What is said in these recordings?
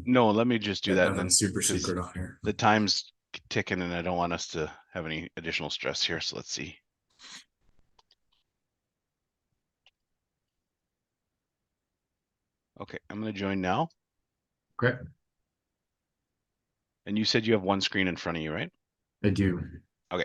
No, let me just do that, and Nothing then super because secret on here. the time's ticking, and I don't want us to have any additional stress here. So let's see. Okay, I'm going to join now. Okay, And you said you have one screen in front of you, right? I do. Okay.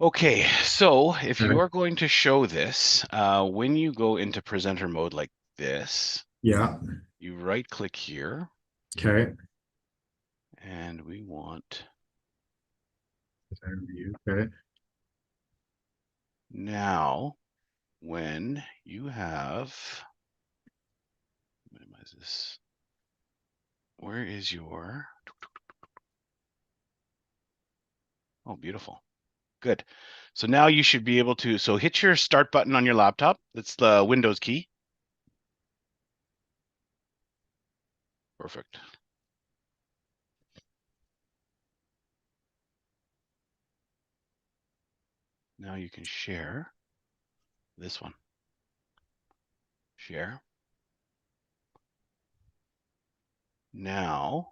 Okay, so if you Okay. are going to show this, when you go into presenter mode like this, Yeah. you right click here, Okay. and we want View. Okay. now when you have, minimize this, where is your, oh, beautiful. Good. So now you should be able to, so hit your start button on your laptop. That's the Windows key. Perfect. Now you can share this one. Share. Now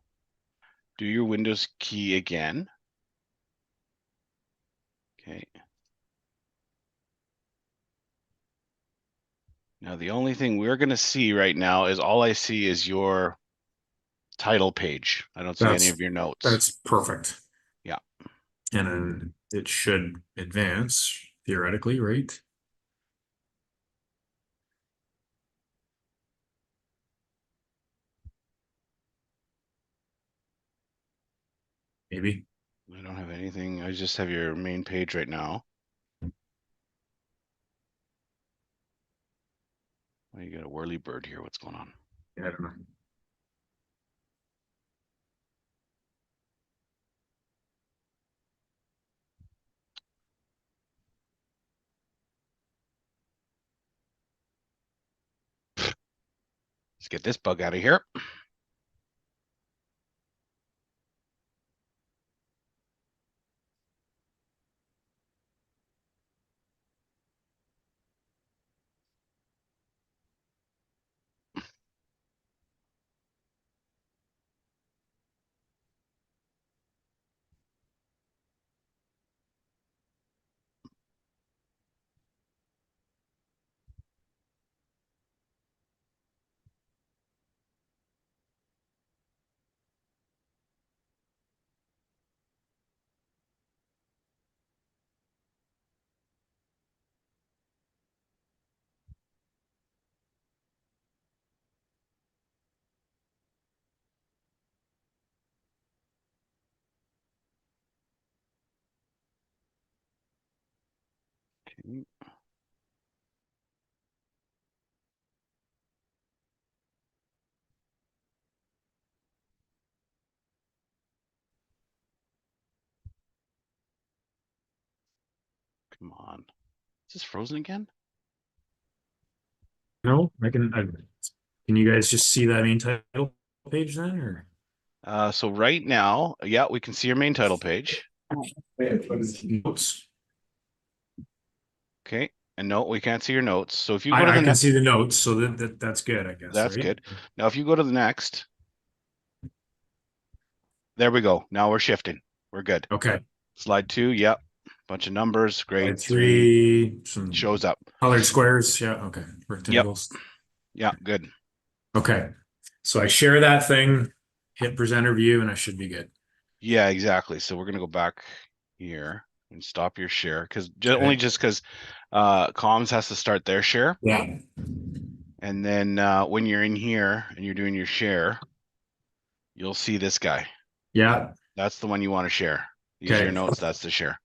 do your Windows key again. Okay. Now the only thing we're going to see right now is all I see is your title page. I don't see any That's of your notes. that's perfect. Yeah. And then it should advance theoretically, right? Maybe. I don't have anything. I just have your main page right now. Oh, you got a whirly bird here. What's going on? Yeah, I don't know. Let's get this bug out of here. Okay. Come on. Is this frozen again? No, can you guys just see that main title page then or So right now, yeah, we can see your main title page. notes? Okay. And no, we can't see your notes. So if you go to I the can next, see the notes, so that's good, I guess, that's right? good. Now, if you go to the next, there we go. Now we're shifting. We're good. Okay. Slide 2, yep. Bunch of numbers. Great. Slide 3 3, some shows up. colored squares. Yeah, okay. Yep. Rectangles. Yeah, good. Okay. So I share that thing, hit presenter view, and I should be good. Yeah, exactly. So we're gonna go back here and stop your share because only Okay. just because comms has to start their share. Yeah. And then when you're in here and you're doing your share, you'll see this guy. Yeah. That's the one you want to share. These are your Okay. notes. That's the share.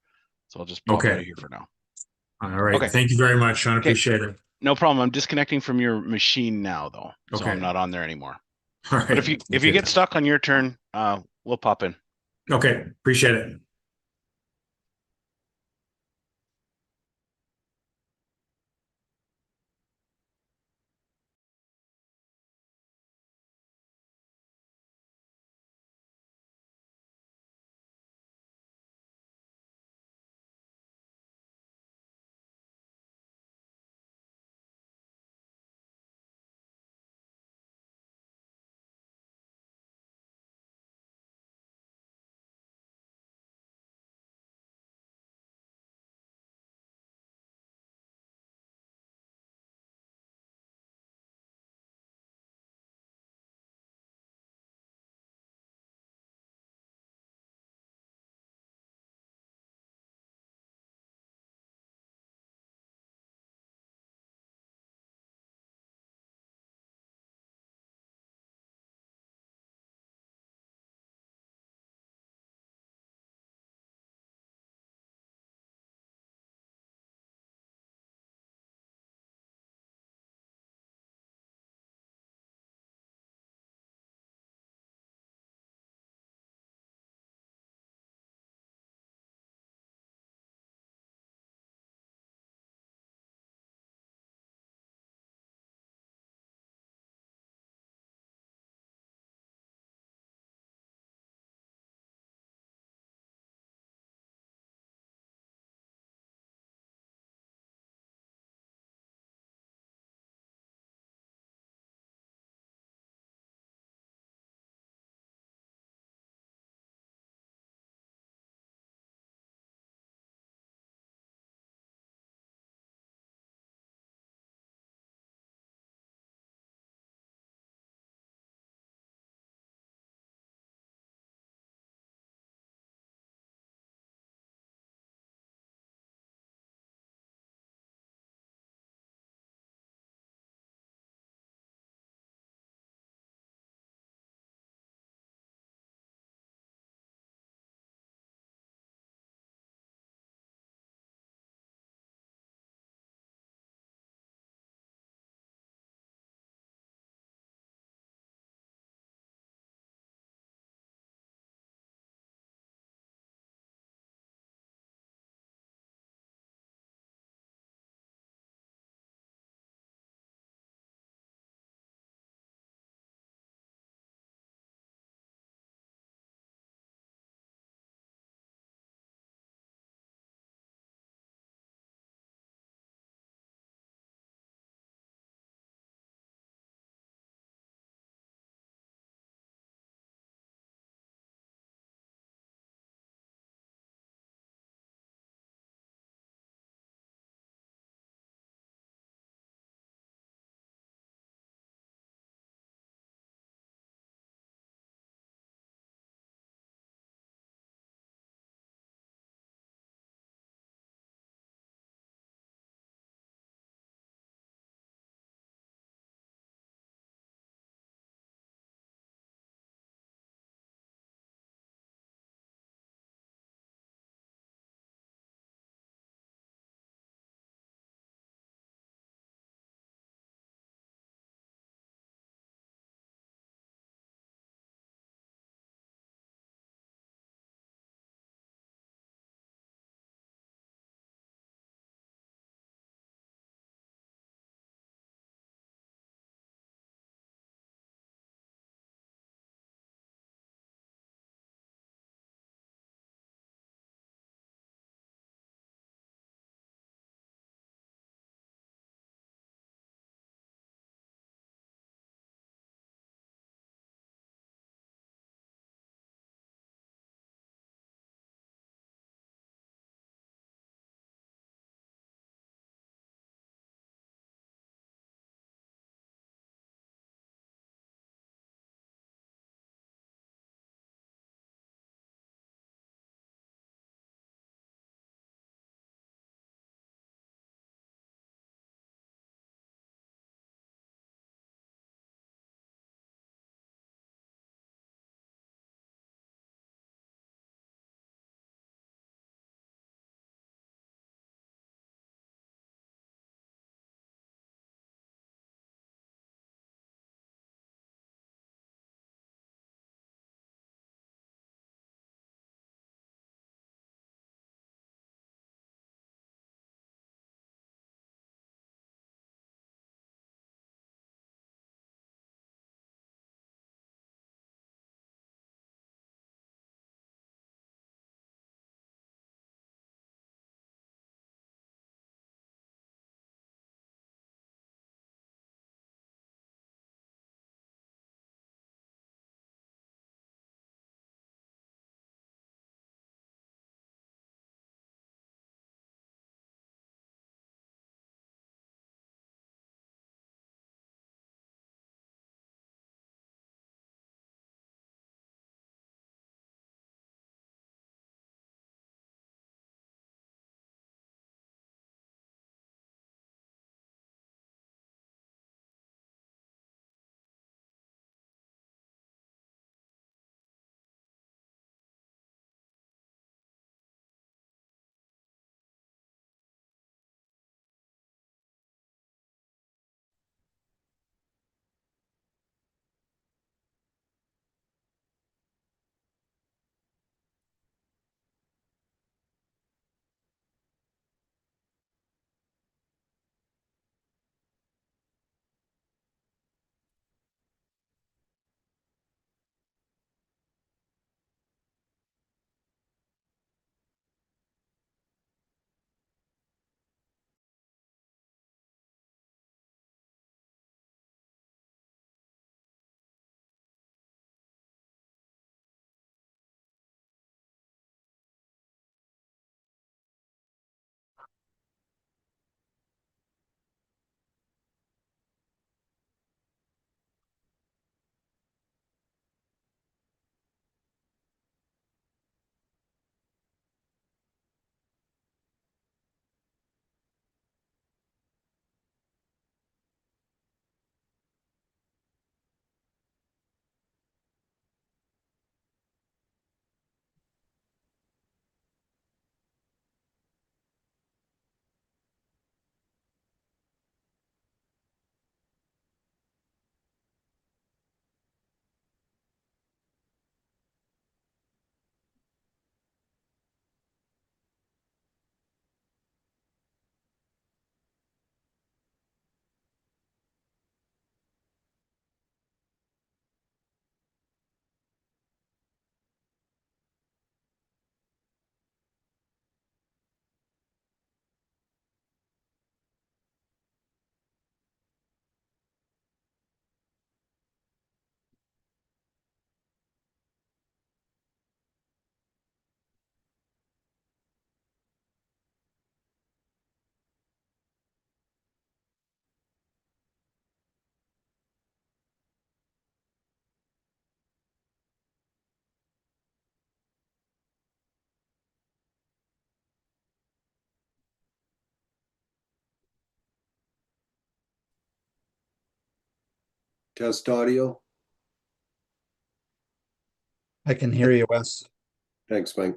So I'll just pop out Okay. of here for now. All right. Okay. Thank you very much, Sean. Okay. Appreciate it. No problem. I'm disconnecting from your machine now though. So I'm Okay. not on there anymore. All But right. if you get stuck on your turn, we'll pop in. Okay. Appreciate it. Test audio. I can hear you, Wes. Thanks, Mike.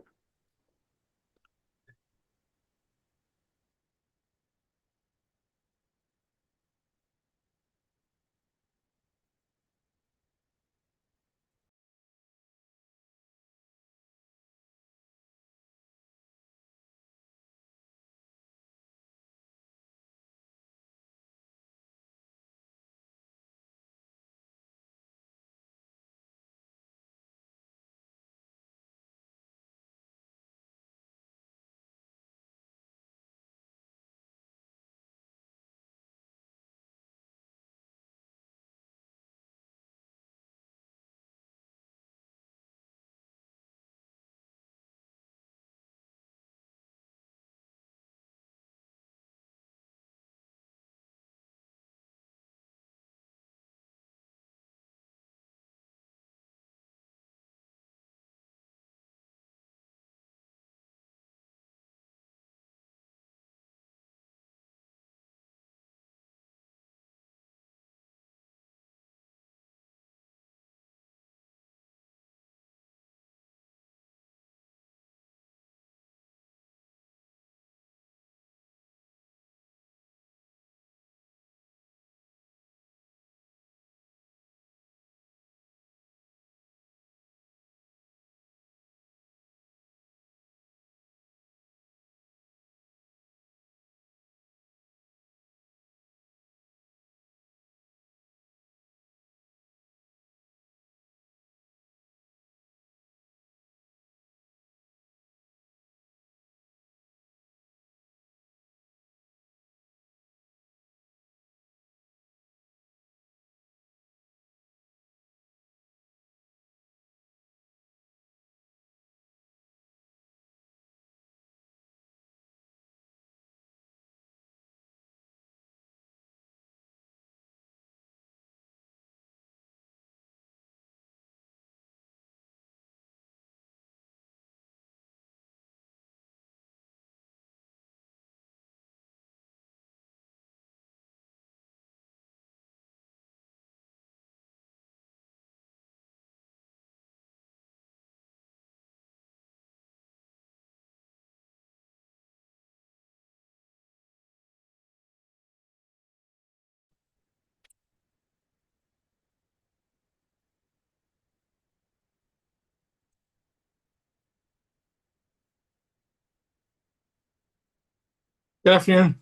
Good afternoon.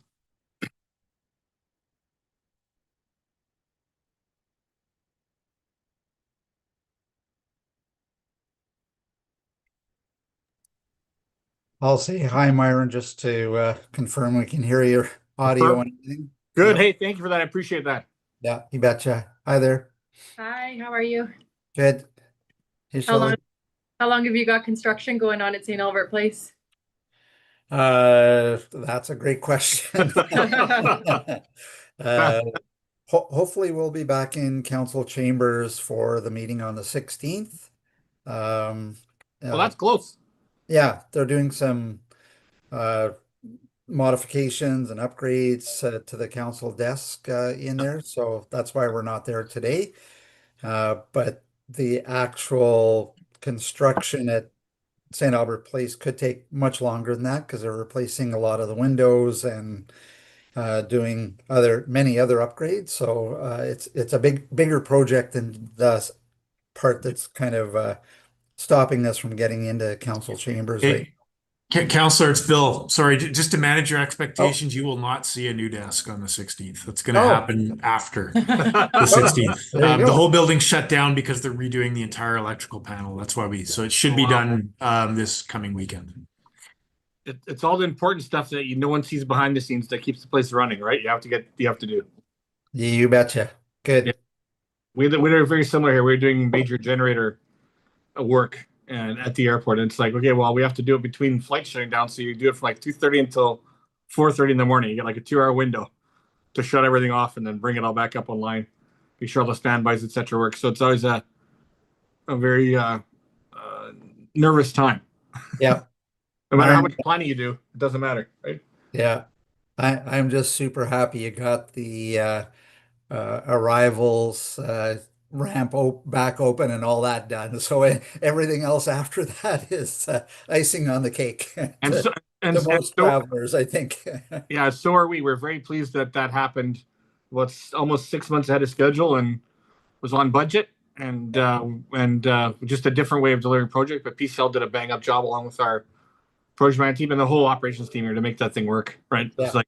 I'll say hi, Myron, just to confirm we can hear your audio and everything. Good. Yep. Hey, thank you for that. I appreciate that. Yeah, you betcha. Hi there. Hi, how are you? Good. Hey, How long Shelley. how long have you got construction going on at St. Albert Place? That's a great question. Well, Uh, hopefully we'll be back in council chambers for the meeting on the 16th. Um, uh, that's close. yeah, they're doing some uh, modifications and upgrades to the council desk in there, so that's why we're not there today. But the actual construction at St. Albert Place could take much longer than that because they're replacing a lot of the windows and doing many other upgrades. So it's a bigger project than the part that's kind of stopping us from getting into council chambers right Hey, Counselor, it's Bill. Sorry, just to manage your now. expectations, you will not see a new desk on the 16th. That's going to Oh, happen after the oh, 16th. there you The go. whole building's shut down because they're redoing the entire electrical panel. That's why so it should be done this coming weekend. It's all the important stuff that no one sees behind the scenes that keeps the place running, right? You have to do. You betcha. Yeah. Good. We're very similar here. We're doing major generator work and at the airport. And it's like, okay, well, we have to do it between flights shutting down. So you do it from like 2:30 until 4:30 in the morning. You get like a 2 hour window to shut everything off and then bring it all back up online. Make sure all the standbys, etc. work. So it's always a very nervous time. Yeah. No matter how I'm much planning you do, it doesn't matter, right? yeah. I'm just super happy you got the arrivals, ramp back open and all that done. So everything else after that is icing on the cake And to, so, and, to and most so, travelers, I think. yeah, so are we. We're very pleased that that happened. What's almost 6 months ahead of schedule and was on budget and just a different way of delivering project. But PCL did a bang up job along with our project management team and the whole operations team here to make that thing work. Right? Yeah. It's like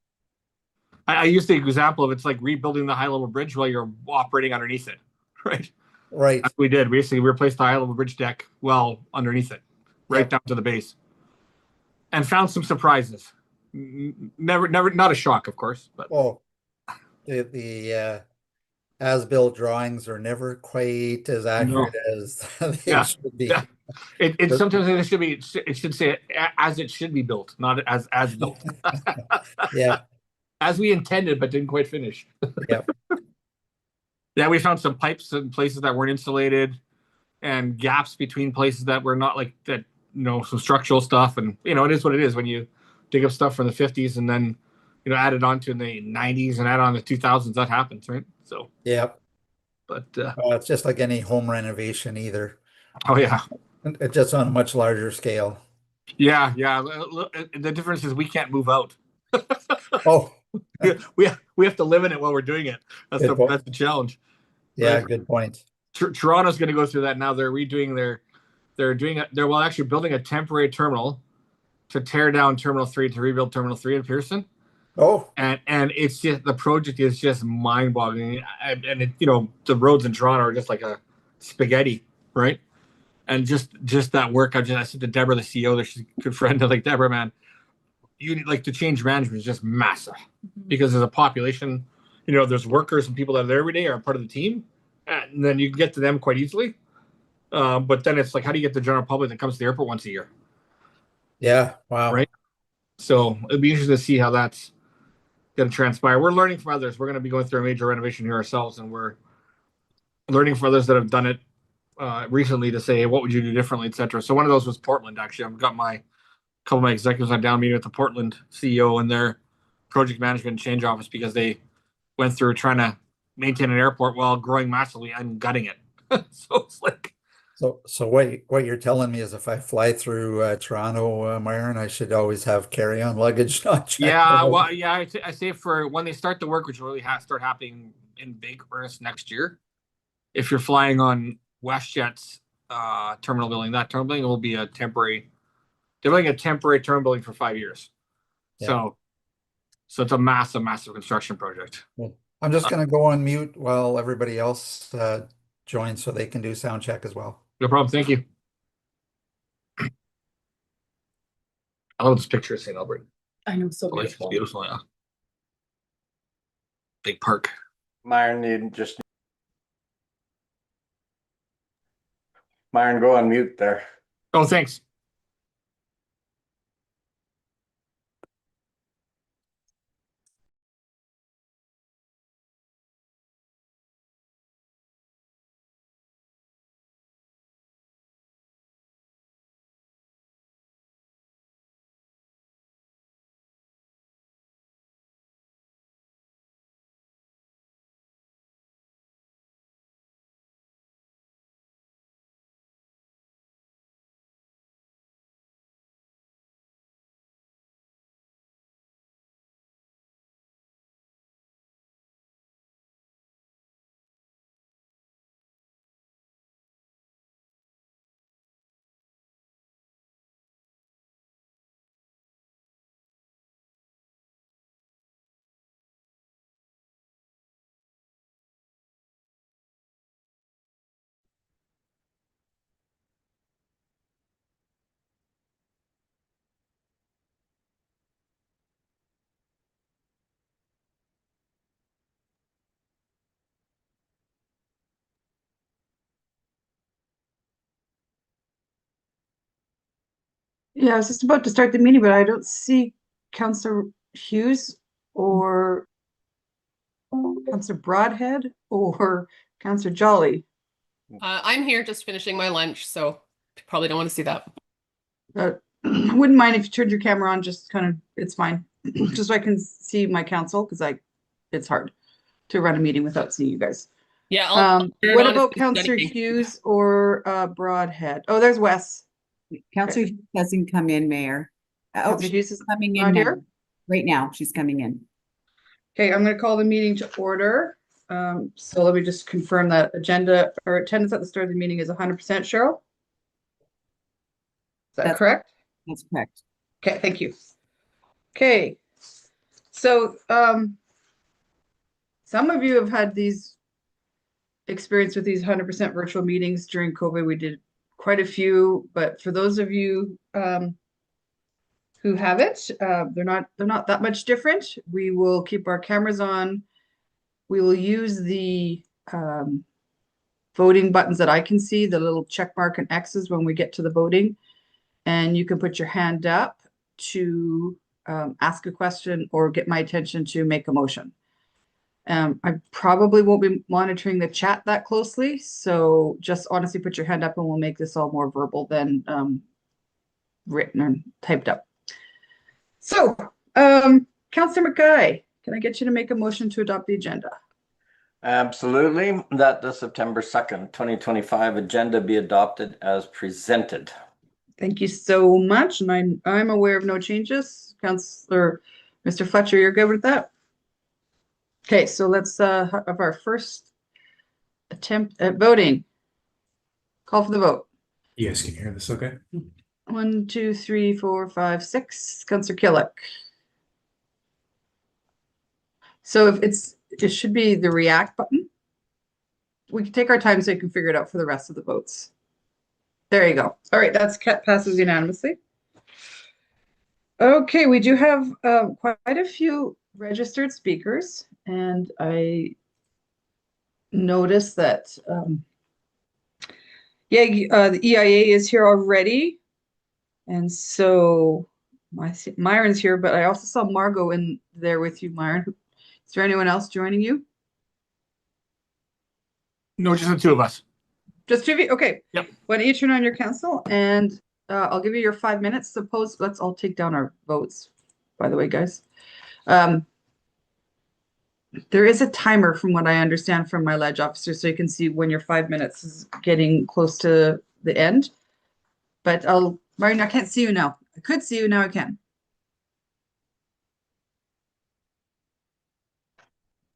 I use the example of it's like rebuilding the high level bridge while you're operating underneath it. Right? Right. That's what we did. Basically, we replaced the high level bridge deck well underneath it, right Yep. down to the base, and found some surprises. Never, not a shock, of course, but Well, the as-built drawings are never quite as no, accurate as they yeah, should yeah. be. It sometimes it should be. It should say as it should be built, not as built, Yeah. as we intended, but didn't quite finish. Yeah. Yeah, we found some pipes in places that weren't insulated, and gaps between places that were not like that. Some structural stuff, and it is what it is when you dig up stuff from the 50s and then add it on to in the 90s and add on the 2000s. That happens, right? So, Yeah. but It's just like any home renovation either. oh yeah, It's just on a much larger scale. yeah. The difference is we can't move out. Oh, we have to live in it while we're doing it. That's good point. that's the challenge. Yeah, Right? good point. Toronto's going to go through that now. They're redoing they're actually building a temporary terminal to tear down Terminal 3 to rebuild Terminal 3 in Pearson. Oh, And it's just the project is just mind-boggling, and the roads in Toronto are just like a spaghetti, right? And just that work, I said to Deborah, the CEO, that she's a good friend. I'm like, Deborah, man, you need like the change management is just massive because there's a population, there's workers and people that are there every day are part of the team, and then you can get to them quite easily. But then it's like, how do you get the general public that comes to the airport once a year, yeah. Wow. right? So it'd be interesting to see how that's going to transpire. We're learning from others. We're going to be going through a major renovation here ourselves, and we're learning from others that have done it recently to say, what would you do differently, etc. So one of those was Portland. Actually, I've got a couple of my executives on down meeting with the Portland CEO and their project management and change office because they went through trying to maintain an airport while growing massively and gutting it. So it's like, So what you're telling me is if I fly through Toronto, Myron, I should always have carry-on luggage, not check yeah, out. well, yeah, I say for when they start the work, which will really start happening in big earnest next year. If you're flying on WestJet's terminal building, that terminal building will be a temporary. They're building a temporary terminal building for 5 years. Yeah. So it's a massive, massive construction project. Well, I'm just going to go on mute while everybody else joins so they can do sound check as well. No problem. Thank you. I love this picture of St. Albert. I know, so It's beautiful. beautiful, yeah. Big park. Myron, Myron, go on mute there. Oh, thanks. Yeah, I was just about to start the meeting, but I don't see Councillor Hughes or Councillor Broadhead or Councillor Jolly. I'm here just finishing my lunch, so probably don't want to see that. I wouldn't mind if you turned your camera on, just kind of, it's fine. Just so I can see my council, because it's hard. to run a meeting without seeing you guys. Yeah, I'll turn it What on if about it's Councillor studying. Hughes or Broadhead? Oh, there's Wes. Councillor Hughes hasn't come in, Mayor. Oh, Councillor she's Hughes is coming not in now. here. Right now, she's coming in. Okay, I'm going to call the meeting to order. So let me just confirm that agenda or attendance at the start of the meeting is 100%, Cheryl? Is that That's- correct? That's correct. Okay, thank you. Okay, so some of you have had these experience with these 100% virtual meetings during COVID. We did quite a few, but for those of you who have it, they're not that much different. We will keep our cameras on. We will use the voting buttons that I can see, the little check mark and X's when we get to the voting. And you can put your hand up to ask a question or get my attention to make a motion. I probably won't be monitoring the chat that closely, so just honestly put your hand up and we'll make this all more verbal than written and typed up. So, Councillor McGuy, can I get you to make a motion to adopt the agenda? Absolutely. That the September 2nd, 2025 agenda be adopted as presented. Thank you so much, and I'm aware of no changes. Councillor Mr. Fletcher, you're good with that? Okay, so let's have our first attempt at voting. Call for the vote. You guys can hear this, okay? 1, 2, 3, 4, 5, 6. Councillor Killick. So if it should be the react button. We can take our time so you can figure it out for the rest of the votes. There you go. All right, that's passes unanimously. Okay, we do have quite a few registered speakers, and I noticed that the EIA is here already, and so Myron's here, but I also saw Margot in there with you, Myron. Is there anyone else joining you? No, just the two of us. Just two of you? Okay. Yep. Why don't you turn on your council and I'll give you your 5 minutes. Let's all take down our votes, by the way, guys. There is a timer from what I understand from my ledge officer, so you can see when your 5 minutes is getting close to the end. But Martin, I can't see you now. I could see you, now I can.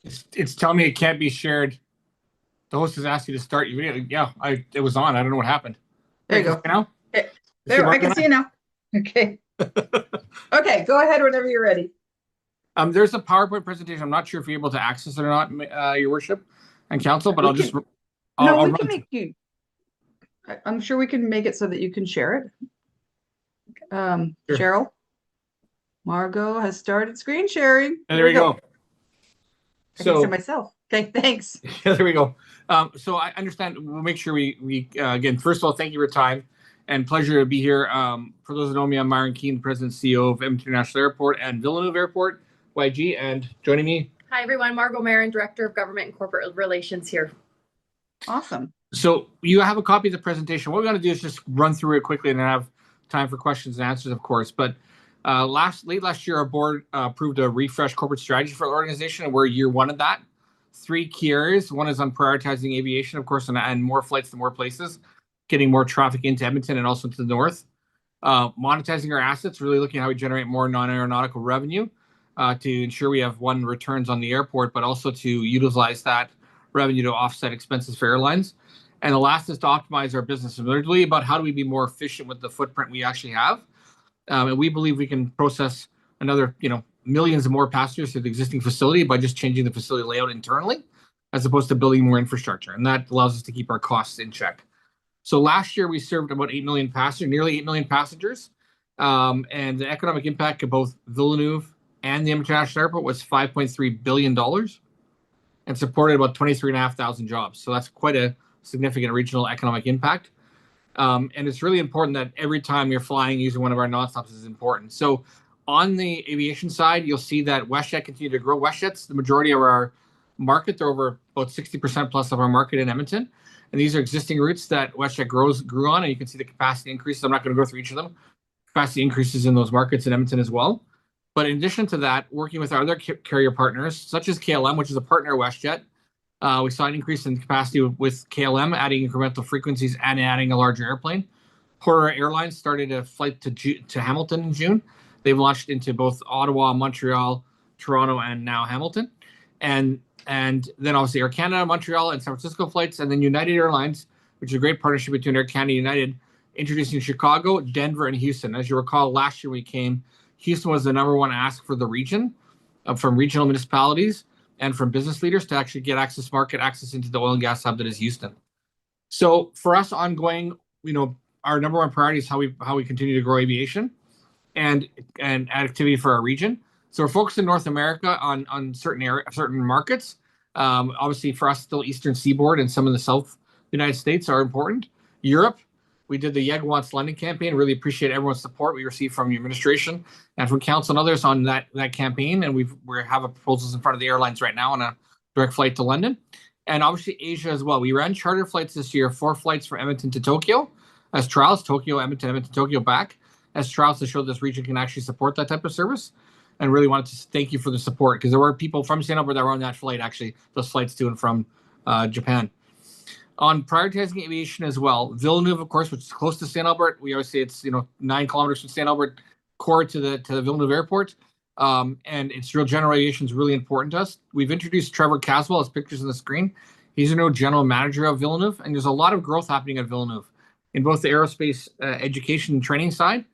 It's telling me it can't be shared. The host has asked you to start your video. Yeah, it was on. I don't know what happened. There you go. Now? Okay. There, I can see you now. Okay. Okay, go ahead whenever you're ready. There's a PowerPoint presentation. I'm not sure if you're able to access it or not, Your Worship and Council, but We I'll can make you. I'm sure we can make it so that you can share it. Sure. Cheryl, Margot has started screen sharing. And there we go. I can see myself. Okay, thanks. Yeah, there we go. So I understand. We'll make sure we again. First of all, thank you for your time and pleasure to be here. For those who know me, I'm Myron Keane, President and CEO of Edmonton International Airport and Villeneuve Airport, YG, and joining me. Hi everyone, Margot Marin, Director of Government and Corporate Relations here. Awesome. So you have a copy of the presentation. What we're going to do is just run through it quickly and then have time for questions and answers, of course. But late last year, our board approved a refreshed corporate strategy for the organization, and we're year one of that. 3 key areas. One is on prioritizing aviation, of course, and more flights to more places, getting more traffic into Edmonton and also to the north. Monetizing our assets, really looking at how we generate more non-aeronautical revenue to ensure we have returns on the airport, but also to utilize that revenue to offset expenses for airlines. And the last is to optimize our business, and really about how do we be more efficient with the footprint we actually have. And we believe we can process another, millions of more passengers through the existing facility by just changing the facility layout internally, as opposed to building more infrastructure. And that allows us to keep our costs in check. So last year we served about 8 million passengers, nearly 8 million passengers. And the economic impact of both Villeneuve and the International Airport was $5.3 billion and supported about 23,500 jobs. So that's quite a significant regional economic impact. And it's really important that every time you're flying using one of our nonstops is important. So on the aviation side, you'll see that WestJet continue to grow. WestJet's the majority of our market. They're over about 60% plus of our market in Edmonton. And these are existing routes that WestJet grew on, and you can see the capacity increases. I'm not going to go through each of them. Capacity increases in those markets in Edmonton as well. But in addition to that, working with our other carrier partners, such as KLM, which is a partner of WestJet, we saw an increase in capacity with KLM, adding incremental frequencies and adding a larger airplane. Porter Airlines started a flight to Hamilton in June. They've launched into both Ottawa, Montreal, Toronto, and now Hamilton. And then obviously Air Canada, Montreal, and San Francisco flights, and then United Airlines, which is a great partnership between Air Canada and United, introducing Chicago, Denver, and Houston. As you recall, last year we came, Houston was the #1 ask for the region, from regional municipalities and from business leaders to actually get market access into the oil and gas hub that is Houston. So for us, ongoing, our #1 priority is how we continue to grow aviation and activity for our region. So we're focused in North America on certain markets. Obviously, for us, still Eastern Seaboard and some of the South United States are important. Europe, we did the YEG Wants London campaign. Really appreciate everyone's support we received from the administration and from council and others on that campaign. And we have proposals in front of the airlines right now on a direct flight to London. And obviously Asia as well. We ran charter flights this year, 4 flights from Edmonton to Tokyo as trials, Tokyo, Edmonton, Tokyo back, as trials to show this region can actually support that type of service. And really wanted to thank you for the support, because there were people from St. Albert that were on that flight, actually, those flights to and from Japan. On prioritizing aviation as well, Villeneuve, of course, which is close to St. Albert. We always say it's 9 kilometers from St. Albert core to the Villeneuve Airport. And its real general aviation is really important to us. We've introduced Trevor Caswell, as pictures on the screen. He's a new general manager of Villeneuve, and there's a lot of growth happening at Villeneuve in both the aerospace education and training side,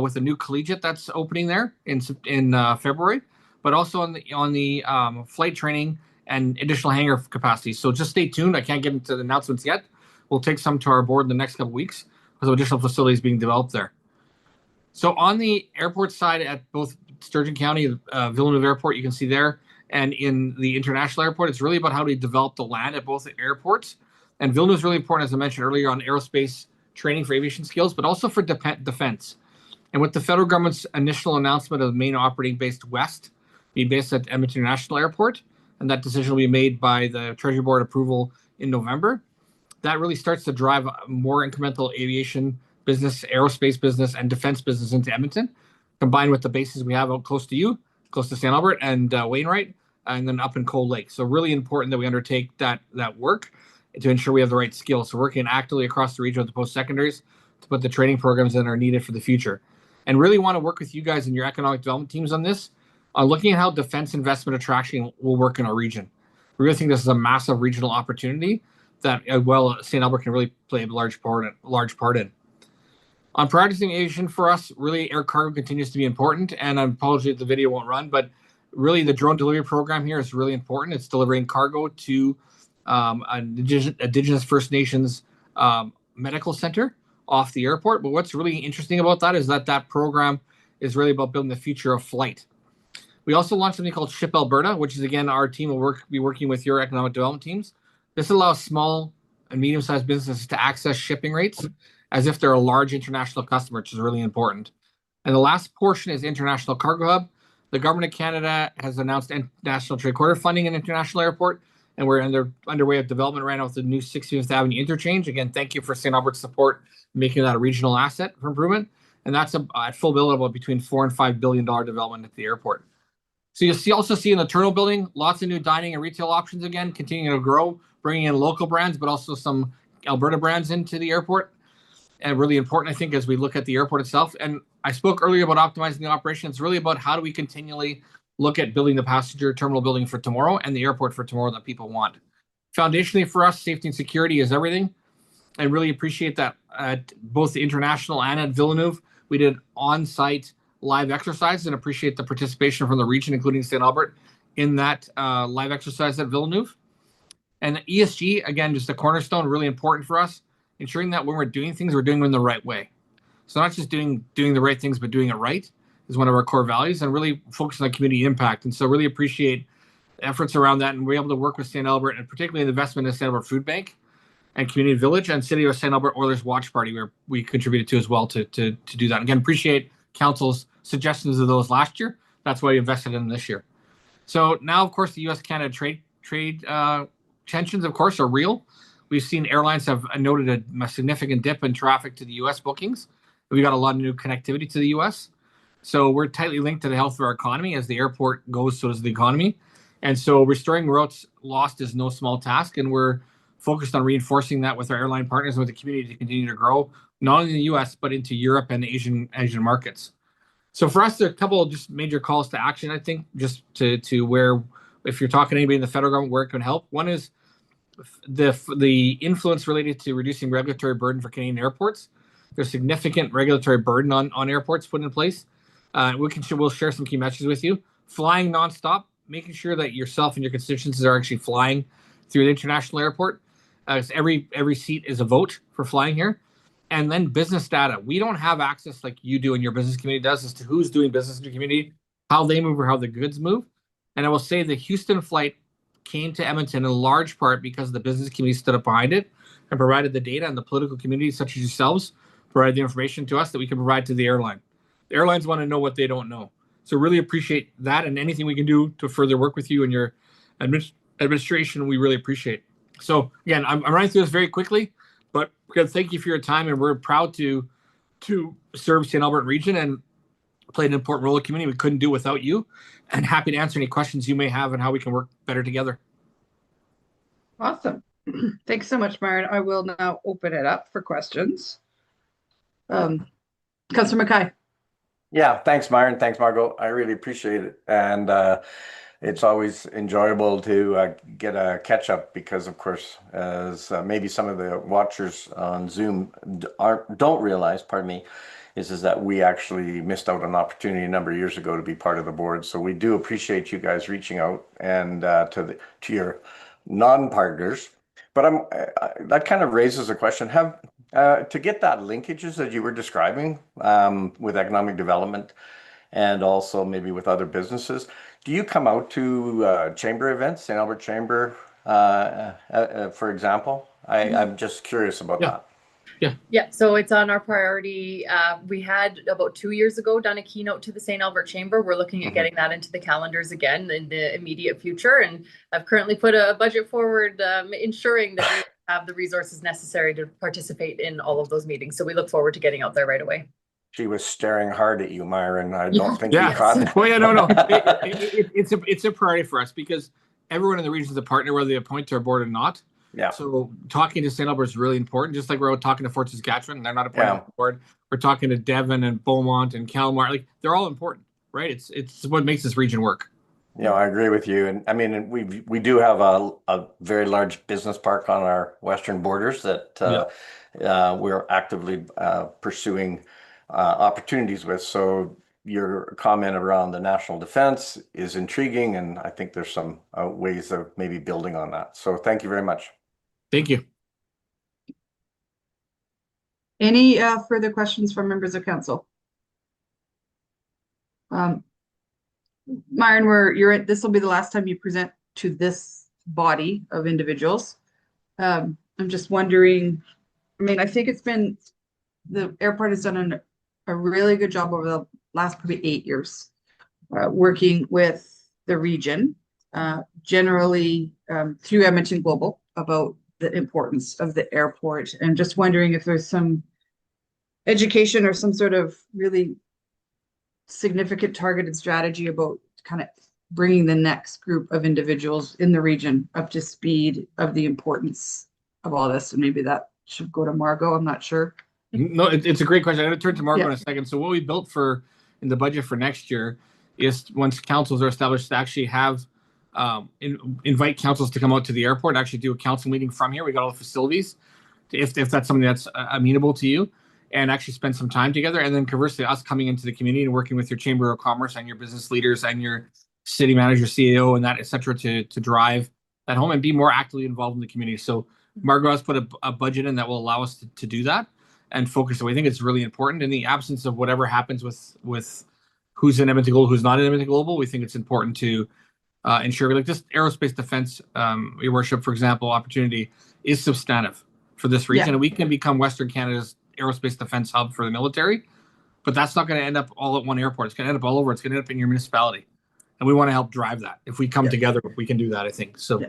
with a new collegiate that's opening there in February, but also on the flight training and additional hangar capacity. So just stay tuned. I can't get into the announcements yet. We'll take some to our board in the next couple of weeks with additional facilities being developed there. So on the airport side at both Sturgeon County, Villeneuve Airport, you can see there, and in the international airport, it's really about how we develop the land at both airports. And Villeneuve is really important, as I mentioned earlier, on aerospace training for aviation skills, but also for defense. And with the federal government's initial announcement of the main operating base west being based at Edmonton International Airport, and that decision will be made by the Treasury Board approval in November, that really starts to drive more incremental aviation business, aerospace business, and defense business into Edmonton, combined with the bases we have out close to you, close to St. Albert and Wainwright, and then up in Cold Lake. So really important that we undertake that work to ensure we have the right skills. So working actively across the region with the post-secondaries to put the training programs that are needed for the future. And really want to work with you guys and your economic development teams on this, looking at how defense investment attraction will work in our region. We really think this is a massive regional opportunity that, St. Albert can really play a large part in. On prioritizing aviation for us, really air cargo continues to be important, and I apologize if the video won't run, but really the drone delivery program here is really important. It's delivering cargo to Indigenous First Nations medical center off the airport. But what's really interesting about that is that program is really about building the future of flight. We also launched something called Ship Alberta, which is, again, our team will be working with your economic development teams. This allows small and medium-sized businesses to access shipping rates as if they're a large international customer, which is really important. And the last portion is International Cargo Hub. The Government of Canada has announced National Trade Corridor funding in International Airport, and we're underway of development right now with the new 65th Avenue interchange. Again, thank you for St. Albert's support in making that a regional asset for improvement. And that's at full build about between $4 and $5 billion development at the airport. So you'll also see in the terminal building, lots of new dining and retail options again, continuing to grow, bringing in local brands, but also some Alberta brands into the airport. And really important, I think, as we look at the airport itself. And I spoke earlier about optimizing the operation. It's really about how do we continually look at building the passenger terminal building for tomorrow and the airport for tomorrow that people want. Foundationally for us, safety and security is everything. I really appreciate that at both the international and at Villeneuve, we did on-site live exercises, and appreciate the participation from the region, including St. Albert, in that live exercise at Villeneuve. And ESG, again, just a cornerstone, really important for us, ensuring that when we're doing things, we're doing them in the right way. So not just doing the right things, but doing it right is one of our core values, and really focusing on community impact. And so really appreciate efforts around that, and we're able to work with St. Albert, and particularly the investment in St. Albert Food Bank and Community Village and City of St. Albert Oilers Watch Party, where we contributed to as well to do that. Again, appreciate Council's suggestions of those last year. That's why we invested in them this year. So now, of course, the U.S.-Canada trade tensions, of course, are real. We've seen airlines have noted a significant dip in traffic to the U.S. bookings. We've got a lot of new connectivity to the U.S. So we're tightly linked to the health of our economy. As the airport goes, so does the economy. And so restoring routes lost is no small task. And we're focused on reinforcing that with our airline partners and with the community to continue to grow, not only in the US, but into Europe and Asian markets. So for us, there are a couple of just major calls to action, I think, just to where, if you're talking to anybody in the federal government, where it can help. One is the influence related to reducing regulatory burden for Canadian airports. There's significant regulatory burden on airports put in place. We'll share some key messages with you. Flying nonstop, making sure that yourself and your constituencies are actually flying through the international airport. Every seat is a vote for flying here. And then business data. We don't have access like you do and your business community does as to who's doing business in your community, how they move or how the goods move. And I will say the Houston flight came to Edmonton in large part because the business community stood up behind it and provided the data, and the political community, such as yourselves, provided the information to us that we can provide to the airline. The airlines want to know what they don't know. So really appreciate that, and anything we can do to further work with you and your administration, we really appreciate. So again, I'm running through this very quickly, but thank you for your time, and we're proud to serve St. Albert region and play an important role in the community. We couldn't do without you, and happy to answer any questions you may have and how we can work better together. Awesome. Thanks so much, Myron. I will now open it up for questions. Councillor Mackay. Yeah, thanks, Myron. Thanks, Margot. I really appreciate it. And it's always enjoyable to get a catch up because, of course, as maybe some of the watchers on Zoom don't realize, pardon me, is that we actually missed out on an opportunity a number of years ago to be part of the board. So we do appreciate you guys reaching out and to your non-partners. But that kind of raises a question. To get that linkages that you were describing with economic development and also maybe with other businesses, do you come out to chamber events, St. Albert Chamber, for example? I'm just curious about that. Yeah, so it's on our priority. We had about 2 years ago done a keynote to the St. Albert Chamber. We're looking at getting that into the calendars again in the immediate future. And I've currently put a budget forward, ensuring that we have the resources necessary to participate in all of those meetings. So we look forward to getting out there right away. She was staring hard at you, Myron. I don't think you caught it. Well, yeah, no. It's a priority for us because everyone in the region is a partner, whether they appoint to our board or not. Yeah. So talking to St. Albert is really important. Just like we're talking to Fort Saskatchewan, they're not appointed to the board. We're talking to Devon and Beaumont and Calmar. Like they're all important, right? It's what makes this region work. Yeah, I agree with you. And I mean, we do have a very large business park on our western borders that we're actively pursuing opportunities with. So your comment around the national defense is intriguing, and I think there's some ways of maybe building on that. So thank you very much. Thank you. Any further questions from members of council? Myron, this will be the last time you present to this body of individuals. I'm just wondering, I mean, I think the airport has done a really good job over the last probably 8 years, working with the region, generally through Edmonton Global, about the importance of the airport, and just wondering if there's some education or some sort of really significant targeted strategy about kind of bringing the next group of individuals in the region up to speed of the importance of all this. And maybe that should go to Margot. I'm not sure. No, it's a great question. I'm going to turn to Margot in a second. So what we built in the budget for next year is, once councils are established, to actually have invite councils to come out to the airport, actually do a council meeting from here. We got all the facilities, if that's something that's amenable to you, and actually spend some time together. And then conversely, us coming into the community and working with your Chamber of Commerce and your business leaders and your city manager, CEO, and that, et cetera, to drive that home and be more actively involved in the community. So Margot has put a budget in that will allow us to do that and focus. So I think it's really important in the absence of whatever happens with who's in Edmonton Global, who's not in Edmonton Global. We think it's important to ensure, like, just aerospace defense, your worship, for example, opportunity is substantive for this region. And we can become Western Canada's aerospace defense hub for the military, but that's not going to end up all at one airport. It's going to end up all over. It's going to end up in your municipality. And we want to help drive that. If we come together, we can do that, I think. So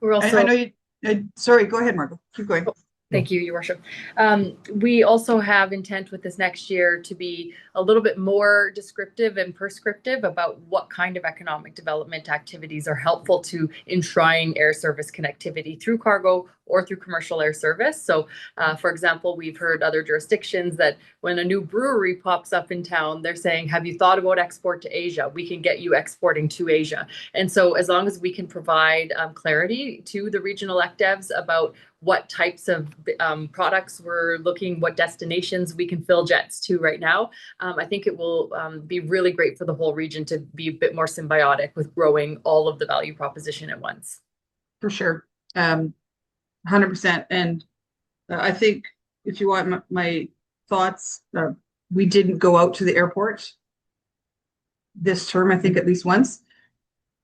we're also, I know you, sorry, go ahead, Margot. Keep going. Thank you, Your Worship. We also have intent with this next year to be a little bit more descriptive and prescriptive about what kind of economic development activities are helpful to enshrine air service connectivity through cargo or through commercial air service. So, for example, we've heard other jurisdictions that when a new brewery pops up in town, they're saying, have you thought about export to Asia? We can get you exporting to Asia. And so as long as we can provide clarity to the regional ECDEVs about what types of products we're looking, what destinations we can fill jets to right now, I think it will be really great for the whole region to be a bit more symbiotic with growing all of the value proposition at once. For sure. 100%. And I think if you want my thoughts, we didn't go out to the airport this term, I think at least once.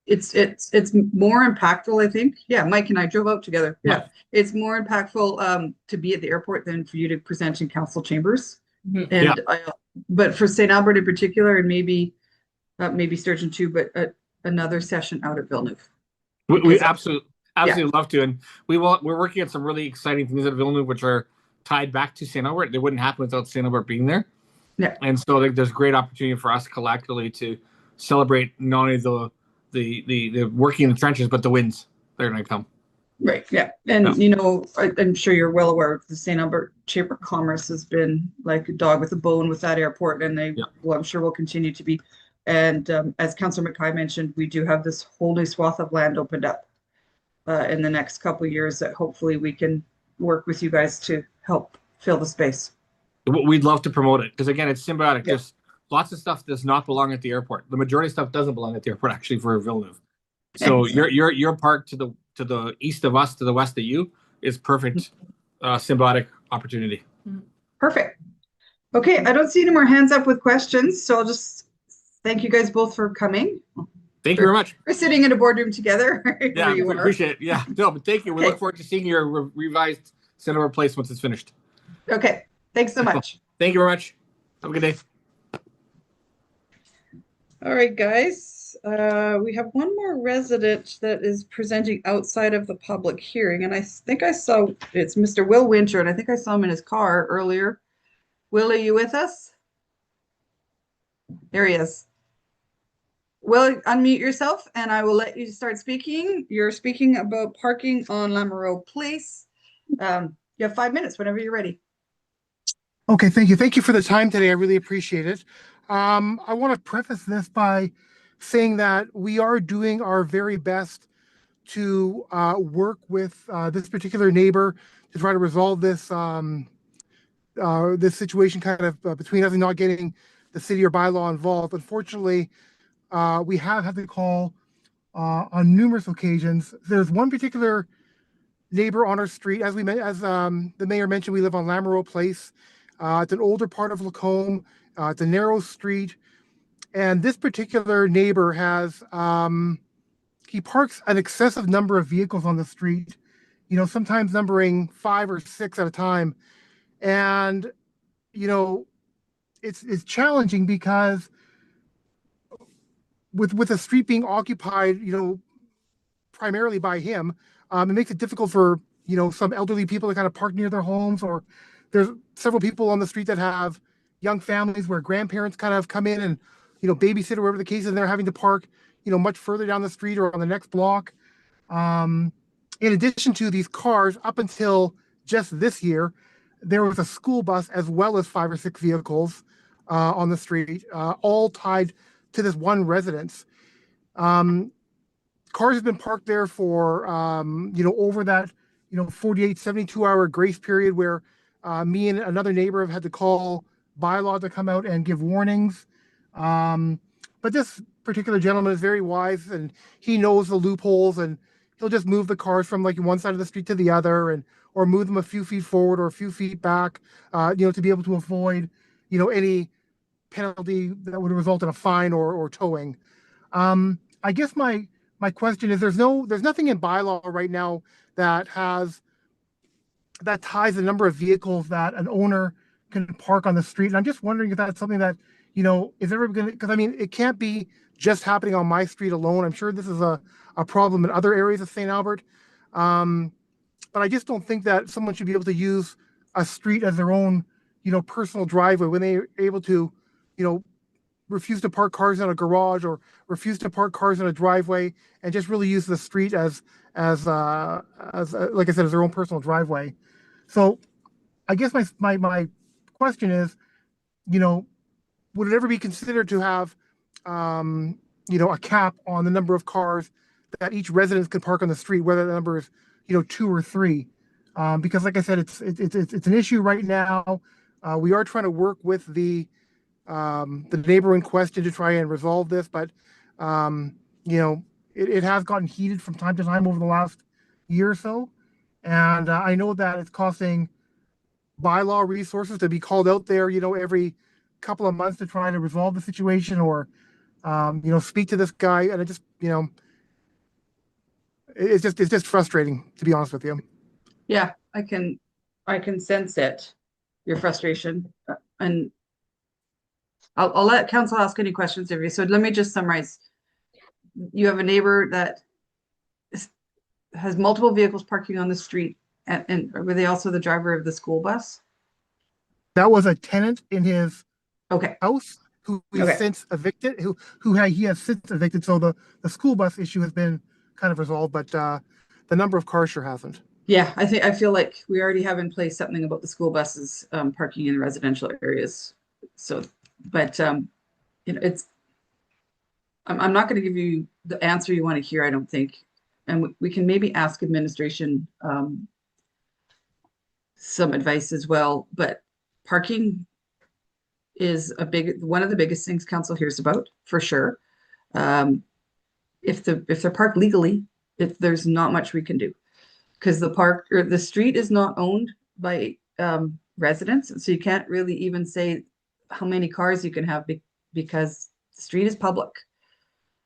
It's more impactful, I think. Yeah, Mike and I drove out together. Yeah. It's more impactful to be at the airport than for you to present in council chambers. And but for St. Albert in particular, and maybe Sturgeon too, but another session out at Villeneuve. We absolutely love to, and we're working on some really exciting things at Villeneuve, which are tied back to St. Albert. They wouldn't happen without St. Albert being there. Yeah, and so like, there's great opportunity for us collectively to celebrate not only the working in the trenches, but the wins that are going to come. Right. Yeah. And, you know, I'm sure you're well aware the St. Albert Chamber of Commerce has been like a dog with a bone with that airport, and they, well, I'm sure will continue to be. And as Councillor McKay mentioned, we do have this whole new swath of land opened up in the next couple of years that hopefully we can work with you guys to help fill the space. We'd love to promote it because, again, it's symbiotic. Just lots of stuff does not belong at the airport. The majority of stuff doesn't belong at the airport, actually, for Villeneuve. So your park to the east of us, to the west of you, is perfect symbiotic opportunity. Perfect. Okay, I don't see any more hands up with questions, so I'll just thank you guys both for coming. Thank you very much. We're sitting in a boardroom together. Yeah, we appreciate it. Yeah, no, but thank you. We look forward to seeing your revised St. Albert Place once it's finished. Okay, thanks so much. Thank you very much. Have a good day. All right, guys. We have one more resident that is presenting outside of the public hearing, and I think I saw it's Mr. Will Winter, and I think I saw him in his car earlier. Will, are you with us? There he is. Will, unmute yourself, and I will let you start speaking. You're speaking about parking on Lamoureux Place. You have 5 minutes whenever you're ready. Okay, thank you. Thank you for the time today. I really appreciate it. I want to preface this by saying that we are doing our very best to work with this particular neighbor to try to resolve this this situation kind of between us and not getting the city or bylaw involved. Unfortunately, we have had to call on numerous occasions. There's one particular neighbor on our street, as the mayor mentioned, we live on Lamoureux Place. It's an older part of Lacombe. It's a narrow street, and this particular neighbor has he parks an excessive number of vehicles on the street, you know, sometimes numbering 5 or 6 at a time. And you know, it's challenging because with the street being occupied, you know, primarily by him, it makes it difficult for, you know, some elderly people to kind of park near their homes, or there's several people on the street that have young families where grandparents kind of come in and, you know, babysit or whatever the case is, and they're having to park, you know, much further down the street or on the next block. In addition to these cars, up until just this year, there was a school bus as well as 5 or 6 vehicles on the street, all tied to this one residence. Cars have been parked there for, you know, over that, you know, 48, 72-hour grace period where me and another neighbor have had to call bylaw to come out and give warnings. But this particular gentleman is very wise, and he knows the loopholes, and he'll just move the cars from like one side of the street to the other, and or move them a few feet forward or a few feet back, you know, to be able to avoid, you know, any penalty that would result in a fine or towing. I guess my question is, there's nothing in bylaw right now that ties the number of vehicles that an owner can park on the street. And I'm just wondering if that's something that, you know, is ever going to, because I mean, it can't be just happening on my street alone. I'm sure this is a problem in other areas of St. Albert. but I just don't think that someone should be able to use a street as their own, personal driveway when they're able to, refuse to park cars in a garage or refuse to park cars in a driveway and just really use the street as like I said, as their own personal driveway. So I guess my question is, would it ever be considered to have, a cap on the number of cars that each resident can park on the street, whether the number is, 2 or 3? Because like I said, it's an issue right now. We are trying to work with the neighbor in question to try and resolve this, but it has gotten heated from time to time over the last year or so, and I know that it's costing bylaw resources to be called out there, every couple of months to try to resolve the situation or speak to this guy, and it just it's just frustrating, to be honest with you. Yeah, I can sense it, your frustration, and I'll let council ask any questions of you. So let me just summarize. You have a neighbor that has multiple vehicles parking on the street, and were they also the driver of the school bus? That was a tenant in his Okay. house who he Okay. since evicted, he has since evicted. So the school bus issue has been kind of resolved, but the number of cars sure hasn't. Yeah, I feel like we already have in place something about the school buses parking in residential areas. So, but it's I'm not going to give you the answer you want to hear, I don't think, and we can maybe ask administration some advice as well. But parking is one of the biggest things council hears about, for sure. If they're parked legally, if there's not much we can do, because the street is not owned by residents, so you can't really even say how many cars you can have because the street is public.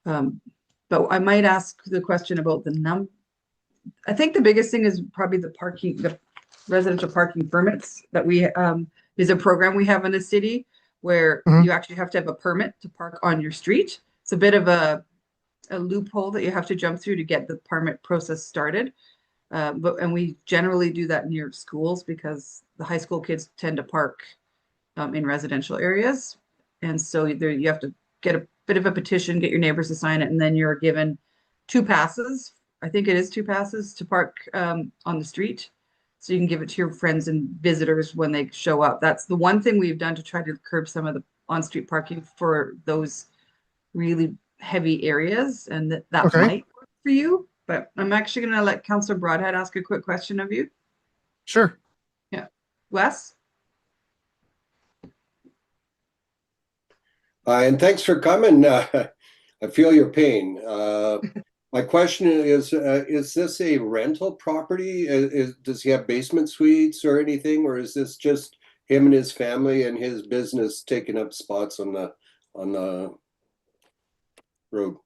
But I might ask the question about I think the biggest thing is probably the residential parking permits that we is a program we have in the city where you actually have to have a permit to park on your street. It's a bit of a loophole that you have to jump through to get the permit process started. And we generally do that near schools because the high school kids tend to park in residential areas. And so you have to get a bit of a petition, get your neighbors to sign it, and then you're given 2 passes. I think it is 2 passes to park on the street. So you can give it to your friends and visitors when they show up. That's the one thing we've done to try to curb some of the on-street parking for those really heavy areas, and that Okay. might work for you. But I'm actually going to let Councillor Broadhead ask a quick question of you. Sure. Yeah. Wes? And thanks for coming. I feel your pain. My question is this a rental property? Does he have basement suites or anything, or is this just him and his family and his business taking up spots on the road?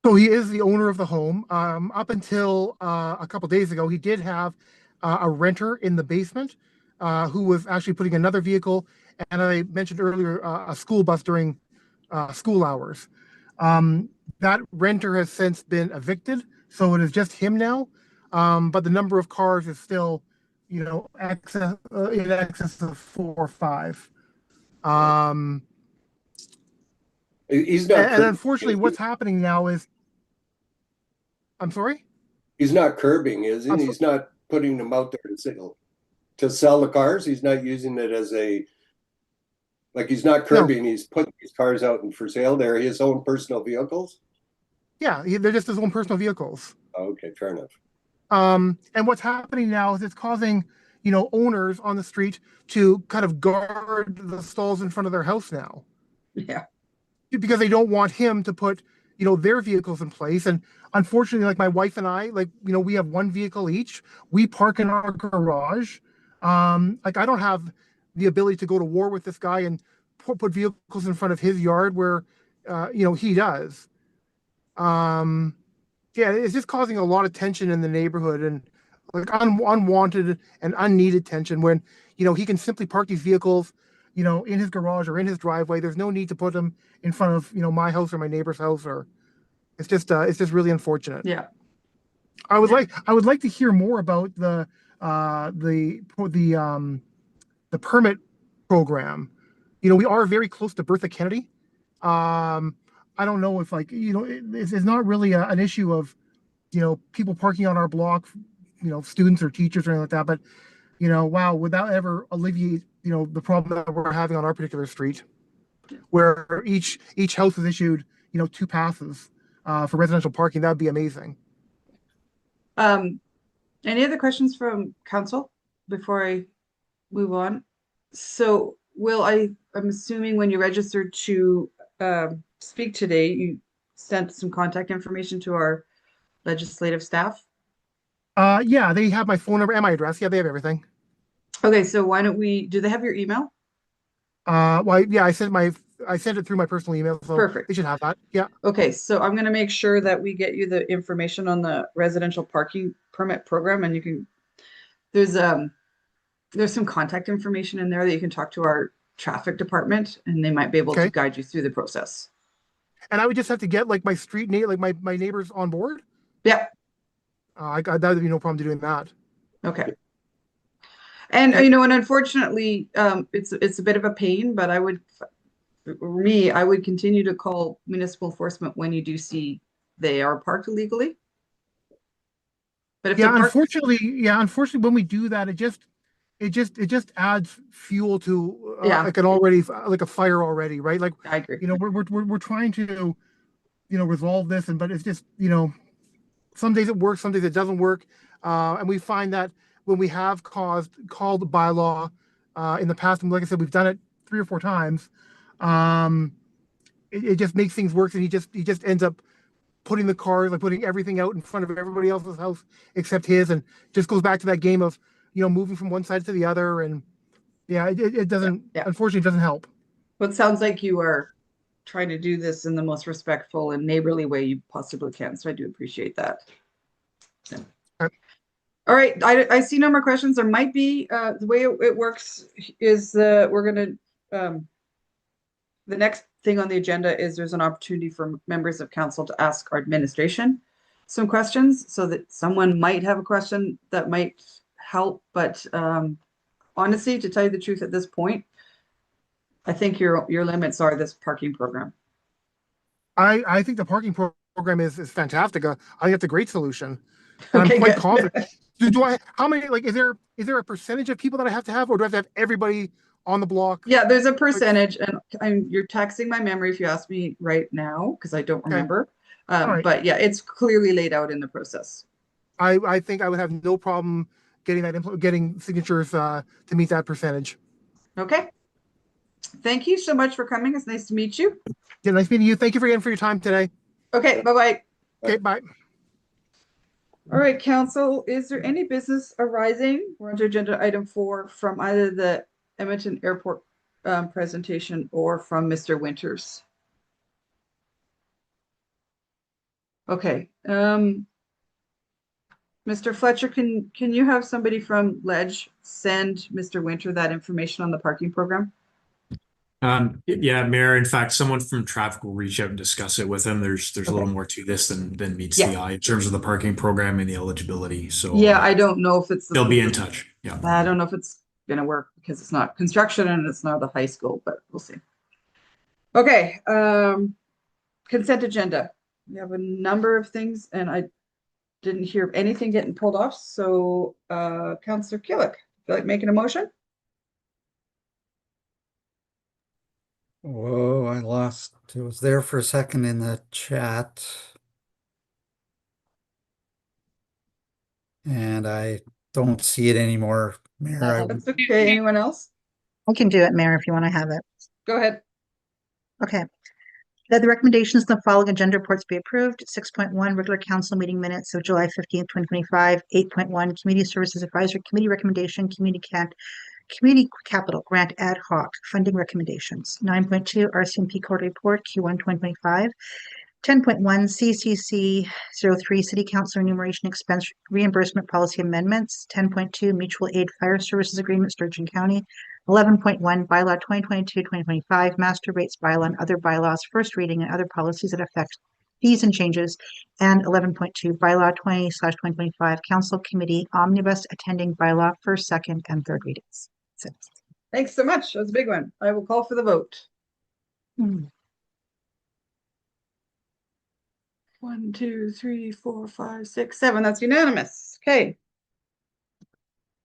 So he is the owner of the home. Up until a couple days ago, he did have a renter in the basement who was actually putting another vehicle, and I mentioned earlier a school bus during school hours. That renter has since been evicted, so it is just him now. But the number of cars is still, in excess of 4 or 5. He's not. And unfortunately, what's happening now is, I'm sorry? He's not curbing, is he? He's not putting them out there to sell the cars. He's not using it as he's not curbing. No. He's putting these cars out and for sale. They're his own personal vehicles. Yeah, they're just his own personal vehicles. Oh, okay, fair enough. And what's happening now is it's causing, owners on the street to kind of guard the stalls in front of their house now. Yeah. Because they don't want him to put, their vehicles in place. And unfortunately, like my wife and I, we have 1 vehicle each. We park in our garage. I don't have the ability to go to war with this guy and put vehicles in front of his yard where, he does. Yeah, it's just causing a lot of tension in the neighborhood and unwanted and unneeded tension when, he can simply park these vehicles, in his garage or in his driveway. There's no need to put them in front of, my house or my neighbor's house, or it's just really unfortunate. Yeah. I would like to hear more about the permit program. You know, we are very close to Bertha Kennedy. I don't know if it's not really an issue of, people parking on our block, students or teachers or anything like that. But, wow, would that ever alleviate, the problem that we're having on our particular street, where each house is issued, 2 passes for residential parking? That'd be amazing. Any other questions from council before I move on? So I'm assuming when you registered to speak today, you sent some contact information to our legislative staff. Yeah, they have my phone number and my address. Yeah, they have everything. Okay, so why don't do they have your email? Well, yeah, I sent it through my personal email, so Perfect. they should have that. Yeah. Okay, so I'm gonna make sure that we get you the information on the residential parking permit program, and there's some contact information in there that you can talk to our traffic department, and they might be able to guide you through the process. And I would just have to get like my street name, like my neighbors on board. Yeah. That would be no problem doing that. Okay. And and unfortunately, it's a bit of a pain, but I would continue to call municipal enforcement when you do see they are parked illegally. But if unfortunately, when we do that, it just adds fuel to like a fire already, right? Like, I agree. We're trying to resolve this, but it's just some days it works, some days it doesn't work, and we find that when we have called bylaw in the past, and like I said, we've done it 3 or 4 times. It just makes things worse, and he just ends up putting the cars, like putting everything out in front of everybody else's house except his, and just goes back to that game of moving from one side to the other, and it doesn't, unfortunately, doesn't help. Well, it sounds like you are trying to do this in the most respectful and neighborly way you possibly can, so I do appreciate that. All right, I see no more questions. There might be the way it works is we're going to the next thing on the agenda is there's an opportunity for members of council to ask our administration some questions, so that someone might have a question that might help. But honestly, to tell you the truth, at this point, I think your limits are this parking program. I think the parking program is fantastic. I think it's a great solution. And I'm quite confident. How many, like, is there a percentage of people that I have to have, or do I have to have everybody on the block? Yeah, there's a percentage, and you're taxing my memory if you ask me right now, because I don't remember. Right. But yeah, it's clearly laid out in the process. I think I would have no problem getting signatures to meet that percentage. Okay. Thank you so much for coming. It's nice to meet you. Yeah, nice meeting you. Thank you again for your time today. Okay, bye-bye. Okay, bye. All right, council, is there any business arising? We're on to agenda item 4 from either the Edmonton Airport presentation or from Mr. Winters. Okay. Mr. Fletcher, can you have somebody from Ledge send Mr. Winter that information on the parking program? Yeah, Mayor. In fact, someone from traffic will reach out and discuss it with him. There's a little more to this than meets the eye in terms of the parking program and the eligibility. So I don't know if they'll be in touch. Yeah, I don't know if it's gonna work because it's not construction and it's not a high school, but we'll see. Okay, consent agenda. We have a number of things, and I didn't hear of anything getting pulled off. So, Councillor Killick, feel like making a motion? Whoa, I lost. It was there for a second in the chat. And I don't see it anymore, Mayor. That's okay. Anyone else? I can do it, Mayor, if you want to have it. Go ahead. Okay. That the recommendations in the following agenda reports be approved. 6.1 regular council meeting minutes of July 15th, 2025. 8.1 Community Services Advisory Committee recommendation, Community Capital Grant Ad Hoc Funding Recommendations. 9.2 RCMP Quarterly Report Q1 2025. 10.1 CCC 03 City Council Enumeration Expense Reimbursement Policy Amendments. 10.2 Mutual Aid Fire Services Agreement, Sturgeon County. 11.1 Bylaw 2022-2025 Master Rates Bylaw and other bylaws, first reading, and other policies that affect fees and changes, and 11.2 bylaw 20/2025 council committee omnibus attending bylaw first, second, and third readings. That's it. Thanks so much. That was a big one. I will call for the vote. Hmm. 1, 2, 3, 4, 5, 6, 7. That's unanimous. Okay.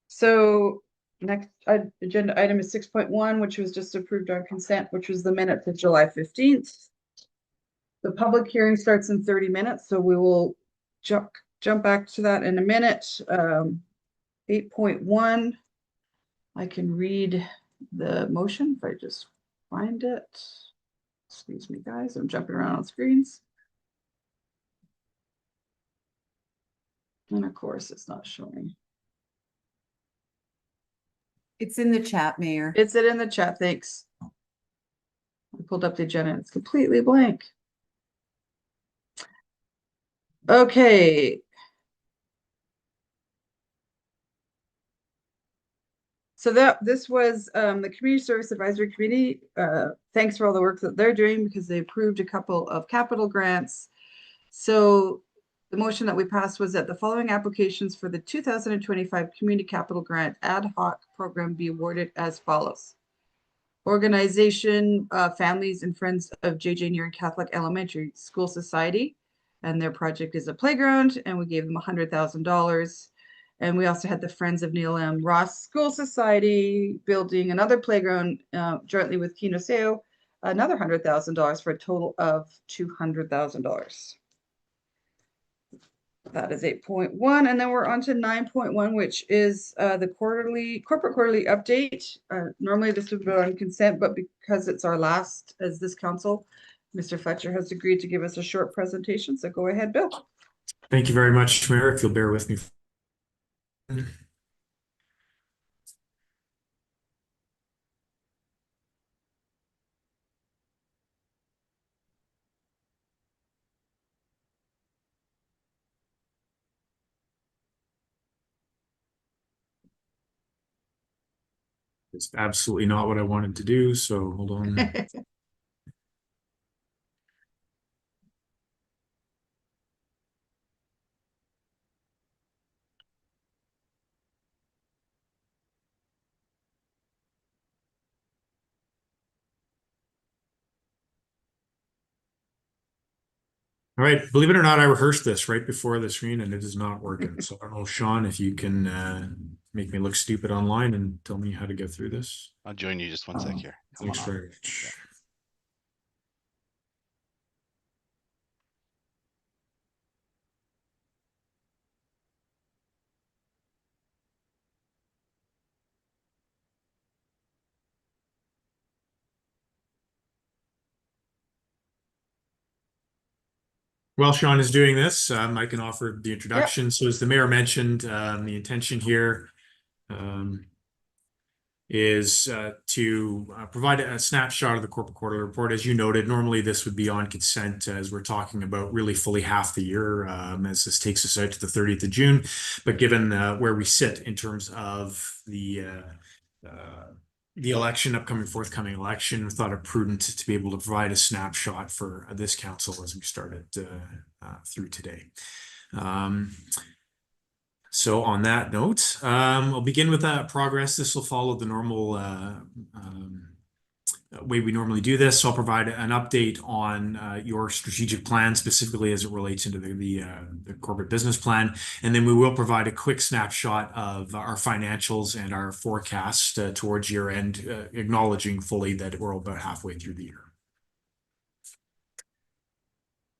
So next agenda item is 6.1, which was just approved on consent, which was the minutes of July 15th. The public hearing starts in 30 minutes, so we will jump back to that in a minute. 8.1, I can read the motion if I just find it. Excuse me, guys, I'm jumping around on screens. And of course, it's not showing. It's in the chat, Mayor. It's in the chat, thanks. I pulled up the agenda, it's completely blank. Okay. So this was the Community Service Advisory Committee. Thanks for all the work that they're doing because they approved a couple of capital grants. So the motion that we passed was that the following applications for the 2025 Community Capital Grant Ad Hoc Program be awarded as follows. Organization, Families and Friends of J.J. Neering Catholic Elementary School Society, and their project is a playground, and we gave them $100,000. And we also had the Friends of Neil M. Ross School Society building another playground jointly with Kino Seo, another $100,000 for a total of $200,000. That is 8.1, and then we're on to 9.1, which is the corporate quarterly update. Normally this would go on consent, but because it's our last as this council, Mr. Fletcher has agreed to give us a short presentation. So go ahead, Bill. Thank you very much, Mayor. If you'll bear with me. It's absolutely not what I wanted to do, so hold on. All right, believe it or not, I rehearsed this right before the screen and it is not working. So I don't know, Sean, if you can make me look stupid online and tell me how to get through this. I'll join you just one sec here. Thanks very much. Yeah. While Sean is doing this, I can offer the introduction. Yep. So as the mayor mentioned, the intention here is to provide a snapshot of the corporate quarterly report. As you noted, normally this would be on consent as we're talking about really fully half the year as this takes us out to the 30th of June. But given where we sit in terms of the upcoming forthcoming election, we thought it prudent to be able to provide a snapshot for this council as we started through today. So on that note, I'll begin with progress. This will follow the normal way we normally do this. So I'll provide an update on your strategic plan, specifically as it relates into the corporate business plan. And then we will provide a quick snapshot of our financials and our forecast towards year end, acknowledging fully that we're about halfway through the year.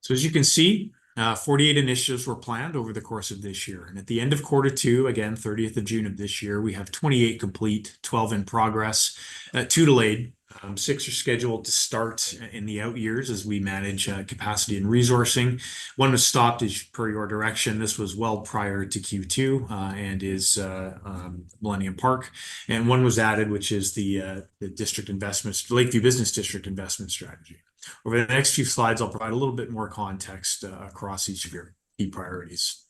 So as you can see, 48 initiatives were planned over the course of this year. And at the end of Q2, again, 30th of June of this year, we have 28 complete, 12 in progress, 2 delayed. 6 are scheduled to start in the out years as we manage capacity and resourcing. 1 was stopped as per your direction. This was well prior to Q2 and is Millennium Park. And 1 was added, which is the district investments, Lakeview Business District investment strategy. Over the next few slides, I'll provide a little bit more context across each of your key priorities.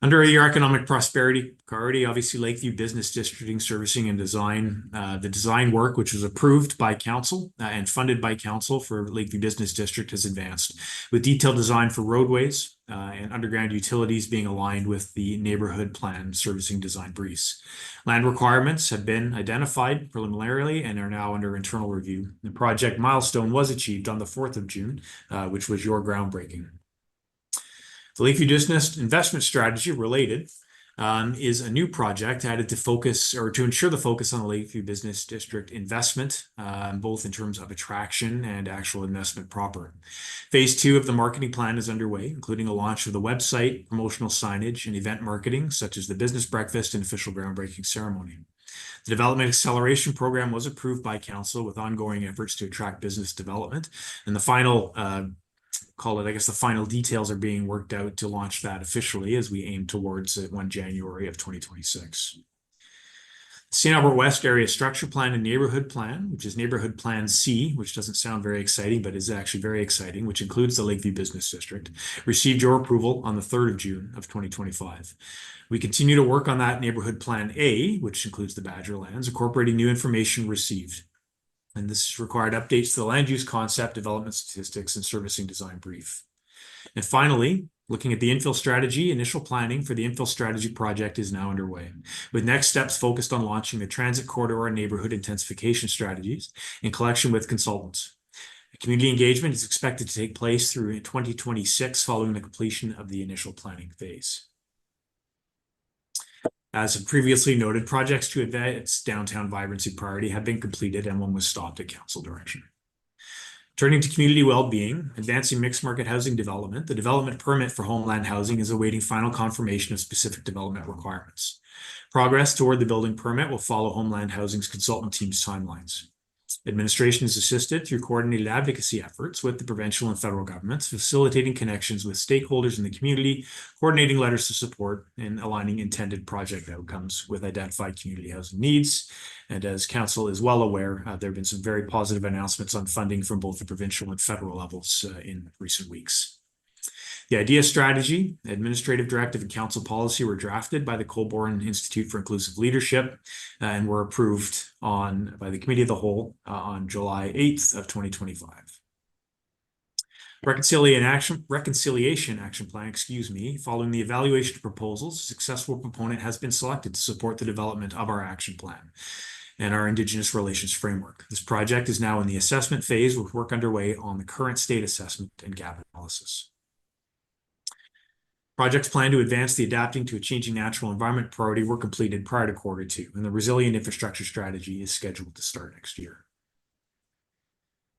Under your economic prosperity priority, obviously Lakeview Business Districting, Servicing and Design, the design work, which was approved by council and funded by council for Lakeview Business District, has advanced, with detailed design for roadways and underground utilities being aligned with the neighborhood plan servicing design briefs. Land requirements have been identified preliminarily and are now under internal review. The project milestone was achieved on the 4th of June, which was your groundbreaking. The Lakeview Business Investment Strategy related is a new project added to focus or to ensure the focus on the Lakeview Business District investment, both in terms of attraction and actual investment proper. Phase 2 of the marketing plan is underway, including a launch of the website, promotional signage, and event marketing, such as the business breakfast and official groundbreaking ceremony. The Development Acceleration Program was approved by council with ongoing efforts to attract business development, and the final the final details are being worked out to launch that officially as we aim towards 1 January of 2026. St. Albert West Area Structure Plan and Neighborhood Plan, which is Neighborhood Plan C, which doesn't sound very exciting, but is actually very exciting, which includes the Lakeview Business District, received your approval on the 3rd of June of 2025. We continue to work on that Neighborhood Plan A, which includes the Badgerlands, incorporating new information received. And this required updates to the land use concept, development statistics, and servicing design brief. And finally, looking at the infill strategy, initial planning for the infill strategy project is now underway, with next steps focused on launching the transit corridor and neighborhood intensification strategies in collection with consultants. Community engagement is expected to take place through 2026 following the completion of the initial planning phase. As previously noted, projects to advance downtown vibrancy priority have been completed and one was stopped at council direction. Turning to community well-being, advancing mixed market housing development, the development permit for Homeland Housing is awaiting final confirmation of specific development requirements. Progress toward the building permit will follow Homeland Housing's consultant team's timelines. Administration is assisted through coordinated advocacy efforts with the provincial and federal governments, facilitating connections with stakeholders in the community, coordinating letters of support, and aligning intended project outcomes with identified community housing needs. And as council is well aware, there have been some very positive announcements on funding from both the provincial and federal levels in recent weeks. The IDEA strategy, administrative directive, and council policy were drafted by the Colborne Institute for Inclusive Leadership and were approved by the Committee of the Whole on July 8th of 2025. Reconciliation Action Plan, following the evaluation of proposals, a successful proponent has been selected to support the development of our action plan and our Indigenous Relations Framework. This project is now in the assessment phase with work underway on the current state assessment and gap analysis. Projects planned to advance the adapting to a changing natural environment priority were completed prior to quarter 2, and the resilient infrastructure strategy is scheduled to start next year.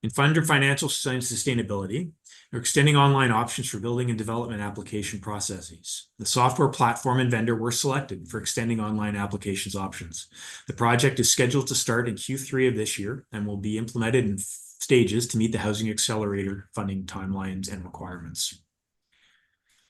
In financial sustainability, we're extending online options for building and development application processes. The software platform and vendor were selected for extending online applications options. The project is scheduled to start in Q3 of this year and will be implemented in stages to meet the Housing Accelerator funding timelines and requirements.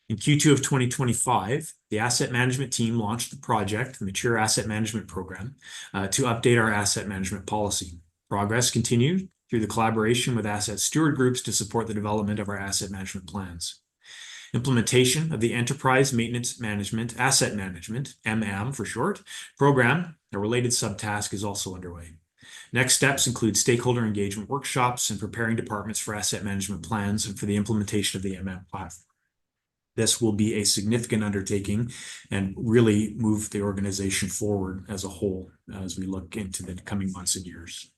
In Q2 of 2025, the asset management team launched the project, the Mature Asset Management Program, to update our asset management policy. Progress continued through the collaboration with asset steward groups to support the development of our asset management plans. Implementation of the Enterprise Maintenance Management, Asset Management, MM for short, program, a related subtask, is also underway. Next steps include stakeholder engagement workshops and preparing departments for asset management plans and for the implementation of the MM platform. This will be a significant undertaking and really move the organization forward as a whole as we look into the coming months and years.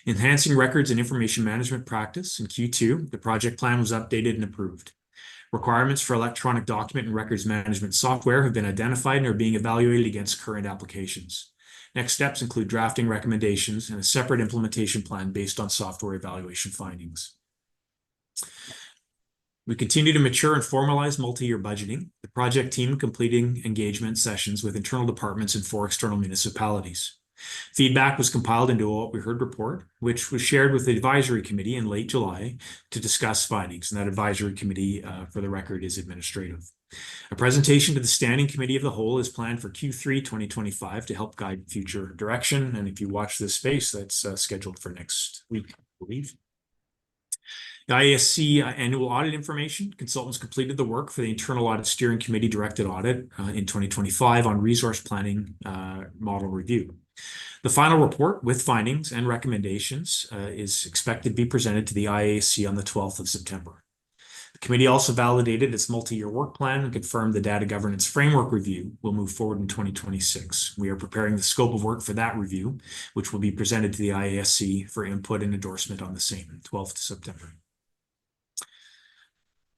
Enhancing records and information management practice. In Q2, the project plan was updated and approved. Requirements for electronic document and records management software have been identified and are being evaluated against current applications. Next steps include drafting recommendations and a separate implementation plan based on software evaluation findings. We continue to mature and formalize multi-year budgeting, the project team completing engagement sessions with internal departments and 4 external municipalities. Feedback was compiled into a What We Heard report, which was shared with the advisory committee in late July to discuss findings. And that advisory committee, for the record, is administrative. A presentation to the Standing Committee of the Whole is planned for Q3 2025 to help guide future direction. And if you watch this space, that's scheduled for next week, I believe. The IASC annual audit information, consultants completed the work for the internal audit steering committee directed audit in 2025 on resource planning model review. The final report with findings and recommendations is expected to be presented to the IASC on the 12th of September. The committee also validated its multi-year work plan and confirmed the data governance framework review will move forward in 2026. We are preparing the scope of work for that review, which will be presented to the IASC for input and endorsement on the same 12th of September.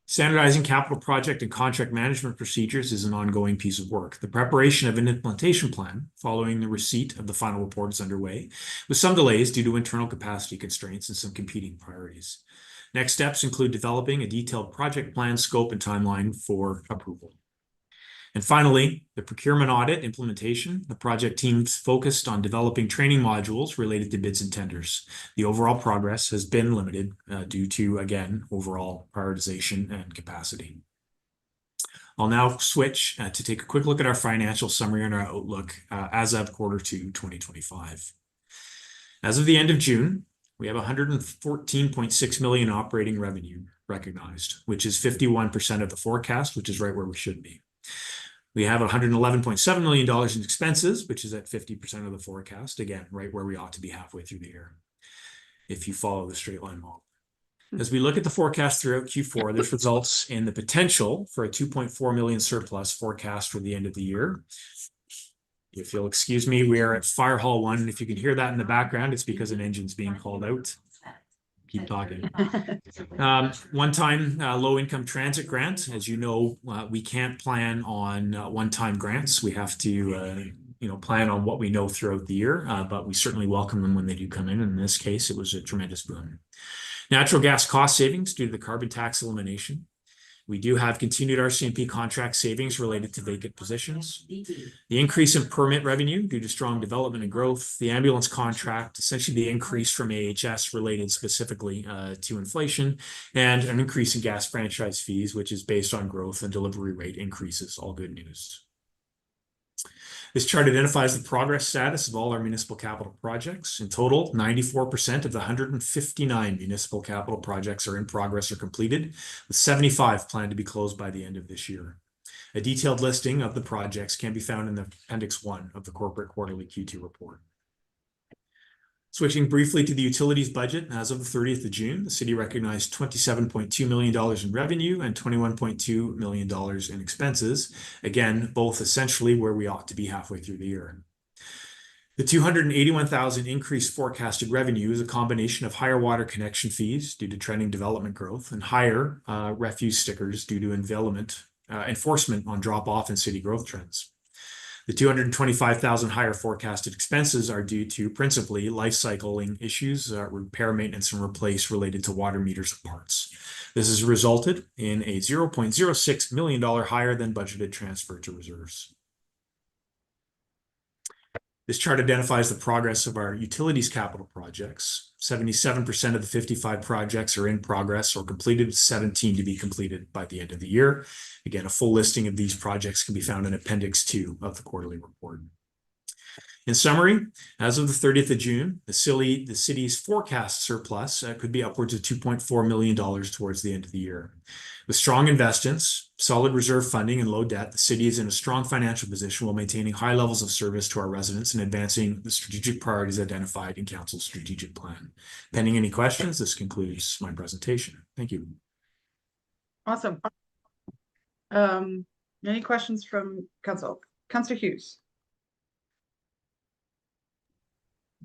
Standardizing capital project and contract management procedures is an ongoing piece of work. The preparation of an implementation plan following the receipt of the final report is underway, with some delays due to internal capacity constraints and some competing priorities. Next steps include developing a detailed project plan, scope, and timeline for approval. And finally, the procurement audit implementation. The project teams focused on developing training modules related to bids and tenders. The overall progress has been limited due to, again, overall prioritization and capacity. I'll now switch to take a quick look at our financial summary and our outlook as of Q2 2025. As of the end of June, we have 114.6 million operating revenue recognized, which is 51% of the forecast, which is right where we should be. We have $111.7 million in expenses, which is at 50% of the forecast, again, right where we ought to be halfway through the year, if you follow the straight line model. As we look at the forecast throughout Q4, this results in the potential for a 2.4 million surplus forecast for the end of the year. If you'll excuse me, we are at Fire Hall 1. If you can hear that in the background, it's because an engine's being called out. Keep talking. One-time low-income transit grant. As you know, we can't plan on one-time grants. We have to plan on what we know throughout the year, but we certainly welcome them when they do come in. And in this case, it was a tremendous boon. Natural gas cost savings due to the carbon tax elimination. We do have continued RCMP contract savings related to vacant positions. The increase in permit revenue due to strong development and growth. The ambulance contract, essentially the increase from AHS related specifically to inflation, and an increase in gas franchise fees, which is based on growth and delivery rate increases. All good news. This chart identifies the progress status of all our municipal capital projects. In total, 94% of the 159 municipal capital projects are in progress or completed, with 75 planned to be closed by the end of this year. A detailed listing of the projects can be found in the Appendix 1 of the Corporate Quarterly Q2 report. Switching briefly to the utilities budget, as of the 30th of June, the city recognized $27.2 million in revenue and $21.2 million in expenses. Again, both essentially where we ought to be halfway through the year. The $281,000 increased forecasted revenue is a combination of higher water connection fees due to trending development growth and higher refuse stickers due to enforcement on drop-off and city growth trends. The $225,000 higher forecasted expenses are due to principally life cycling issues, repair, maintenance, and replace related to water meters and parts. This has resulted in a $0.06 million higher than budgeted transfer to reserves. This chart identifies the progress of our utilities capital projects. 77% of the 55 projects are in progress or completed, 17 to be completed by the end of the year. Again, a full listing of these projects can be found in Appendix 2 of the quarterly report. In summary, as of the 30th of June, the city's forecast surplus could be upwards of $2.4 million towards the end of the year. With strong investments, solid reserve funding, and low debt, the city is in a strong financial position while maintaining high levels of service to our residents and advancing the strategic priorities identified in Council's strategic plan. Pending any questions, this concludes my presentation. Thank you. Awesome. Any questions from Council? Councillor Hughes.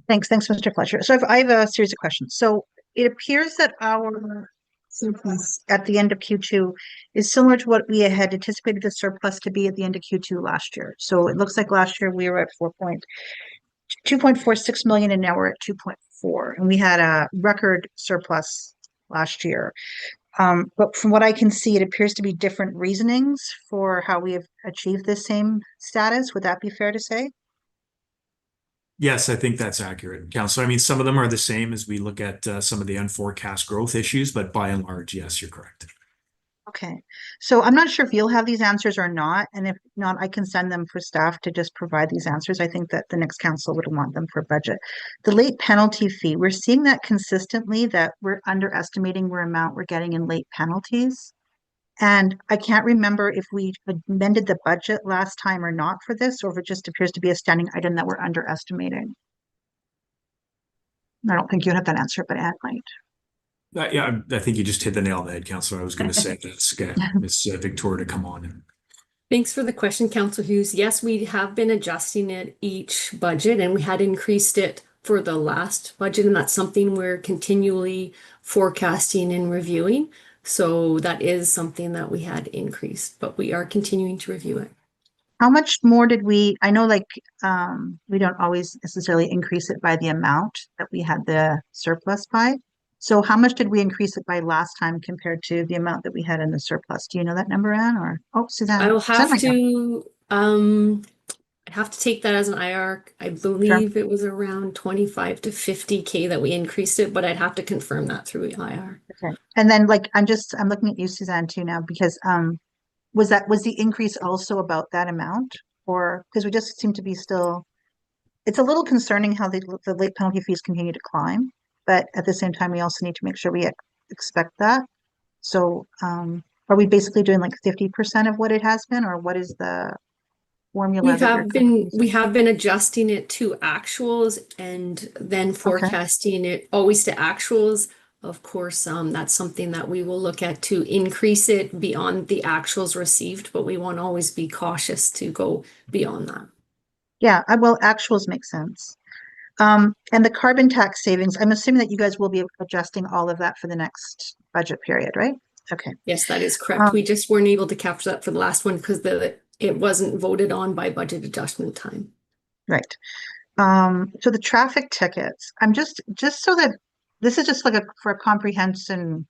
Thanks, Mr. Fletcher. So I have a series of questions. So it appears that our surplus at the end of Q2 is similar to what we had anticipated the surplus to be at the end of Q2 last year. So it looks like last year we were at 2.46 million, and now we're at 2.4, and we had a record surplus last year. But from what I can see, it appears to be different reasonings for how we have achieved this same status. Would that be fair to say? Yes, I think that's accurate, Councillor. I mean, some of them are the same as we look at some of the unforecast growth issues, but by and large, yes, you're correct. Okay, so I'm not sure if you'll have these answers or not, and if not, I can send them for staff to just provide these answers. I think that the next council would want them for budget. The late penalty fee, we're seeing that consistently, that we're underestimating the amount we're getting in late penalties. And I can't remember if we amended the budget last time or not for this, or if it just appears to be a standing item that we're underestimating. I don't think you have that answer, but Anne might. Yeah, I think you just hit the nail on the head, Councillor. I was going to say let's get Miss Victoria to come on. Thanks for the question, Councillor Hughes. Yes, we have been adjusting it each budget, and we had increased it for the last budget, and that's something we're continually forecasting and reviewing. So that is something that we had increased, but we are continuing to review it. How much more did we, I know like we don't always necessarily increase it by the amount that we had the surplus by. So how much did we increase it by last time compared to the amount that we had in the surplus? Do you know that number, Anne? Or Suzanne? I'll Suzanne have might know. to I have to take that as an IR. I believe it was around 25 to 50K that we increased it, but I'd have to confirm that through IR. Okay. And then like I'm looking at you, Suzanne, too now, because was the increase also about that amount? Or because we just seem to be still, it's a little concerning how the late penalty fees continue to climb, but at the same time, we also need to make sure we expect that. So are we basically doing like 50% of what it has been, or what is the formula We have been adjusting it to actuals and then forecasting it always to actuals. Of course, that's something that we will look at to increase it beyond the actuals received, but we won't always be cautious to go beyond that. Yeah, well, actuals make sense. And the carbon tax savings, I'm assuming that you guys will be adjusting all of that for the next budget period, right? Okay. Yes, that is correct. We just weren't able to capture that for the last one because it wasn't voted on by budget adjustment time. Right. So the traffic tickets, I'm just so that this is just like for a comprehension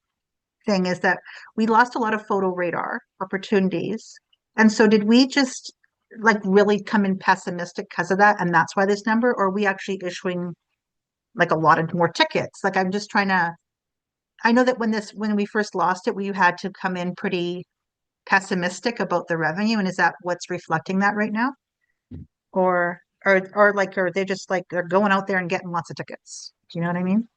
thing, is that we lost a lot of photo radar opportunities. And so did we just like really come in pessimistic because of that? And that's why this number, or are we actually issuing like a lot of more tickets? Like I'm just trying to, I know that when we first lost it, we had to come in pretty pessimistic about the revenue. And is that what's reflecting that right now? Or they just like they're going out there and getting lots of tickets? Do you know what I mean?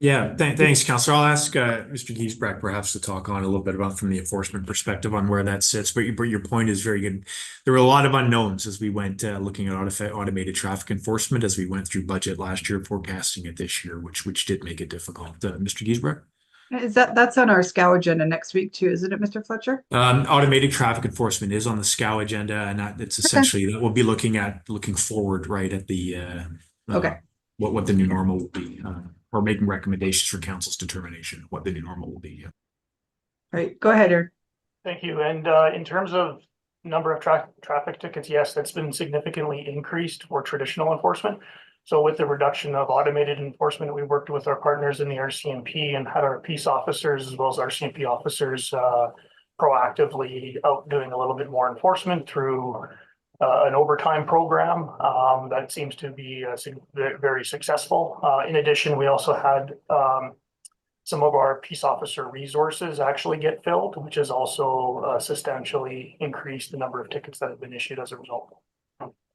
Yeah, thanks, Councillor. I'll ask Mr. Giesbrecht perhaps to talk on a little bit about from the enforcement perspective on where that sits. But your point is very good. There were a lot of unknowns as we went looking at automated traffic enforcement as we went through budget last year, forecasting it this year, which did make it difficult. Mr. Giesbrecht? That's on our SCOW agenda next week too, isn't it, Mr. Fletcher? Automated traffic enforcement is on the SCOW agenda, and it's essentially that we'll be looking forward right at the what the new normal will be, or making recommendations for council's determination of what the new normal will be. Right, go ahead, Eric. Thank you. And in terms of number of traffic tickets, yes, that's been significantly increased for traditional enforcement. So with the reduction of automated enforcement, we worked with our partners in the RCMP and had our peace officers as well as RCMP officers proactively out doing a little bit more enforcement through an overtime program that seems to be very successful. In addition, we also had some of our peace officer resources actually get filled, which has also substantially increased the number of tickets that have been issued as a result.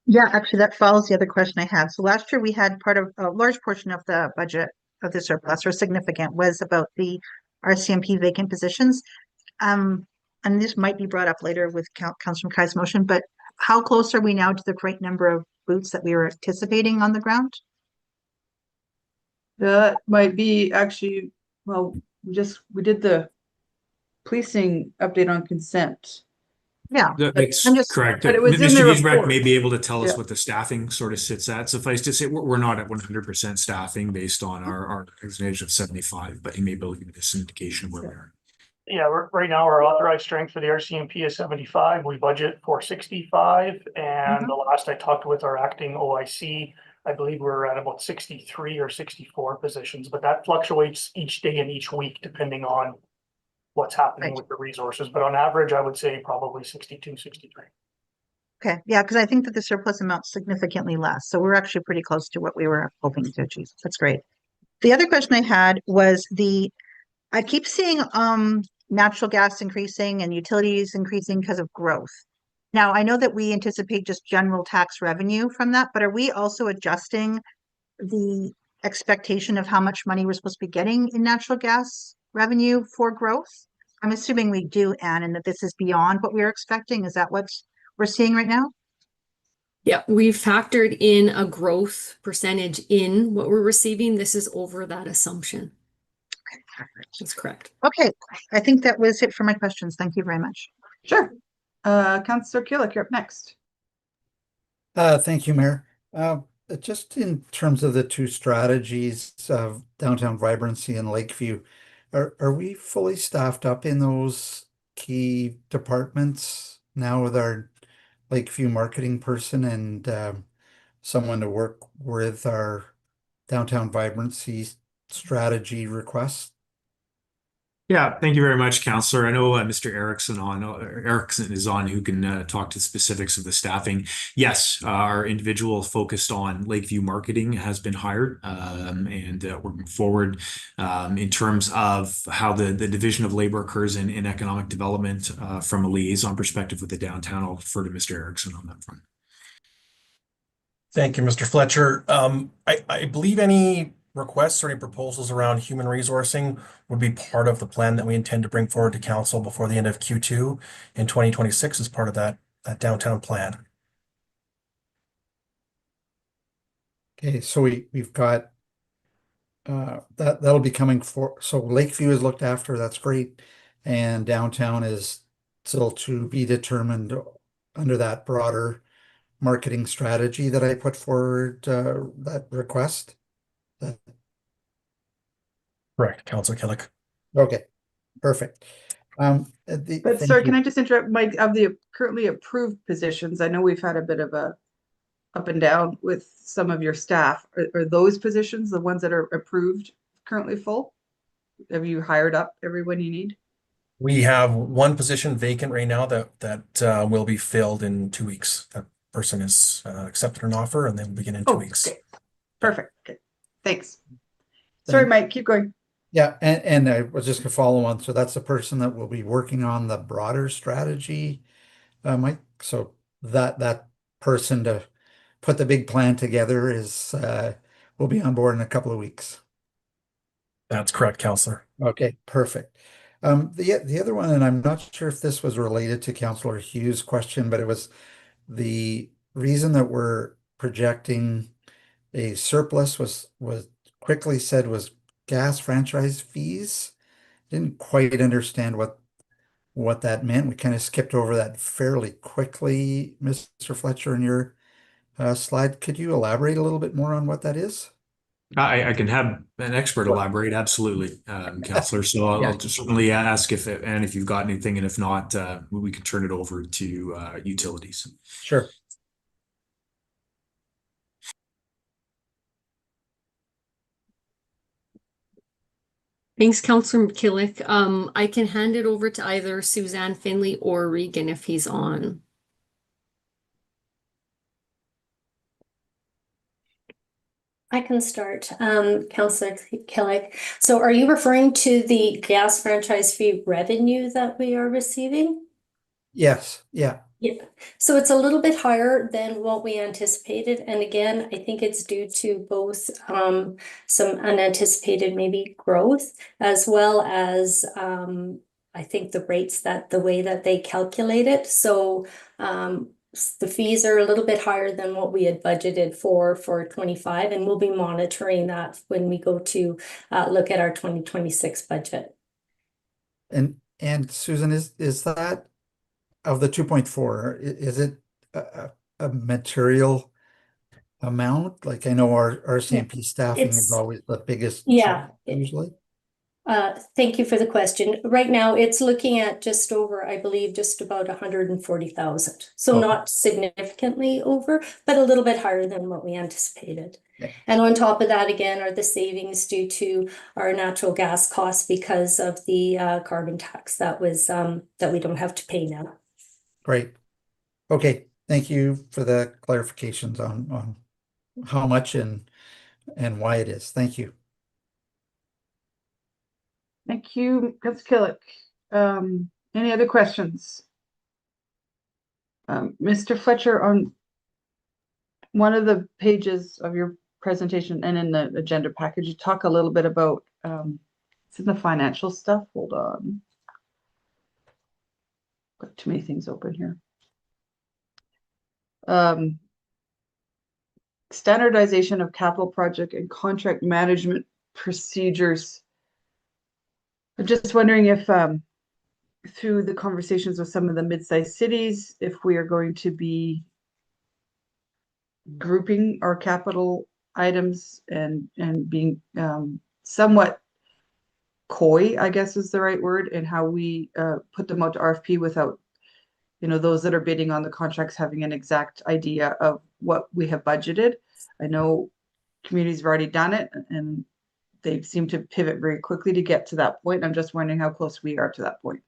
Yeah, actually, that follows the other question I had. So last year we had part of a large portion of the budget of the surplus, or significant, was about the RCMP vacant positions. And this might be brought up later with Councilor McKay's motion, but how close are we now to the correct number of boots that we were anticipating on the ground? That might be actually, well, we did the policing update on consent. Yeah, that's correct. But it was Mr. in the Giesbrecht report. may be able to tell us what the staffing sort of sits at. Suffice to say, we're not at 100% staffing based on our percentage of 75, but he may be able to give us an indication of where we are. Yeah, right now our authorized strength for the RCMP is 75. We budget for 65. And the last I talked with our acting OIC, I believe we're at about 63 or 64 positions, but that fluctuates each day and each week depending on what's happening with the resources. But on average, I would say probably 62, 63. Okay, yeah, because I think that the surplus amount's significantly less. So we're actually pretty close to what we were hoping to achieve. That's great. The other question I had was I keep seeing natural gas increasing and utilities increasing because of growth. Now, I know that we anticipate just general tax revenue from that, but are we also adjusting the expectation of how much money we're supposed to be getting in natural gas revenue for growth? I'm assuming we do, Anne, and that this is beyond what we are expecting. Is that what we're seeing right now? Yeah, we've factored in a growth percentage in what we're receiving. This is over that assumption. Okay, perfect. That's correct. Okay, I think that was it for my questions. Thank you very much. Sure. Councillor Killick, you're up next. Thank you, Mayor. Just in terms of the two strategies of downtown vibrancy and Lakeview, are we fully staffed up in those key departments now with our Lakeview marketing person and someone to work with our downtown vibrancy strategy requests? Yeah, thank you very much, Councillor. I know Mr. Erickson is on, who can talk to specifics of the staffing. Yes, our individual focused on Lakeview marketing has been hired, and working forward in terms of how the division of labor occurs in economic development from a liaison perspective with the downtown. I'll defer to Mr. Erickson on that front. Thank you, Mr. Fletcher. I believe any requests or any proposals around human resourcing would be part of the plan that we intend to bring forward to council before the end of Q2 in 2026 as part of that downtown plan. Okay, so we've got that'll be coming for, so Lakeview is looked after, that's great. And downtown is still to be determined under that broader marketing strategy that I put forward, that request. Correct, Councilor Killick. Okay, perfect. But thank sorry, you. can I just interrupt, Mike, of the currently approved positions? I know we've had a bit of a up and down with some of your staff. Are those positions the ones that are approved currently full? Have you hired up everyone you need? We have one position vacant right now that will be filled in 2 weeks. That person has accepted an offer and they will begin in 2 weeks. Okay. Perfect. Okay. Thanks. Sorry, Mike, keep going. Yeah, and I was just gonna follow on. So that's the person that will be working on the broader strategy, Mike. So that person to put the big plan together is will be on board in a couple of weeks. That's correct, Councillor. Okay, perfect. The other one, and I'm not sure if this was related to Councillor Hughes' question, but it was the reason that we're projecting a surplus was quickly said was gas franchise fees. Didn't quite understand what that meant. We kind of skipped over that fairly quickly, Mr. Fletcher, in your slide. Could you elaborate a little bit more on what that is? I can have an expert elaborate, absolutely, Councillor. So I'll just certainly ask if you've got anything, and if not, we can turn it over to utilities. Sure. Thanks, Councillor Killick. I can hand it over to either Suzanne Finley or Regan if he's on. I can start, Councillor Killick. So are you referring to the gas franchise fee revenue that we are receiving? Yes, yeah. Yeah, so it's a little bit higher than what we anticipated. And again, I think it's due to both some unanticipated maybe growth, as well as I think the rates the way that they calculate it. So the fees are a little bit higher than what we had budgeted for 25, and we'll be monitoring that when we go to look at our 2026 budget. And Susan, is that of the 2.4, is it a material amount? Like, I know our RCMP staffing is always the biggest usually. Thank you for the question. Right now, it's looking at just over, I believe, just about 140,000. So not significantly over, but a little bit higher than what we anticipated. Yeah. And on top of that, again, are the savings due to our natural gas costs because of the carbon tax that we don't have to pay now. Great. Okay. Thank you for the clarifications on how much and why it is. Thank you. Thank you, Councillor Any other questions? Mr. Fletcher, on one of the pages of your presentation and in the agenda package, you talk a little bit about, it's in the financial stuff. Hold on. Got too many things open here. Standardization of capital project and contract management procedures. I'm just wondering if, through the conversations with some of the mid-sized cities, if we are going to be grouping our capital items and being somewhat coy, I guess is the right word, and how we put them out to RFP without, those that are bidding on the contracts having an exact idea of what we have budgeted. I know communities have already done it and they seem to pivot very quickly to get to that point. I'm just wondering how close we are to that point.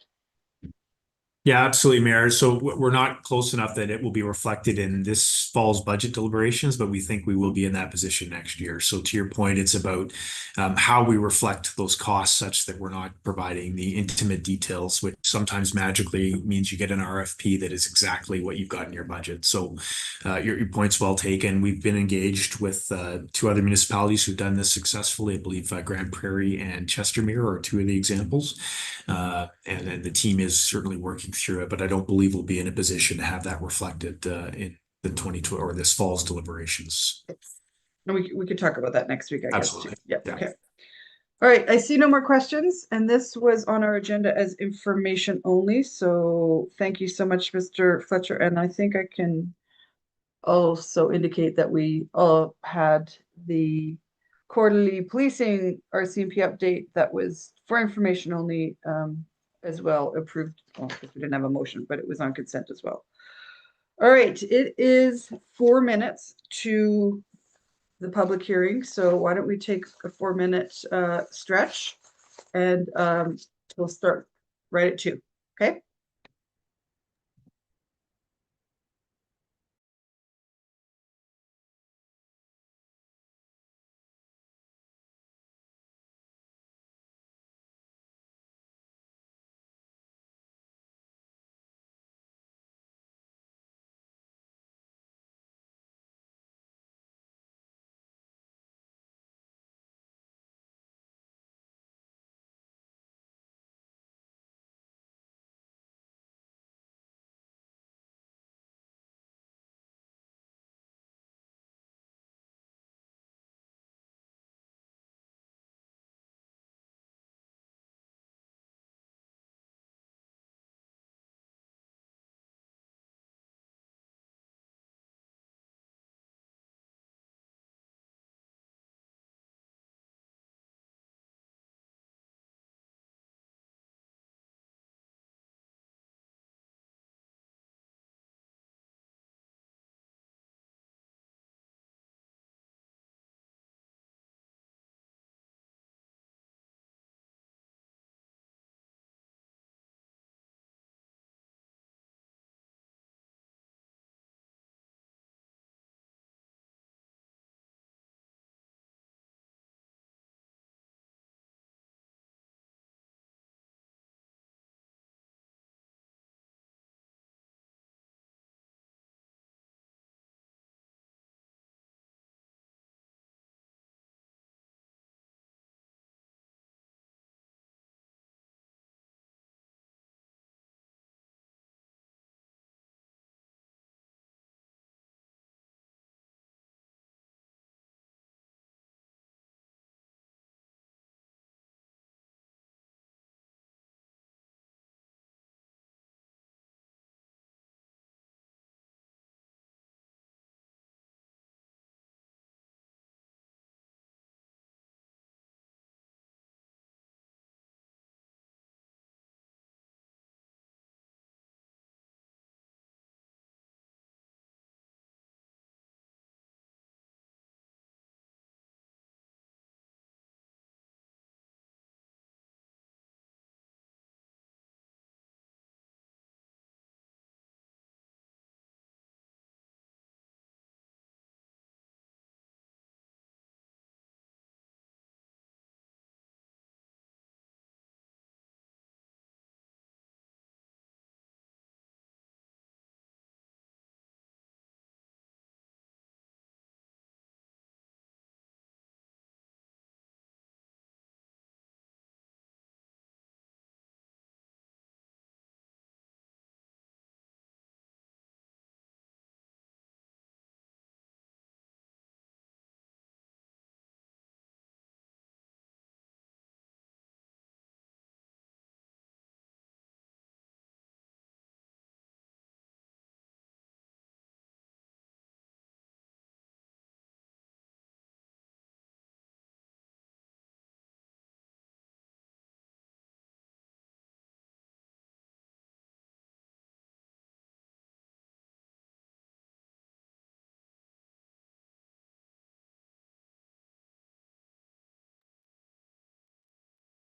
Yeah, absolutely, Mayor. So we're not close enough that it will be reflected in this fall's budget deliberations, but we think we will be in that position next year. So to your point, it's about how we reflect those costs such that we're not providing the intimate details, which sometimes magically means you get an RFP that is exactly what you've got in your budget. So your point's well taken. We've been engaged with two other municipalities who've done this successfully. I believe Grand Prairie and Chestermere are two of the examples. And then the team is certainly working through it, but I don't believe we'll be in a position to have that reflected in the 2020 or this fall's deliberations. And we could talk about that next week, I Absolutely. guess. Too. Yep. Yeah. Okay. All right. I see no more questions, and this was on our agenda as information only. So thank you so much, Mr. Fletcher. And I think I can also indicate that we all had the quarterly policing RCMP update that was for information only, as well approved. Well, we didn't have a motion, but it was on consent as well. All right, it is 4 minutes to the public hearing. So why don't we take a 4-minute stretch, and we'll start right at 2. Okay.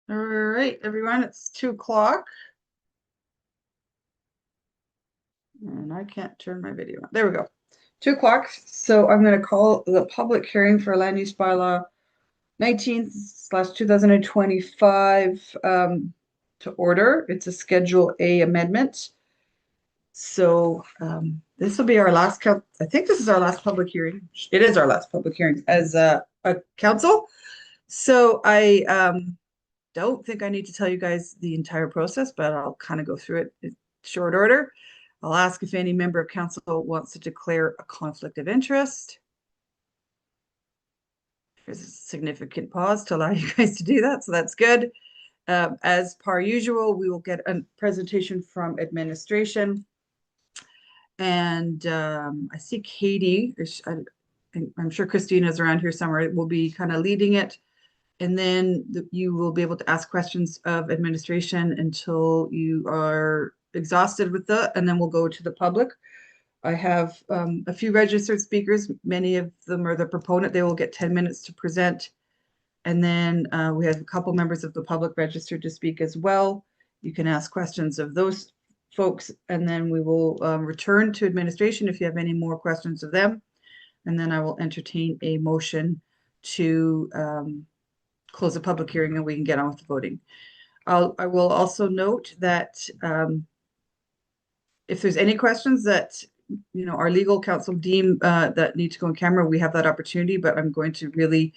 All right, everyone, it's 2 o'clock. And I can't turn my video on. There we go. 2 o'clock. So I'm going to call the public hearing for land use bylaw 19/2025 to order. It's a Schedule A amendment. So this will be our last I think this is our last public hearing. It is our last public hearing as a council. So I don't think I need to tell you guys the entire process, but I'll kind of go through it in short order. I'll ask if any member of council wants to declare a conflict of interest. There's a significant pause to allow you guys to do that, so that's good. As per usual, we will get a presentation from administration. And I see Katie, I'm sure Christina's around here somewhere, will be kind of leading it. And then you will be able to ask questions of administration until you are exhausted with that, and then we'll go to the public. I have a few registered speakers. Many of them are the proponent. They will get 10 minutes to present. And then we have a couple members of the public registered to speak as well. You can ask questions of those folks, and then we will return to administration if you have any more questions of them. And then I will entertain a motion to close the public hearing and we can get on with the voting. I will also note that if there's any questions that our legal counsel deem that need to go on camera, we have that opportunity, but I'm going to really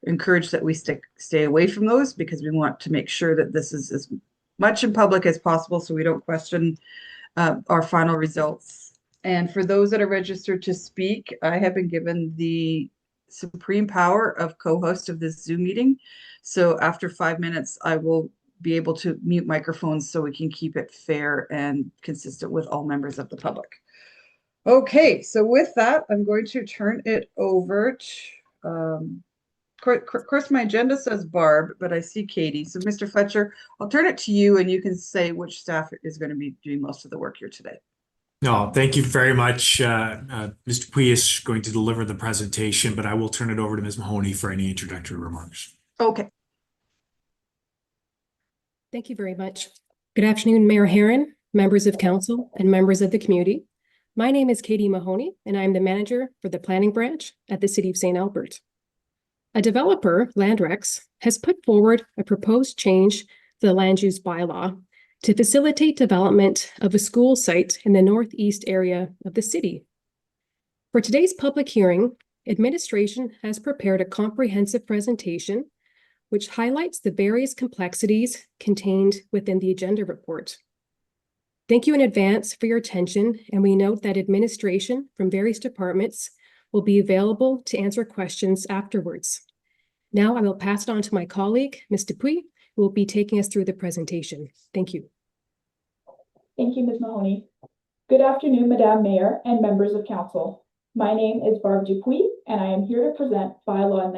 encourage that we stay away from those, because we want to make sure that this is as much in public as possible so we don't question our final results. And for those that are registered to speak, I have been given the supreme power of co-host of this Zoom meeting. So after 5 minutes, I will be able to mute microphones so we can keep it fair and consistent with all members of the public. Okay, so with that, I'm going to turn it over to, of course, my agenda says Barb, but I see Katie. So Mr. Fletcher, I'll turn it to you and you can say which staff is going to be doing most of the work here today. No, thank you very much. Mr. Pui is going to deliver the presentation, but I will turn it over to Ms. Mahoney for any introductory remarks. Okay. Thank you very much. Good afternoon, Mayor Herron, members of council, and members of the community. My name is Katie Mahoney, and I'm the manager for the planning branch at the City of St. Albert. A developer, Landrex, has put forward a proposed change to the land use bylaw to facilitate development of a school site in the northeast area of the city. For today's public hearing, administration has prepared a comprehensive presentation which highlights the various complexities contained within the agenda report. Thank you in advance for your attention, and we note that administration from various departments will be available to answer questions afterwards. Now I will pass it on to my colleague, Ms. Dupuy, who will be taking us through the presentation. Thank you. Thank you, Ms. Mahoney. Good afternoon, Madam Mayor and members of council. My name is Barb Dupuy, and I am here to present Bylaw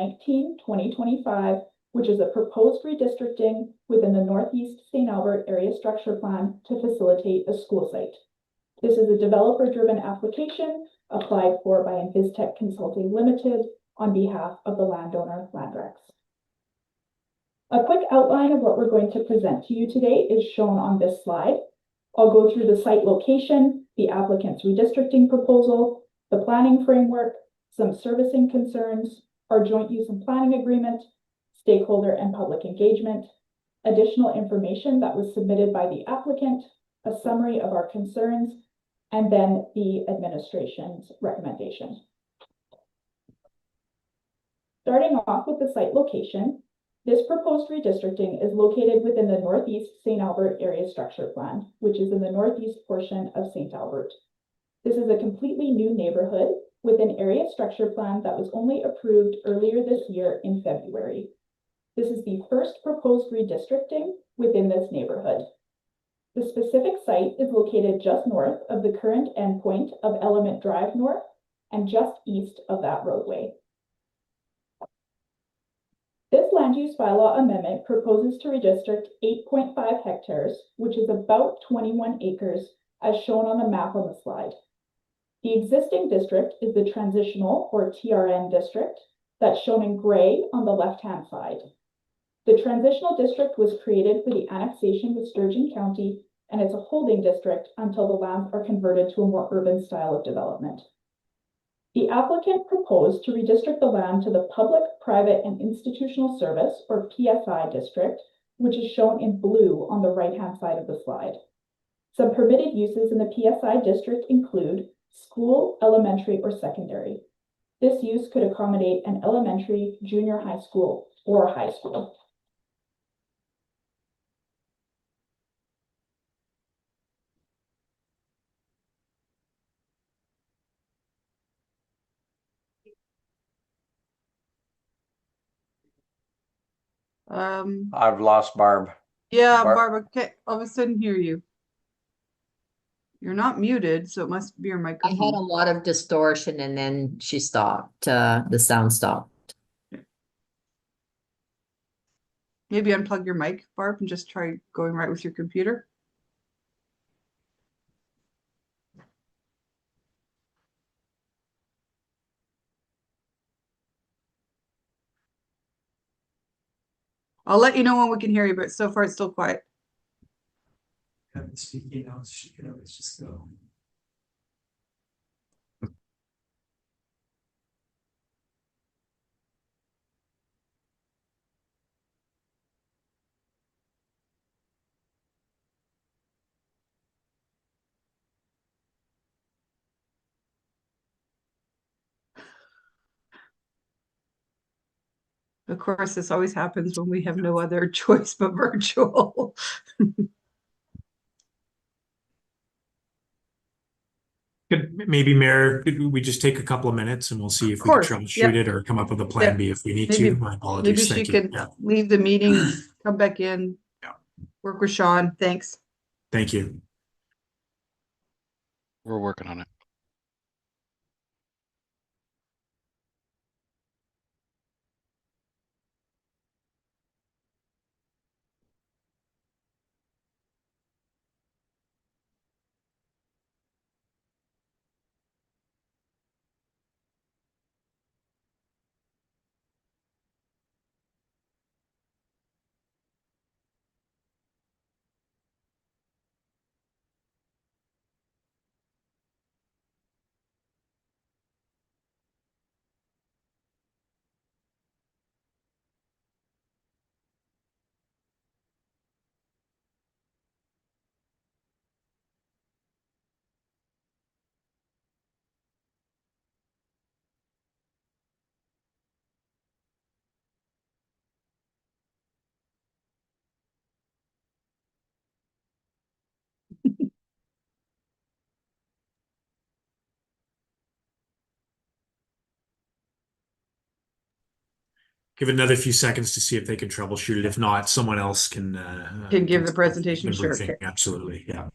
19/2025, which is a proposed redistricting within the Northeast St. Albert Area Structure Plan to facilitate a school site. This is a developer-driven application applied for by Invistech Consulting Limited on behalf of the landowner Landrex. A quick outline of what we're going to present to you today is shown on this slide. I'll go through the site location, the applicant's redistricting proposal, the planning framework, some servicing concerns, our joint use and planning agreement, stakeholder and public engagement, additional information that was submitted by the applicant, a summary of our concerns, and then the administration's recommendation. Starting off with the site location, this proposed redistricting is located within the Northeast St. Albert Area Structure Plan, which is in the northeast portion of St. Albert. This is a completely new neighborhood with an area structure plan that was only approved earlier this year in February. This is the first proposed redistricting within this neighborhood. The specific site is located just north of the current endpoint of Element Drive North and just east of that roadway. This land use bylaw amendment proposes to redistrict 8.5 hectares, which is about 21 acres, as shown on the map on the slide. The existing district is the transitional or TRN district that's shown in gray on the left-hand side. The transitional district was created for the annexation with Sturgeon County, and it's a holding district until the lands are converted to a more urban style of development. The applicant proposed to redistrict the land to the Public, Private, and Institutional Service, or PSI district, which is shown in blue on the right-hand side of the slide. Some permitted uses in the PSI district include school, elementary, or secondary. This use could accommodate an elementary, junior high school, or high school. I've lost Barb. Yeah, Barb. Barbara, okay, all of a sudden hear you. You're not muted, so it must be your I microphone. had a lot of distortion and then she stopped, the sound stopped. Maybe unplug your mic, Barb, and just try going right with your computer. I'll let you know when we can hear you, but so far it's still quiet. Haven't speaking now, so you can always just go. Of course, this always happens when we have no other choice but virtual. Maybe, Mayor, could we just take a couple of minutes and we'll see if we can Course, troubleshoot yep. it or come up with a plan Yep. B if we need Maybe- to. My apologies. Maybe she Thank you. can Yeah. leave the meeting, come back in, work with Sean. Thanks. Thank you. We're working on it. Give it another few seconds to see if they can troubleshoot it. If not, someone else can Give the presentation. the Sure. briefing. Okay. Absolutely. Yeah.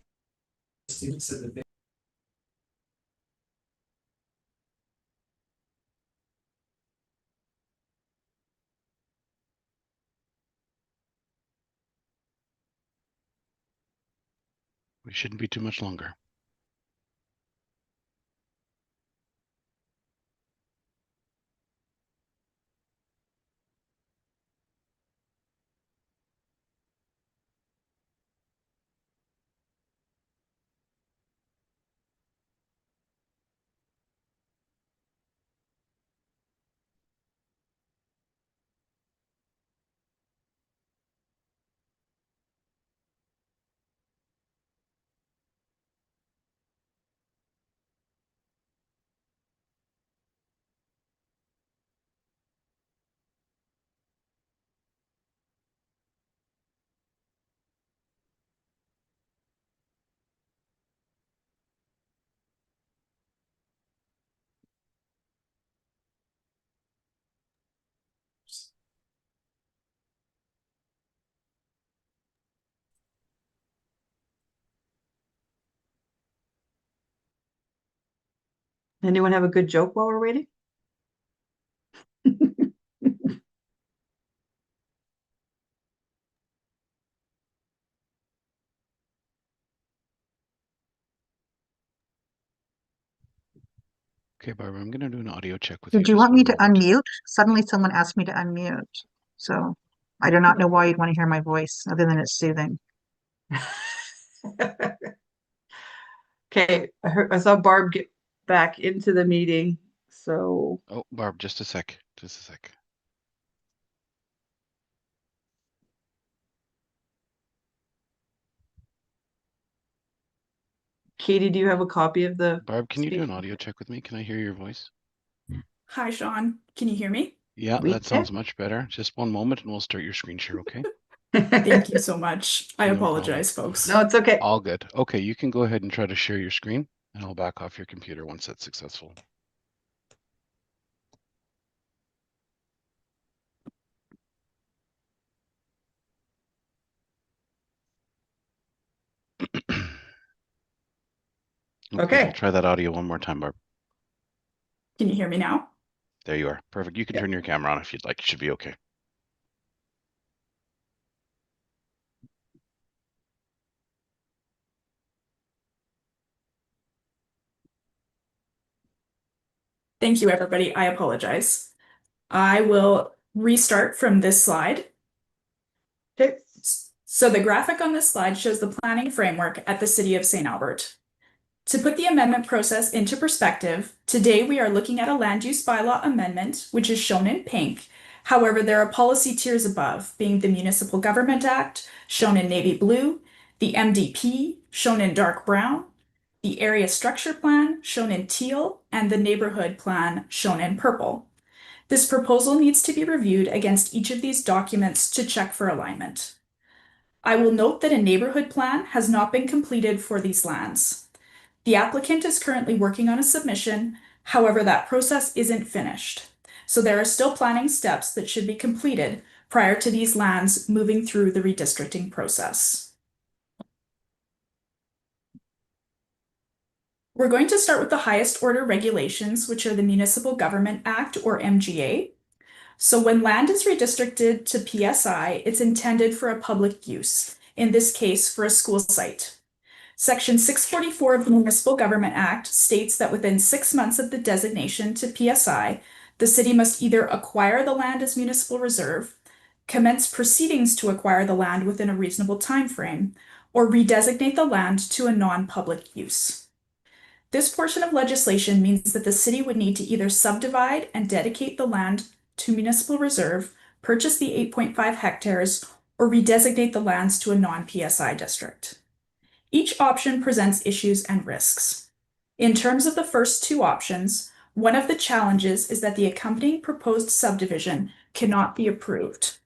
We shouldn't be too much longer. Anyone have a good joke while we're waiting? Okay, Barbara, I'm going to do an audio check with Did you. you Just want one me to moment. unmute? Suddenly someone asked me to unmute. So I do not know why you'd want to hear my voice, other than it's soothing. Okay, I saw Barb get back into the meeting, so. Oh, Barb, just a sec. Just a sec. Katie, do you have a copy of the? Barb, can you do an audio check with me? Can I hear your voice? Hi, Sean. Can you hear me? Yeah, We that sounds much better. Just one moment and we'll start your screen share, okay? Thank you so much. I No apologize, folks. No, it's okay. All good. Okay, you can go ahead and try to share your screen and I'll back off your computer once that's successful. Okay. We'll try that audio one more time, Barb. Can you hear me now? There you are. Perfect. You can turn your camera on if you'd like. It should be okay. Thank you, everybody. I apologize. I will restart from this slide. Okay. So the graphic on this slide shows the planning framework at the City of St. Albert. To put the amendment process into perspective, today we are looking at a land use bylaw amendment, which is shown in pink. However, there are policy tiers above, being the Municipal Government Act, shown in navy blue, the MDP, shown in dark brown, the Area Structure Plan, shown in teal, and the Neighborhood Plan, shown in purple. This proposal needs to be reviewed against each of these documents to check for alignment. I will note that a neighborhood plan has not been completed for these lands. The applicant is currently working on a submission, however, that process isn't finished. So there are still planning steps that should be completed prior to these lands moving through the redistricting process. We're going to start with the highest order regulations, which are the Municipal Government Act, or MGA. So when land is redistricted to PSI, it's intended for a public use, in this case for a school site. Section 644 of the Municipal Government Act states that within 6 months of the designation to PSI, the city must either acquire the land as municipal reserve, commence proceedings to acquire the land within a reasonable time frame, or redesignate the land to a non-public use. This portion of legislation means that the city would need to either subdivide and dedicate the land to municipal reserve, purchase the 8.5 hectares, or redesignate the lands to a non-PSI district. Each option presents issues and risks. In terms of the first two options, one of the challenges is that the accompanying proposed subdivision cannot be approved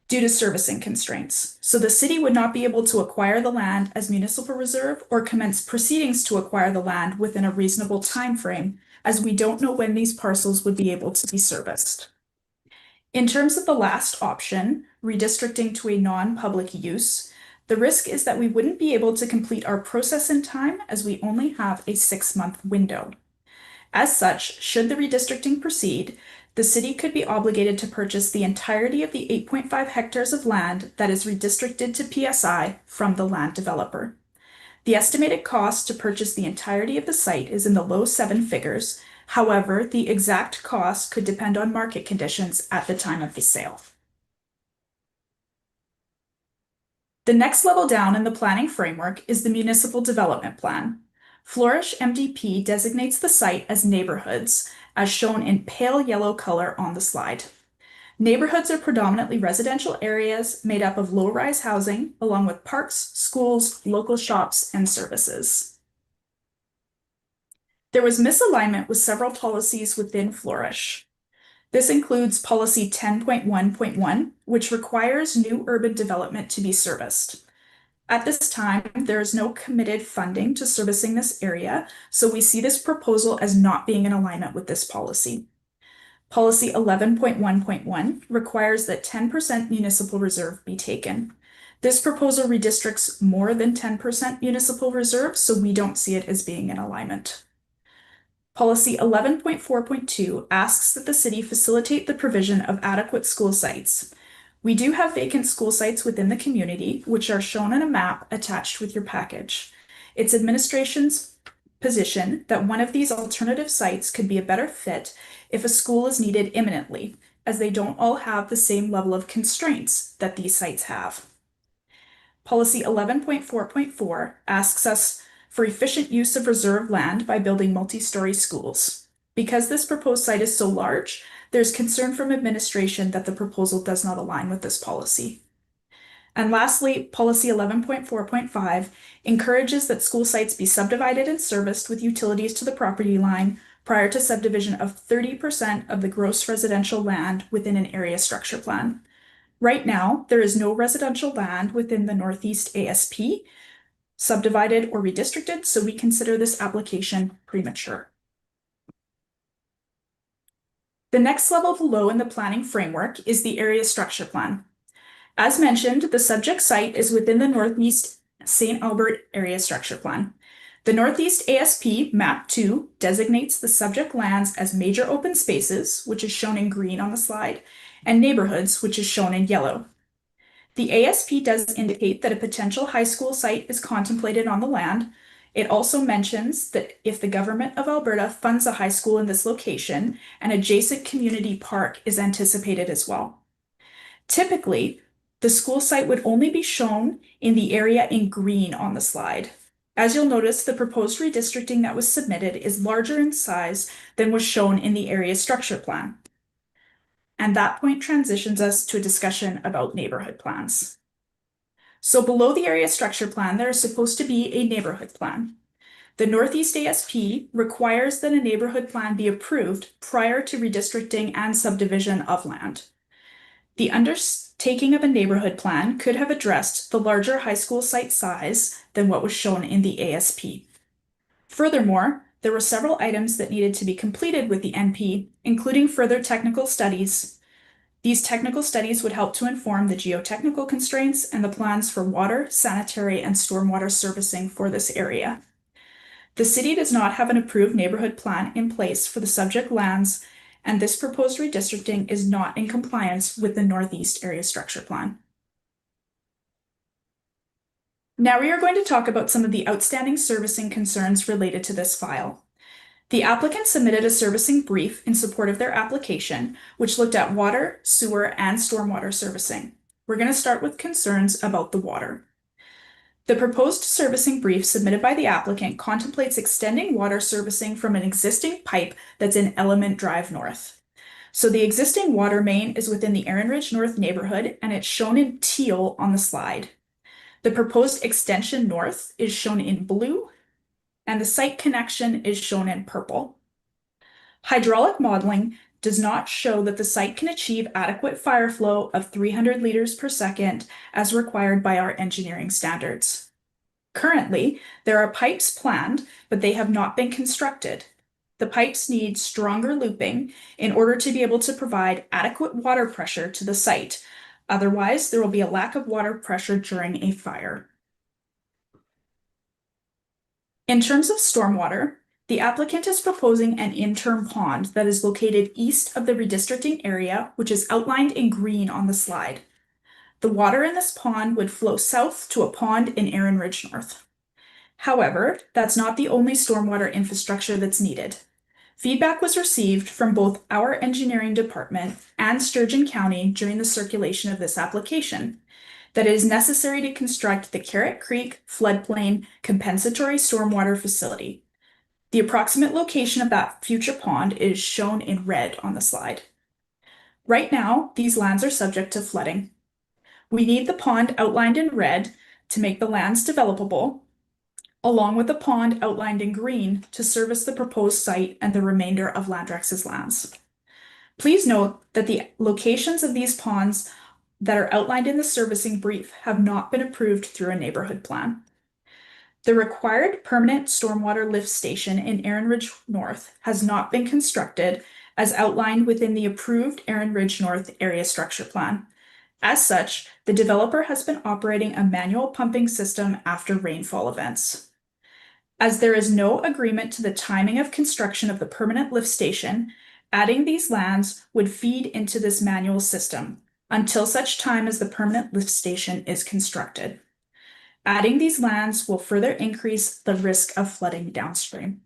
due to servicing constraints. So the city would not be able to acquire the land as municipal reserve or commence proceedings to acquire the land within a reasonable time frame, as we don't know when these parcels would be able to be serviced. In terms of the last option, redistricting to a non-public use, the risk is that we wouldn't be able to complete our process in time, as we only have a 6-month window. As such, should the redistricting proceed, the city could be obligated to purchase the entirety of the 8.5 hectares of land that is redistricted to PSI from the land developer. The estimated cost to purchase the entirety of the site is in the low 7 figures. However, the exact cost could depend on market conditions at the time of the sale. The next level down in the planning framework is the Municipal Development Plan. Flourish MDP designates the site as neighborhoods, as shown in pale yellow color on the slide. Neighborhoods are predominantly residential areas made up of low-rise housing, along with parks, schools, local shops, and services. There was misalignment with several policies within Flourish. This includes Policy 10.1.1, which requires new urban development to be serviced. At this time, there is no committed funding to servicing this area, so we see this proposal as not being in alignment with this policy. Policy 11.1.1 requires that 10% municipal reserve be taken. This proposal redistricts more than 10% municipal reserve, so we don't see it as being in alignment. Policy 11.4.2 asks that the city facilitate the provision of adequate school sites. We do have vacant school sites within the community, which are shown on a map attached with your package. It's administration's position that one of these alternative sites could be a better fit if a school is needed imminently, as they don't all have the same level of constraints that these sites have. Policy 11.4.4 asks us for efficient use of reserve land by building multi-story schools. Because this proposed site is so large, there's concern from administration that the proposal does not align with this policy. And lastly, Policy 11.4.5 encourages that school sites be subdivided and serviced with utilities to the property line prior to subdivision of 30% of the gross residential land within an area structure plan. Right now, there is no residential land within the Northeast ASP subdivided or redistricted, so we consider this application premature. The next level below in the planning framework is the area structure plan. As mentioned, the subject site is within the Northeast St. Albert Area Structure Plan. The Northeast ASP Map 2 designates the subject lands as major open spaces, which is shown in green on the slide, and neighborhoods, which is shown in yellow. The ASP does indicate that a potential high school site is contemplated on the land. It also mentions that if the government of Alberta funds a high school in this location, an adjacent community park is anticipated as well. Typically, the school site would only be shown in the area in green on the slide. As you'll notice, the proposed redistricting that was submitted is larger in size than was shown in the area structure plan. And that point transitions us to a discussion about neighborhood plans. So below the area structure plan, there is supposed to be a neighborhood plan. The Northeast ASP requires that a neighborhood plan be approved prior to redistricting and subdivision of land. The undertaking of a neighborhood plan could have addressed the larger high school site size than what was shown in the ASP. Furthermore, there were several items that needed to be completed with the NP, including further technical studies. These technical studies would help to inform the geotechnical constraints and the plans for water, sanitary, and stormwater servicing for this area. The city does not have an approved neighborhood plan in place for the subject lands, and this proposed redistricting is not in compliance with the Northeast Area Structure Plan. Now we are going to talk about some of the outstanding servicing concerns related to this file. The applicant submitted a servicing brief in support of their application, which looked at water, sewer, and stormwater servicing. We're going to start with concerns about the water. The proposed servicing brief submitted by the applicant contemplates extending water servicing from an existing pipe that's in Element Drive North. So the existing water main is within the Erin Ridge North neighborhood, and it's shown in teal on the slide. The proposed extension north is shown in blue, and the site connection is shown in purple. Hydraulic modeling does not show that the site can achieve adequate fire flow of 300 liters per second as required by our engineering standards. Currently, there are pipes planned, but they have not been constructed. The pipes need stronger looping in order to be able to provide adequate water pressure to the site. Otherwise, there will be a lack of water pressure during a fire. In terms of stormwater, the applicant is proposing an interim pond that is located east of the redistricting area, which is outlined in green on the slide. The water in this pond would flow south to a pond in Erin Ridge North. However, that's not the only stormwater infrastructure that's needed. Feedback was received from both our engineering department and Sturgeon County during the circulation of this application that it is necessary to construct the Carrot Creek Floodplain Compensatory Stormwater Facility. The approximate location of that future pond is shown in red on the slide. Right now, these lands are subject to flooding. We need the pond outlined in red to make the lands developable, along with the pond outlined in green to service the proposed site and the remainder of Landrex's lands. Please note that the locations of these ponds that are outlined in the servicing brief have not been approved through a neighborhood plan. The required permanent stormwater lift station in Erin Ridge North has not been constructed as outlined within the approved Erin Ridge North Area Structure Plan. As such, the developer has been operating a manual pumping system after rainfall events. As there is no agreement to the timing of construction of the permanent lift station, adding these lands would feed into this manual system until such time as the permanent lift station is constructed. Adding these lands will further increase the risk of flooding downstream.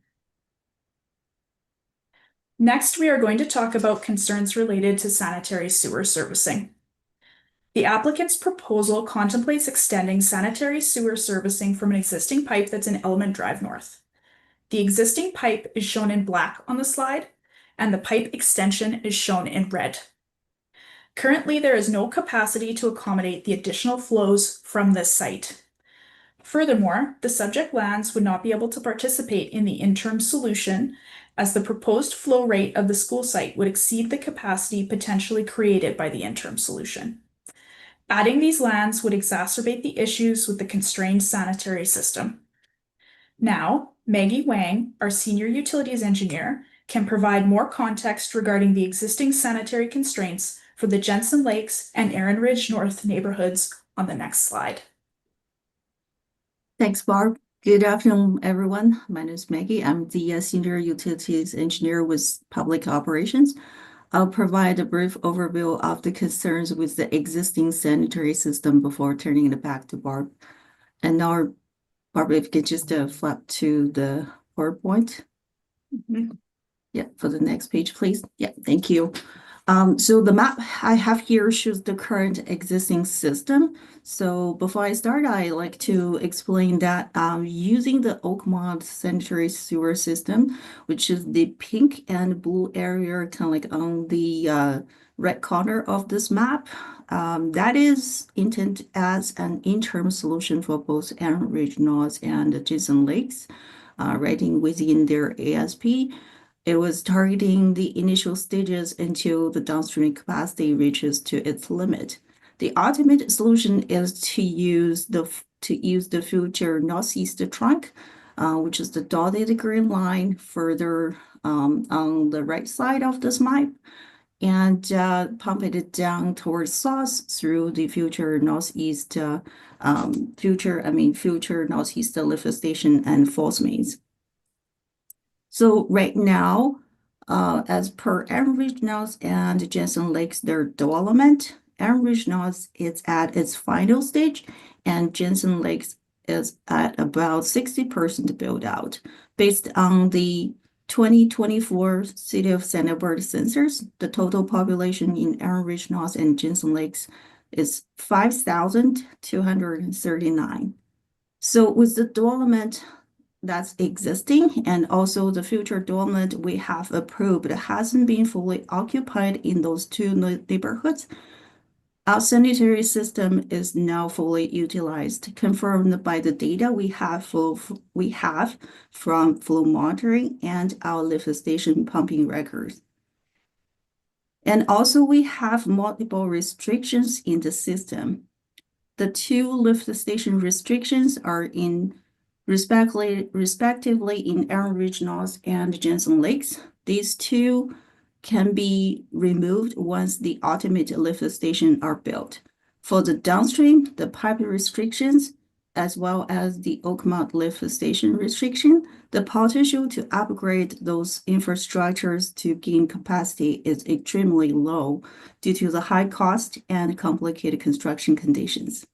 Next, we are going to talk about concerns related to sanitary sewer servicing. The applicant's proposal contemplates extending sanitary sewer servicing from an existing pipe that's in Element Drive North. The existing pipe is shown in black on the slide, and the pipe extension is shown in red. Currently, there is no capacity to accommodate the additional flows from this site. Furthermore, the subject lands would not be able to participate in the interim solution, as the proposed flow rate of the school site would exceed the capacity potentially created by the interim solution. Adding these lands would exacerbate the issues with the constrained sanitary system. Now, Maggie Wang, our senior utilities engineer, can provide more context regarding the existing sanitary constraints for the Jensen Lakes and Erin Ridge North neighborhoods on the next slide. Thanks, Barb. Good afternoon, everyone. My name is Maggie. I'm the Senior Utilities Engineer with Public Operations. I'll provide a brief overview of the concerns with the existing sanitary system before turning it back to Barb. And now, Barb, if you could just flip to the PowerPoint. Yeah, for the next page, please. Yeah, thank you. So the map I have here shows the current existing system. So before I start, I like to explain that using the Oakmont sanitary sewer system, which is the pink and blue area kind of like on the red corner of this map, that is intended as an interim solution for both Erin Ridge North and Jensen Lakes, writing within their ASP. It was targeting the initial stages until the downstream capacity reaches to its limit. The ultimate solution is to use the future northeast trunk, which is the dotted green line further on the right side of this map, and pump it down towards source through the future northeast lift station and false mains. So right now, as per Erin Ridge North and Jensen Lakes, their development, Erin Ridge North is at its final stage, and Jensen Lakes is at about 60% build out. Based on the 2024 City of Santa Barbara census, the total population in Erin Ridge North and Jensen Lakes is 5,239. So with the development that's existing and also the future development we have approved hasn't been fully occupied in those two neighborhoods, our sanitary system is now fully utilized, confirmed by the data we have from flow monitoring and our lift station pumping records. And also we have multiple restrictions in the system. The two lift station restrictions are respectively in Erin Ridge North and Jensen Lakes. These two can be removed once the ultimate lift station are built. For the downstream, the pipe restrictions, as well as the Oakmont lift station restriction, the potential to upgrade those infrastructures to gain capacity is extremely low due to the high cost and complicated construction conditions.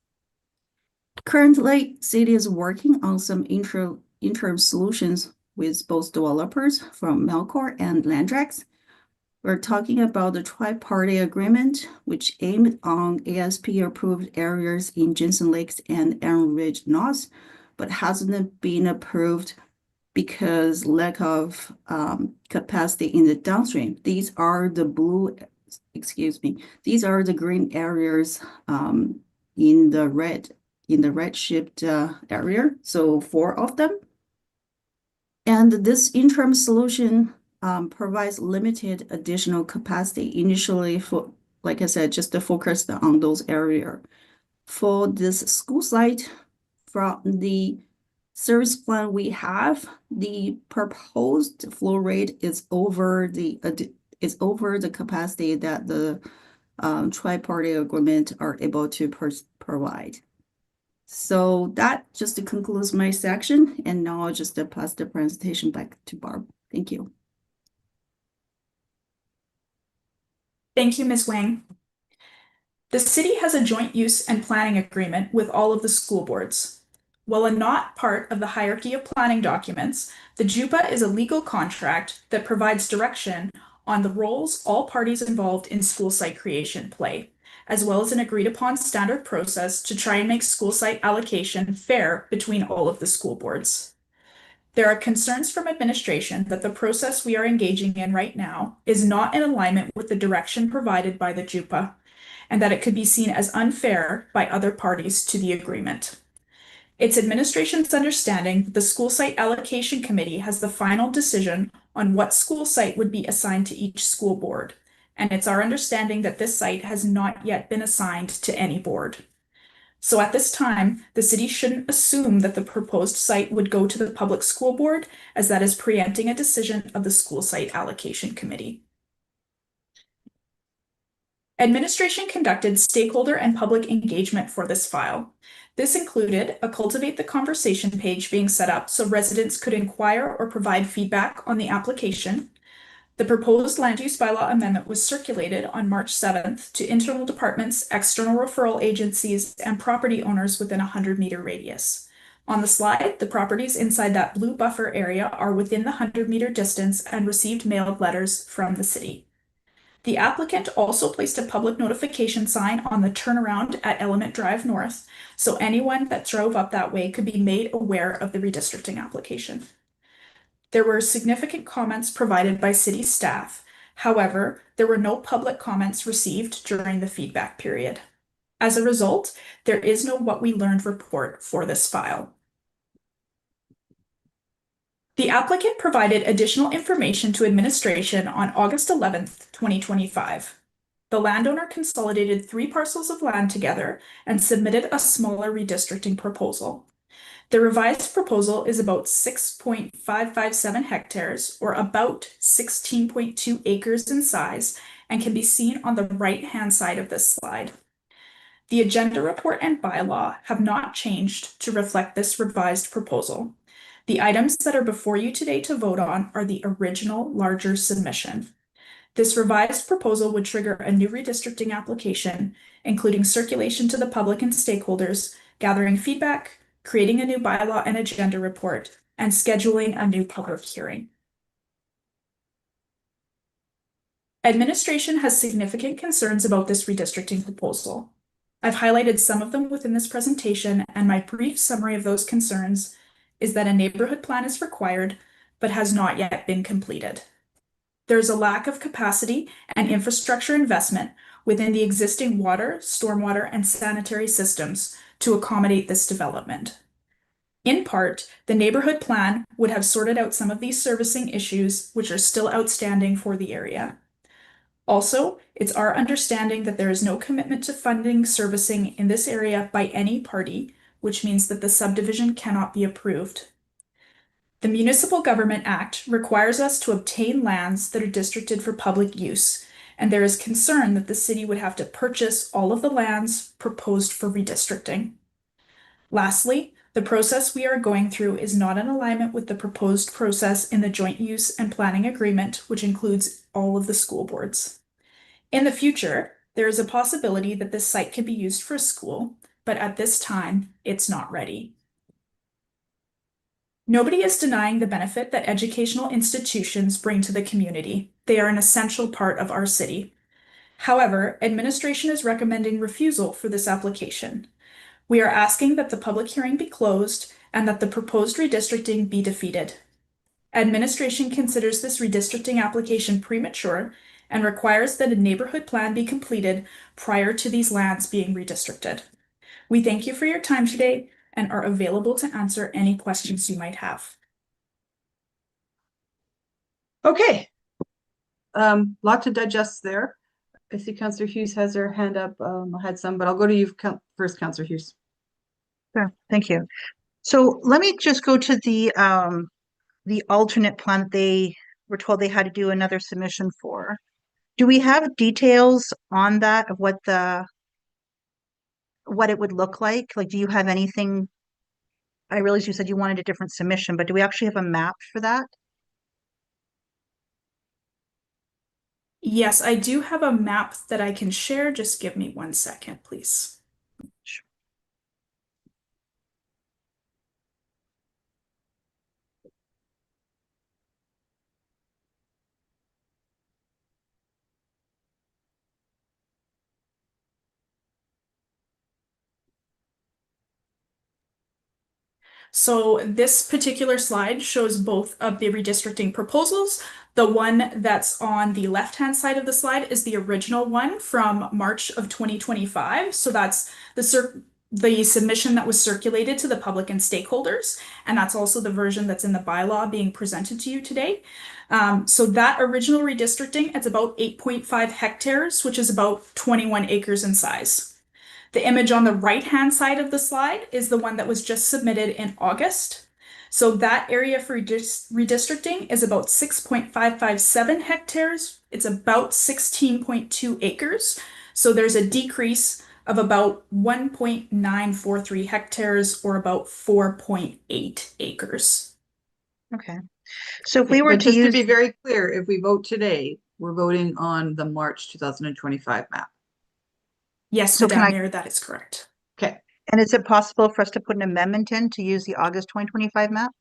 Currently, City is working on some interim solutions with both developers from Melcor and Landrax. We're talking about the tri-party agreement, which aimed on ASP-approved areas in Jensen Lakes and Erin Ridge North, but hasn't been approved because lack of capacity in the downstream. These are the green areas in the red shaped area, so 4 of them. And this interim solution provides limited additional capacity initially for, like I said, just to focus on those areas. For this school site, from the service plan we have, the proposed flow rate is over the capacity that the tri-party agreement are able to provide. So that just concludes my section, and now I'll just pass the presentation back to Barb. Thank you. Thank you, Ms. Wang. The city has a joint use and planning agreement with all of the school boards. While not part of the hierarchy of planning documents, the JUPA is a legal contract that provides direction on the roles all parties involved in school site creation play, as well as an agreed upon standard process to try and make school site allocation fair between all of the school boards. There are concerns from administration that the process we are engaging in right now is not in alignment with the direction provided by the JUPA, and that it could be seen as unfair by other parties to the agreement. It's administration's understanding that the school site allocation committee has the final decision on what school site would be assigned to each school board, and it's our understanding that this site has not yet been assigned to any board. So at this time, the city shouldn't assume that the proposed site would go to the public school board, as that is preempting a decision of the school site allocation committee. Administration conducted stakeholder and public engagement for this file. This included a Cultivate the Conversation page being set up so residents could inquire or provide feedback on the application. The proposed land use bylaw amendment was circulated on March 7th to internal departments, external referral agencies, and property owners within a 100-meter radius. On the slide, the properties inside that blue buffer area are within the 100-meter distance and received mailed letters from the city. The applicant also placed a public notification sign on the turnaround at Element Drive North, so anyone that drove up that way could be made aware of the redistricting application. There were significant comments provided by city staff. However, there were no public comments received during the feedback period. As a result, there is no What We Learned report for this file. The applicant provided additional information to administration on August 11th, 2025. The landowner consolidated 3 parcels of land together and submitted a smaller redistricting proposal. The revised proposal is about 6.557 hectares, or about 16.2 acres in size, and can be seen on the right-hand side of this slide. The agenda report and bylaw have not changed to reflect this revised proposal. The items that are before you today to vote on are the original larger submission. This revised proposal would trigger a new redistricting application, including circulation to the public and stakeholders, gathering feedback, creating a new bylaw and agenda report, and scheduling a new public hearing. Administration has significant concerns about this redistricting proposal. I've highlighted some of them within this presentation, and my brief summary of those concerns is that a neighborhood plan is required, but has not yet been completed. There's a lack of capacity and infrastructure investment within the existing water, stormwater, and sanitary systems to accommodate this development. In part, the neighborhood plan would have sorted out some of these servicing issues which are still outstanding for the area. Also, it's our understanding that there is no commitment to funding servicing in this area by any party, which means that the subdivision cannot be approved. The Municipal Government Act requires us to obtain lands that are districted for public use, and there is concern that the city would have to purchase all of the lands proposed for redistricting. Lastly, the process we are going through is not in alignment with the proposed process in the Joint Use and Planning Agreement, which includes all of the school boards. In the future, there is a possibility that this site can be used for a school, but at this time, it's not ready. Nobody is denying the benefit that educational institutions bring to the community. They are an essential part of our city. However, administration is recommending refusal for this application. We are asking that the public hearing be closed and that the proposed redistricting be defeated. Administration considers this redistricting application premature and requires that a neighborhood plan be completed prior to these lands being redistricted. We thank you for your time today and are available to answer any questions you might have. Okay. Lot to digest there. I see Councillor Hughes has her hand up. I had some, but I'll go to you first, Councillor Hughes. Sure, thank you. So let me just go to the alternate plan that they were told they had to do another submission for. Do we have details on that of what it would look like? Like, do you have anything? I realize you said you wanted a different submission, but do we actually have a map for that? Yes, I do have a map that I can share. Just give me 1 second, please. So this particular slide shows both of the redistricting proposals. The one that's on the left-hand side of the slide is the original one from March of 2025. So that's the submission that was circulated to the public and stakeholders. And that's also the version that's in the bylaw being presented to you today. So that original redistricting, it's about 8.5 hectares, which is about 21 acres in size. The image on the right-hand side of the slide is the one that was just submitted in August. So that area for redistricting is about 6.557 hectares. It's about 16.2 acres. So there's a decrease of about 1.943 hectares or about 4.8 acres. Okay. So if we were But to just to use, be very clear, if we vote today, we're voting on the March 2025 map. Yes, So can Madam I- Mayor, that is correct. Okay. and is it possible for us to put an amendment in to use the August 2025 map?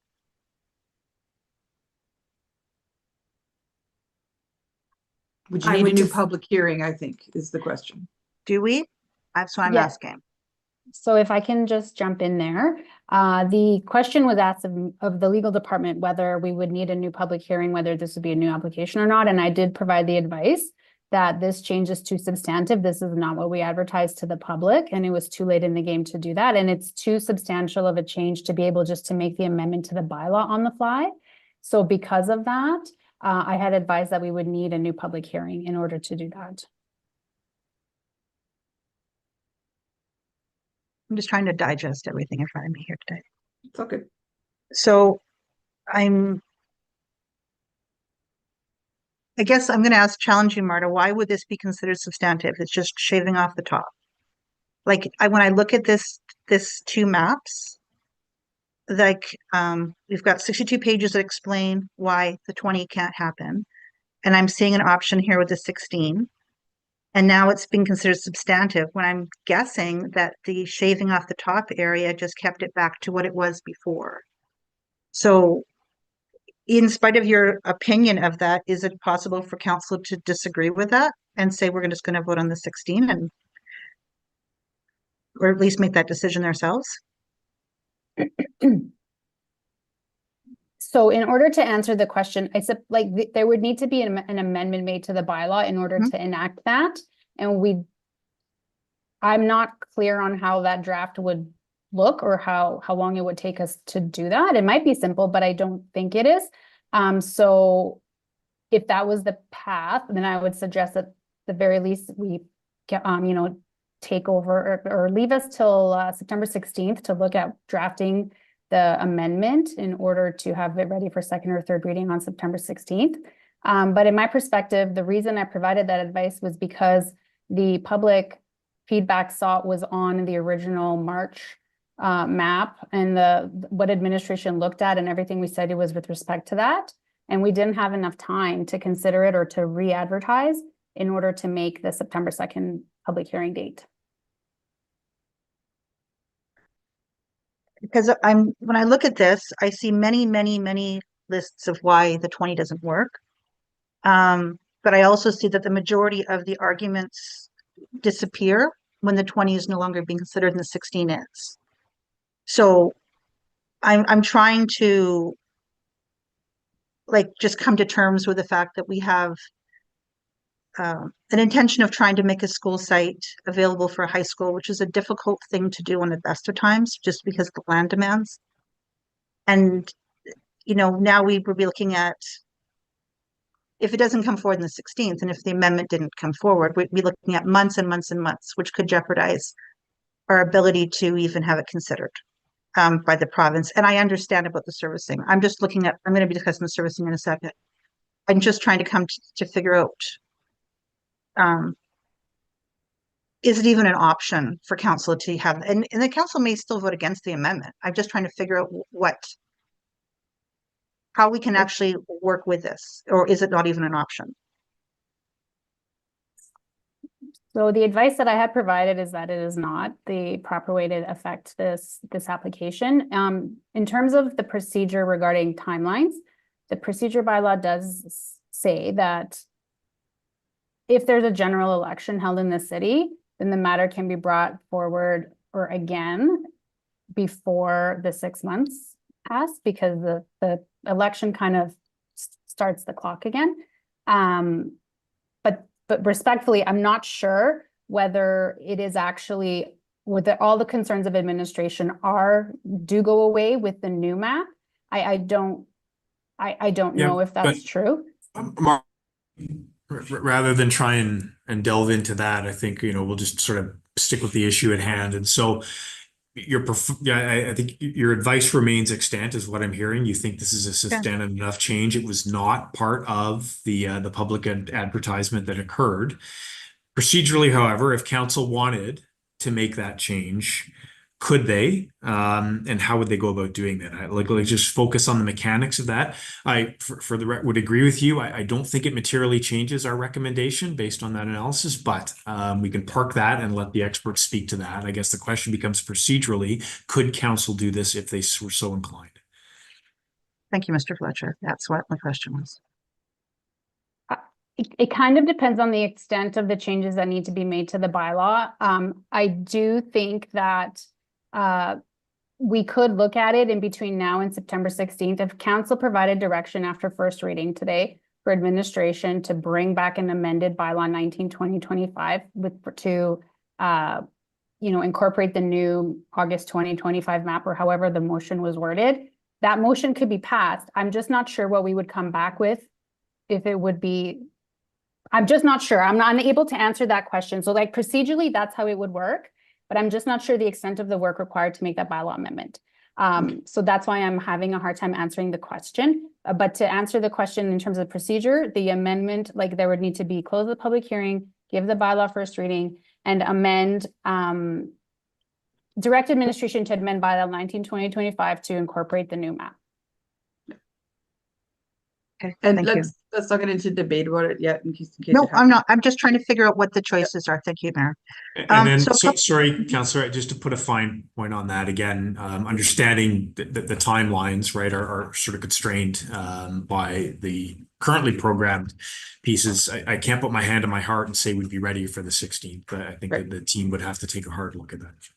Would you I need a would new def- public hearing, I think, is the question. Do we? That's what I'm Yeah. asking. So if I can just jump in there, the question was asked of the legal department whether we would need a new public hearing, whether this would be a new application or not. And I did provide the advice that this changes to substantive. This is not what we advertised to the public, and it was too late in the game to do that. And it's too substantial of a change to be able just to make the amendment to the bylaw on the fly. So because of that, I had advised that we would need a new public hearing in order to do that. I'm just trying to digest everything in front of me here today. It's okay. So I guess I'm going to challenge you, Marta, why would this be considered substantive? It's just shaving off the top. Like when I look at this two maps, like we've got 62 pages that explain why the 20 can't happen. And I'm seeing an option here with the 16. And now it's being considered substantive when I'm guessing that the shaving off the top area just kept it back to what it was before. So in spite of your opinion of that, is it possible for council to disagree with that and say we're just going to vote on the 16 and or at least make that decision ourselves? So in order to answer the question, I said there would need to be an amendment made to the bylaw in order to enact that. And I'm not clear on how that draft would look or how long it would take us to do that. It might be simple, but I don't think it is. So if that was the path, then I would suggest that at the very least we get, take over or leave us till September 16th to look at drafting the amendment in order to have it ready for second or third reading on September 16th. But in my perspective, the reason I provided that advice was because the public feedback sought was on the original March map and what administration looked at, and everything we said it was with respect to that. And we didn't have enough time to consider it or to re-advertise in order to make the September 2nd public hearing date. Because when I look at this, I see many, many, many lists of why the 20 doesn't work. But I also see that the majority of the arguments disappear when the 20 is no longer being considered and the 16 is. So I'm trying to just come to terms with the fact that we have an intention of trying to make a school site available for a high school, which is a difficult thing to do on the best of times, just because of the land demands. And, now we would be looking at, if it doesn't come forward in the 16th, and if the amendment didn't come forward, we'd be looking at months and months and months, which could jeopardize our ability to even have it considered by the province. And I understand about the servicing. I'm going to be discussing the servicing in a second. I'm just trying to come to figure out, is it even an option for council to have, and the council may still vote against the amendment. I'm just trying to figure out how we can actually work with this, or is it not even an option? So the advice that I had provided is that it is not the proper way to affect this application. In terms of the procedure regarding timelines, the procedure bylaw does say that if there's a general election held in the city, then the matter can be brought forward or again before the 6 months pass, because the election kind of starts the clock again. But respectfully, I'm not sure whether it is actually, all the concerns of administration do go away with the new map. I don't know if that's true. Rather than try and delve into that, I think, we'll just sort of stick with the issue at hand. And so I think your advice remains extant, is what I'm hearing. You think this is a substantive enough change. It was not part of the public advertisement that occurred. Procedurally, however, if council wanted to make that change, could they? And how would they go about doing that? I like just focus on the mechanics of that. Would agree with you. I don't think it materially changes our recommendation based on that analysis, but we can park that and let the experts speak to that. I guess the question becomes procedurally, could council do this if they were so inclined? Thank you, Mr. Fletcher. That's what my question was. It kind of depends on the extent of the changes that need to be made to the bylaw. I do think that we could look at it in between now and September 16th. If council provided direction after first reading today for administration to bring back an amended bylaw 19/2025 to incorporate the new August 2025 map, or however the motion was worded, that motion could be passed. I'm just not sure what we would come back with, if it would be. I'm just not sure. I'm not unable to answer that question. So like procedurally, that's how it would work, but I'm just not sure the extent of the work required to make that bylaw amendment. So that's why I'm having a hard time answering the question. But to answer the question in terms of procedure, the amendment, like there would need to be close the public hearing, give the bylaw first reading, and amend, direct administration to amend bylaw 19/2025 to incorporate the new map. Okay, And thank you. let's not get into debate about it yet in case No, I'm not. I'm just trying to figure out what the choices are. Thank you, Mayor. And then, sorry, Councillor, just to put a fine point on that again, understanding that the timelines, right, are sort of constrained by the currently programmed pieces. I can't put my hand on my heart and say we'd be ready for the 16th. I think that the team would have to take a hard look at that.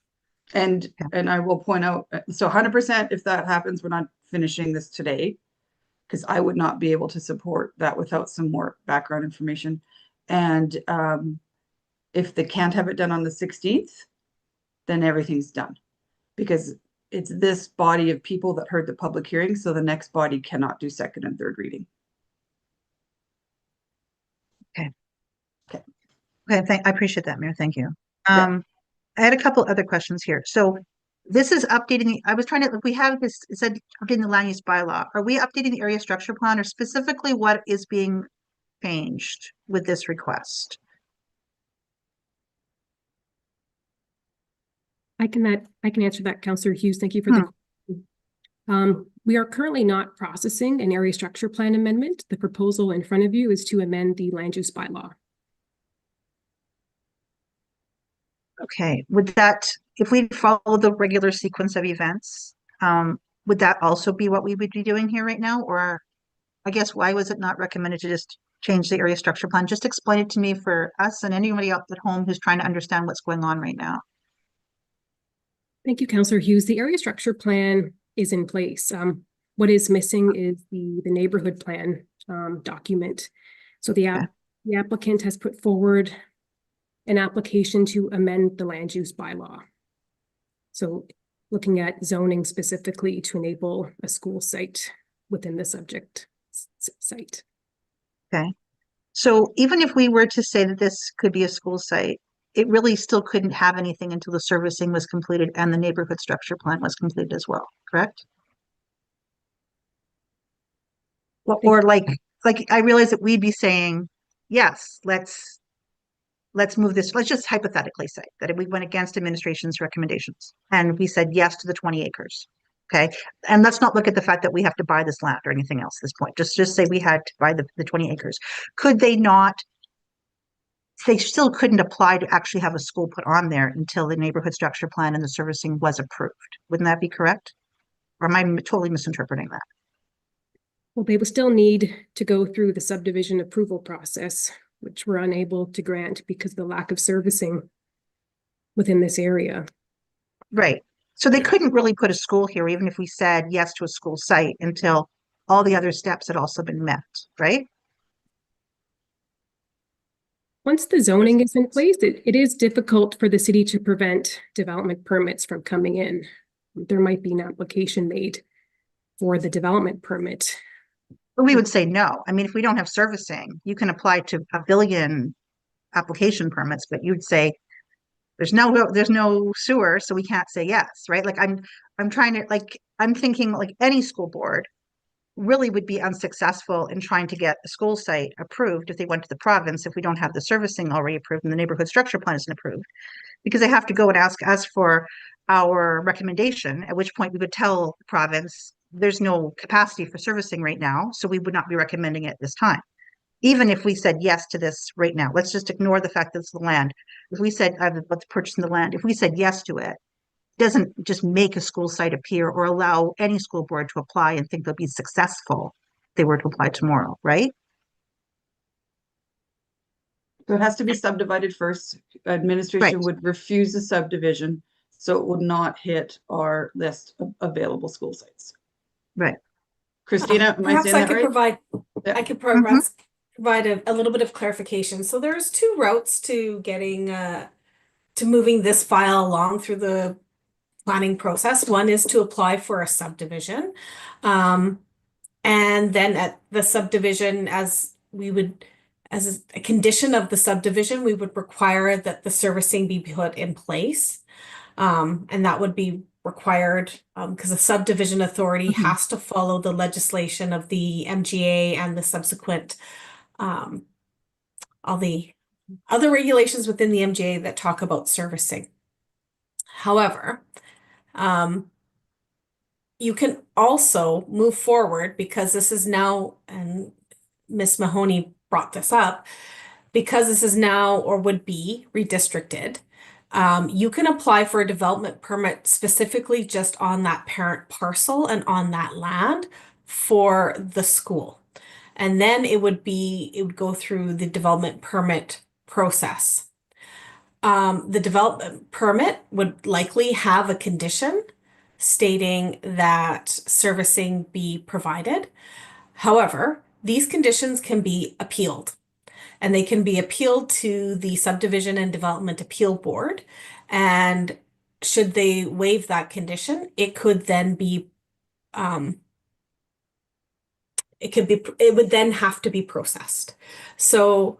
And I will point out, so 100%, if that happens, we're not finishing this today, because I would not be able to support that without some more background information. And if they can't have it done on the 16th, then everything's done, because it's this body of people that heard the public hearing. So the next body cannot do second and third reading. Okay. I appreciate that, Mayor. Thank you. I had a couple other questions here. So this is updating I was trying to, we have this, it said updating the land use bylaw. Are we updating the area structure plan, or specifically what is being changed with this request? I can answer that, Councillor Hughes. Thank you for the question. We are currently not processing an area structure plan amendment. The proposal in front of you is to amend the land use bylaw. Okay, would that, if we follow the regular sequence of events, would that also be what we would be doing here right now? Or I guess, why was it not recommended to just change the area structure plan? Just explain it to me for us and anybody else at home who's trying to understand what's going on right now. Thank you, Councillor Hughes. The area structure plan is in place. What is missing is the neighborhood plan document. So the applicant has put forward an application to amend the land use bylaw. So looking at zoning specifically to enable a school site within the subject site. Okay. So even if we were to say that this could be a school site, it really still couldn't have anything until the servicing was completed and the neighborhood structure plan was completed as well, correct? Or like I realize that we'd be saying, yes, let's move this. Let's just hypothetically say that if we went against administration's recommendations and we said yes to the 20 acres. Okay. And let's not look at the fact that we have to buy this land or anything else at this point. Just say we had to buy the 20 acres. Could they not? They still couldn't apply to actually have a school put on there until the neighborhood structure plan and the servicing was approved. Wouldn't that be correct? Or am I totally misinterpreting that? Well, they would still need to go through the subdivision approval process, which we're unable to grant because of the lack of servicing within this area. Right. So they couldn't really put a school here, even if we said yes to a school site, until all the other steps had also been met, right? Once the zoning is in place, it is difficult for the city to prevent development permits from coming in. There might be an application made for the development permit. But we would say no. I mean, if we don't have servicing, you can apply to a billion application permits, but you'd say there's no sewer, so we can't say yes, right? Like I'm trying to I'm thinking like any school board really would be unsuccessful in trying to get a school site approved if they went to the province if we don't have the servicing already approved and the neighborhood structure plan isn't approved, because they have to go and ask us for our recommendation, at which point we would tell the province there's no capacity for servicing right now, so we would not be recommending it this time. Even if we said yes to this right now, let's just ignore the fact that it's the land. If we said, let's purchase the land, if we said yes to it, doesn't just make a school site appear or allow any school board to apply and think they'll be successful if they were to apply tomorrow, right? So it has to be subdivided first. Administration would refuse the subdivision, so it would not hit our list of available school sites. Right. Christina, am I perhaps saying I that could right? provide Yeah. I could perhaps provide a little bit of clarification. So there's two routes to getting to moving this file along through the planning process. One is to apply for a subdivision. And then at the subdivision, as a condition of the subdivision, we would require that the servicing be put in place. And that would be required because the subdivision authority has to follow the legislation of the MGA and the subsequent all the other regulations within the MGA that talk about servicing. However, you can also move forward because this is now, and Ms. Mahoney brought this up, because this is now or would be redistricted. You can apply for a development permit specifically just on that parent parcel and on that land for the school. And then it would go through the development permit process. The development permit would likely have a condition stating that servicing be provided. However, these conditions can be appealed. And they can be appealed to the Subdivision and Development Appeal Board. And should they waive that condition, it could then be, it would then have to be processed. So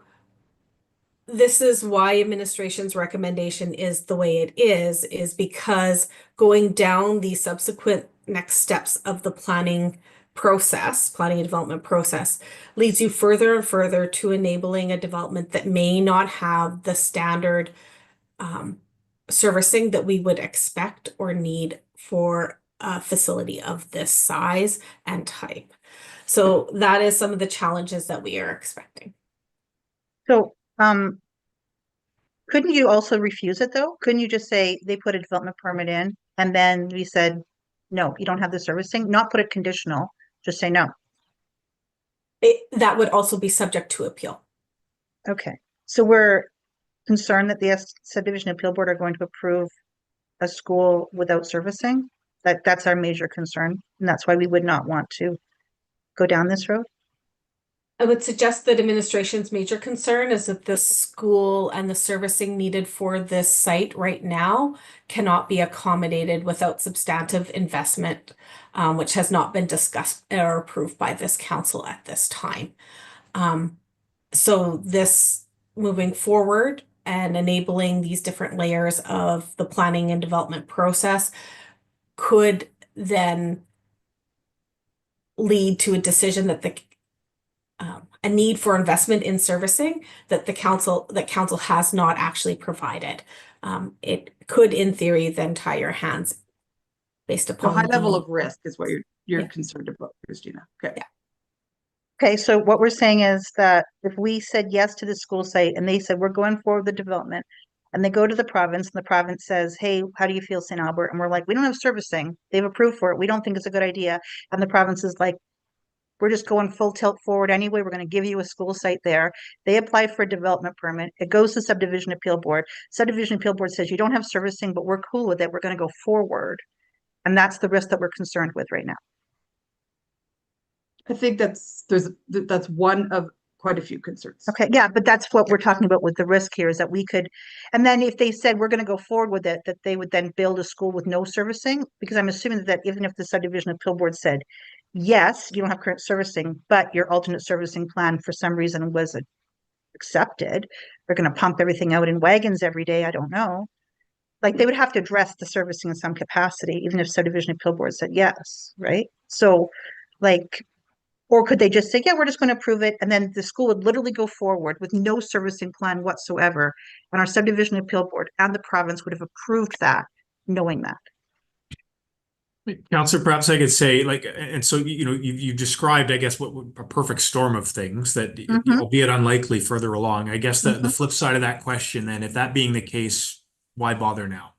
this is why administration's recommendation is the way it is because going down the subsequent next steps of the planning and development process, leads you further and further to enabling a development that may not have the standard servicing that we would expect or need for a facility of this size and type. So that is some of the challenges that we are expecting. So, couldn't you also refuse it though? Couldn't you just say they put a development permit in and then we said, no, you don't have the servicing, not put it conditional, just say no. That would also be subject to appeal. Okay, so we're concerned that the Subdivision Appeal Board are going to approve a school without servicing? That's our major concern, and that's why we would not want to go down this road? I would suggest that administration's major concern is that the school and the servicing needed for this site right now cannot be accommodated without substantive investment, which has not been discussed or approved by this council at this time. So this moving forward and enabling these different layers of the planning and development process could then lead to a decision that a need for investment in servicing that council has not actually provided. It could, in theory, then tie your hands based upon The high level of risk is what you're concerned about, Christina. Okay. Yeah. Okay, so what we're saying is that if we said yes to the school site and they said, we're going forward with the development, and they go to the province and the province says, hey, how do you feel, St. Albert? And we're like, we don't have servicing. They've approved for it. We don't think it's a good idea. And the province is like, we're just going full tilt forward anyway. We're going to give you a school site there. They apply for a development permit. It goes to subdivision appeal board. Subdivision appeal board says you don't have servicing, but we're cool with it. We're going to go forward. And that's the risk that we're concerned with right now. I think that's one of quite a few concerns. Okay, yeah, but that's what we're talking about with the risk here, is that we could, and then if they said we're going to go forward with it, that they would then build a school with no servicing, because I'm assuming that even if the subdivision appeal board said, yes, you don't have current servicing, but your alternate servicing plan for some reason was accepted, they're going to pump everything out in wagons every day, I don't know. Like, they would have to address the servicing in some capacity, even if subdivision appeal board said yes, right? So, like, or could they just say, yeah, we're just going to approve it, and then the school would literally go forward with no servicing plan whatsoever, and our subdivision appeal board and the province would have approved that, knowing that. Counselor, perhaps I could say, like, and so, you described, I guess, what a perfect storm of things that, albeit unlikely further along. I guess the flip side of that question, then, if that being the case, why bother now?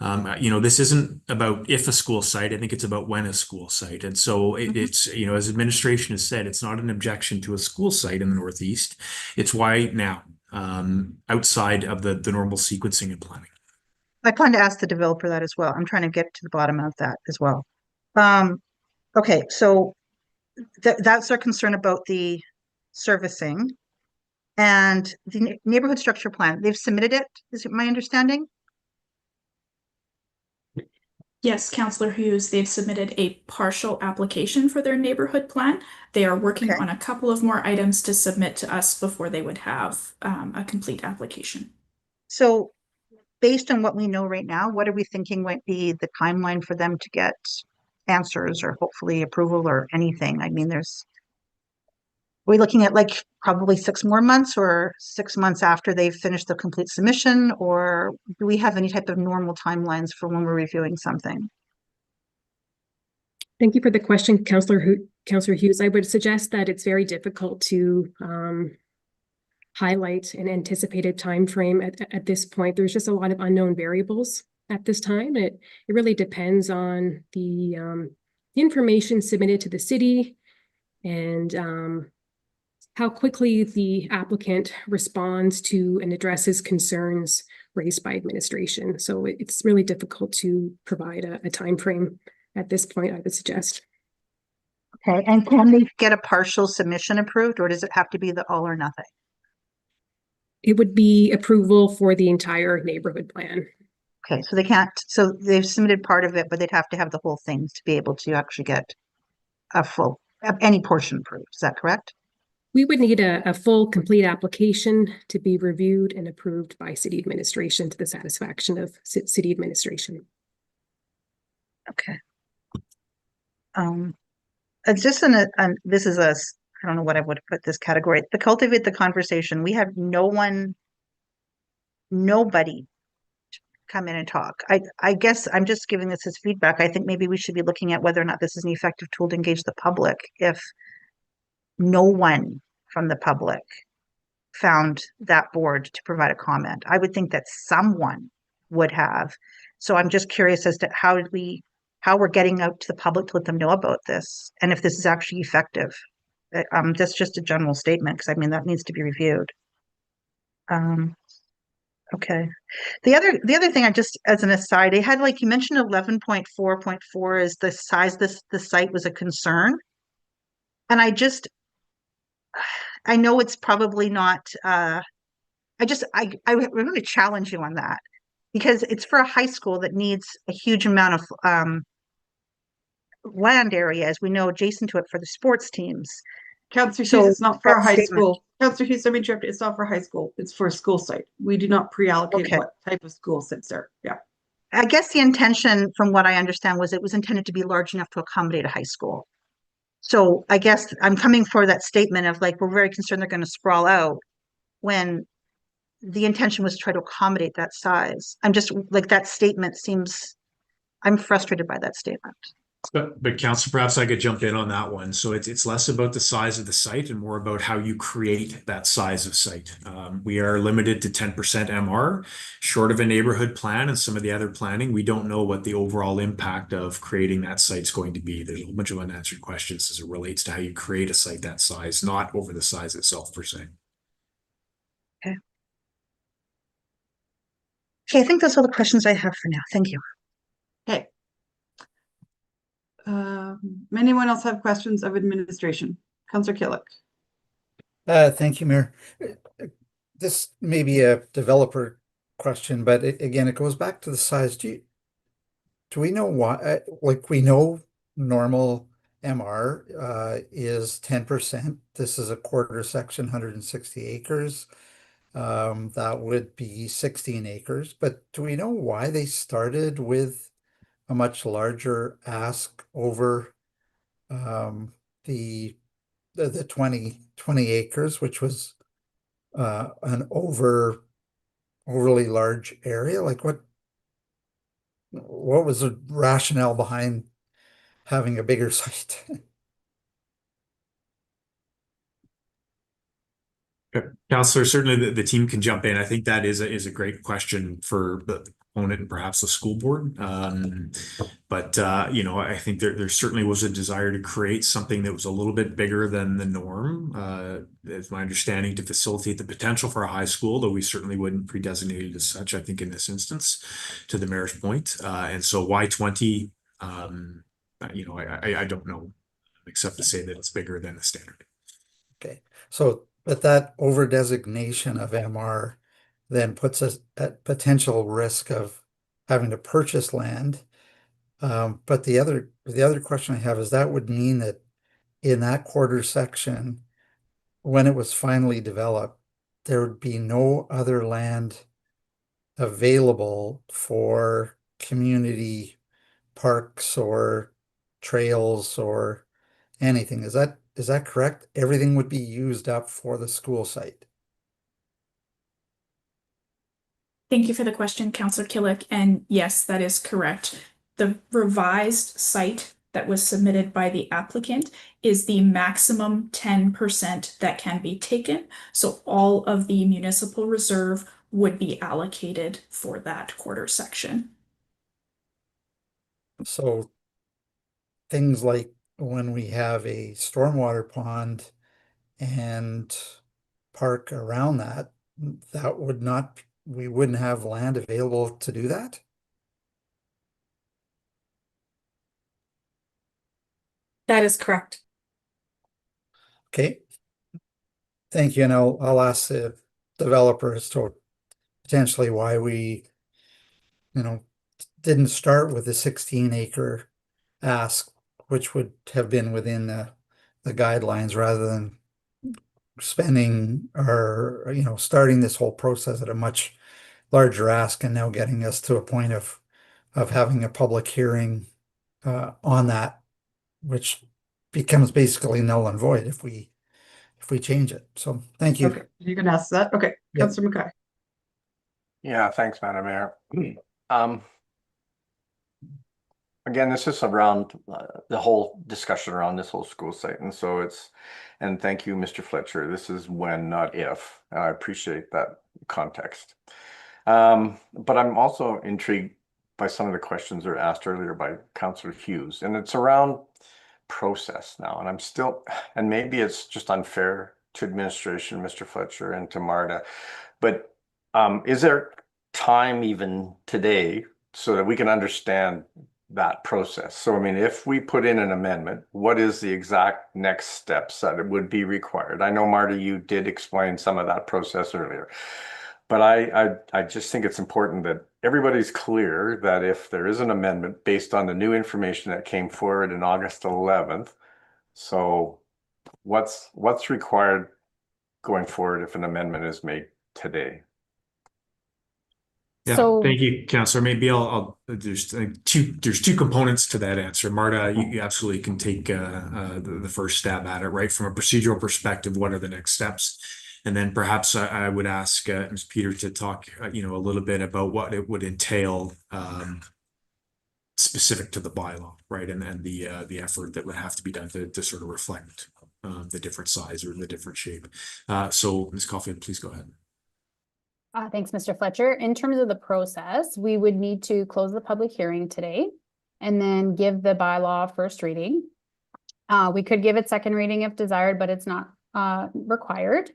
This isn't about if a school site, I think it's about when a school site. And so it's, as administration has said, it's not an objection to a school site in the Northeast. It's why now, outside of the normal sequencing and planning. I plan to ask the developer that as well. I'm trying to get to the bottom of that as well. Okay, so that's our concern about the servicing and the neighborhood structure plan. They've submitted it, is it my understanding? Yes, Councillor Hughes, they've submitted a partial application for their neighborhood plan. They are working on a couple of more items to submit to us before they would have a complete application. So based on what we know right now, what are we thinking might be the timeline for them to get answers or hopefully approval or anything? I mean, are we looking at like probably 6 more months or 6 months after they've finished the complete submission, or do we have any type of normal timelines for when we're reviewing something? Thank you for the question, Councillor Hughes. I would suggest that it's very difficult to highlight an anticipated time frame at this point. There's just a lot of unknown variables at this time. It really depends on the information submitted to the city and how quickly the applicant responds to and addresses concerns raised by administration. So it's really difficult to provide a time frame at this point, I would suggest. Okay, and can they get a partial submission approved, or does it have to be the all or nothing? It would be approval for the entire neighborhood plan. Okay, so they can't, so they've submitted part of it, but they'd have to have the whole thing to be able to actually get any portion approved. Is that correct? We would need a full, complete application to be reviewed and approved by city administration to the satisfaction of city administration. Okay. It's just this is I don't know what I would put this category. To cultivate the conversation, we have nobody come in and talk. I guess I'm just giving this as feedback. I think maybe we should be looking at whether or not this is an effective tool to engage the public if no one from the public found that board to provide a comment. I would think that someone would have. So I'm just curious as to how we're getting out to the public to let them know about this and if this is actually effective. That's just a general statement, because I mean that needs to be reviewed. Okay. The other thing, I just as an aside, they had, like, you mentioned 11.4.4 is the size the site was a concern. And I know it's probably not I'm going to challenge you on that, because it's for a high school that needs a huge amount of land area, as we know, adjacent to it for the sports teams. Councillor Hughes, it's not for a high school. Councillor Hughes, let me interrupt. It's not for high school. It's for a school site. We do not pre-allocate what type of school sits there. Yeah. I guess the intention, from what I understand, was it was intended to be large enough to accommodate a high school. So I guess I'm coming for that statement of, like, we're very concerned they're going to sprawl out, when the intention was to try to accommodate that size. I'm just like, that statement seems, I'm frustrated by that statement. But Council, perhaps I could jump in on that one. So it's less about the size of the site and more about how you create that size of site. We are limited to 10% MR, short of a neighborhood plan and some of the other planning. We don't know what the overall impact of creating that site is going to be. There's a whole bunch of unanswered questions as it relates to how you create a site that size, not over the size itself per se. Okay. Okay, I think that's all the questions I have for now. Thank you. Okay. Anyone else have questions of administration? Councillor Killick. Thank you, Mayor. This may be a developer question, but again, it goes back to the size. Do we know why? Like we know normal MR is 10%. This is a quarter section, 160 acres. That would be 16 acres. But do we know why they started with a much larger ask over the 20 acres, which was an overly large area? Like what was the rationale behind having a bigger site? Counselor, certainly the team can jump in. I think that is a great question for the opponent and perhaps the school board. But I think there certainly was a desire to create something that was a little bit bigger than the norm. It's my understanding to facilitate the potential for a high school, though we certainly wouldn't pre-designate it as such, I think, in this instance, to the mayor's point. And so why 20? I don't know, except to say that it's bigger than the standard. Okay, so but that over designation of MR then puts us at potential risk of having to purchase land. But the other question I have is that would mean that in that quarter section, when it was finally developed, there would be no other land available for community parks or trails or anything. Is that correct? Everything would be used up for the school site. Thank you for the question, Councillor Killick. And yes, that is correct. The revised site that was submitted by the applicant is the maximum 10% that can be taken. So all of the municipal reserve would be allocated for that quarter section. So things like when we have a stormwater pond and park around that, we wouldn't have land available to do that? That is correct. Okay. Thank you. And I'll ask the developers to potentially why we, didn't start with a 16-acre ask, which would have been within the guidelines rather than spending or, starting this whole process at a much larger ask and now getting us to a point of having a public hearing on that, which becomes basically null and void if we change it. So thank you. Okay, you can ask that. Okay, Yep. Councillor McKay. Yeah, thanks, Madam Mayor. Again, this is around the whole discussion around this whole school site. And thank you, Mr. Fletcher. This is when, not if. I appreciate that context. But I'm also intrigued by some of the questions that were asked earlier by Councillor Hughes, and it's around process now. And maybe it's just unfair to administration, Mr. Fletcher, and to Marta, but is there time even today so that we can understand that process? So, I mean, if we put in an amendment, what is the exact next steps that it would be required? I know, Marta, you did explain some of that process earlier, but I just think it's important that everybody's clear that if there is an amendment based on the new information that came forward in August 11th, so what's required going forward if an amendment is made today? Yeah, So- thank you, Councillor. Maybe there's two components to that answer. Marta, you absolutely can take the first stab at it, right? From a procedural perspective, what are the next steps? And then perhaps I would ask Ms. Peter to talk, a little bit about what it would entail specific to the bylaw, right? And the effort that would have to be done to sort of reflect the different size or the different shape. So Ms. Caulfield, please go ahead. Thanks, Mr. Fletcher. In terms of the process, we would need to close the public hearing today and then give the bylaw first reading. We could give it second reading if desired, but it's not required.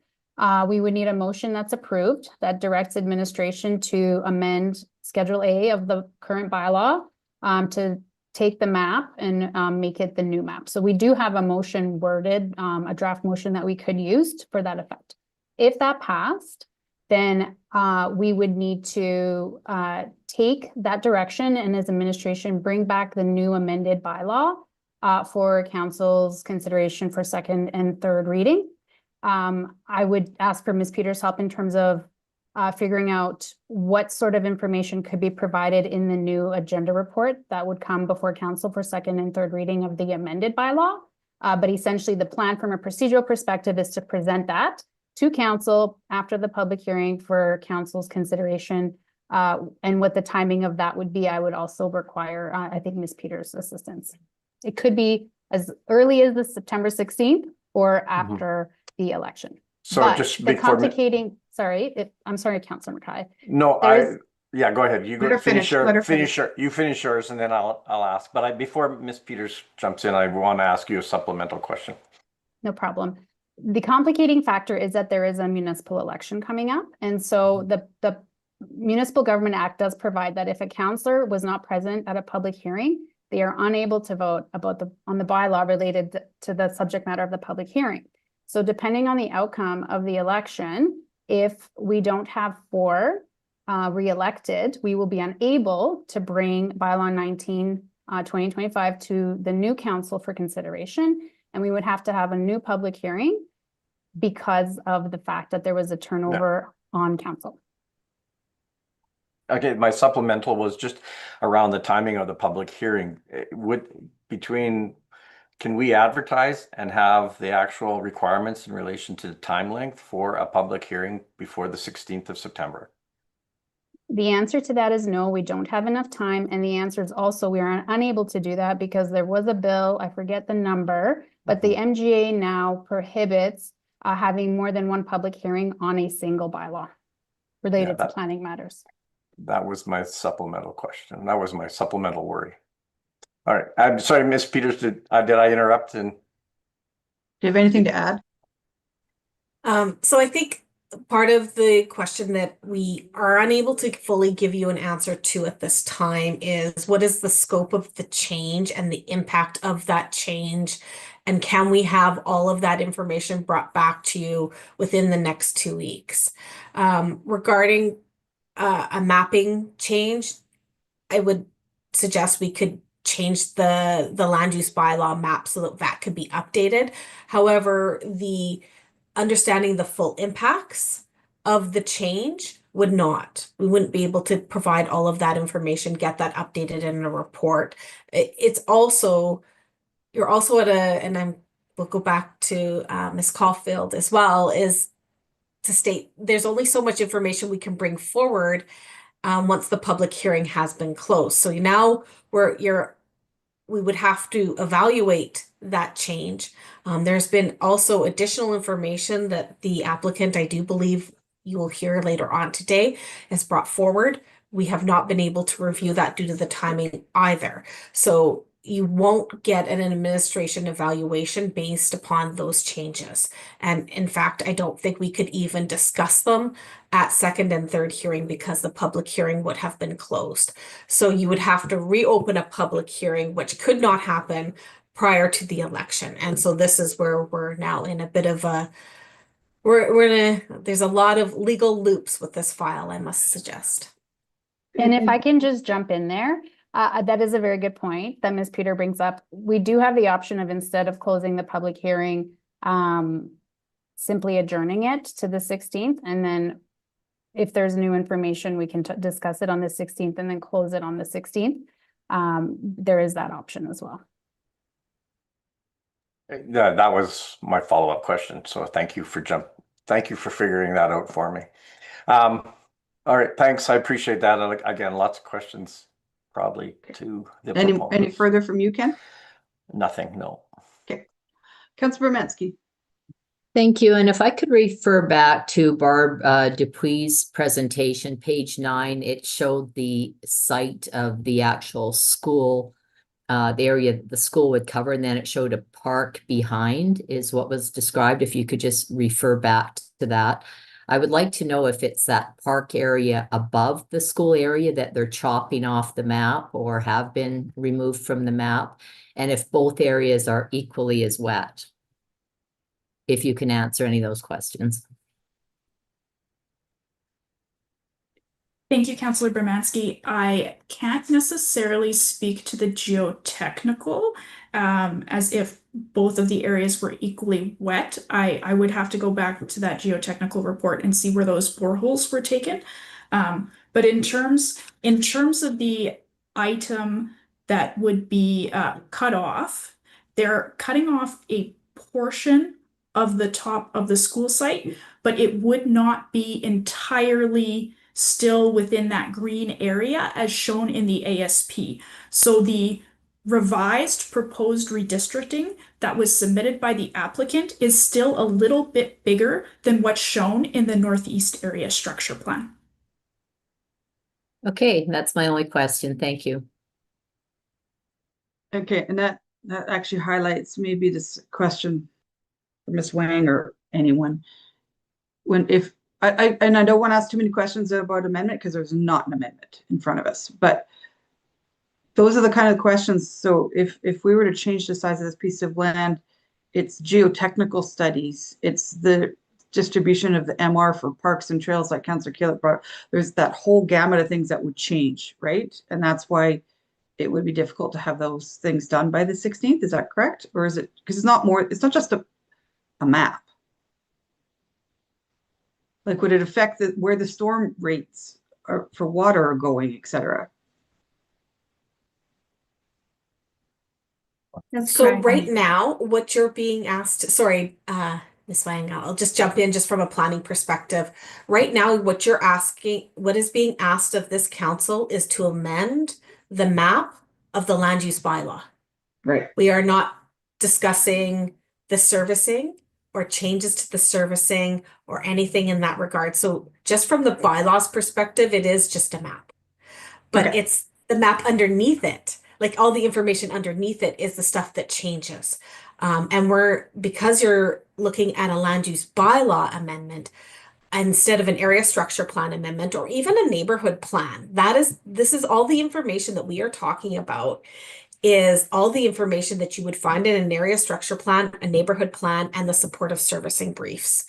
We would need a motion that's approved that directs administration to amend Schedule A of the current bylaw to take the map and make it the new map. So we do have a motion worded, a draft motion that we could use for that effect. If that passed, then we would need to take that direction and as administration bring back the new amended bylaw for council's consideration for second and third reading. I would ask for Ms. Peters' help in terms of figuring out what sort of information could be provided in the new agenda report that would come before council for second and third reading of the amended bylaw. But essentially the plan from a procedural perspective is to present that to council after the public hearing for council's consideration. And what the timing of that would be, I would also require, I think, Ms. Peters' assistance. It could be as early as the September 16th or after the election. So but just the before complicating, I'm sorry, Councilor McKay. No, yeah, go ahead. You go finish yours, and then I'll ask. But before Ms. Peters jumps in, I want to ask you a supplemental question. No problem. The complicating factor is that there is a municipal election coming up. And so the Municipal Government Act does provide that if a councillor was not present at a public hearing, they are unable to vote on the bylaw related to the subject matter of the public hearing. So depending on the outcome of the election, if we don't have 4 re-elected, we will be unable to bring bylaw 19, 2025 to the new council for consideration. And we would have to have a new public hearing because of the fact that there was a turnover on council. Okay, my supplemental was just around the timing of the public hearing. Can we advertise and have the actual requirements in relation to the time length for a public hearing before the 16th of September? The answer to that is no, we don't have enough time. And the answer is also we are unable to do that because there was a bill, I forget the number, but the MGA now prohibits having more than one public hearing on a single bylaw related to planning matters. That was my supplemental question. That was my supplemental worry. All right. I'm sorry, Ms. Peters, did I interrupt? And do you have anything to add? So I think part of the question that we are unable to fully give you an answer to at this time is what is the scope of the change and the impact of that change? And can we have all of that information brought back to you within the next 2 weeks? Regarding a mapping change, I would suggest we could change the land use bylaw map so that that could be updated. However, the understanding the full impacts of the change would not. We wouldn't be able to provide all of that information, get that updated in a report. It's also, you're also at and we'll go back to Ms. Caulfield as well, is to state there's only so much information we can bring forward once the public hearing has been closed. So now we would have to evaluate that change. There's been also additional information that the applicant, I do believe you will hear later on today, has brought forward. We have not been able to review that due to the timing either. So you won't get an administration evaluation based upon those changes. And in fact, I don't think we could even discuss them at second and third hearing because the public hearing would have been closed. So you would have to reopen a public hearing, which could not happen prior to the election. And so this is where we're now in a bit of there's a lot of legal loops with this file, I must suggest. And if I can just jump in there, that is a very good point that Ms. Peter brings up. We do have the option of, instead of closing the public hearing, simply adjourning it to the 16th. And then if there's new information, we can discuss it on the 16th and then close it on the 16th. There is that option as well. Yeah, that was my follow-up question. So thank you for figuring that out for me. All right, thanks. I appreciate that. Again, lots of questions probably to the Any proponents. further from you, Ken? Nothing, no. Okay. Councilor Bermansky. Thank you. And if I could refer back to Barb Dupuy's presentation, page 9, it showed the site of the actual school, the area the school would cover, and then it showed a park behind is what was described. If you could just refer back to that. I would like to know if it's that park area above the school area that they're chopping off the map or have been removed from the map, and if both areas are equally as wet. If you can answer any of those questions. Thank you, Councillor Bermansky. I can't necessarily speak to the geotechnical as if both of the areas were equally wet. I would have to go back to that geotechnical report and see where those boreholes were taken. But in terms of the item that would be cut off, they're cutting off a portion of the top of the school site, but it would not be entirely still within that green area as shown in the ASP. So the revised proposed redistricting that was submitted by the applicant is still a little bit bigger than what's shown in the Northeast Area Structure Plan. Okay, that's my only question. Thank you. Okay, and that actually highlights maybe this question for Ms. Wang or anyone. I don't want to ask too many questions about amendment because there's not an amendment in front of us, but those are the kind of questions. So if we were to change the size of this piece of land, it's geotechnical studies, it's the distribution of the MR for parks and trails like Councillor Kalett brought. There's that whole gamut of things that would change, right? And that's why it would be difficult to have those things done by the 16th. Is that correct? Or is it, because it's not just a map. Like, would it affect where the storm rates for water are going, et cetera? So right now, what you're being asked, sorry, Ms. Wang, I'll just jump in just from a planning perspective. Right now, what is being asked of this council is to amend the map of the land use bylaw. Right. We are not discussing the servicing or changes to the servicing or anything in that regard. So just from the bylaws perspective, it is just a map. But it's the map underneath it. Like all the information underneath it is the stuff that changes. And because you're looking at a land use bylaw amendment, instead of an area structure plan amendment or even a neighborhood plan, this is all the information that we are talking about is all the information that you would find in an area structure plan, a neighborhood plan, and the supportive servicing briefs.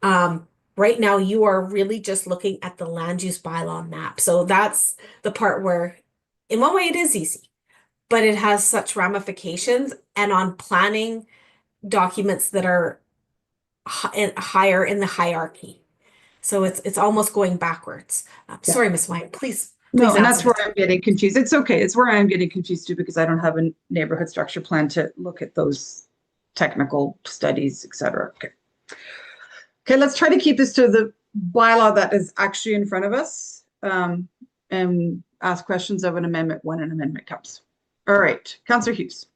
Right now, you are really just looking at the land use bylaw map. So that's the part where, in one way, it is easy, but it has such ramifications and on planning documents that are higher in the hierarchy. So it's almost going backwards. Sorry, Ms. White, please. No, and that's answer. where I'm getting confused. It's okay. It's where I'm getting confused too, because I don't have a neighborhood structure plan to look at those technical studies, et cetera. Okay. Okay, let's try to keep this to the bylaw that is actually in front of us, and ask questions of an amendment when an amendment comes. All right, Councillor Hughes.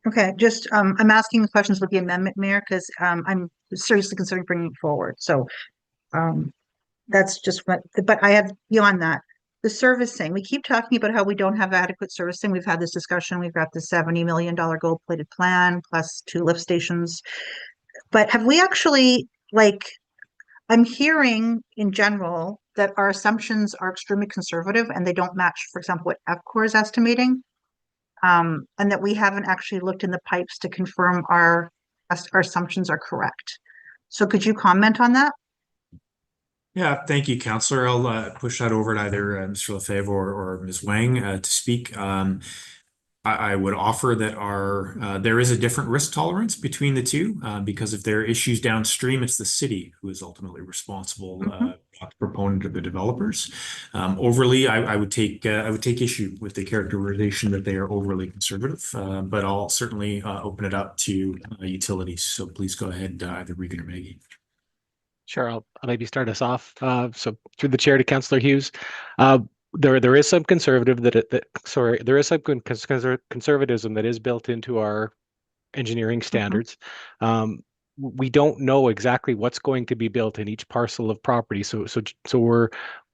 Okay, just I'm asking the questions with the amendment, Mayor, because I'm seriously considering bringing it forward. So that's just what, but I have beyond that. The servicing, we keep talking about how we don't have adequate servicing. We've had this discussion. We've got the $70 million gold-plated plan plus 2 lift stations. But have we actually, like, I'm hearing in general that our assumptions are extremely conservative and they don't match, for example, what EPCOR is estimating. And that we haven't actually looked in the pipes to confirm our assumptions are correct. So could you comment on that? Yeah, thank you, Councillor. I'll push that over to either Mr. Lefebvre or Ms. Wang to speak. I would offer that there is a different risk tolerance between the two because if there are issues downstream, it's the city who is ultimately responsible, not the proponent or the developers. Overly, I would take issue with the characterization that they are overly conservative, but I'll certainly open it up to utilities. So please go ahead, either Regan or Maggie. Sure, I'll maybe start us off. So through the chair to Councillor Hughes. There is some there is some conservatism that is built into our engineering standards. We don't know exactly what's going to be built in each parcel of property. So we're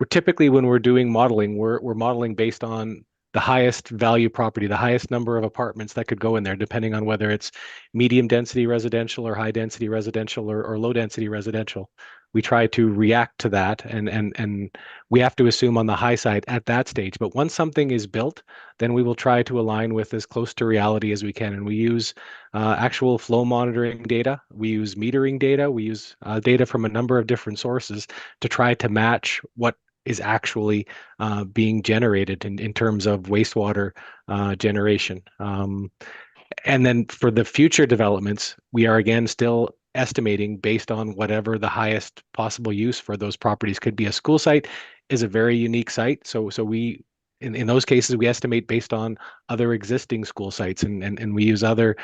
typically, when we're doing modeling, we're modeling based on the highest value property, the highest number of apartments that could go in there, depending on whether it's medium density residential or high density residential or low density residential. We try to react to that, and we have to assume on the high side at that stage. But once something is built, then we will try to align with as close to reality as we can. And we use actual flow monitoring data. We use metering data. We use data from a number of different sources to try to match what is actually being generated in terms of wastewater generation. And then for the future developments, we are again still estimating based on whatever the highest possible use for those properties could be. A school site is a very unique site. So we in those cases, we estimate based on other existing school sites, and we use other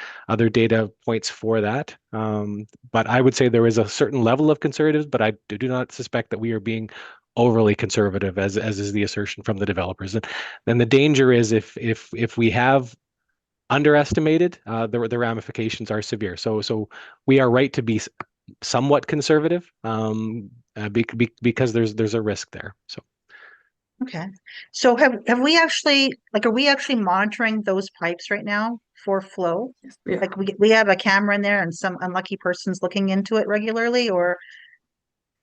data points for that. But I would say there is a certain level of conservatism, but I do not suspect that we are being overly conservative, as is the assertion from the developers. And then the danger is if we have underestimated, the ramifications are severe. So we are right to be somewhat conservative, because there's a risk there. So. Okay. So have we actually, like, are we actually monitoring those pipes right now for flow? Yeah. Like we have a camera in there and some unlucky person's looking into it regularly, or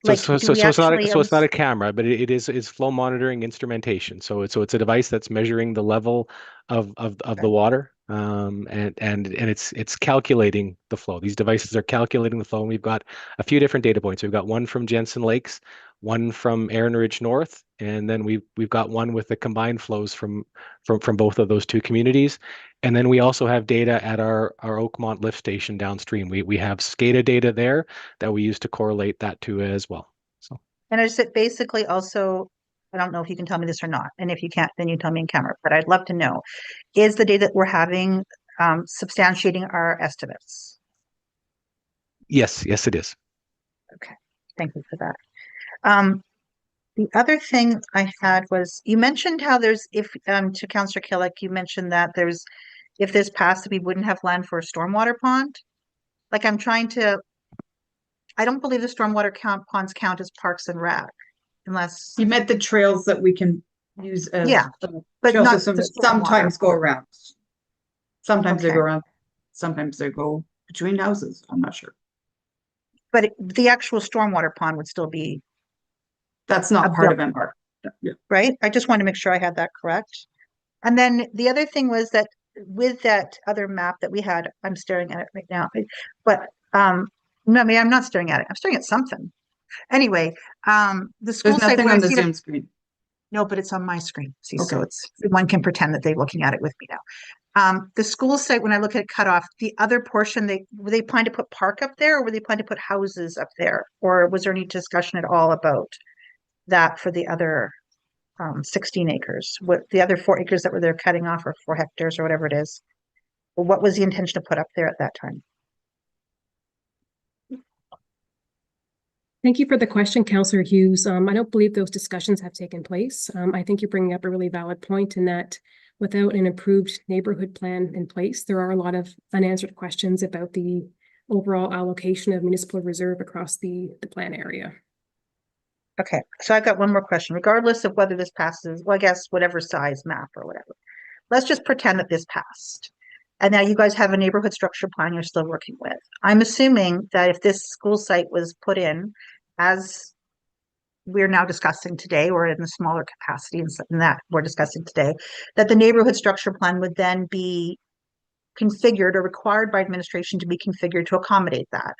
like do we actually It's not a camera, but it is flow monitoring instrumentation. So it's a device that's measuring the level of the water, and it's calculating the flow. These devices are calculating the flow, and we've got a few different data points. We've got one from Jensen Lakes, one from Erin Ridge North, and then we've got one with the combined flows from both of those two communities. And then we also have data at our Oakmont lift station downstream. We have SCADA data there that we use to correlate that to as well. So. And is it basically also, I don't know if you can tell me this or not, and if you can't, then you tell me in camera, but I'd love to know, is the data that we're having substantiating our estimates? Yes, it is. Okay, thank you for that. The other thing I had was, you mentioned how there's, if to Councillor Killick, you mentioned that there's, if this passed, we wouldn't have land for a stormwater pond. Like I'm trying to, I don't believe the stormwater ponds count as parks and rec, unless You meant the trails that we can use as Yeah, but trail not system the that sometimes stormwater. go around. Sometimes they Okay. go around, sometimes they go between houses. I'm not sure. But the actual stormwater pond would still be That's not a part of built- MPAR. Yeah. right? I just wanted to make sure I had that correct. And then the other thing was that with that other map that we had, I'm staring at it right now, but no, I mean, I'm not staring at it. I'm staring at something. Anyway, the school There's site nothing where I on the see Zoom screen. No, but it's on my screen. See, so Okay. it's one can pretend that they're looking at it with me now. The school site, when I look at cut off, the other portion, were they planning to put park up there, or were they planning to put houses up there? Or was there any discussion at all about that for the other 16 acres? What the other 4 acres that were there cutting off, or 4 hectares or whatever it is? Or what was the intention to put up there at that time? Thank you for the question, Councillor Hughes. I don't believe those discussions have taken place. I think you're bringing up a really valid point in that without an approved neighborhood plan in place, there are a lot of unanswered questions about the overall allocation of municipal reserve across the plan area. Okay, so I've got one more question. Regardless of whether this passes, well, I guess whatever size map or whatever, let's just pretend that this passed. And now you guys have a neighborhood structure plan you're still working with. I'm assuming that if this school site was put in as we're now discussing today, or in the smaller capacity and that we're discussing today, that the neighborhood structure plan would then be configured or required by administration to be configured to accommodate that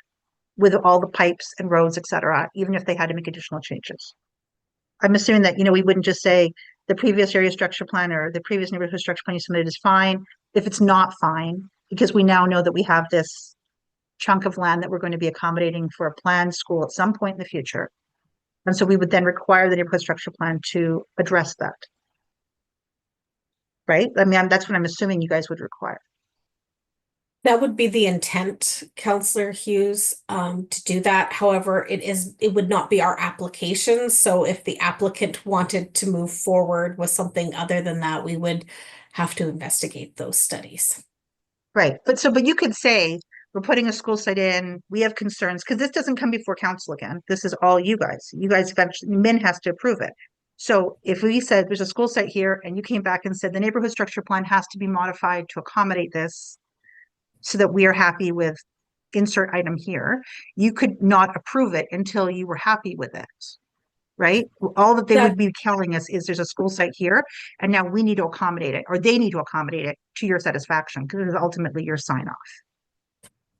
with all the pipes and roads, et cetera, even if they had to make additional changes. I'm assuming that, we wouldn't just say the previous area structure plan or the previous neighborhood structure plan you submitted is fine if it's not fine, because we now know that we have this chunk of land that we're going to be accommodating for a planned school at some point in the future. And so we would then require the neighborhood structure plan to address that. Right? I mean, that's what I'm assuming you guys would require. That would be the intent, Counselor Hughes, to do that. However, it would not be our application. So if the applicant wanted to move forward with something other than that, we would have to investigate those studies. Right, but you could say, we're putting a school site in, we have concerns, because this doesn't come before council again. This is all you guys. You guys eventually, Min has to approve it. So if we said there's a school site here and you came back and said the neighborhood structure plan has to be modified to accommodate this so that we are happy with insert item here, you could not approve it until you were happy with it. Right? All that they would be telling us is there's a school site here, and now we need to accommodate it, or they need to accommodate it to your satisfaction, because it is ultimately your sign off.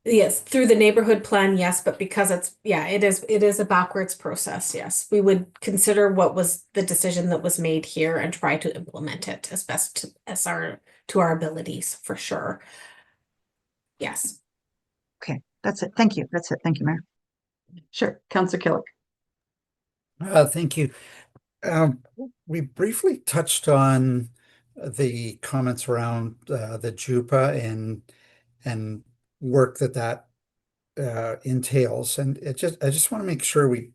Yes, through the neighborhood plan, yes, but because it is a backwards process, yes. We would consider what was the decision that was made here and try to implement it as best as to our abilities, for sure. Yes. Okay, that's it. Thank you. That's it. Thank you, Mayor. Sure, Councillor Killick. Thank you. We briefly touched on the comments around the JUPA and work that entails, and I just want to make sure we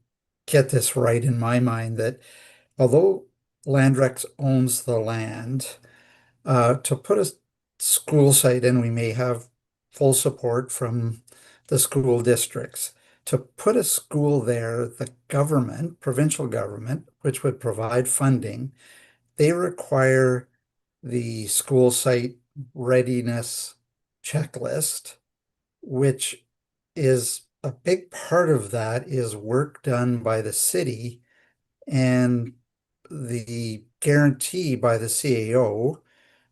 get this right in my mind, that although Landrex owns the land, to put a school site in, we may have full support from the school districts. To put a school there, the government, provincial government, which would provide funding, they require the school site readiness checklist, which is a big part of that is work done by the city and the guarantee by the CAO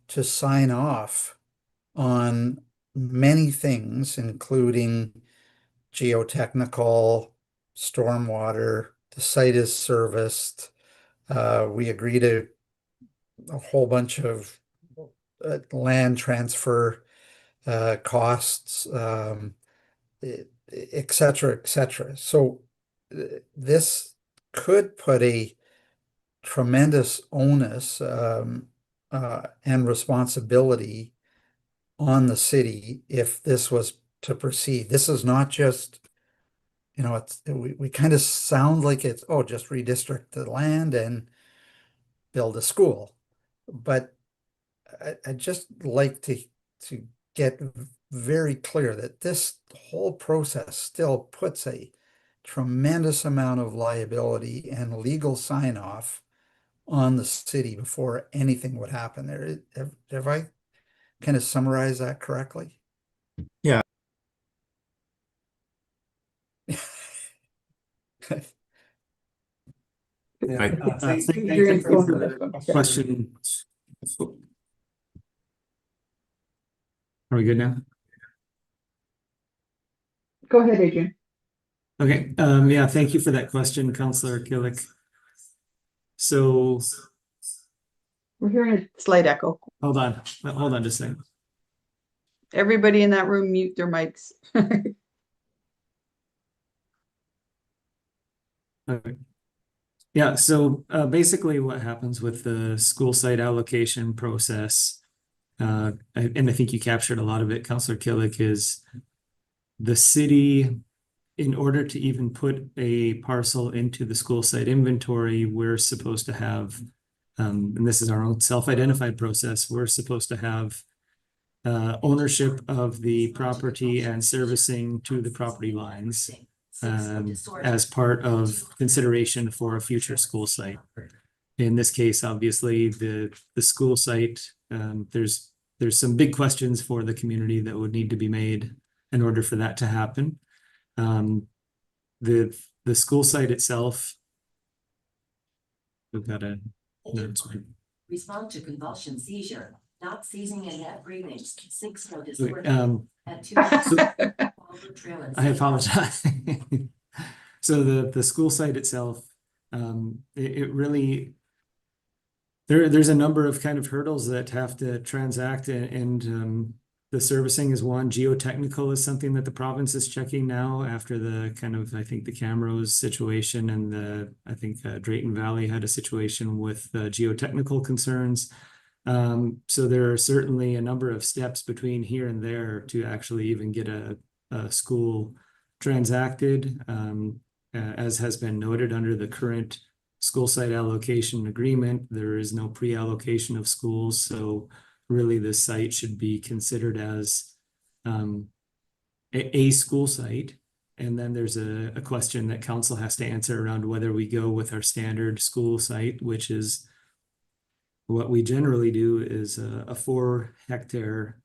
to sign off on many things, including geotechnical, stormwater, the site is serviced. We agree to a whole bunch of land transfer costs, et cetera, et cetera. So this could put a tremendous onus and responsibility on the city if this was to proceed. This is not just, we kind of sound like it's, oh, just redistrict the land and build a school. But I'd just like to get very clear that this whole process still puts a tremendous amount of liability and legal sign off on the city before anything would happen there. Have I kind of summarized that correctly? Yeah. Right. Thank you for the question. Are we good now? Go ahead, Adrian. Okay, yeah, thank you for that question, Councillor Killick. So We're hearing a slight echo. hold on just a second. Everybody in that room mute their mics. Okay. Yeah, so basically what happens with the school site allocation process, and I think you captured a lot of it, Councillor Killick, is the city, in order to even put a parcel into the school site inventory, we're supposed to have, and this is our own self-identified process, we're supposed to have ownership of the property and servicing to the property lines as part of consideration for a future school site. In this case, obviously, the school site, there's some big questions for the community that would need to be made in order for that to happen. The school site itself, we've got a respond to convulsion seizure, not seizing and net breathing, 6 no okay, disorder at 2 I apologize. So the school site itself, it really, there's a number of kind of hurdles that have to transact, and the servicing is one. Geotechnical is something that the province is checking now after the kind of, I think, the Camrose situation, and I think Drayton Valley had a situation with geotechnical concerns. So there are certainly a number of steps between here and there to actually even get a school transacted. As has been noted under the current school site allocation agreement, there is no pre-allocation of schools. So really this site should be considered as a school site. And then there's a question that council has to answer around whether we go with our standard school site, which is what we generally do is a 4-hectare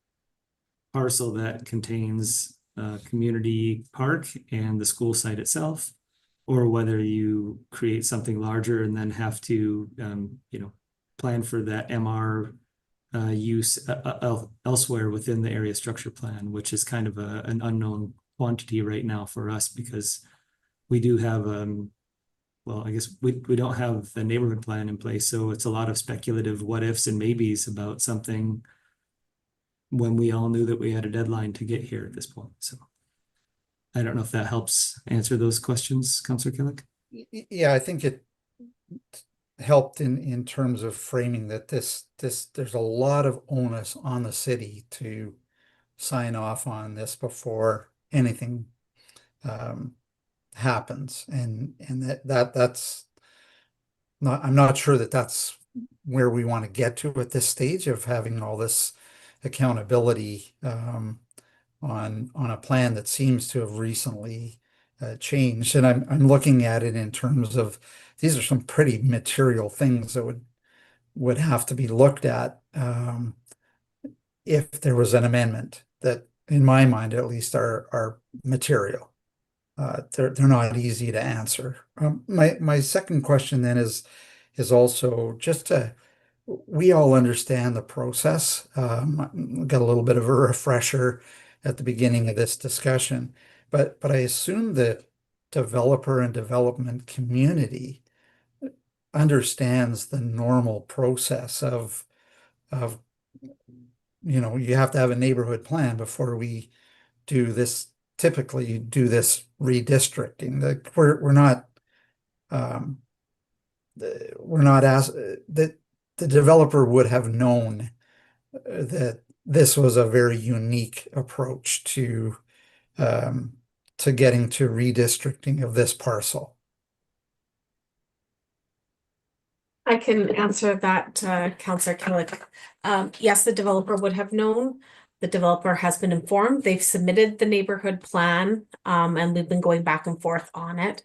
parcel that contains a community park and the school site itself, or whether you create something larger and then have to, plan for that MR use elsewhere within the area structure plan, which is kind of an unknown quantity right now for us because we do have well, I guess we don't have the neighborhood plan in place, so it's a lot of speculative what ifs and maybes about something when we all knew that we had a deadline to get here at this point. So I don't know if that helps answer those questions, Councillor Killick. Yeah, I think it helped in terms of framing that this there's a lot of onus on the city to sign off on this before anything happens, and that's not, I'm not sure that that's where we want to get to at this stage of having all this accountability on a plan that seems to have recently changed. And I'm looking at it in terms of these are some pretty material things that would have to be looked at if there was an amendment that, in my mind at least, are material. They're not easy to answer. My second question then is also just to, we all understand the process. Got a little bit of a refresher at the beginning of this discussion, but I assume the developer and development community understands the normal process of you have to have a neighborhood plan before we do this. Typically do this redistricting. We're not asked that the developer would have known that this was a very unique approach to getting to redistricting of this parcel. I can answer that, Councillor Killick. Yes, the developer would have known. The developer has been informed. They've submitted the neighborhood plan, and we've been going back and forth on it.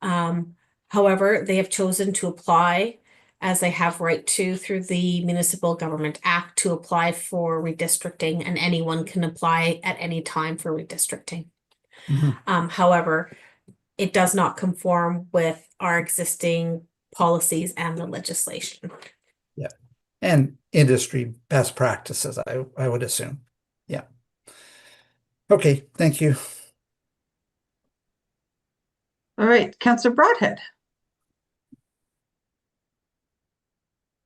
However, they have chosen to apply, as they have right to through the Municipal Government Act, to apply for redistricting, and anyone can apply at any time for redistricting. However, it does not conform with our existing policies and the legislation. Yeah, and industry best practices, I would assume. Yeah. Okay, thank you. All right, Councillor Broadhead.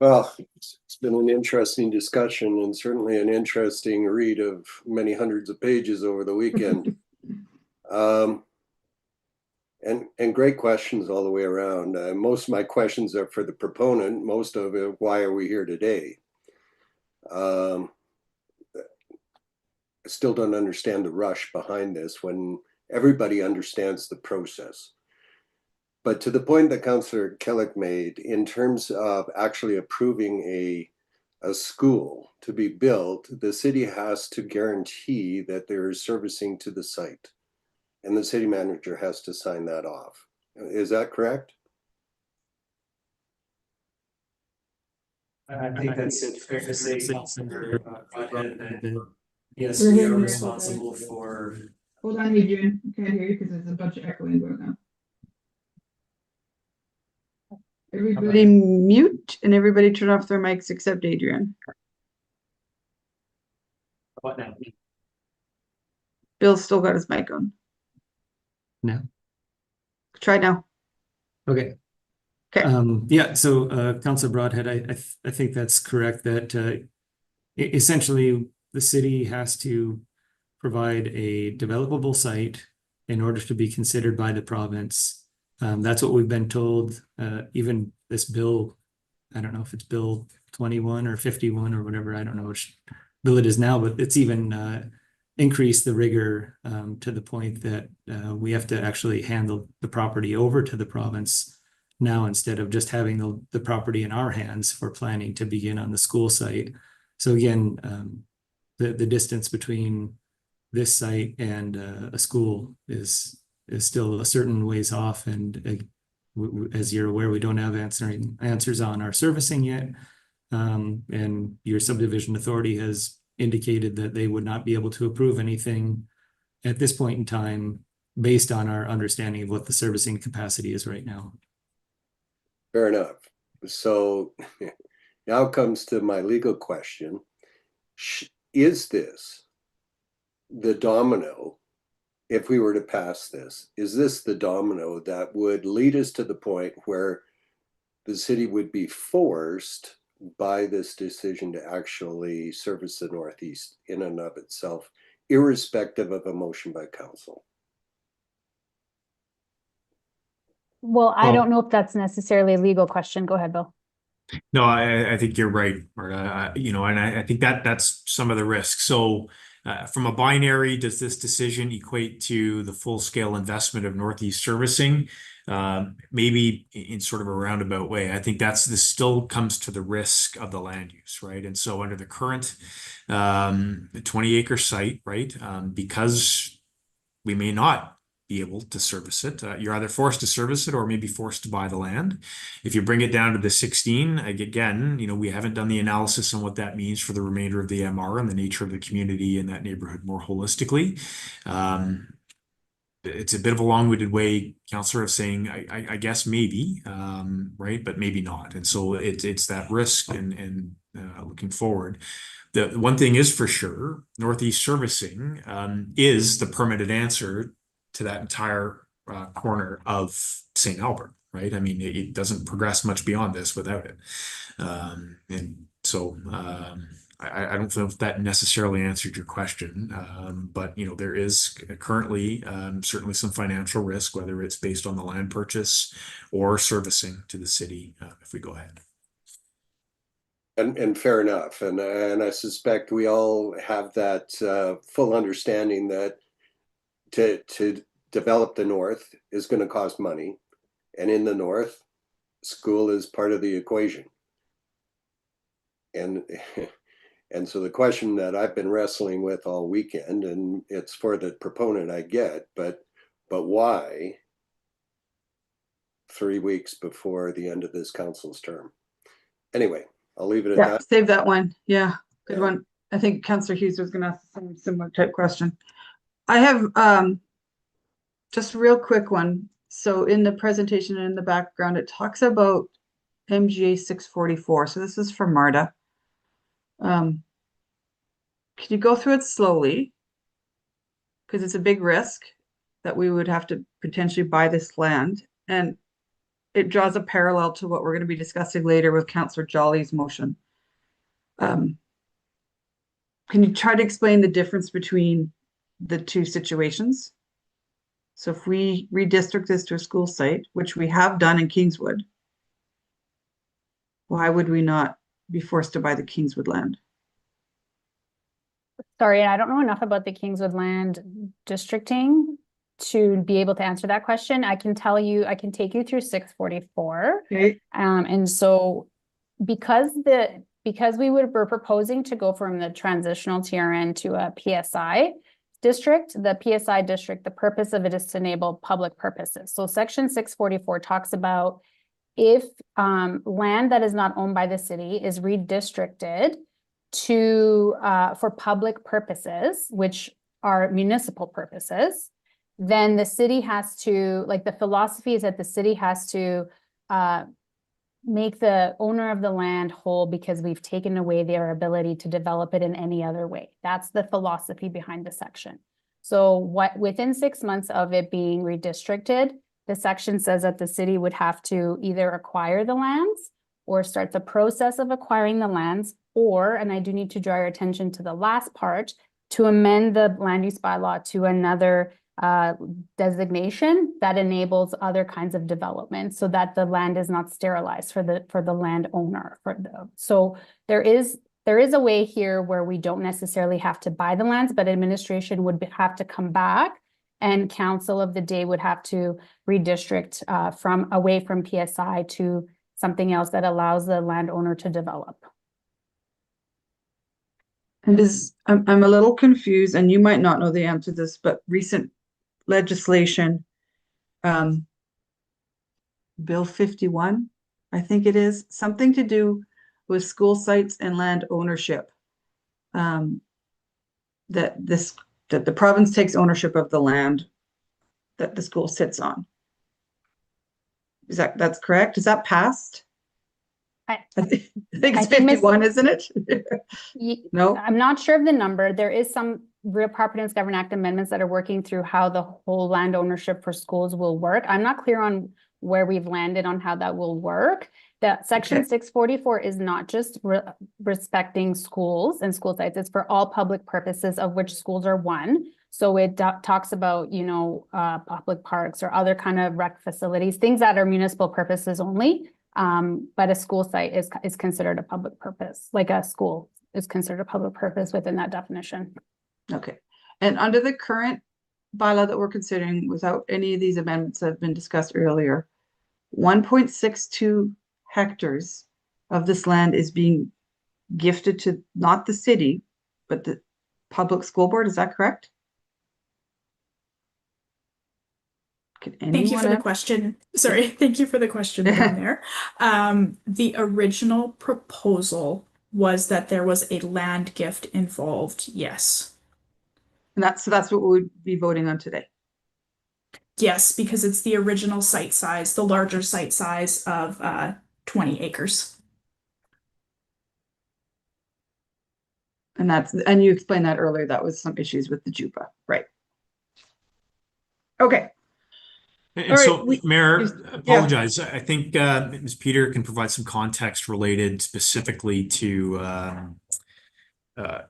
Well, it's been an interesting discussion and certainly an interesting read of many hundreds of pages over the weekend. And great questions all the way around. Most of my questions are for the proponent. Most of it, why are we here today? I still don't understand the rush behind this when everybody understands the process. But to the point that Councillor Killick made, in terms of actually approving a school to be built, the city has to guarantee that there is servicing to the site. And the city manager has to sign that off. Is that correct? I think that's fair to say, Councillor Broadhead, yes, we are responsible for. Hold on, Adrian. I can't hear you because there's a bunch of echoing going on. Everybody mute and everybody turn off their mics except Adrian. What now? Bill's still got his mic on. No. Try now. Okay. Okay. Yeah, so Councillor Broadhead, I think that's correct that essentially the city has to provide a developable site in order to be considered by the province. That's what we've been told. Even this bill I don't know if it's Bill 21 or 51 or whatever, I don't know which bill it is now, but it's even increased the rigor to the point that we have to actually handle the property over to the province now instead of just having the property in our hands for planning to begin on the school site. So again, the distance between this site and a school is still a certain ways off, and as you're aware, we don't have answers on our servicing yet. And your subdivision authority has indicated that they would not be able to approve anything at this point in time based on our understanding of what the servicing capacity is right now. Fair enough. So now comes to my legal question. Is this the domino, if we were to pass this, is this the domino that would lead us to the point where the city would be forced by this decision to actually service the Northeast in and of itself, irrespective of a motion by council? Well, I don't know if that's necessarily a legal question. Go ahead, Bill. No, I think you're right, Marta. You know, and I think that's some of the risk. So from a binary, does this decision equate to the full-scale investment of Northeast servicing? Maybe in sort of a roundabout way. I think this still comes to the risk of the land use, right? And so under the current 20-acre site, right, because we may not be able to service it. You're either forced to service it or maybe forced to buy the land. If you bring it down to the 16, again, you know, we haven't done the analysis on what that means for the remainder of the MR and the nature of the community in that neighborhood more holistically. It's a bit of a long-winded way, Councillor, of saying, I guess maybe, right, but maybe not. And so it's that risk and looking forward. The one thing is for sure, Northeast servicing is the permanent answer to that entire corner of St. Albert, right? I mean, it doesn't progress much beyond this without it. And so I don't know if that necessarily answered your question, but you know, there is currently certainly some financial risk, whether it's based on the land purchase or servicing to the city, if we go ahead. And fair enough. And I suspect we all have that full understanding that to develop the North is going to cost money. And in the North, school is part of the equation. And so the question that I've been wrestling with all weekend, and it's for the proponent I get, but why 3 weeks before the end of this council's term? Anyway, I'll leave it at that. Save that one. Yeah, good one. I think Councillor Hughes was going to ask some similar type question. I have just a real quick one. So in the presentation and in the background, it talks about MGA 644. So this is for Marta. Can you go through it slowly? Because it's a big risk that we would have to potentially buy this land. And it draws a parallel to what we're going to be discussing later with Councillor Jolly's motion. Can you try to explain the difference between the two situations? So if we redistrict this to a school site, which we have done in Kingswood, why would we not be forced to buy the Kingswood land? Sorry, I don't know enough about the Kingswood land districting to be able to answer that question. I can tell you, I can take you through 644. Okay. And so because we're proposing to go from the transitional TRN to a PSI district, the PSI district, the purpose of it is to enable public purposes. So section 644 talks about if land that is not owned by the city is redistricted to for public purposes, which are municipal purposes, then the city has to, like, the philosophy is that the city has to make the owner of the land whole because we've taken away their ability to develop it in any other way. That's the philosophy behind the section. So within 6 months of it being redistricted, the section says that the city would have to either acquire the lands or start the process of acquiring the lands, or, and I do need to draw your attention to the last part, to amend the land use bylaw to another designation that enables other kinds of development so that the land is not sterilized for the landowner. So there is a way here where we don't necessarily have to buy the lands, but administration would have to come back and council of the day would have to redistrict away from PSI to something else that allows the landowner to develop. And I'm a little confused, and you might not know the answer to this, but recent legislation, Bill 51, I think it is, something to do with school sites and land ownership. That the province takes ownership of the land that the school sits on. That's correct? Is that passed? I think it's 51, isn't it? No? I'm not sure of the number. There is some Real Property Owners Government Act amendments that are working through how the whole land ownership for schools will work. I'm not clear on where we've landed on how that will work. That section 644 is not just respecting schools and school sites, it's for all public purposes of which schools are one. So it talks about, public parks or other kind of rec facilities, things that are municipal purposes only. But a school site is considered a public purpose, like a school is considered a public purpose within that definition. Okay. And under the current bylaw that we're considering, without any of these amendments that have been discussed earlier, 1.62 hectares of this land is being gifted to not the city, but the public school board. Is that correct? Thank you for the question. Sorry, thank you for the question down there. The original proposal was that there was a land gift involved, yes. And that's what we would be voting on today. Yes, because it's the original site size, the larger site size of 20 acres. And you explained that earlier, that was some issues with the JUPA, right? Okay. And so, Mayor, apologize. I think Ms. Peter can provide some context related specifically to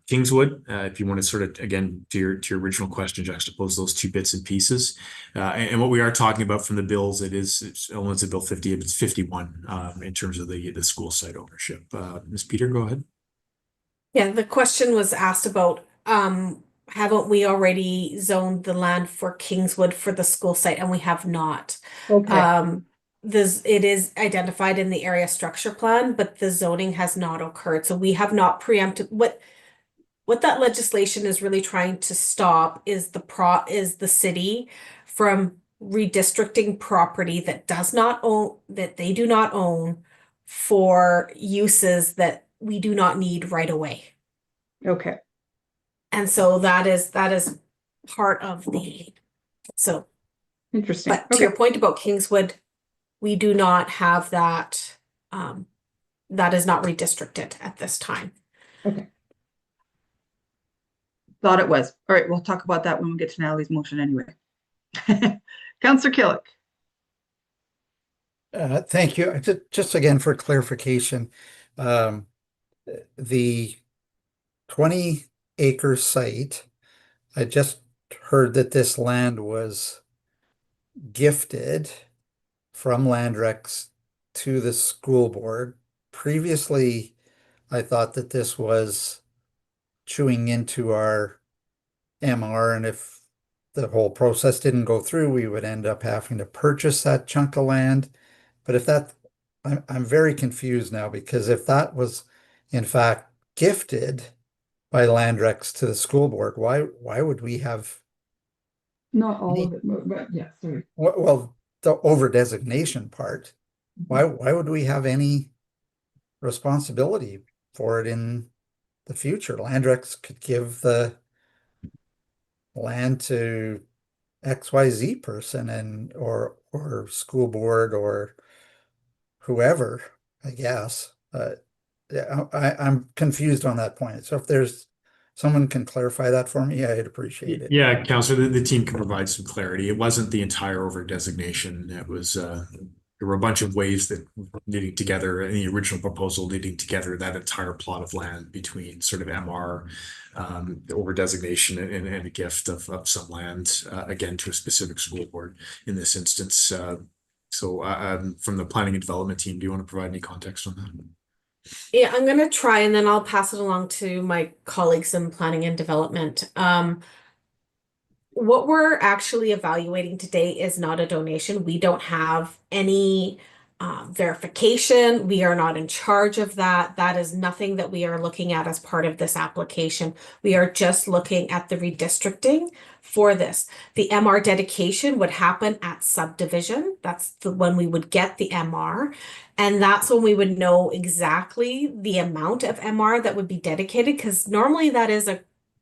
Kingswood. If you want to sort of, again, to your original question, juxtapose those two bits and pieces. And what we are talking about from the bills, it's a Bill 50, it's 51 in terms of the school site ownership. Ms. Peter, go ahead. Yeah, the question was asked about haven't we already zoned the land for Kingswood for the school site, and we have not. Okay. It is identified in the area structure plan, but the zoning has not occurred. So we have not preempted what that legislation is really trying to stop is the city from redistricting property that they do not own for uses that we do not need right away. Okay. And so that is part of so interesting. But to your point about Kingswood, we do not have that. That is not redistricted at this time. Okay. Thought it was. All right, we'll talk about that when we get to Natalie's motion anyway. Councillor Killick. Thank you. Just again for clarification, the 20-acre site, I just heard that this land was gifted from Landrex to the school board. Previously, I thought that this was chewing into our MR, and if the whole process didn't go through, we would end up having to purchase that chunk of land. But if that, I'm very confused now, because if that was in fact gifted by Landrex to the school board, why would we have Not all of it, but yeah, sorry. well, the over designation part, why would we have any responsibility for it in the future? Landrex could give the land to XYZ person or school board or whoever, I guess. Yeah, I'm confused on that point. So if there's someone can clarify that for me, I'd appreciate it. Yeah, Councillor, the team can provide some clarity. It wasn't the entire over designation. It was there were a bunch of ways that knitting together in the original proposal, knitting together that entire plot of land between sort of MR, the over designation and a gift of some land, again, to a specific school board in this instance. From the planning and development team, do you want to provide any context on that? Yeah, I'm gonna try and then I'll pass it along to my colleagues in planning and development. What we're actually evaluating today is not a donation. We don't have any verification. We are not in charge of that. That is nothing that we are looking at as part of this application. We are just looking at the redistricting for this. The MR dedication would happen at subdivision. That's when we would get the MR. And that's when we would know exactly the amount of MR that would be dedicated, because normally that is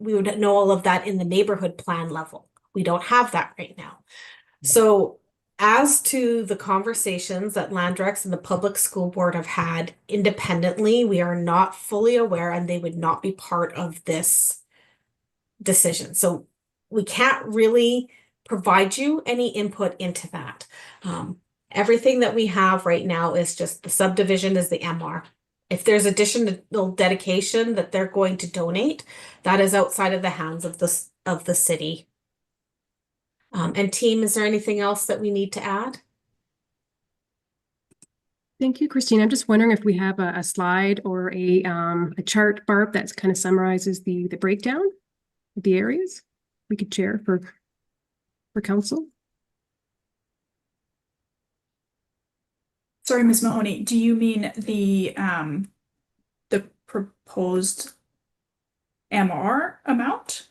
we would know all of that in the neighborhood plan level. We don't have that right now. So as to the conversations that Landrex and the public school board have had independently, we are not fully aware and they would not be part of this decision. So we can't really provide you any input into that. Everything that we have right now is just the subdivision is the MR. If there's additional dedication that they're going to donate, that is outside of the hands of the city. And team, is there anything else that we need to add? Thank you, Christine. I'm just wondering if we have a slide or a chart, Barb, that kind of summarizes the breakdown of the areas we could share for council. Sorry, Ms. Mahoney, do you mean the proposed MR amount?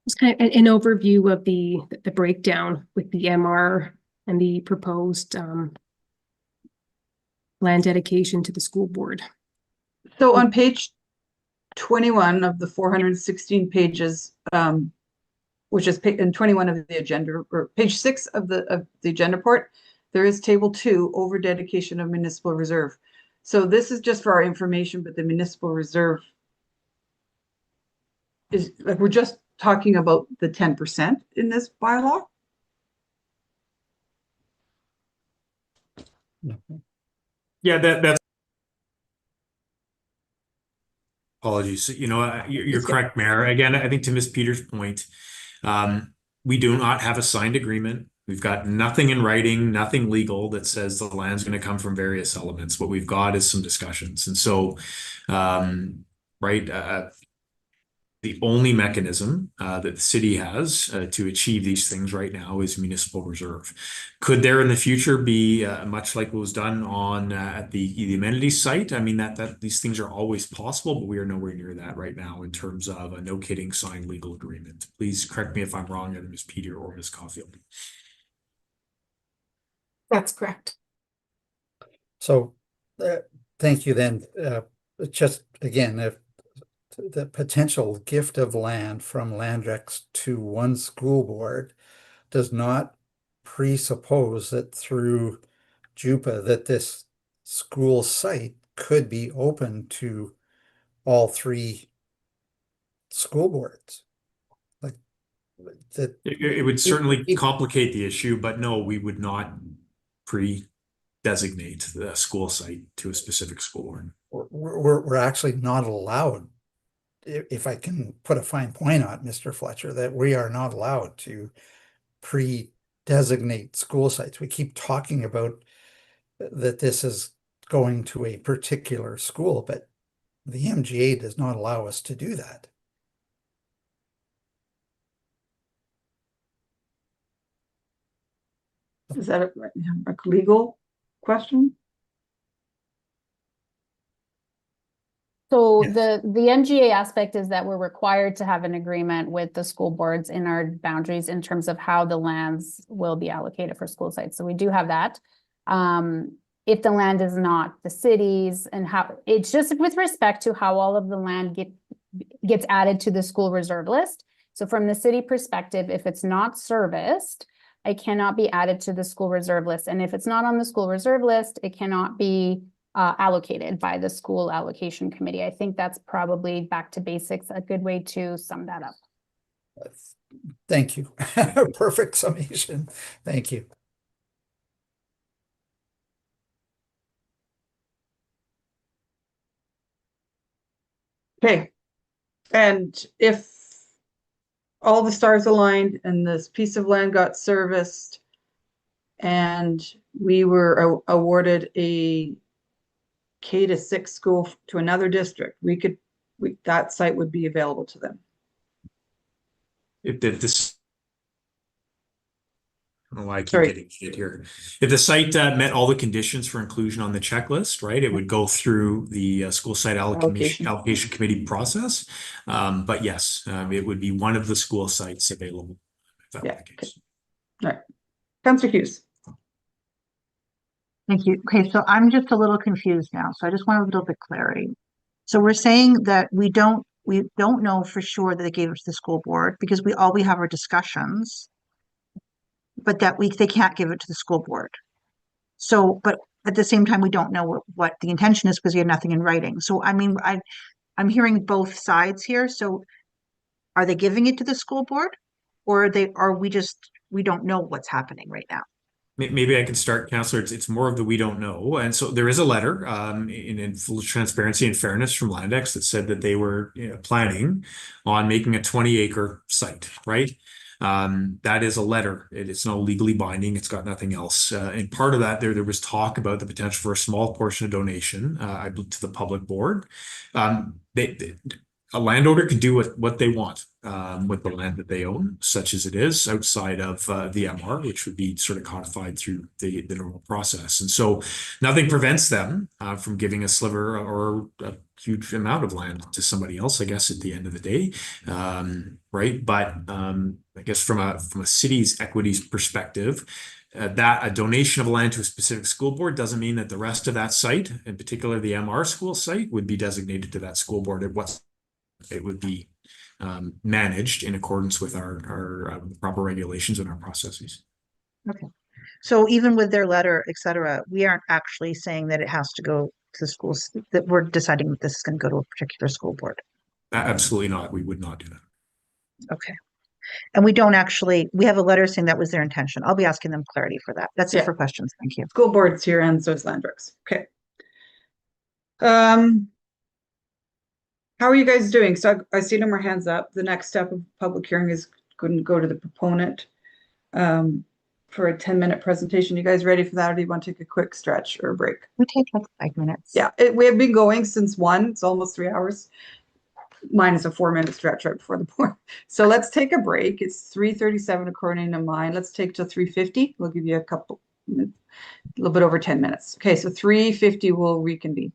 Just kind of an overview of the breakdown with the MR and the proposed land dedication to the school board. So on page 21 of the 416 pages, which is in 21 of the agenda, or page 6 of the agenda report, there is table 2, over dedication of municipal reserve. So this is just for our information, but the municipal reserve is like, we're just talking about the 10% in this bylaw. Yeah, that's apologies. You know, you're correct, Mayor. Again, I think to Ms. Peters' point, we do not have a signed agreement. We've got nothing in writing, nothing legal that says the land's going to come from various elements. What we've got is some discussions. And so, the only mechanism that the city has to achieve these things right now is municipal reserve. Could there in the future be much like what was done on at the amenities site? I mean, that these things are always possible, but we are nowhere near that right now in terms of a no kidding signed legal agreement. Please correct me if I'm wrong, either Ms. Peter or Ms. Caulfield. That's correct. So thank you then. Just again, if the potential gift of land from Landrex to one school board does not presuppose that through JUPA that this school site could be open to all 3 school boards. Like that, it would certainly complicate the issue, but no, we would not pre-designate the school site to a specific school board. We're actually not allowed, if I can put a fine point on it, Mr. Fletcher, that we are not allowed to pre-designate school sites. We keep talking about that this is going to a particular school, but the MGA does not allow us to do that. Is that a legal question? So the MGA aspect is that we're required to have an agreement with the school boards in our boundaries in terms of how the lands will be allocated for school sites. So we do have that. If the land is not the city's and how it's just with respect to how all of the land gets added to the school reserve list. So from the city perspective, if it's not serviced, it cannot be added to the school reserve list. And if it's not on the school reserve list, it cannot be allocated by the school allocation committee. I think that's probably back to basics, a good way to sum that up. Thank you. Perfect summation. Thank you. Okay. And if all the stars aligned and this piece of land got serviced and we were awarded a K-6 school to another district, that site would be available to them. If this, I don't know why I keep getting hit here. If the site met all the conditions for inclusion on the checklist, right, it would go through the school site allocation committee process. But yes, it would be one of the school sites available. If that were the case. All right. Councillor Hughes. Thank you. Okay, so I'm just a little confused now. So I just want a little bit clarity. So we're saying that we don't know for sure that they gave it to the school board because we have are discussions, but that they can't give it to the school board. So, but at the same time, we don't know what the intention is because we have nothing in writing. So I mean, I'm hearing both sides here. So are they giving it to the school board, or we don't know what's happening right now? Maybe I can start, Councillor. It's more of the we don't know. And so there is a letter in full transparency and fairness from Landex that said that they were planning on making a 20-acre site, right? That is a letter. It's no legally binding. It's got nothing else. And part of that, there was talk about the potential for a small portion of donation, I believe, to the public board. A landowner can do what they want with the land that they own, such as it is outside of the MR, which would be sort of codified through the normal process. And so nothing prevents them from giving a sliver or a huge amount of land to somebody else, I guess, at the end of the day. Right. But I guess from a city's equities perspective, that a donation of land to a specific school board doesn't mean that the rest of that site, in particular the MR school site, would be designated to that school board. It would be managed in accordance with our proper regulations and our processes. Okay. So even with their letter, et cetera, we aren't actually saying that it has to go to the schools, that we're deciding that this is going to go to a particular school board. Absolutely not. We would not do that. Okay. And we have a letter saying that was their intention. I'll be asking them clarity for that. That's it for questions. Thank you. School board's here and so is Landbrooks. Okay. How are you guys doing? So I see no more hands up. The next step of public hearing is going to go to the proponent for a 10-minute presentation. You guys ready for that, or do you want to take a quick stretch or a break? We take like 5 minutes. Yeah, we have been going since 1. It's almost 3 hours. Mine is a 4-minute stretch right before the board. So let's take a break. It's 3:37 according to mine. Let's take to 3:50. We'll give you a little bit over 10 minutes. Okay, so 3:50 we'll reconvene.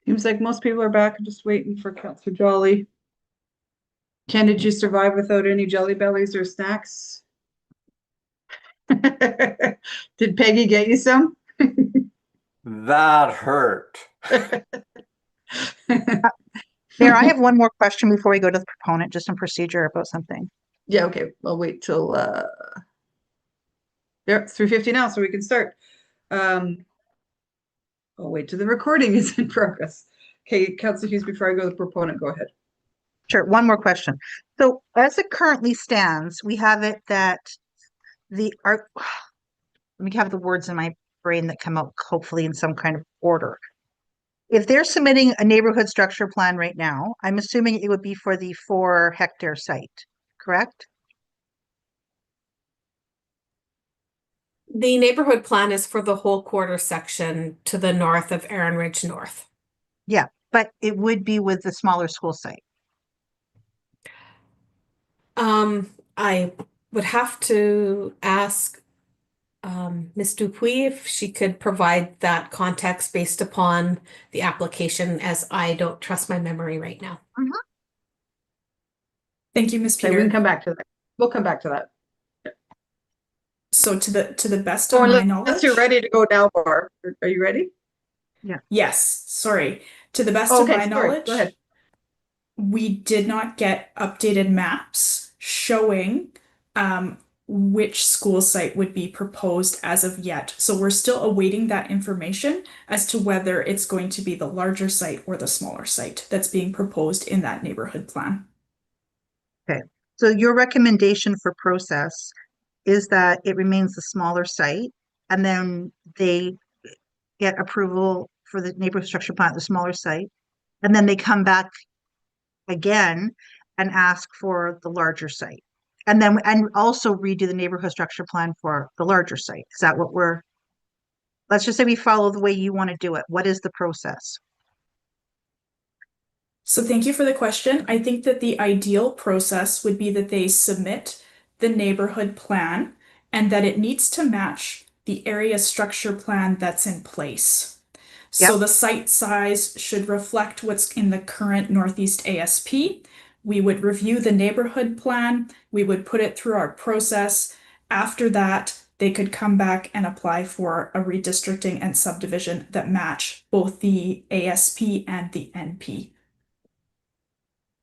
Seems like most people are back. I'm just waiting for Councillor Jolly. Ken, did you survive without any jelly bellies or snacks? Did Peggy get you some? That hurt. Mayor, I have one more question before we go to the proponent, just some procedure about something. Yeah, okay. I'll wait till yeah, it's 3:50 now, so we can start. I'll wait till the recording is in progress. Okay, Councillor Hughes, before I go to the proponent, go ahead. Sure, one more question. So as it currently stands, we have it that the art, let me have the words in my brain that come out hopefully in some kind of order. If they're submitting a neighborhood structure plan right now, I'm assuming it would be for the 4-hectare site, correct? The neighborhood plan is for the whole quarter section to the north of Erin Ridge North. Yeah, but it would be with the smaller school site. I would have to ask Ms. Dupuy if she could provide that context based upon the application, as I don't trust my memory right now. Thank you, Ms. Okay, Peter. we can come back to that. We'll come back to that. So to the best of my knowledge, unless you're ready to go now, Barb. Are you ready? Yeah. yes, sorry. To the best Oh, of okay, my sorry. knowledge, Go ahead. we did not get updated maps showing which school site would be proposed as of yet. So we're still awaiting that information as to whether it's going to be the larger site or the smaller site that's being proposed in that neighborhood plan. Okay, so your recommendation for process is that it remains the smaller site, and then they get approval for the neighborhood structure plan at the smaller site, and then they come back again and ask for the larger site. And then, and also redo the neighborhood structure plan for the larger site. Is that what let's just say we follow the way you want to do it. What is the process? So thank you for the question. I think that the ideal process would be that they submit the neighborhood plan and that it needs to match the area structure plan that's in place. So Yep. the site size should reflect what's in the current Northeast ASP. We would review the neighborhood plan. We would put it through our process. After that, they could come back and apply for a redistricting and subdivision that match both the ASP and the NP.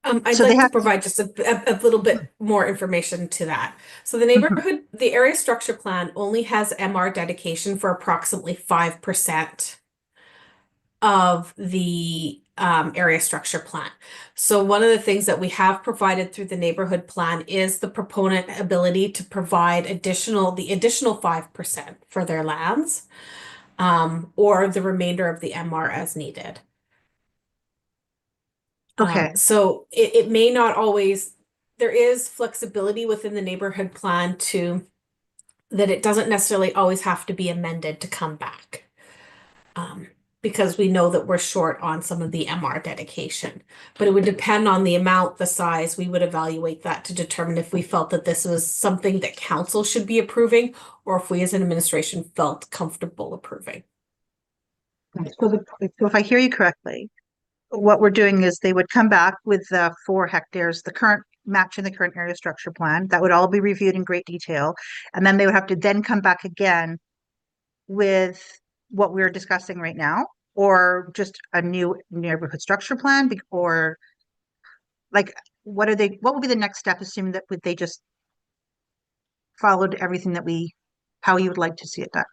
I'd So they like to have provide just a little bit more information to that. So the neighborhood, the area structure plan only has MR dedication for approximately 5% of the area structure plan. So one of the things that we have provided through the neighborhood plan is the proponent ability to provide the additional 5% for their lands, or the remainder of the MR as needed. Okay. So it may not always, there is flexibility within the neighborhood plan that it doesn't necessarily always have to be amended to come back. Because we know that we're short on some of the MR dedication, but it would depend on the amount, the size. We would evaluate that to determine if we felt that this was something that council should be approving, or if we as an administration felt comfortable approving. So if I hear you correctly, what we're doing is they would come back with 4 hectares, the current matching the current area structure plan. That would all be reviewed in great detail. And then they would have to then come back again with what we're discussing right now, or just a new neighborhood structure plan, or like, what would be the next step, assuming that they just followed everything that how you would like to see it done?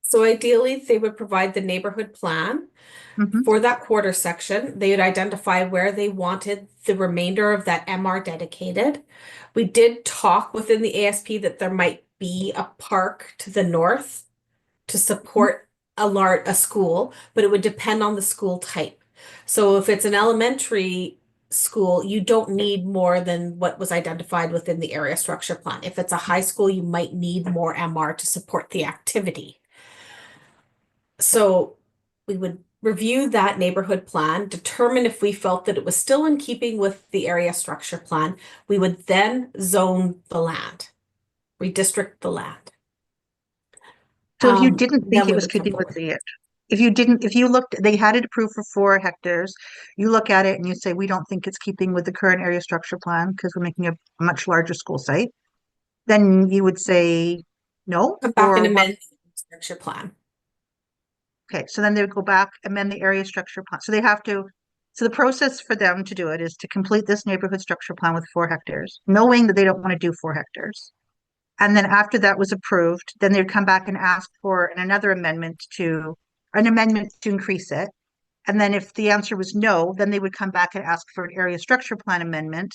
So ideally, they would provide the neighborhood plan for that quarter section. They would identify where they wanted the remainder of that MR dedicated. We did talk within the ASP that there might be a park to the north to support a school, but it would depend on the school type. So if it's an elementary school, you don't need more than what was identified within the area structure plan. If it's a high school, you might need more MR to support the activity. So we would review that neighborhood plan, determine if we felt that it was still in keeping with the area structure plan. We would then zone the land, redistrict the land. So if you didn't Then think we it was would come keeping with forward. the if you didn't, if you looked, they had it approved for 4 hectares, you look at it and you say, we don't think it's keeping with the current area structure plan because we're making a much larger school site, then you would say no, Come back and or amend the structure plan. okay, so then they would go back, amend the area structure plan. So they have to, so the process for them to do it is to complete this neighborhood structure plan with 4 hectares, knowing that they don't want to do 4 hectares. And then after that was approved, then they'd come back and ask for another amendment to increase it. And then if the answer was no, then they would come back and ask for an area structure plan amendment.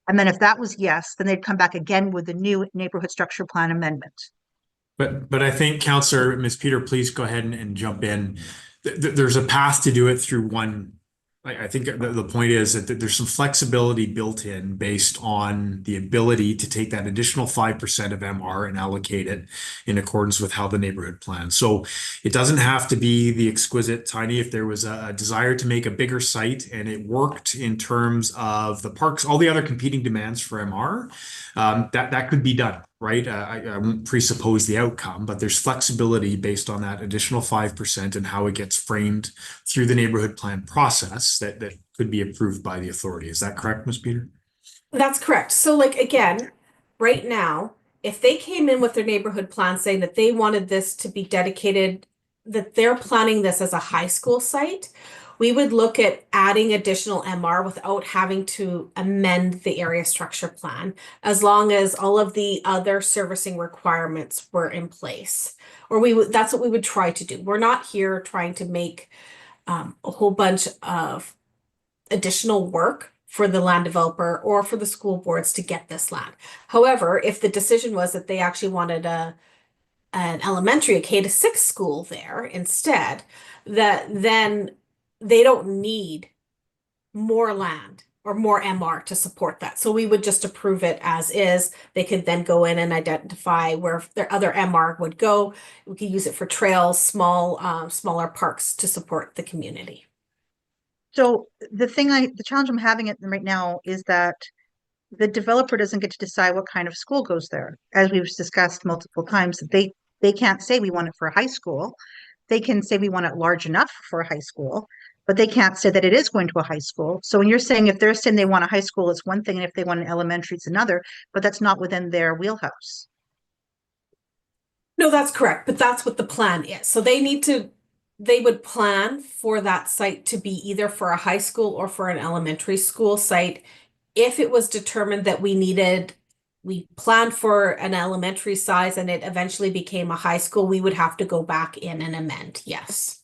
And then if that was yes, then they'd come back again with a new neighborhood structure plan amendment. But I think Counselor, Ms. Peter, please go ahead and jump in. There's a path to do it through one. I think the point is that there's some flexibility built in based on the ability to take that additional 5% of MR and allocate it in accordance with how the neighborhood plans. So it doesn't have to be the exquisite tiny. If there was a desire to make a bigger site and it worked in terms of the parks, all the other competing demands for MR, that could be done. Right? I won't presuppose the outcome, but there's flexibility based on that additional 5% and how it gets framed through the neighborhood plan process that could be approved by the authority. Is that correct, Ms. Peter? That's correct. So like, again, right now, if they came in with their neighborhood plan saying that they wanted this to be dedicated, that they're planning this as a high school site, we would look at adding additional MR without having to amend the area structure plan, as long as all of the other servicing requirements were in place. Or that's what we would try to do. We're not here trying to make a whole bunch of additional work for the land developer or for the school boards to get this land. However, if the decision was that they actually wanted an elementary, a K-6 school there instead, then they don't need more land or more MR to support that. So we would just approve it as is. They could then go in and identify where their other MR would go. We could use it for trails, smaller parks to support the community. So the challenge I'm having right now is that the developer doesn't get to decide what kind of school goes there. As we've discussed multiple times, they can't say we want it for a high school. They can say we want it large enough for a high school, but they can't say that it is going to a high school. So when you're saying, if they're saying they want a high school, it's one thing, and if they want an elementary, it's another, but that's not within their wheelhouse. No, that's correct, but that's what the plan is. So they would plan for that site to be either for a high school or for an elementary school site. If it was determined that we planned for an elementary size and it eventually became a high school, we would have to go back in and amend, yes.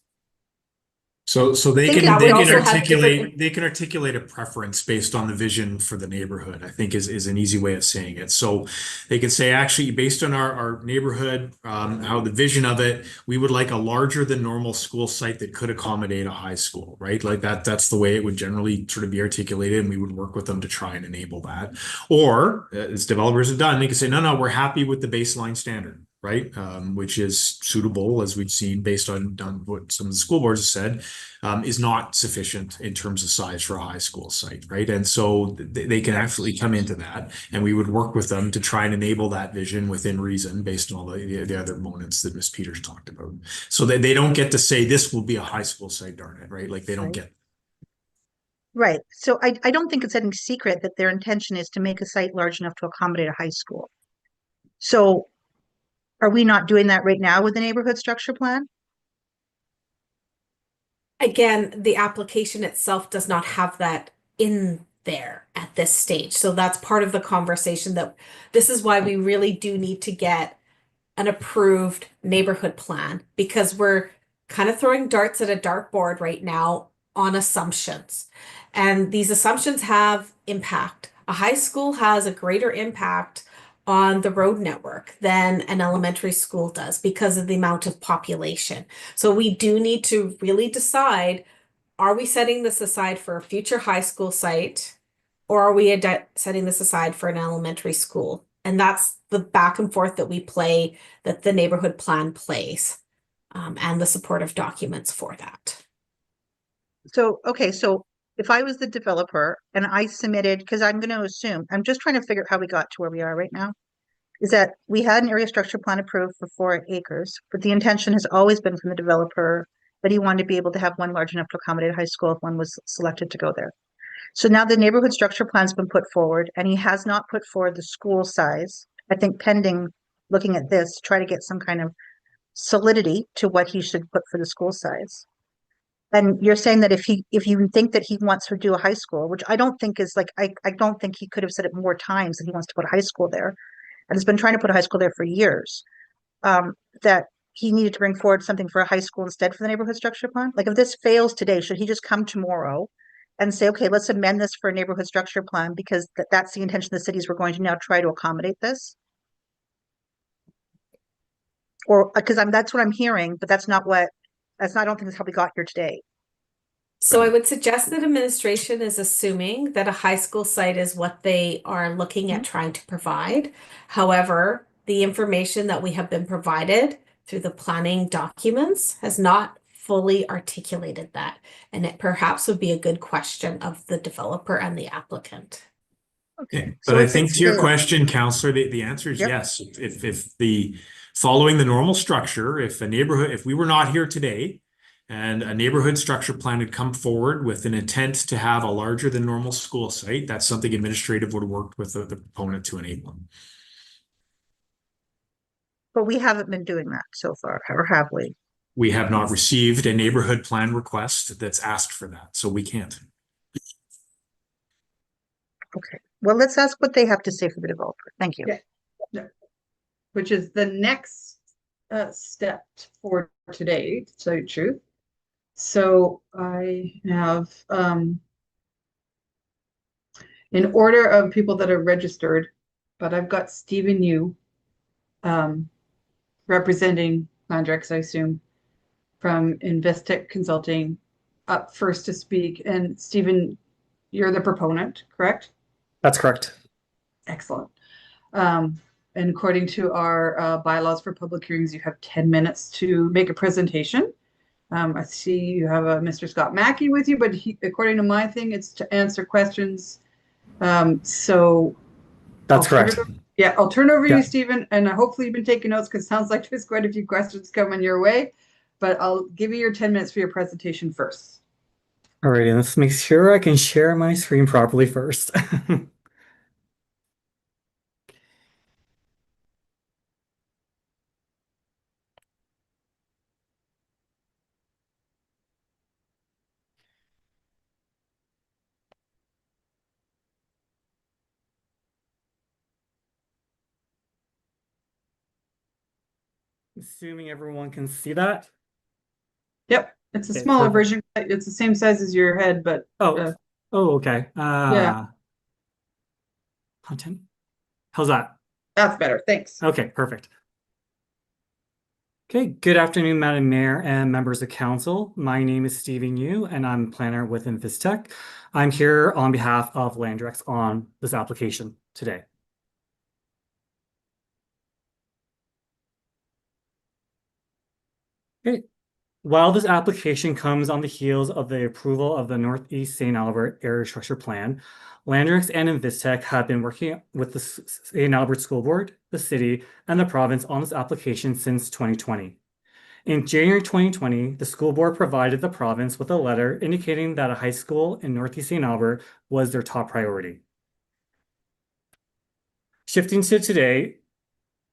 So they Think can that would also have different- they can articulate a preference based on the vision for the neighborhood, I think is an easy way of saying it. So they can say, actually, based on our neighborhood, how the vision of it, we would like a larger than normal school site that could accommodate a high school, right? Like that's the way it would generally sort of be articulated, and we would work with them to try and enable that. Or as developers have done, they can say, no, we're happy with the baseline standard, right? Which is suitable, as we've seen based on what some of the school boards have said, is not sufficient in terms of size for a high school site, right? And so they can absolutely come into that, and we would work with them to try and enable that vision within reason based on all the other moments that Ms. Peters talked about. So that they don't get to say this will be a high school site, darn it, right? Like they don't get. Right. So I don't think it's any secret that their intention is to make a site large enough to accommodate a high school. So are we not doing that right now with the neighborhood structure plan? Again, the application itself does not have that in there at this stage. So that's part of the conversation, that this is why we really do need to get an approved neighborhood plan, because we're kind of throwing darts at a dartboard right now on assumptions. And these assumptions have impact. A high school has a greater impact on the road network than an elementary school does because of the amount of population. So we do need to really decide, are we setting this aside for a future high school site, or are we setting this aside for an elementary school? And that's the back and forth that we play, that the neighborhood plan plays, and the supportive documents for that. So, okay, so if I was the developer and I submitted, because I'm going to assume, I'm just trying to figure out how we got to where we are right now, is that we had an area structure plan approved for 4 acres, but the intention has always been from the developer but he wanted to be able to have one large enough to accommodate a high school if one was selected to go there. So now the neighborhood structure plan's been put forward, and he has not put forward the school size. I think pending looking at this, try to get some kind of solidity to what he should put for the school size. And you're saying that if you think that he wants to do a high school, which I don't think is like, I don't think he could have said it more times that he wants to put a high school there, and has been trying to put a high school there for years, that he needed to bring forward something for a high school instead for the neighborhood structure plan. Like if this fails today, should he just come tomorrow and say, okay, let's amend this for a neighborhood structure plan because that's the intention of the cities, we're going to now try to accommodate this? Or because that's what I'm hearing, but that's not, I don't think that's how we got here today. So I would suggest that administration is assuming that a high school site is what they are looking at trying to provide. However, the information that we have been provided through the planning documents has not fully articulated that. And it perhaps would be a good question of the developer and the applicant. Okay, So but I if think it's to your there- question, Counselor, the answer is Yep. yes. If the following the normal structure, if we were not here today and a neighborhood structure plan had come forward with an intent to have a larger than normal school site, that's something administrative would have worked with the proponent to enable. But we haven't been doing that so far, or have we? We have not received a neighborhood plan request that's asked for that, so we can't. Okay, well, let's ask what they have to say for the developer. Thank you. Yeah. Which is the next step for today, to tell you the truth. So I have, in order of people that are registered, but I've got Stephen Yu representing Landrex, I assume, from Investec Consulting up first to speak. And Stephen, you're the proponent, correct? That's correct. Excellent. And according to our bylaws for public hearings, you have 10 minutes to make a presentation. I see you have Mr. Scott Mackey with you, but according to my thing, it's to answer questions. So that's correct. I'll turn it over to Yeah. you, Stephen, and hopefully you've been taking notes because it sounds like there's quite a few questions coming your way. But I'll give you your 10 minutes for your presentation first. All right, let's make sure I can share my screen properly first. Assuming everyone can see that. Yep, it's a Okay, smaller perfect. version. It's the same size as your head, but okay. Yeah. Content. How's that? That's better. Thanks. Okay, perfect. Okay, good afternoon, Madam Mayor and members of council. My name is Stephen Yu, and I'm planner with Investec. I'm here on behalf of Landrex on this application today. Okay. While this application comes on the heels of the approval of the Northeast St. Albert Area Structure Plan, Landrex and Investec have been working with the St. Albert School Board, the city, and the province on this application since 2020. In January 2020, the school board provided the province with a letter indicating that a high school in Northeast St. Albert was their top priority. Shifting to today,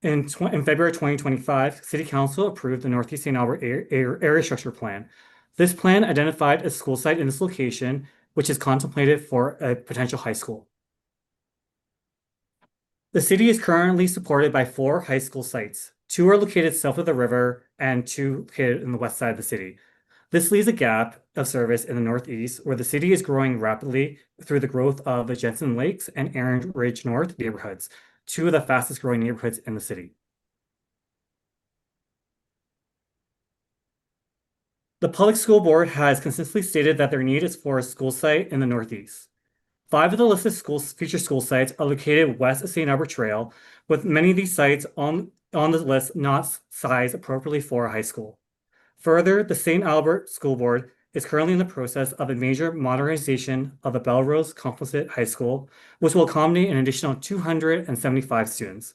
in February 2025, City Council approved the Northeast St. Albert Area Structure Plan. This plan identified a school site in this location, which is contemplated for a potential high school. The city is currently supported by 4 high school sites. 2 are located south of the river and 2 located in the west side of the city. This leaves a gap of service in the northeast, where the city is growing rapidly through the growth of the Jensen Lakes and Aaron Ridge North neighborhoods, 2 of the fastest growing neighborhoods in the city. The Public School Board has consistently stated that their need is for a school site in the northeast. 5 of the listed future school sites are located west of St. Albert Trail, with many of these sites on the list not sized appropriately for a high school. Further, the St. Albert School Board is currently in the process of a major modernization of the Belrose Composite High School, which will accommodate an additional 275 students.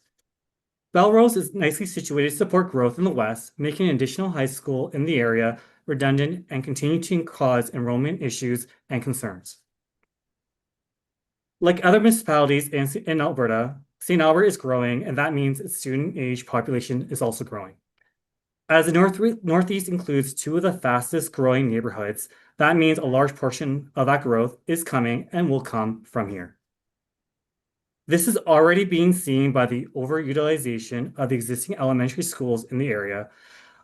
Belrose is nicely situated to support growth in the west, making an additional high school in the area redundant, and continue to cause enrollment issues and concerns. Like other municipalities in Alberta, St. Albert is growing, and that means its student age population is also growing. As the Northeast includes two of the fastest growing neighborhoods, that means a large portion of that growth is coming and will come from here. This is already being seen by the overutilization of the existing elementary schools in the area,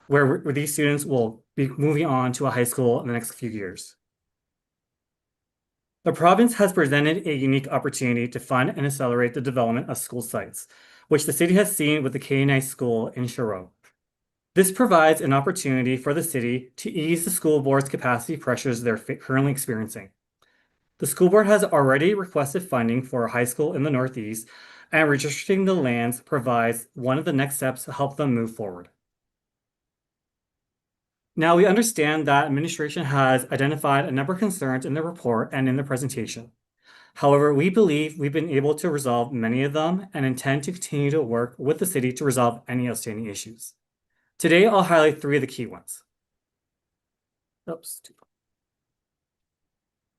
where these students will be moving on to a high school in the next few years. The province has presented a unique opportunity to fund and accelerate the development of school sites, which the city has seen with the K-9 school in Sherrow. This provides an opportunity for the city to ease the school board's capacity pressures they're currently experiencing. The school board has already requested funding for a high school in the Northeast, and redistricting the lands provides one of the next steps to help them move forward. Now, we understand that administration has identified a number of concerns in the report and in the presentation. However, we believe we've been able to resolve many of them and intend to continue to work with the city to resolve any outstanding issues. Today, I'll highlight 3 of the key ones. Oops.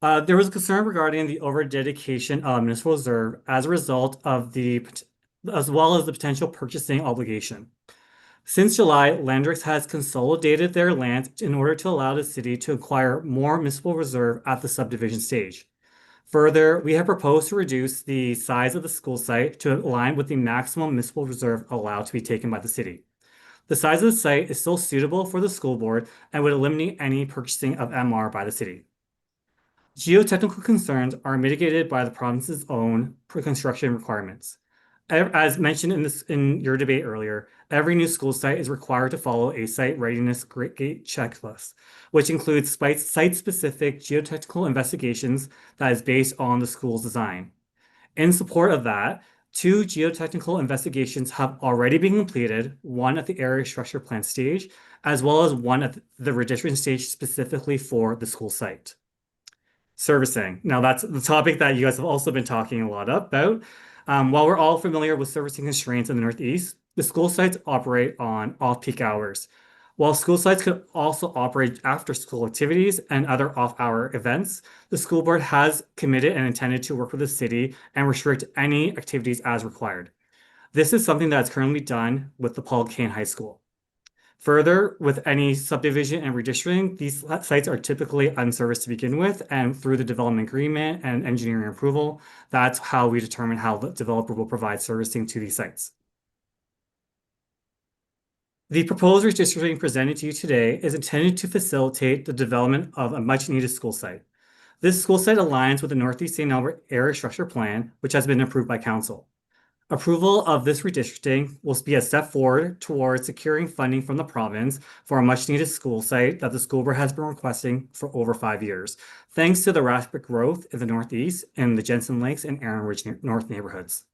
There was a concern regarding the over-dedication of municipal reserve as a result of as well as the potential purchasing obligation. Since July, Landrix has consolidated their lands in order to allow the city to acquire more municipal reserve at the subdivision stage. Further, we have proposed to reduce the size of the school site to align with the maximum municipal reserve allowed to be taken by the city. The size of the site is still suitable for the school board and would eliminate any purchasing of MR by the city. Geotechnical concerns are mitigated by the province's own pre-construction requirements. As mentioned in your debate earlier, every new school site is required to follow a site readiness gate checklist, which includes site-specific geotechnical investigations that is based on the school's design. In support of that, 2 geotechnical investigations have already been completed, one at the area structure plan stage, as well as one at the redistricting stage specifically for the school site. Servicing. Now, that's the topic that you guys have also been talking a lot about. While we're all familiar with servicing constraints in the Northeast, the school sites operate on off-peak hours. While school sites could also operate after school activities and other off-hour events, the school board has committed and intended to work with the city and restrict any activities as required. This is something that's currently done with the Paul Kane High School. Further, with any subdivision and redistricting, these sites are typically unserviced to begin with, and through the development agreement and engineering approval, that's how we determine how the developer will provide servicing to these sites. The proposed redistricting presented to you today is intended to facilitate the development of a much-needed school site. This school site aligns with the Northeast St. Albert Area Structure Plan, which has been approved by Council. Approval of this redistricting will be a step forward towards securing funding from the province for a much-needed school site that the school board has been requesting for over 5 years, thanks to the rapid growth in the Northeast and the Jensen Lakes and Aaron Ridge North neighborhoods.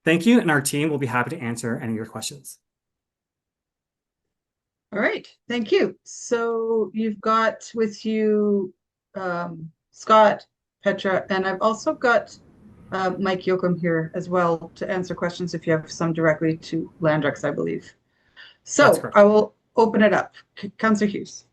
Thank you, and our team will be happy to answer any of your questions. All right, thank you. So you've got with you Scott, Petra, and I've also got Mike Yoakum here as well to answer questions if you have some directly to Landrix, I believe. So I will open it up. Councillor Hughes.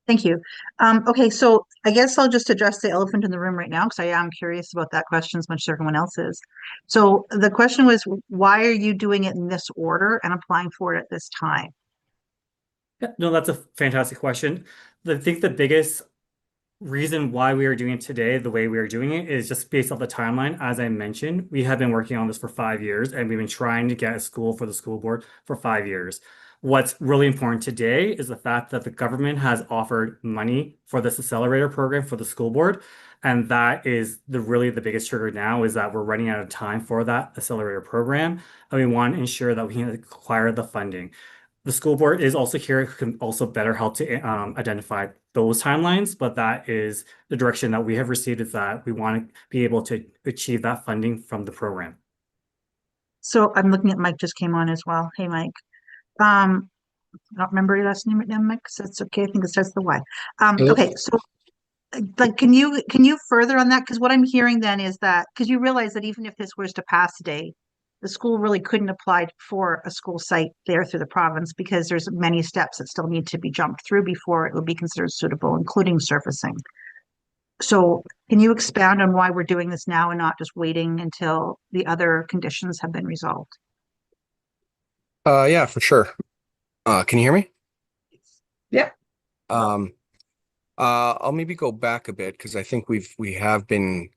Thank you. Okay, so I guess I'll just address the elephant in the room right now because I am curious about that question as much as everyone else is. So the question was, why are you doing it in this order and applying for it at this time? Yeah, no, that's a fantastic question. I think the biggest reason why we are doing it today the way we are doing it is just based off the timeline. As I mentioned, we have been working on this for 5 years, and we've been trying to get a school for the school board for 5 years. What's really important today is the fact that the government has offered money for this accelerator program for the school board. And that is really the biggest trigger now, is that we're running out of time for that accelerator program. And we want to ensure that we can acquire the funding. The school board is also here, who can also better help to identify those timelines, but that is the direction that we have received, is that we want to be able to achieve that funding from the program. So I'm looking at Mike just came on as well. Hey, Mike. I don't remember your last name right now, Mike, so that's okay. I think it starts with Y. Okay, so like, can you further on that? Because what I'm hearing then is that, because you realize that even if this was to pass today, the school really couldn't apply for a school site there through the province because there's many steps that still need to be jumped through before it would be considered suitable, including surfacing. So can you expand on why we're doing this now and not just waiting until the other conditions have been resolved? Yeah, for sure. Can you hear me? Yeah. I'll maybe go back a bit because I think we have been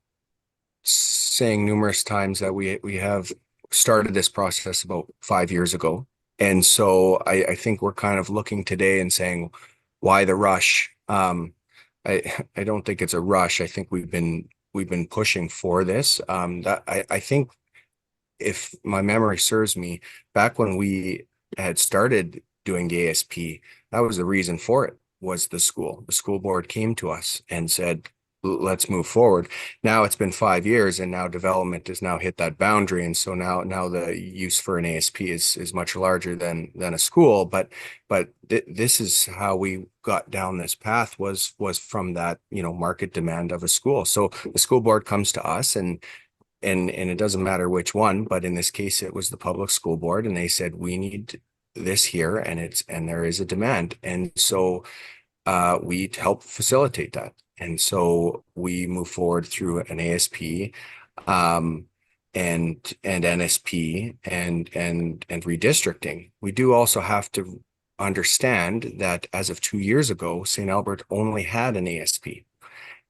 saying numerous times that we have started this process about 5 years ago. And so I think we're kind of looking today and saying, why the rush? I don't think it's a rush. I think we've been pushing for this. That I think if my memory serves me, back when we had started doing the ASP, that was the reason for it, was the school. The school board came to us and said, let's move forward. Now it's been 5 years and now development has now hit that boundary. And so now the use for an ASP is much larger than a school. But this is how we got down this path was from that, market demand of a school. So the school board comes to us and it doesn't matter which one, but in this case, it was the public school board, and they said, we need this here, and there is a demand. And so we help facilitate that. And so we move forward through an ASP, and NSP and redistricting. We do also have to understand that as of 2 years ago, St. Albert only had an ASP,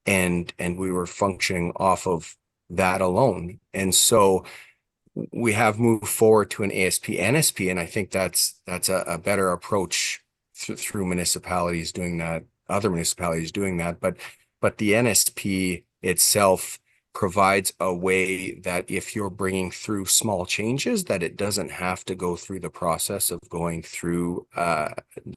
and we were functioning off of that alone. And so we have moved forward to an ASP NSP, and I think that's a better approach through municipalities doing that, other municipalities doing that. But the NSP itself provides a way that if you're bringing through small changes, that it doesn't have to go through the process of going through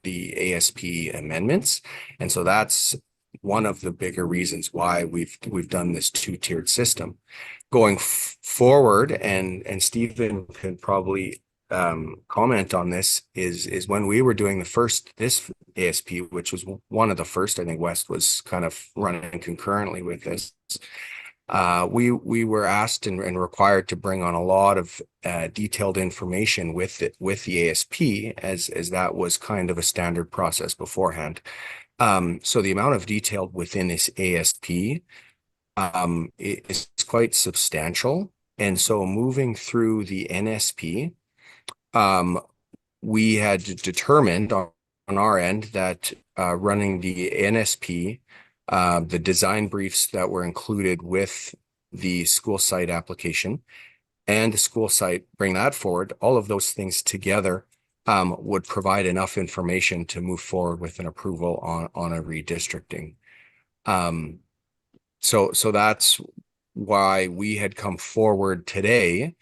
the ASP amendments. And so that's one of the bigger reasons why we've done this two-tiered system. Going forward, and Stephen could probably comment on this, is when we were doing this ASP, which was one of the first. I think West was kind of running concurrently with this. We were asked and required to bring on a lot of detailed information with the ASP, as that was kind of a standard process beforehand. So the amount of detail within this ASP is quite substantial. And so moving through the NSP, we had determined on our end that running the NSP, the design briefs that were included with the school site application and the school site, bring that forward, all of those things together would provide enough information to move forward with an approval on a redistricting. So that's why we had come forward today,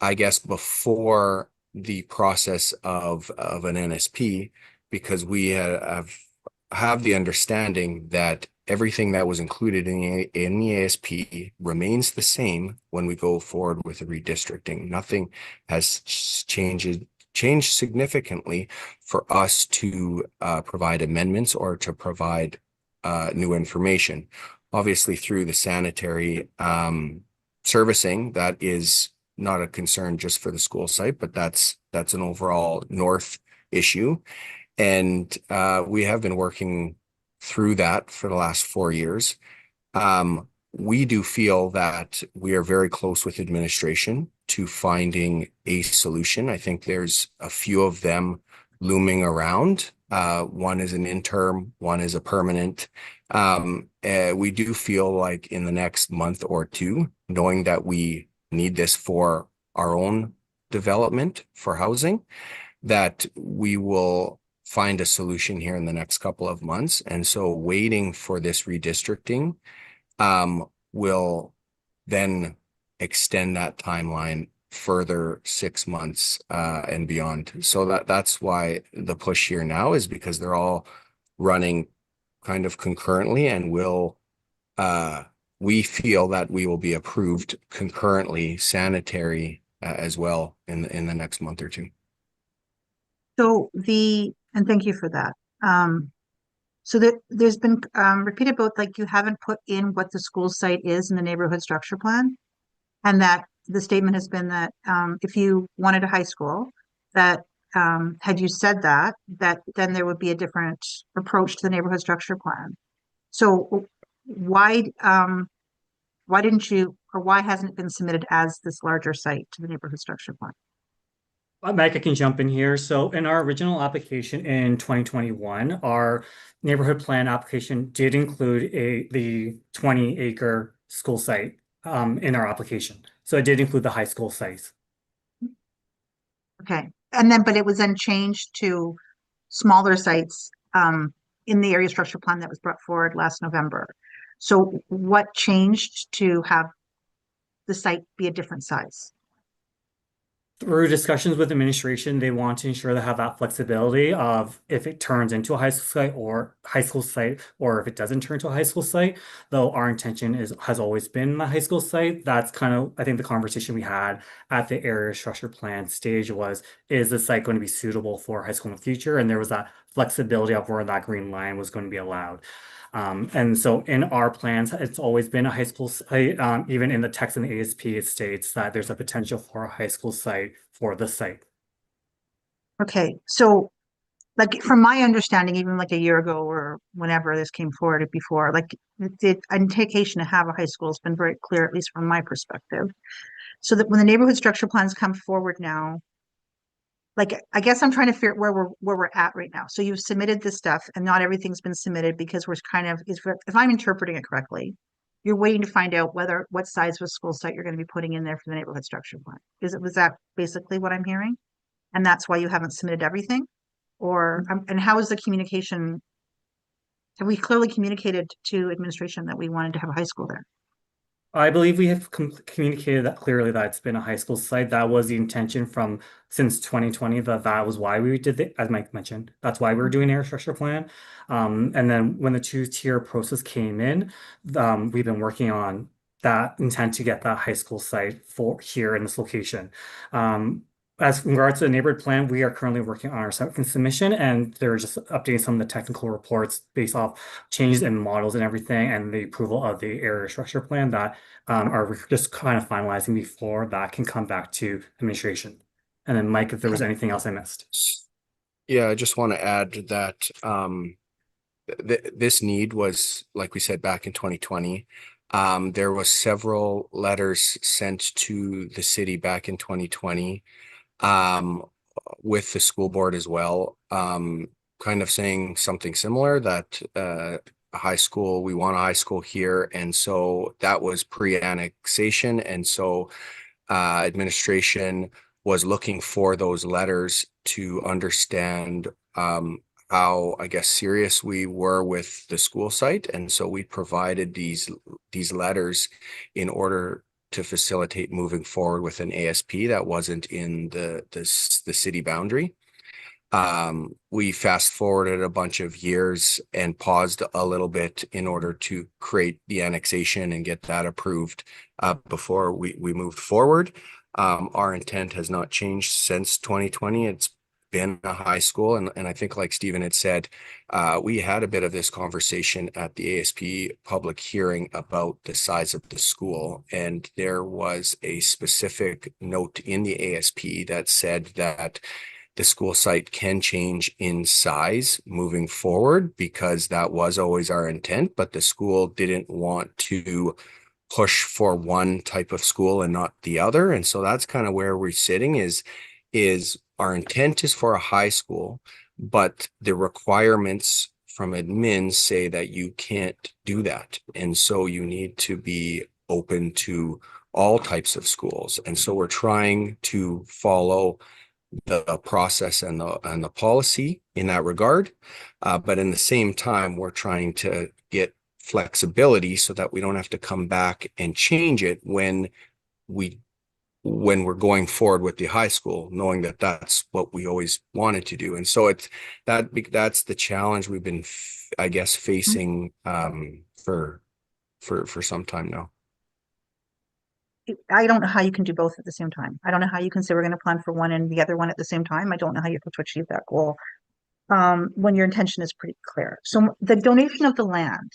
I guess, before the process of an NSP, because we have the understanding that everything that was included in the ASP remains the same when we go forward with the redistricting. Nothing has changed significantly for us to provide amendments or to provide new information. Obviously, through the sanitary servicing, that is not a concern just for the school site, but that's an overall north issue. And we have been working through that for the last 4 years. We do feel that we are very close with administration to finding a solution. I think there's a few of them looming around. One is an interim, one is a permanent. We do feel like in the next month or two, knowing that we need this for our own development for housing, that we will find a solution here in the next couple of months. And so waiting for this redistricting will then extend that timeline further 6 months and beyond. So that's why the push here now is because they're all running kind of concurrently, and we feel that we will be approved concurrently, sanitary as well in the next month or two. So and thank you for that. So there's been repeated both, like you haven't put in what the school site is in the neighborhood structure plan, and that the statement has been that if you wanted a high school, that had you said that, then there would be a different approach to the neighborhood structure plan. So why didn't you, or why hasn't it been submitted as this larger site to the neighborhood structure plan? Mike, I can jump in here. So in our original application in 2021, our neighborhood plan application did include the 20-acre school site in our application. So it did include the high school size. Okay, and then, but it was then changed to smaller sites in the area structure plan that was brought forward last November. So what changed to have the site be a different size? Through discussions with administration, they want to ensure they have that flexibility of if it turns into a high school site, or if it doesn't turn to a high school site. Though our intention has always been the high school site. That's kind of, I think, the conversation we had at the area structure plan stage was, is the site going to be suitable for high school in the future? And there was that flexibility of where that green line was going to be allowed. And so in our plans, it's always been a high school site. Even in the text in the ASP, it states that there's a potential for a high school site for the site. Okay, so like from my understanding, even like a year ago or whenever this came forward before, like the indication to have a high school has been very clear, at least from my perspective. So that when the neighborhood structure plans come forward now, like I guess I'm trying to figure out where we're at right now. So you've submitted this stuff and not everything's been submitted because we're kind of, if I'm interpreting it correctly, you're waiting to find out what size of school site you're going to be putting in there for the neighborhood structure plan. Was that basically what I'm hearing? And that's why you haven't submitted everything? Or, and how is the communication? Have we clearly communicated to administration that we wanted to have a high school there? I believe we have communicated that clearly that it's been a high school site. That was the intention from since 2020, that was why we did it, as Mike mentioned. That's why we were doing area structure plan. And then when the two-tier process came in, we've been working on that intent to get that high school site for here in this location. As regards to the neighborhood plan, we are currently working on our second submission, and they're just updating some of the technical reports based off changes in models and everything, and the approval of the area structure plan that are just kind of finalizing before that can come back to administration. And then Mike, if there was anything else I missed. Yeah, I just want to add that this need was, like we said, back in 2020. There was several letters sent to the city back in 2020 with the school board as well, kind of saying something similar, that a high school, we want a high school here. And so that was pre-annexation. And so administration was looking for those letters to understand how, I guess, serious we were with the school site. And so we provided these letters in order to facilitate moving forward with an ASP that wasn't in the city boundary. We fast forwarded a bunch of years and paused a little bit in order to create the annexation and get that approved before we moved forward. Our intent has not changed since 2020. It's been a high school. And I think, like Stephen had said, we had a bit of this conversation at the ASP public hearing about the size of the school. And there was a specific note in the ASP that said that the school site can change in size moving forward, because that was always our intent, but the school didn't want to push for one type of school and not the other. And so that's kind of where we're sitting, is our intent is for a high school, but the requirements from admins say that you can't do that. And so you need to be open to all types of schools. And so we're trying to follow the process and the policy in that regard. But in the same time, we're trying to get flexibility so that we don't have to come back and change it when we're going forward with the high school, knowing that that's what we always wanted to do. And so that's the challenge we've been, I guess, facing for some time now. I don't know how you can do both at the same time. I don't know how you can say we're going to plan for one and the other one at the same time. I don't know how you have to achieve that goal when your intention is pretty clear. So the donation of the land,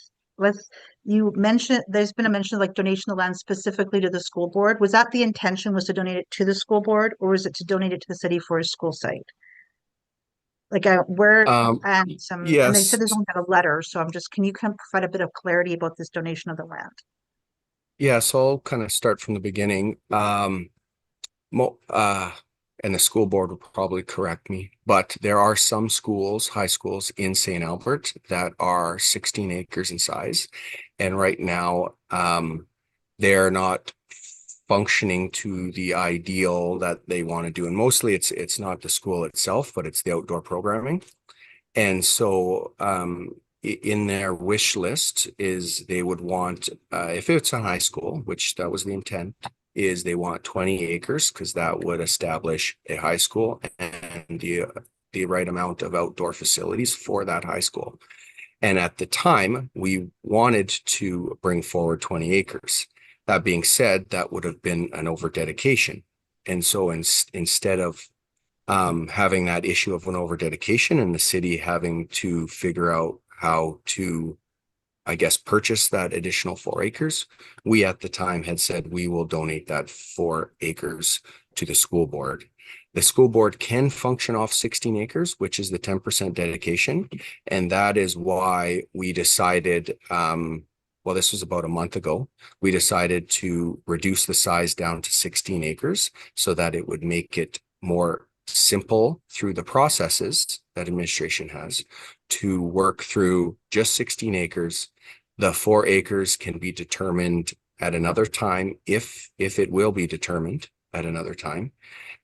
you mentioned, there's been a mention of like donation of land specifically to the school board. Was that the intention, was to donate it to the school board, or was it to donate it to the city for a school site? Like where, and they said Yes. there's only got a letter, so I'm just, can you kind of provide a bit of clarity about this donation of the land? Yeah, so I'll kind of start from the beginning. Mo and the school board will probably correct me, but there are some schools, high schools in St. Albert that are 16 acres in size. And right now, they're not functioning to the ideal that they want to do. And mostly it's not the school itself, but it's the outdoor programming. And so in their wish list is they would want, if it's a high school, which that was the intent, is they want 20 acres because that would establish a high school and the right amount of outdoor facilities for that high school. And at the time, we wanted to bring forward 20 acres. That being said, that would have been an over dedication. And so instead of having that issue of an over dedication and the city having to figure out how to, I guess, purchase that additional 4 acres, we at the time had said we will donate that 4 acres to the school board. The school board can function off 16 acres, which is the 10% dedication. And that is why we decided, well, this was about a month ago, we decided to reduce the size down to 16 acres so that it would make it more simple through the processes that administration has to work through just 16 acres. The 4 acres can be determined at another time if it will be determined at another time.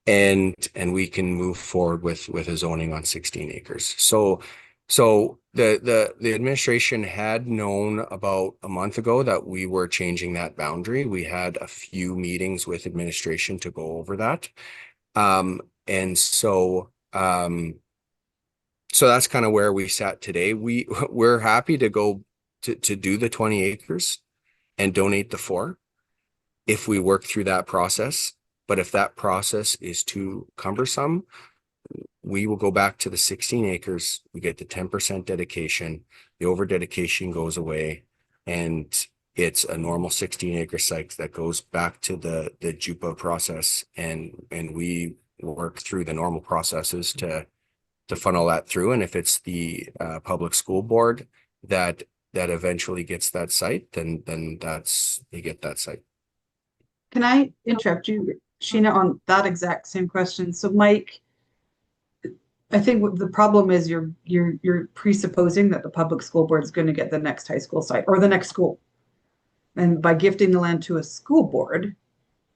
And we can move forward with a zoning on 16 acres. So the administration had known about a month ago that we were changing that boundary. We had a few meetings with administration to go over that. And so that's kind of where we sat today. We're happy to go to do the 20 acres and donate the 4 if we work through that process. But if that process is too cumbersome, we will go back to the 16 acres. We get the 10% dedication. The over dedication goes away, and it's a normal 16-acre site that goes back to the JUPA process, and we work through the normal processes to funnel that through. And if it's the public school board that eventually gets that site, then you get that site. Can I interrupt you, Sheena, on that exact same question? So Mike, I think what the problem is you're presupposing that the public school board is going to get the next high school site or the next school. And by gifting the land to a school board,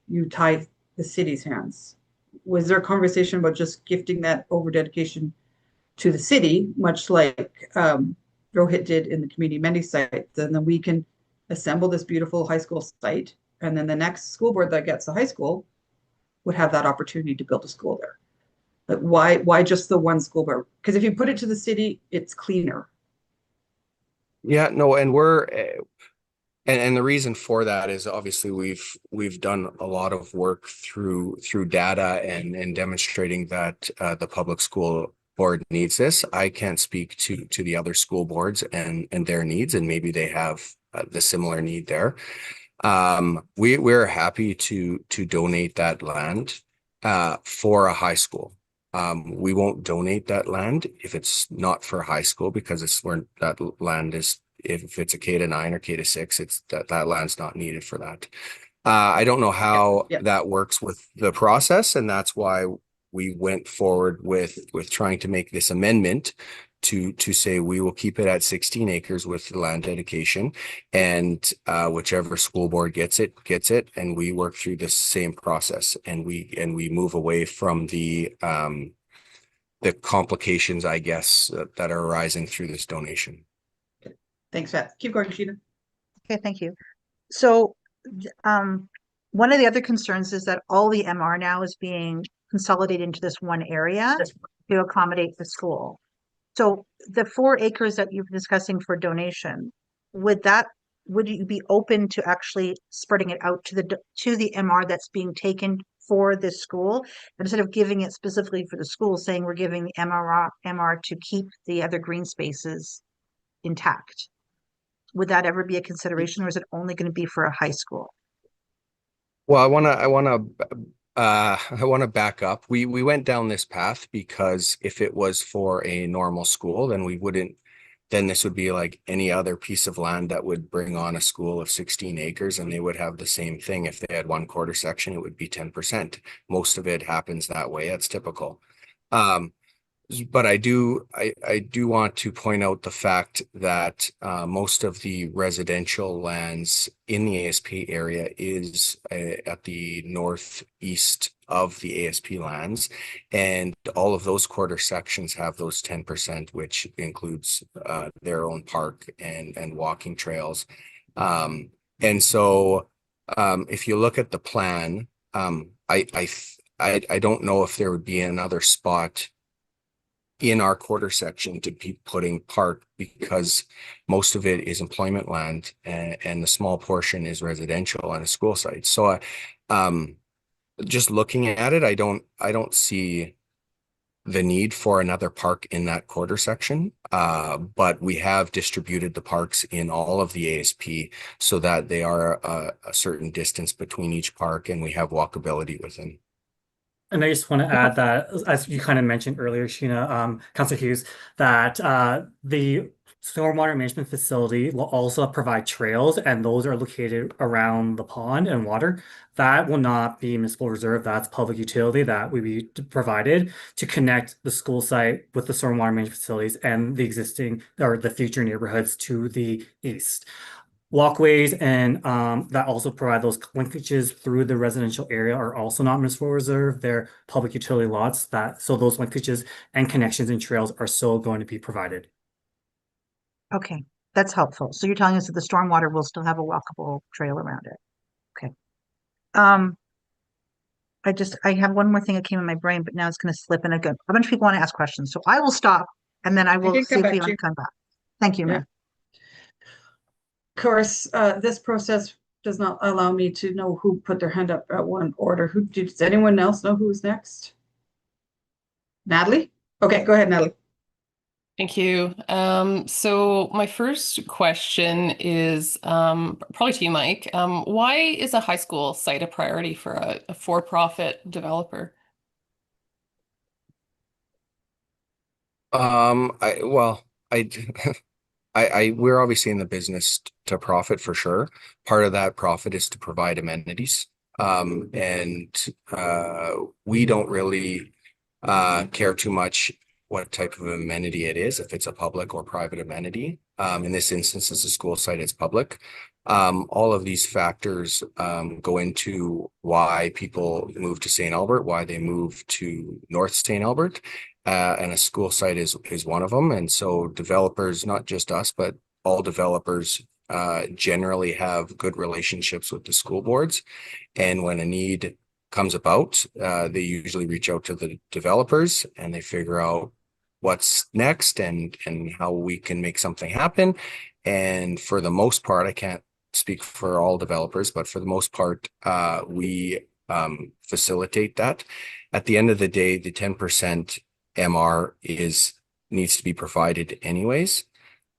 you tie the city's hands. Was there a conversation about just gifting that over dedication to the city, much like Rohit did in the community amenity site? Then we can assemble this beautiful high school site, and then the next school board that gets the high school would have that opportunity to build a school there. But why just the one school board? Because if you put it to the city, it's cleaner. Yeah, no, and and the reason for that is obviously we've done a lot of work through data and demonstrating that the public school board needs this. I can't speak to the other school boards and their needs, and maybe they have the similar need there. We're happy to donate that land for a high school. We won't donate that land if it's not for high school, because it's where that land is. If it's a K-9 or K-6, it's that land's not needed for that. I don't know how that works with the process, and that's why we went forward with trying to make this amendment to say we will keep it at 16 acres with the land dedication, and whichever school board gets it, and we work through the same process, and we move away from the complications, I guess, that are arising through this donation. Thanks, Pat. Keep going, Sheena. Okay, thank you. So one of the other concerns is that all the MR now is being consolidated into this one area to accommodate the school. So the 4 acres that you're discussing for donation, would you be open to actually spreading it out to the MR that's being taken for this school, instead of giving it specifically for the school, saying we're giving the MR to keep the other green spaces intact? would that ever be a consideration, or is it only going to be for a high school? Well, I want to back up. We went down this path because if it was for a normal school, then we wouldn't. Then this would be like any other piece of land that would bring on a school of 16 acres, and they would have the same thing. If they had 1/4 section, it would be 10%. Most of it happens that way. That's typical. But I do want to point out the fact that most of the residential lands in the ASP area is at the northeast of the ASP lands, and all of those 1/4 sections have those 10%, which includes their own park and walking trails. And so if you look at the plan, I don't know if there would be another spot in our 1/4 section to be putting park, because most of it is employment land and the small portion is residential and a school site. So just looking at it, I don't see the need for another park in that 1/4 section. But we have distributed the parks in all of the ASP so that they are a certain distance between each park, and we have walkability within. And I just want to add that, as you kind of mentioned earlier, Sheena, Councilor Hughes, that the stormwater management facility will also provide trails, and those are located around the pond and water. That will not be municipal reserve. That's public utility that will be provided to connect the school site with the stormwater management facilities and the existing or the future neighborhoods to the east. Walkways and that also provide those linkages through the residential area are also not municipal reserve. They're public utility lots, so those linkages and connections and trails are still going to be provided. Okay, that's helpful. So you're telling us that the stormwater will still have a walkable trail around it. Okay. I have one more thing that came in my brain, but now it's going to slip, and a bunch of people want to ask questions. So I will stop, and then I will see if we want to come back. Thank you, Mayor. Of course, this process does not allow me to know who put their hand up at one order. Does anyone else know who's next? Natalie? Okay, go ahead, Natalie. Thank you. So my first question is probably to you, Mike. Why is a high school site a priority for a for-profit developer? We're obviously in the business to profit for sure. Part of that profit is to provide amenities. And we don't really care too much what type of amenity it is, if it's a public or private amenity. In this instance, as a school site, it's public. All of these factors go into why people move to St. Albert, why they move to North St. Albert. And a school site is one of them. And so developers, not just us, but all developers generally have good relationships with the school boards. And when a need comes about, they usually reach out to the developers and they figure out what's next and how we can make something happen. And for the most part, I can't speak for all developers, but for the most part, we facilitate that. At the end of the day, the 10% MR needs to be provided anyways.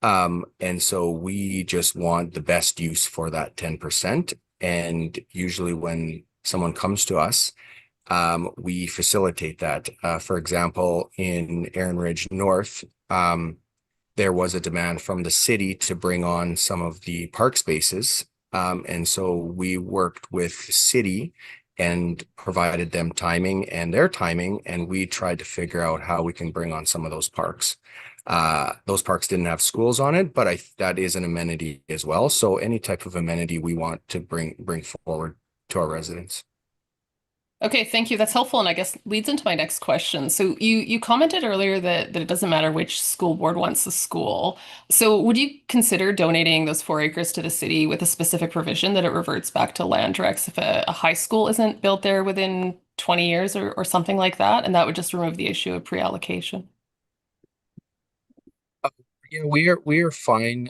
And so we just want the best use for that 10%. And usually when someone comes to us, we facilitate that. For example, in Erin Ridge North, there was a demand from the city to bring on some of the park spaces. And so we worked with the city and provided them timing and their timing, and we tried to figure out how we can bring on some of those parks. Those parks didn't have schools on it, but that is an amenity as well. So any type of amenity we want to bring forward to our residents. Okay, thank you. That's helpful, and I guess leads into my next question. So you commented earlier that it doesn't matter which school board wants the school. So would you consider donating those 4 acres to the city with a specific provision that it reverts back to land recs if a high school isn't built there within 20 years or something like that? And that would just remove the issue of pre-allocation. Yeah, we are fine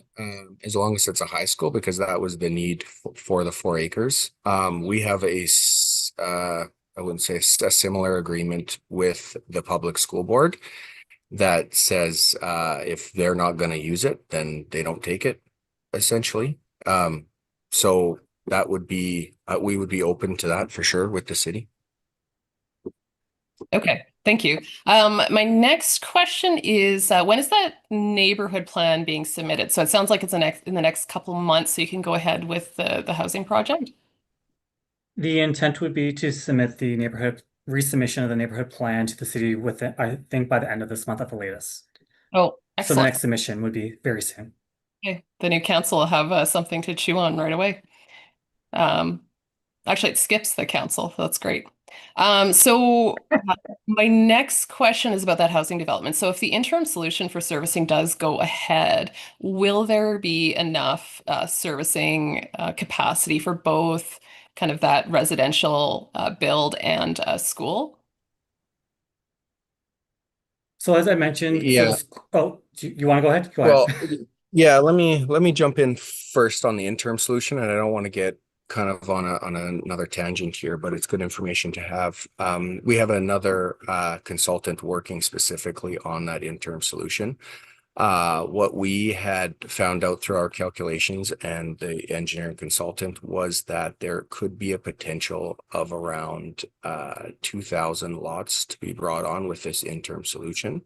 as long as it's a high school, because that was the need for the 4 acres. We have I wouldn't say a similar agreement with the public school board that says if they're not going to use it, then they don't take it. essentially. So that would be, we would be open to that for sure with the city. Okay, thank you. My next question is, when is that neighborhood plan being submitted? So it sounds like it's in the next couple of months, so you can go ahead with the housing project. The intent would be to submit the resubmission of the neighborhood plan to the city within, I think, by the end of this month at the latest. Oh, So the excellent. next submission would be very soon. Okay, the new council will have something to chew on right away. Actually, it skips the council. That's great. My next question is about that housing development. So if the interim solution for servicing does go ahead, will there be enough servicing capacity for both kind of that residential build and school? So as I mentioned, Yeah. do you want to go ahead? Go Well, ahead. yeah, let me jump in first on the interim solution, and I don't want to get kind of on another tangent here, but it's good information to have. We have another consultant working specifically on that interim solution. What we had found out through our calculations and the engineering consultant was that there could be a potential of around 2,000 lots to be brought on with this interim solution.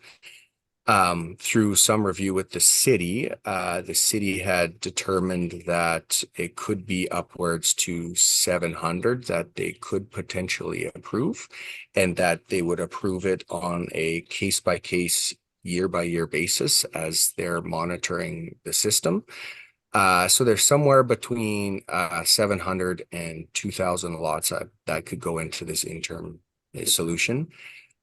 Through some review with the city had determined that it could be upwards to 700 that they could potentially approve, and that they would approve it on a case-by-case, year-by-year basis as they're monitoring the system. So there's somewhere between 700 and 2,000 lots that could go into this interim solution.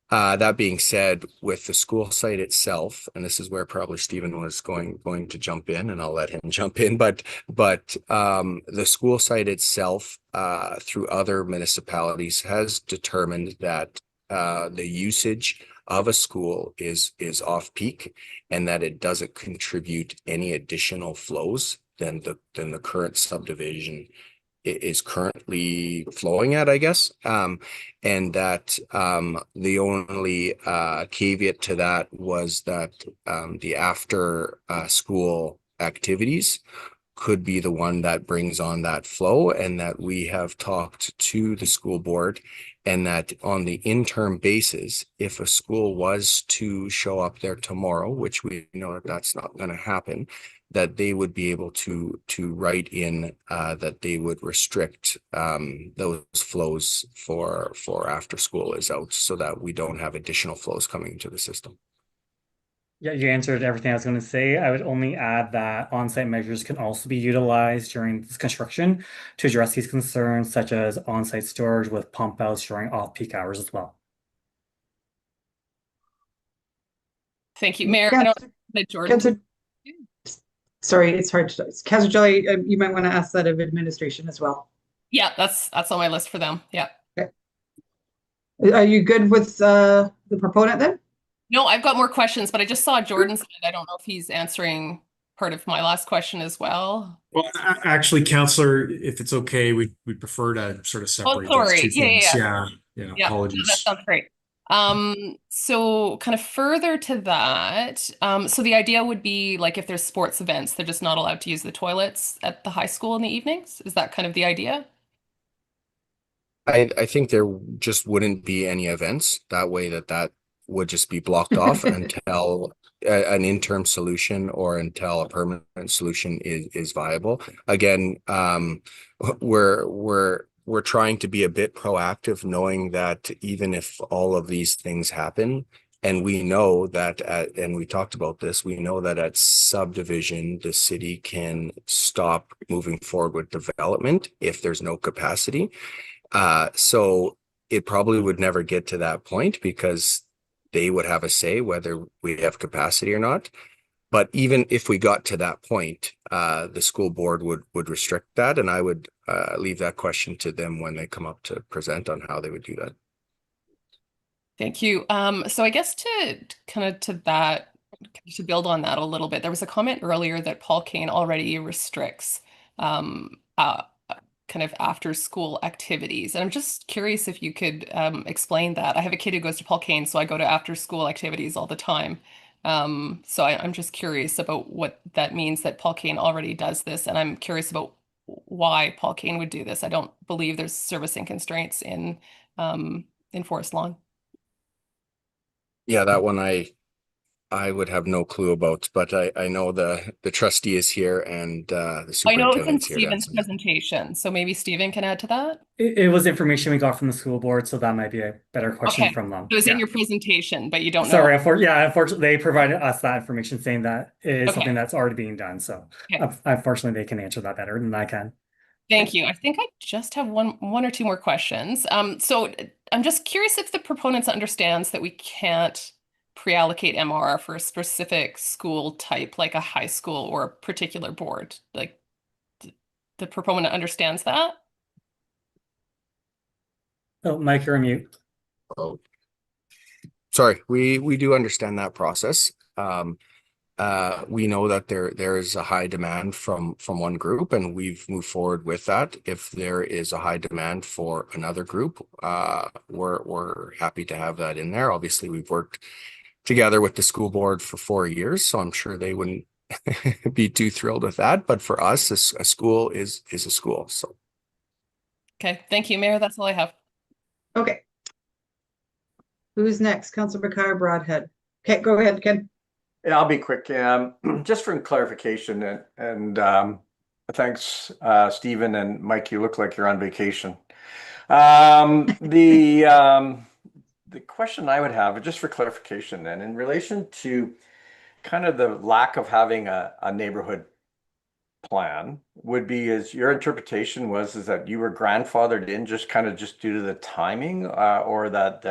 That being said, with the school site itself, and this is where probably Stephen was going to jump in, and I'll let him jump in, but the school site itself, through other municipalities, has determined that the usage of a school is off peak, and that it doesn't contribute any additional flows than the current subdivision is currently flowing at, I guess. And that the only caveat to that was that the after school activities could be the one that brings on that flow, and that we have talked to the school board, and that on the interim basis, if a school was to show up there tomorrow, which we know that that's not going to happen, that they would be able to write in that they would restrict those flows for after school is out, so that we don't have additional flows coming into the system. Yeah, you answered everything I was going to say. I would only add that on-site measures can also be utilized during this construction to address these concerns, such as on-site storage with pump outs during off-peak hours as well. Thank you, Mayor. I don't, Jordan. Sorry, it's hard to. Councilor Jelly, you might want to ask that of administration as well. Yeah, that's on my list for them. Yeah. Okay. Are you good with the proponent then? No, I've got more questions, but I just saw Jordan's hand. I don't know if he's answering part of my last question as well. Well, actually, Councillor, if it's okay, we prefer to sort of separate those two things. Yeah, apologies. That sounds great. So kind of further to that, so the idea would be like if there's sports events, they're just not allowed to use the toilets at the high school in the evenings. Is that kind of the idea? I think there just wouldn't be any events that way, that would just be blocked off until an interim solution or until a permanent solution is viable. Again, we're trying to be a bit proactive, knowing that even if all of these things happen, and we know that and we talked about this, we know that at subdivision, the city can stop moving forward with development if there's no capacity. So it probably would never get to that point, because they would have a say whether we have capacity or not. But even if we got to that point, the school board would restrict that, and I would leave that question to them when they come up to present on how they would do that. Thank you. So I guess to build on that a little bit, there was a comment earlier that Paul Kane already restricts kind of after school activities. And I'm just curious if you could explain that. I have a kid who goes to Paul Kane, so I go to after school activities all the time. So I'm just curious about what that means that Paul Kane already does this, and I'm curious about why Paul Kane would do this. I don't believe there's servicing constraints in Forest Lawn. Yeah, that one I would have no clue about, but I know the trustee is here and the I know it's in superintendent's here to Stephen's answer. presentation, so maybe Stephen can add to that. It was information we got from the school board, so that might be a better question Okay, from them. it was in Yeah. your presentation, but you don't know. Sorry, unfortunately, they provided us that information saying that it is Okay. something that's already being done. So Okay. unfortunately, they can answer that better than I can. Thank you. I think I just have one or two more questions. So I'm just curious if the proponents understands that we can't pre-allocate MR for a specific school type, like a high school or a particular board. Like the proponent understands that? Oh, Mike, you're on mute. Oh, sorry. We do understand that process. We know that there is a high demand from one group, and we've moved forward with that. If there is a high demand for another group, we're happy to have that in there. Obviously, we've worked together with the school board for 4 years, so I'm sure they wouldn't be too thrilled with that. But for us, a school is a school. So Okay, thank you, Mayor. That's all I have. Okay. Who's next? Councilor Bakar Broadhead. Okay, go ahead, Ken. Yeah, I'll be quick. Just for clarification, and thanks, Stephen and Mike. You look like you're on vacation. The question I would have, just for clarification, then, in relation to kind of the lack of having a neighborhood plan, would be, is your interpretation is that you were grandfathered in just due to the timing, or that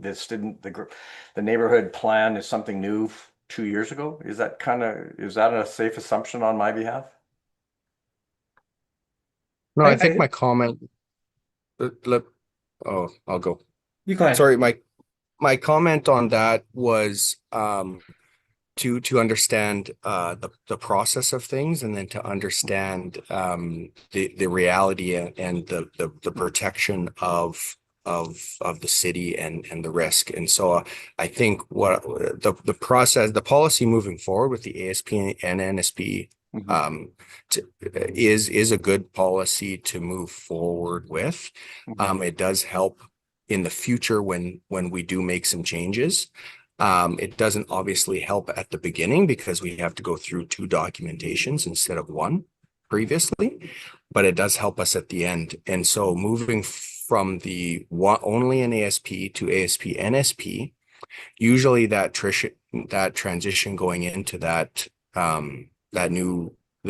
this didn't the neighborhood plan is something new 2 years ago? Is that a safe assumption on my behalf? no, I think my comment. I'll go. You go ahead. Sorry, my comment on that was to understand the process of things, and then to understand the reality and the protection of the city and the risk. And so I think what the process, the policy moving forward with the ASP and NSP is a good policy to move forward with. It does help in the future when we do make some changes. It doesn't obviously help at the beginning because we have to go through 2 documentations instead of 1 previously, but it does help us at the end. And so moving from the only an ASP to ASP NSP, usually that transition going into the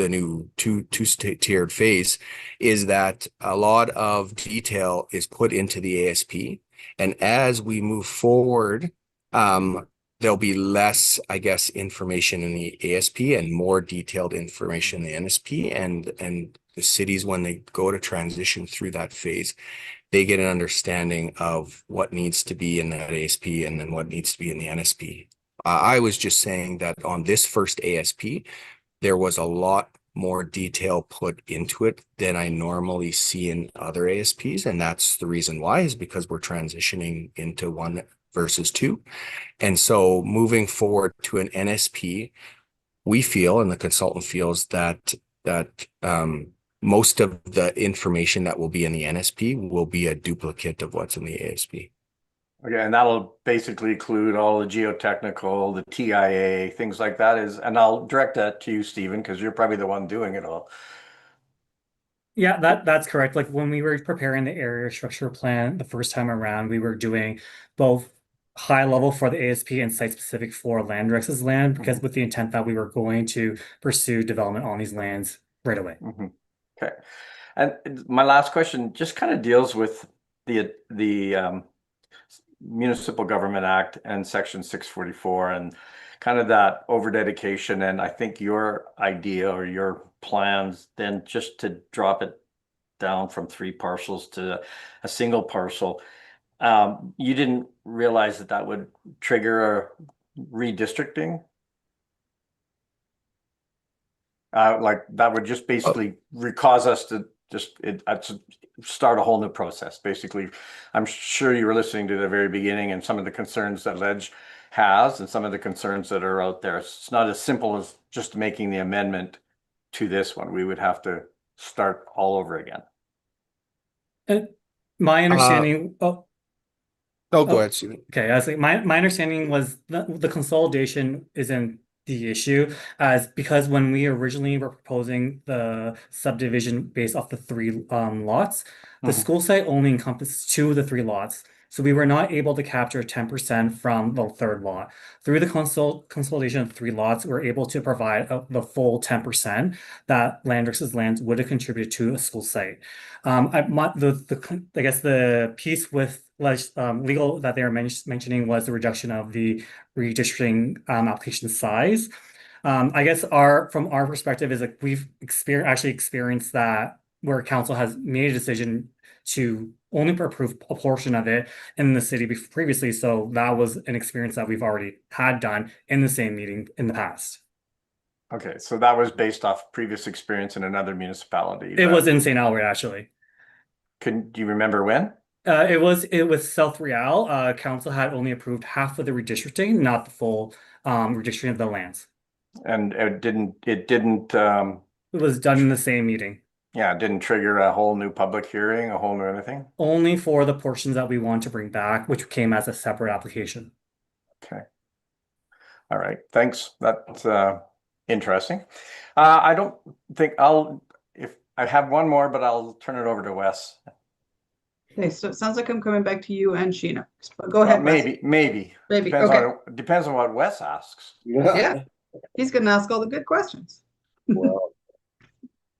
new two-tiered phase is that a lot of detail is put into the ASP. And as we move forward, there'll be less, I guess, information in the ASP and more detailed information in the NSP. And the cities, when they go to transition through that phase, they get an understanding of what needs to be in that ASP and then what needs to be in the NSP. I was just saying that on this first ASP, there was a lot more detail put into it than I normally see in other ASPs. And that's the reason why, is because we're transitioning into 1 versus 2. And so moving forward to an NSP, we feel, and the consultant feels, that most of the information that will be in the NSP will be a duplicate of what's in the ASP. Okay, and that'll basically include all the geotechnical, the TIA, things like that. And I'll direct that to you, Stephen, because you're probably the one doing it all. Yeah, that's correct. Like when we were preparing the area structure plan the first time around, we were doing both high level for the ASP and site specific for Landrex's land, because with the intent that we were going to pursue development on these lands right away. Okay. And my last question just kind of deals with the Municipal Government Act and Section 644 and kind of that over dedication. And I think your idea or your plans then just to drop it down from 3 parcels to a single parcel. You didn't realize that would trigger a redistricting? Like that would just basically cause us to start a whole new process. Basically, I'm sure you were listening to the very beginning and some of the concerns that Ledge has and some of the concerns that are out there. It's not as simple as just making the amendment to this one. We would have to start all over again. My understanding, go ahead, Stephen. Okay, I was like, my understanding was the consolidation isn't the issue, as because when we originally were proposing the subdivision based off the three lots, the school site only encompassed 2 of the 3 lots. So we were not able to capture 10% from the third lot. Through the consolidation of 3 lots, we're able to provide the full 10% that Landrix's lands would have contributed to a school site. I guess the piece with legal that they were mentioning was the reduction of the redistricting application size. I guess from our perspective is like we've actually experienced that where council has made a decision to only approve a portion of it in the city previously. So that was an experience that we've already had done in the same meeting in the past. Okay, so that was based off previous experience in another municipality. It was in St. Albert, actually. Do you remember when? It was South Real. Council had only approved half of the redistricting, not the full redistricting of the lands. And it didn't It was done in the same meeting. Yeah, it didn't trigger a whole new public hearing, a whole new anything? Only for the portions that we want to bring back, which came as a separate application. Okay. All right, thanks. That's interesting. I don't think if I have one more, but I'll turn it over to Wes. Okay, so it sounds like I'm coming back to you and Sheena. But go ahead, Wes. Maybe. Depends okay. Depends on what Wes asks. Yeah, he's going to ask all the good questions. Well,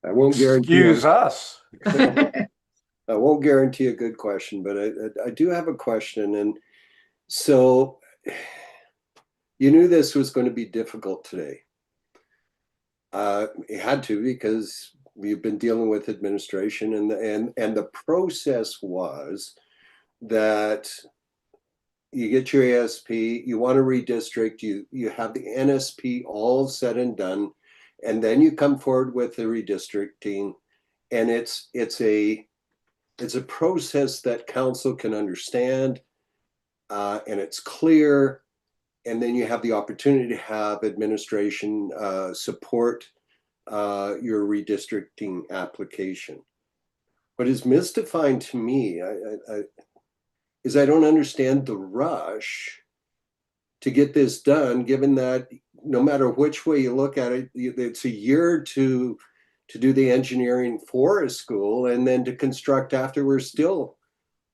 I won't guarantee. Excuse us. I won't guarantee a good question, but I do have a question. And so you knew this was going to be difficult today. It had to, because we've been dealing with administration, and the process was that you get your ASP, you want to redistrict, you have the NSP all said and done, and then you come forward with the redistricting, and it's a process that council can understand, and it's clear, and then you have the opportunity to have administration support your redistricting application. What is mystifying to me is I don't understand the rush to get this done, given that no matter which way you look at it, it's a year to do the engineering for a school, and then to construct after. We're still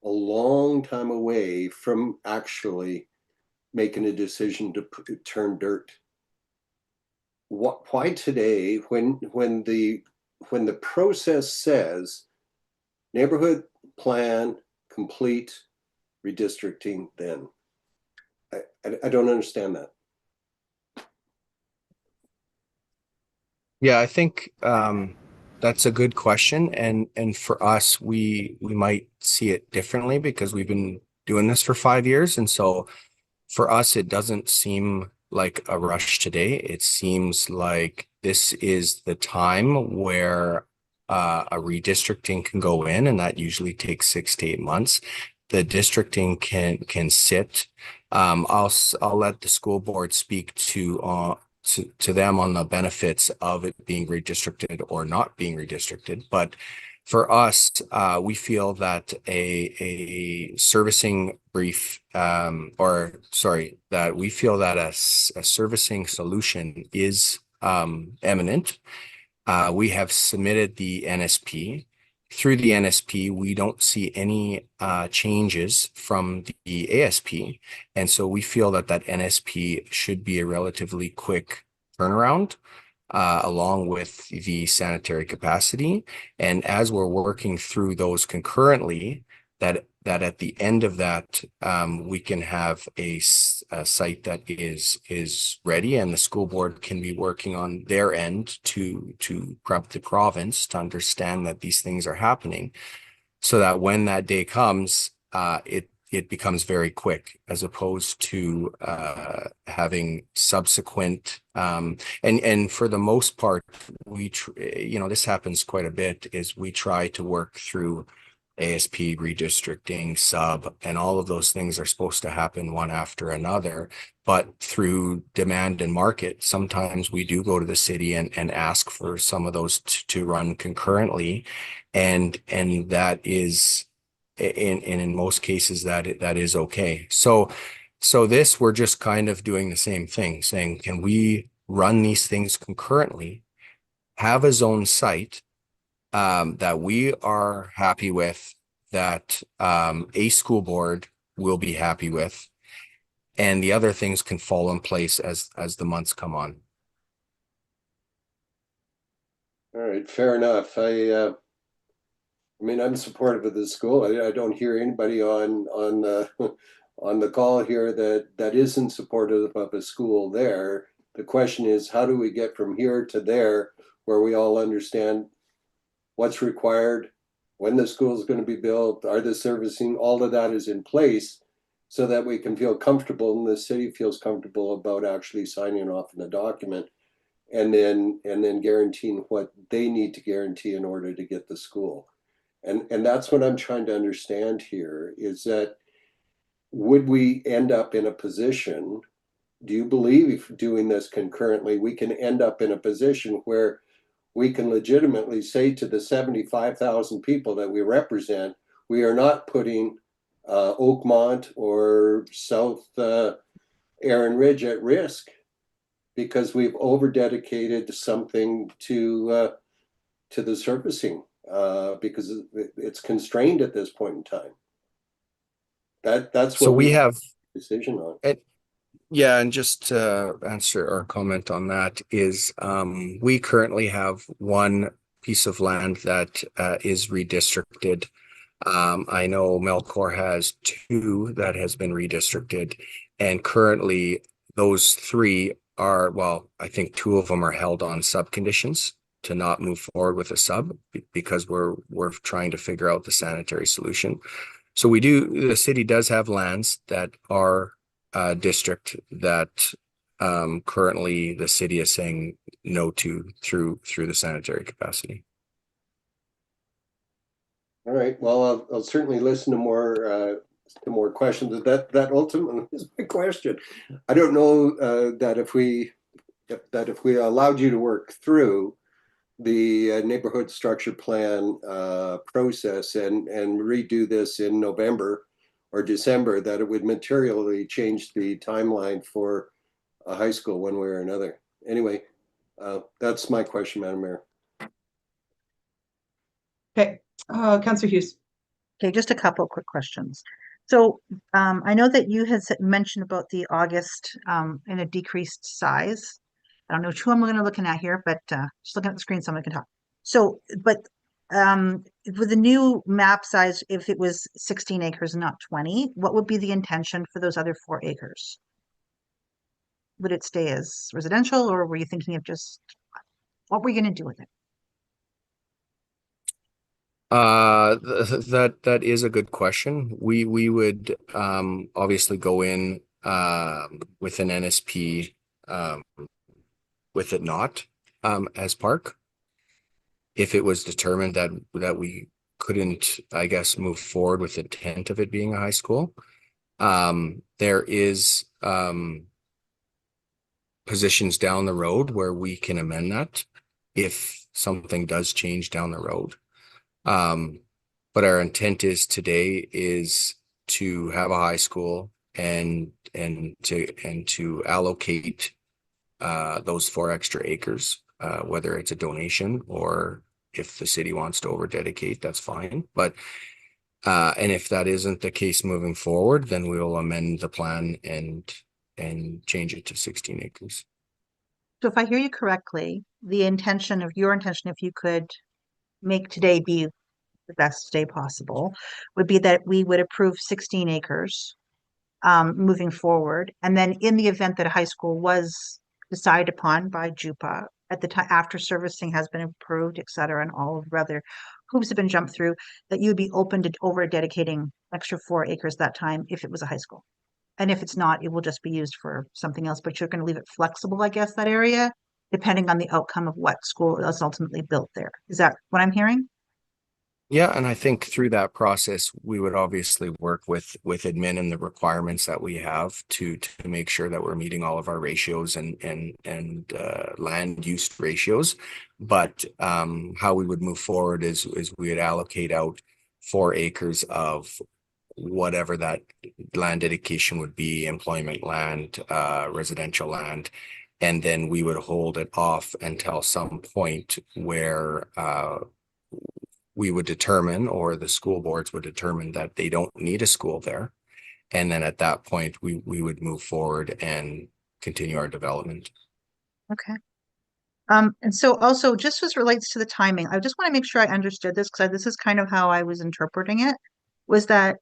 a long time away from actually making a decision to turn dirt. Why today, when the process says neighborhood plan complete, redistricting then? I don't understand that. Yeah, I think that's a good question, and for us, we might see it differently because we've been doing this for 5 years, and so for us, it doesn't seem like a rush today. It seems like this is the time where a redistricting can go in, and that usually takes 6 to 8 months. The districting can sit. I'll let the school board speak to them on the benefits of it being redistricted or not being redistricted. But for us, we feel that a servicing brief, that we feel that a servicing solution is imminent. We have submitted the NSP. Through the NSP, we don't see any changes from the ASP. And so we feel that NSP should be a relatively quick turnaround, along with the sanitary capacity. And as we're working through those concurrently, that at the end of that, we can have a site that is ready, and the school board can be working on their end to prep the province to understand that these things are happening, so that when that day comes, it becomes very quick, as opposed to having subsequent and for the most part, this happens quite a bit, is we try to work through ASP redistricting, sub, and all of those things are supposed to happen one after another. But through demand and market, sometimes we do go to the city and ask for some of those to run concurrently. And that is in most cases that is okay. So this, we're just kind of doing the same thing, saying, can we run these things concurrently, have a zone site that we are happy with, that a school board will be happy with, and the other things can fall in place as the months come on. All right, fair enough. I mean, I'm supportive of the school. I don't hear anybody on on the call here that isn't supportive of a school there. The question is, how do we get from here to there, where we all understand what's required, when the school is going to be built, are the servicing, all of that is in place, so that we can feel comfortable and the city feels comfortable about actually signing off on the document, and then guaranteeing what they need to guarantee in order to get the school. And that's what I'm trying to understand here, is that would we end up in a position, do you believe doing this concurrently, we can end up in a position where we can legitimately say to the 75,000 people that we represent, we are not putting Oakmont or South Aaron Ridge at risk because we've over dedicated something to the servicing because it's constrained at this point in time. That's So what we have decision on. Yeah, and just to answer or comment on that is we currently have one piece of land that is redistricted. I know Melcor has two that has been redistricted, and currently those three are, well, I think two of them are held on sub conditions to not move forward with a sub because we're trying to figure out the sanitary solution. So the city does have lands that are district that currently the city is saying no to through the sanitary capacity. All right. Well, I'll certainly listen to more questions. That ultimately is my question. I don't know that if we allowed you to work through the neighborhood structure plan process and redo this in November or December, that it would materially change the timeline for a high school one way or another. Anyway, that's my question, Madam Mayor. Okay, Councillor Hughes. Okay, just a couple of quick questions. So I know that you had mentioned about the August in a decreased size. I don't know who I'm going to looking at here, but just looking at the screen, someone can talk. So, but with the new map size, if it was 16 acres and not 20, what would be the intention for those other 4 acres? Would it stay as residential, or were you thinking of just, what were you going to do with it? That is a good question. We would obviously go in with an NSP with it not as park. If it was determined that we couldn't, I guess, move forward with the intent of it being a high school, there is positions down the road where we can amend that if something does change down the road. But our intent is today is to have a high school and to allocate those 4 extra acres, whether it's a donation or if the city wants to over dedicate, that's fine. But and if that isn't the case moving forward, then we will amend the plan and change it to 16 acres. So if I hear you correctly, your intention, if you could make today be the best day possible, would be that we would approve 16 acres moving forward. And then in the event that a high school was decided upon by JUPA at the time after servicing has been approved, et cetera, and all of the other hoops have been jumped through, that you would be open to over dedicating extra 4 acres that time if it was a high school. And if it's not, it will just be used for something else, but you're going to leave it flexible, I guess, that area, depending on the outcome of what school is ultimately built there. Is that what I'm hearing? Yeah, and I think through that process, we would obviously work with admin and the requirements that we have to make sure that we're meeting all of our ratios and land use ratios. But how we would move forward is we would allocate out 4 acres of whatever that land dedication would be, employment land, residential land, and then we would hold it off until some point where we would determine, or the school boards would determine, that they don't need a school there. And then at that point, we would move forward and continue our development. Okay. And so also just as relates to the timing, I just want to make sure I understood this because this is kind of how I was interpreting it, was that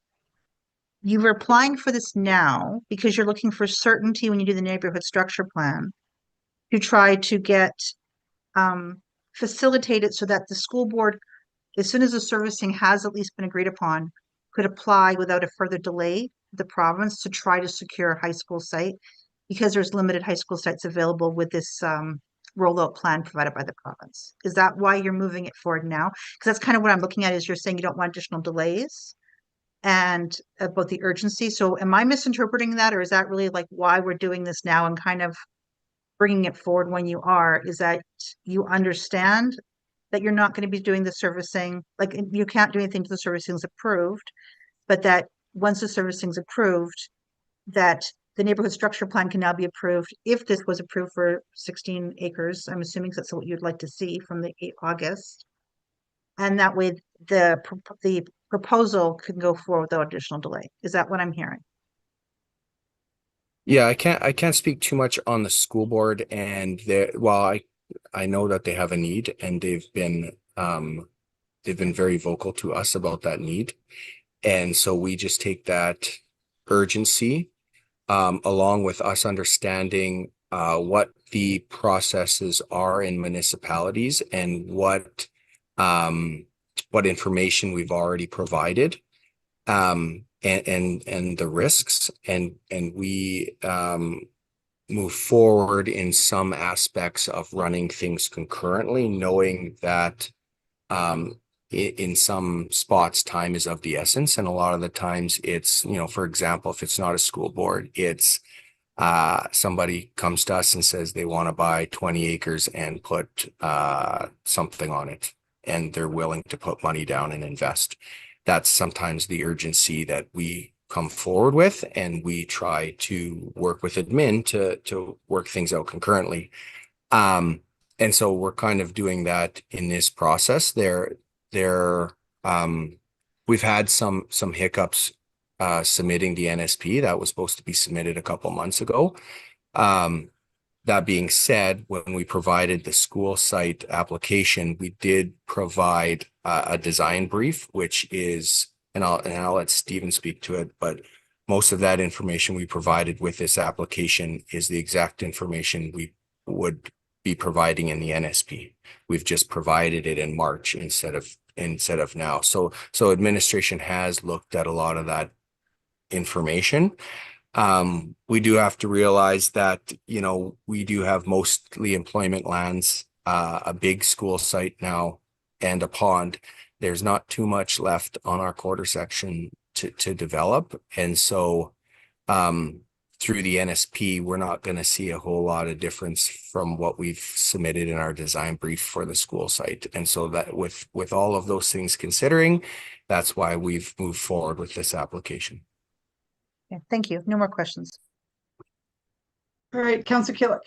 you were applying for this now because you're looking for certainty when you do the neighborhood structure plan to try to get facilitated so that the school board, as soon as the servicing has at least been agreed upon, could apply without a further delay to the province to try to secure a high school site because there's limited high school sites available with this rollout plan provided by the province. Is that why you're moving it forward now? Because that's kind of what I'm looking at is you're saying you don't want additional delays and about the urgency. So am I misinterpreting that, or is that really like why we're doing this now and kind of bringing it forward when you are, is that you understand that you're not going to be doing the servicing, like you can't do anything till the servicing is approved, but that once the servicing is approved, that the neighborhood structure plan can now be approved if this was approved for 16 acres. I'm assuming that's what you'd like to see from the August. And that way the proposal can go forward without additional delay. Is that what I'm hearing? Yeah, I can't speak too much on the school board, and I know that they have a need, and they've been very vocal to us about that need. And so we just take that urgency, along with us understanding what the processes are in municipalities and what information we've already provided, and the risks, and we move forward in some aspects of running things concurrently, knowing that in some spots time is of the essence, and a lot of the times it's, for example, if it's not a school board, it's somebody comes to us and says they want to buy 20 acres and put something on it, and they're willing to put money down and invest. That's sometimes the urgency that we come forward with, and we try to work with admin to work things out concurrently. And so we're kind of doing that in this process. We've had some hiccups submitting the NSP that was supposed to be submitted a couple months ago. That being said, when we provided the school site application, we did provide a design brief, which is, and I'll let Stephen speak to it, but most of that information we provided with this application is the exact information we would be providing in the NSP. We've just provided it in March instead of now. So administration has looked at a lot of that information. We do have to realize that, we do have mostly employment lands, a big school site now, and a pond. There's not too much left on our quarter section to develop. And so through the NSP, we're not going to see a whole lot of difference from what we've submitted in our design brief for the school site. And so that with all of those things considering, that's why we've moved forward with this application. Yeah, thank you. No more questions. All right, Councillor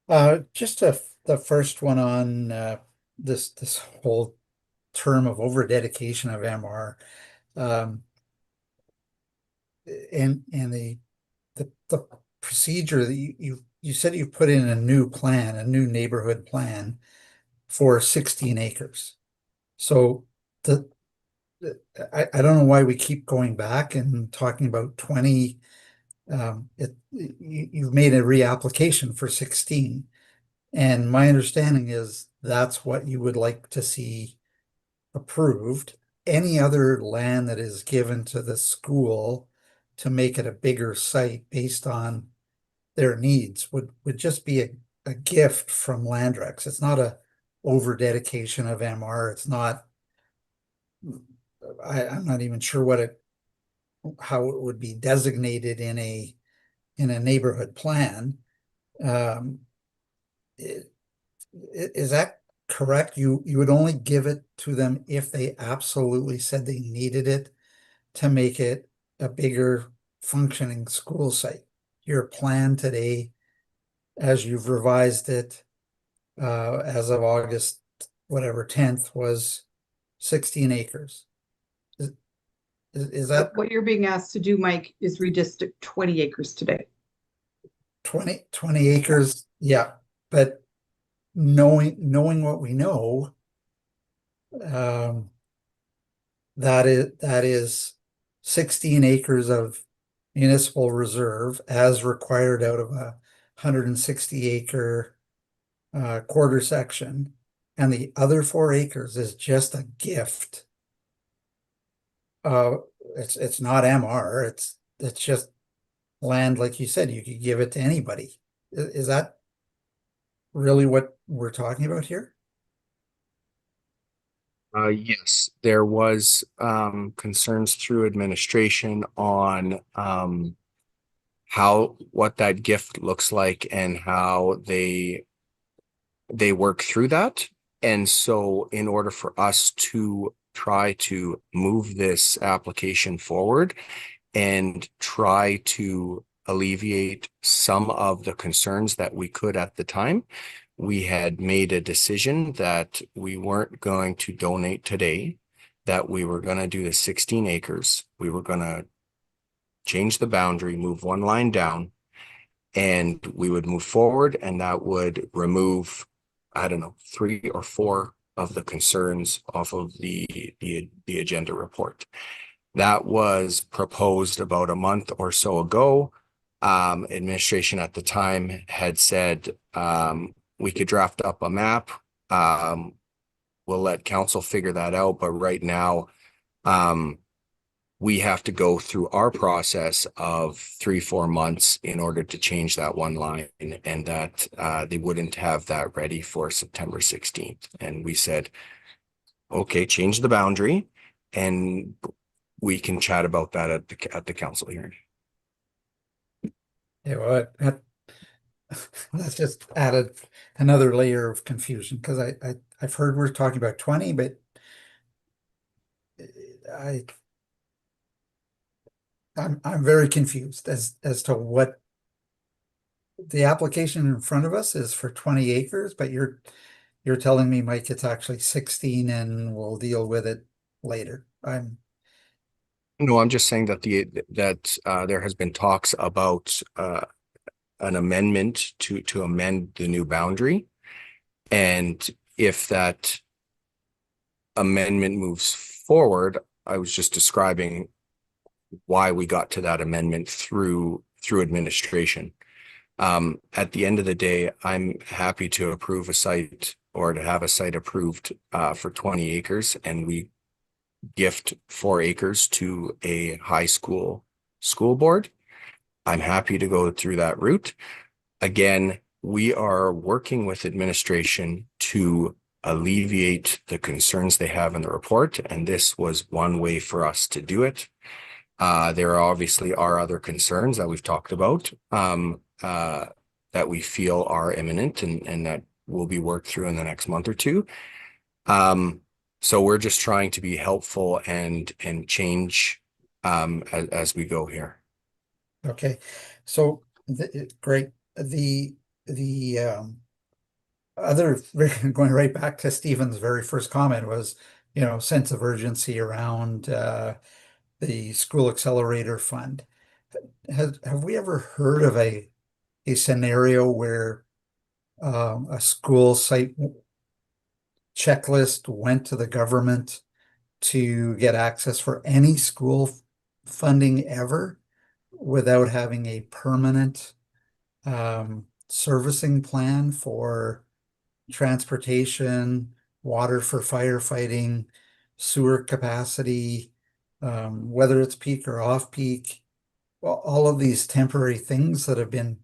Killick. Just the first one on this whole term of over dedication of MR, and the procedure that you said you put in a new neighborhood plan for 16 acres. So I don't know why we keep going back and talking about 20. You've made a reapplication for 16, and my understanding is that's what you would like to see approved. Any other land that is given to the school to make it a bigger site based on their needs would just be a gift from Landrex. It's not a over dedication of MR. It's not I'm not even sure what how it would be designated in a neighborhood plan. Um, i- is that correct? You would only give it to them if they absolutely said they needed it to make it a bigger functioning school site. Your plan today, as you've revised it, as of August, whatever, 10th, was 16 acres. Is that What you're being asked to do, Mike, is redistrict 20 acres today. 20 acres? Yeah, but knowing what we know, um, that is 16 acres of municipal reserve as required out of a 160 acre quarter section, and the other 4 acres is just a gift. Uh, it's not MR. It's just land, like you said. You could give it to anybody. Is that really what we're talking about here? Yes, there was concerns through administration on what that gift looks like and how they work through that. And so in order for us to try to move this application forward and try to alleviate some of the concerns that we could at the time, we had made a decision that we weren't going to donate today, that we were going to do the 16 acres. We were going to change the boundary, move one line down, and we would move forward, and that would remove, I don't know, 3 or 4 of the concerns off of the agenda report. That was proposed about a month or so ago. Administration at the time had said we could draft up a map. We'll let council figure that out, but right now, we have to go through our process of 3-4 months in order to change that one line, and that they wouldn't have that ready for September 16th. And we said, okay, change the boundary, and we can chat about that at the council hearing. Yeah, well, that's just added another layer of confusion, because I've heard we're talking about 20, but I I'm very confused as to what the application in front of us is for 20 acres, but you're telling me, Mike, it's actually 16 and we'll deal with it later. No, I'm just saying that there has been talks about an amendment to amend the new boundary. And if that amendment moves forward, I was just describing why we got to that amendment through administration. At the end of the day, I'm happy to approve a site or to have a site approved for 20 acres, and we gift 4 acres to a high school board. I'm happy to go through that route. Again, we are working with administration to alleviate the concerns they have in the report, and this was one way for us to do it. There obviously are other concerns that we've talked about that we feel are imminent and that will be worked through in the next month or two. So we're just trying to be helpful and change as we go here. Okay, so great. The other going right back to Stephen's very first comment was, sense of urgency around the school accelerator fund. Have we ever heard of a scenario where a school site checklist went to the government to get access for any school funding ever without having a permanent servicing plan for transportation, water for firefighting, sewer capacity, whether it's peak or off peak, well, all of these temporary things that have been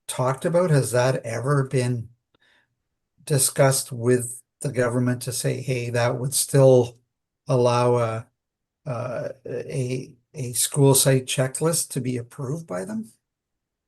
talked about, has that ever been discussed with the government to say, hey, that would still allow a school site checklist to be approved by them?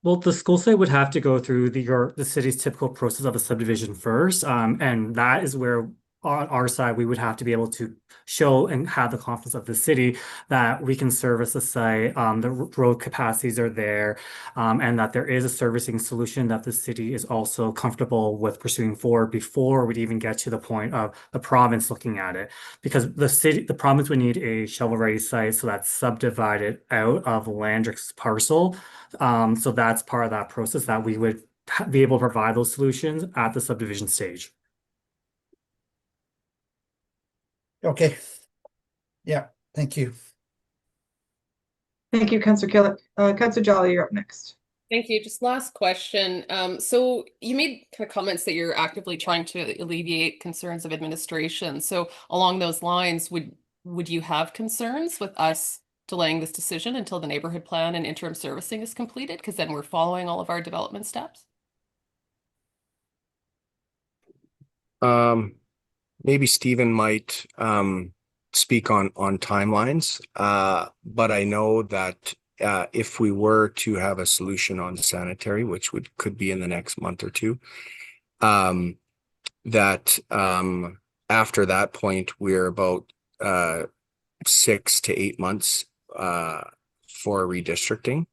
Well, the school site would have to go through the city's typical process of a subdivision first, and that is where on our side we would have to be able to show and have the confidence of the city that we can service the site, the road capacities are there, and that there is a servicing solution that the city is also comfortable with pursuing forward before we'd even get to the point of the province looking at it, because the province would need a shovel-ready site, so that's subdivided out of Landrick's parcel. So that's part of that process that we would be able to provide those solutions at the subdivision stage. Okay. Yeah, thank you. Thank you, Councillor Killick. Councillor Jolly, you're up next. Thank you. Just last question. So you made kind of comments that you're actively trying to alleviate concerns of administration. So along those lines, would you have concerns with us delaying this decision until the neighborhood plan and interim servicing is completed? Because then we're following all of our development steps. Maybe Stephen might speak on timelines, but I know that if we were to have a solution on sanitary, which could be in the next month or two, that after that point we're about 6 to 8 months for redistricting.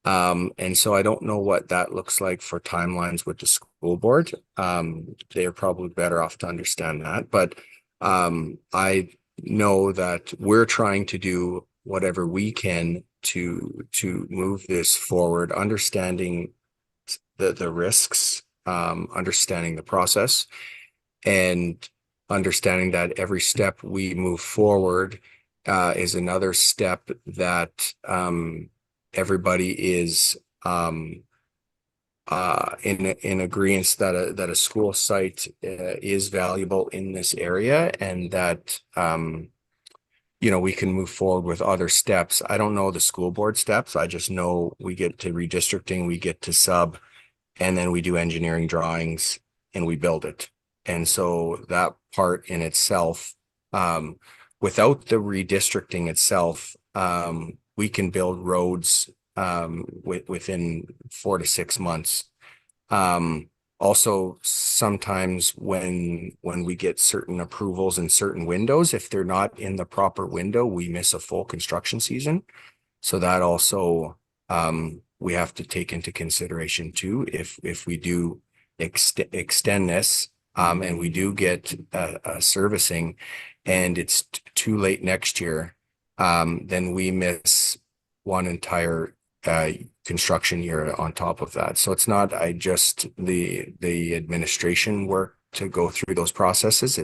And so I don't know what that looks like for timelines with the school board. They're probably better off to understand that, but I know that we're trying to do whatever we can to move this forward, understanding the risks, understanding the process, and understanding that every step we move forward is another step that everybody is in agreement that a school site is valuable in this area, and that we can move forward with other steps. I don't know the school board steps. I just know we get to redistricting, we get to sub, and then we do engineering drawings and we build it. And so that part in itself, without the redistricting itself, we can build roads within 4 to 6 months. Also, sometimes when we get certain approvals in certain windows, if they're not in the proper window, we miss a full construction season. So that also we have to take into consideration too. If we do extend this and we do get a servicing and it's too late next year, then we miss one entire construction year on top of that. So it's not just the administration work to go through those processes.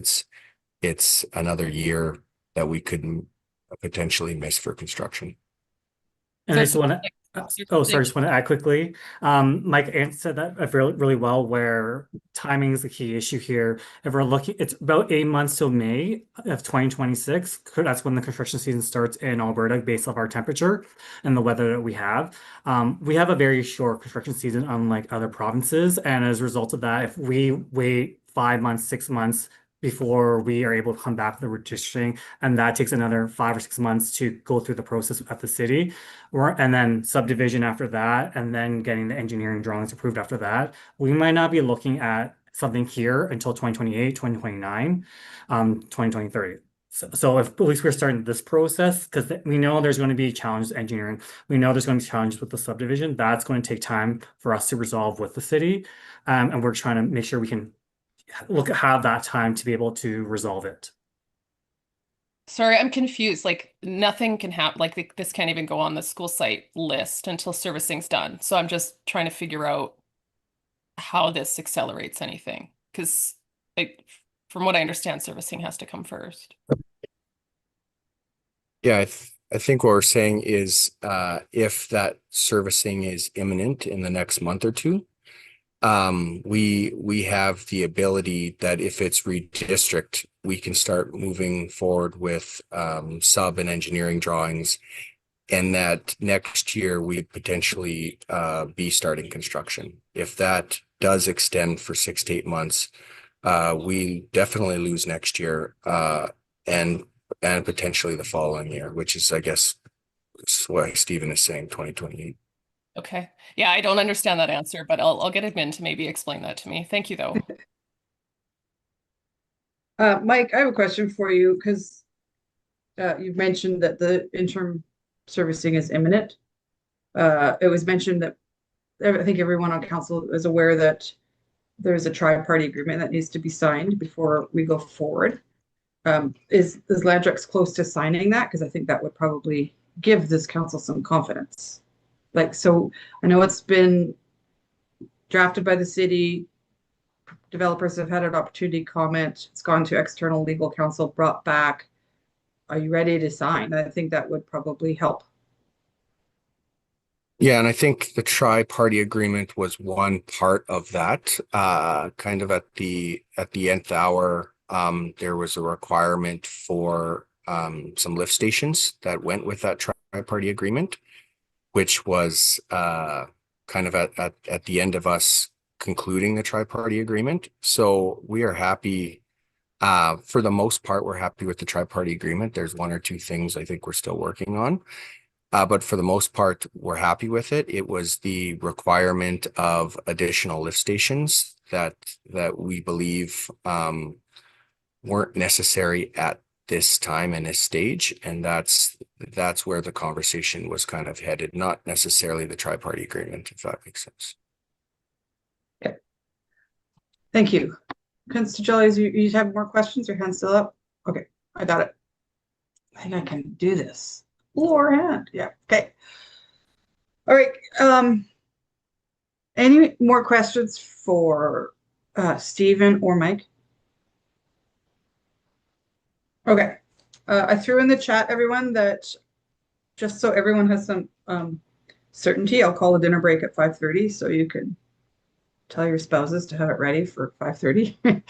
It's another year that we could potentially miss for construction. And I just want to, just want to add quickly. Mike answered that really, really well, where timing is the key issue here. If we're looking, it's about 8 months till May of 2026. That's when the construction season starts in Alberta based off our temperature and the weather that we have. We have a very short construction season, unlike other provinces. And as a result of that, if we wait 5 months, 6 months, before we are able to come back to the redistricting, and that takes another 5 or 6 months to go through the process at the city, and then subdivision after that, and then getting the engineering drawings approved after that. We might not be looking at something here until 2028, 2029, 2030. So if at least we're starting this process, because we know there's going to be challenges with engineering, we know there's going to be challenges with the subdivision, that's going to take time for us to resolve with the city. And we're trying to make sure we can have that time to be able to resolve it. Sorry, I'm confused. Like nothing can happen. Like this can't even go on the school site list until servicing's done. So I'm just trying to figure out how this accelerates anything. Because from what I understand, servicing has to come first. Yeah, I think what we're saying is if that servicing is imminent in the next month or two, we have the ability that if it's redistrict, we can start moving forward with sub and engineering drawings, and that next year we potentially be starting construction. If that does extend for 6 to 8 months, we definitely lose next year. And and potentially the following year, which is, I guess, why Stephen is saying 2028. Okay. Yeah, I don't understand that answer, but I'll get admin to maybe explain that to me. Thank you, though. Mike, I have a question for you because you've mentioned that the interim servicing is imminent. It was mentioned that I think everyone on council is aware that there's a tri-party agreement that needs to be signed before we go forward. Is Landrex close to signing that? Because I think that would probably give this council some confidence. Like, so I know it's been drafted by the city. Developers have had an opportunity to comment. It's gone to external legal counsel, brought back. Are you ready to sign? I think that would probably help. Yeah, and I think the tri-party agreement was one part of that. Kind of at the nth hour, there was a requirement for some lift stations that went with that tri-party agreement, which was kind of at the end of us concluding the tri-party agreement. So we are happy. For the most part, we're happy with the tri-party agreement. There's one or two things I think we're still working on. But for the most part, we're happy with it. It was the requirement of additional lift stations that we believe weren't necessary at this time and this stage. And that's where the conversation was kind of headed, not necessarily the tri-party agreement, if that makes sense. Okay. Thank you. Councillor Jolly, you have more questions? Your hand's still up? Okay, I got it. I think I can do this. Lower hand. Yeah. Okay. All right. Any more questions for Stephen or Mike? Okay. I threw in the chat, everyone, that just so everyone has some certainty, I'll call a dinner break at 5:30 so you can tell your spouses to have it ready for 5:30.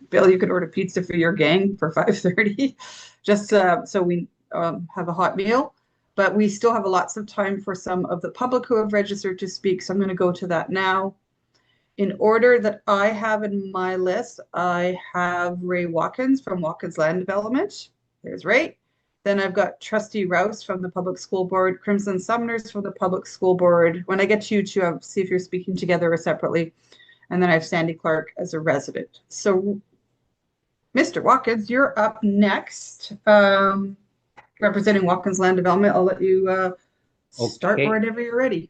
Bill, you can order pizza for your gang for 5:30, just so we have a hot meal. But we still have lots of time for some of the public who have registered to speak, so I'm going to go to that now. In order that I have in my list, I have Ray Watkins from Watkins Land Development. There's Ray. Then I've got Trustee Rouse from the Public School Board, Crimson Sumners from the Public School Board. When I get to you two, see if you're speaking together or separately. And then I have Sandy Clark as a resident. So, Mr. Watkins, you're up next. Representing Watkins Land Development. I'll let you start whenever you're ready.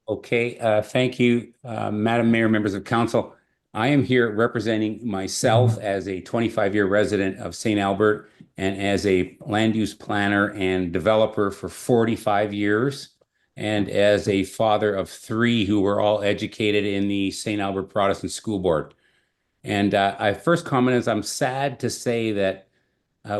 Okay, thank you, Madam Mayor, members of council. I am here representing myself as a 25-year resident of St. Albert and as a land use planner and developer for 45 years, and as a father of 3 who were all educated in the St. Albert Protestant School Board. And I first comment is I'm sad to say that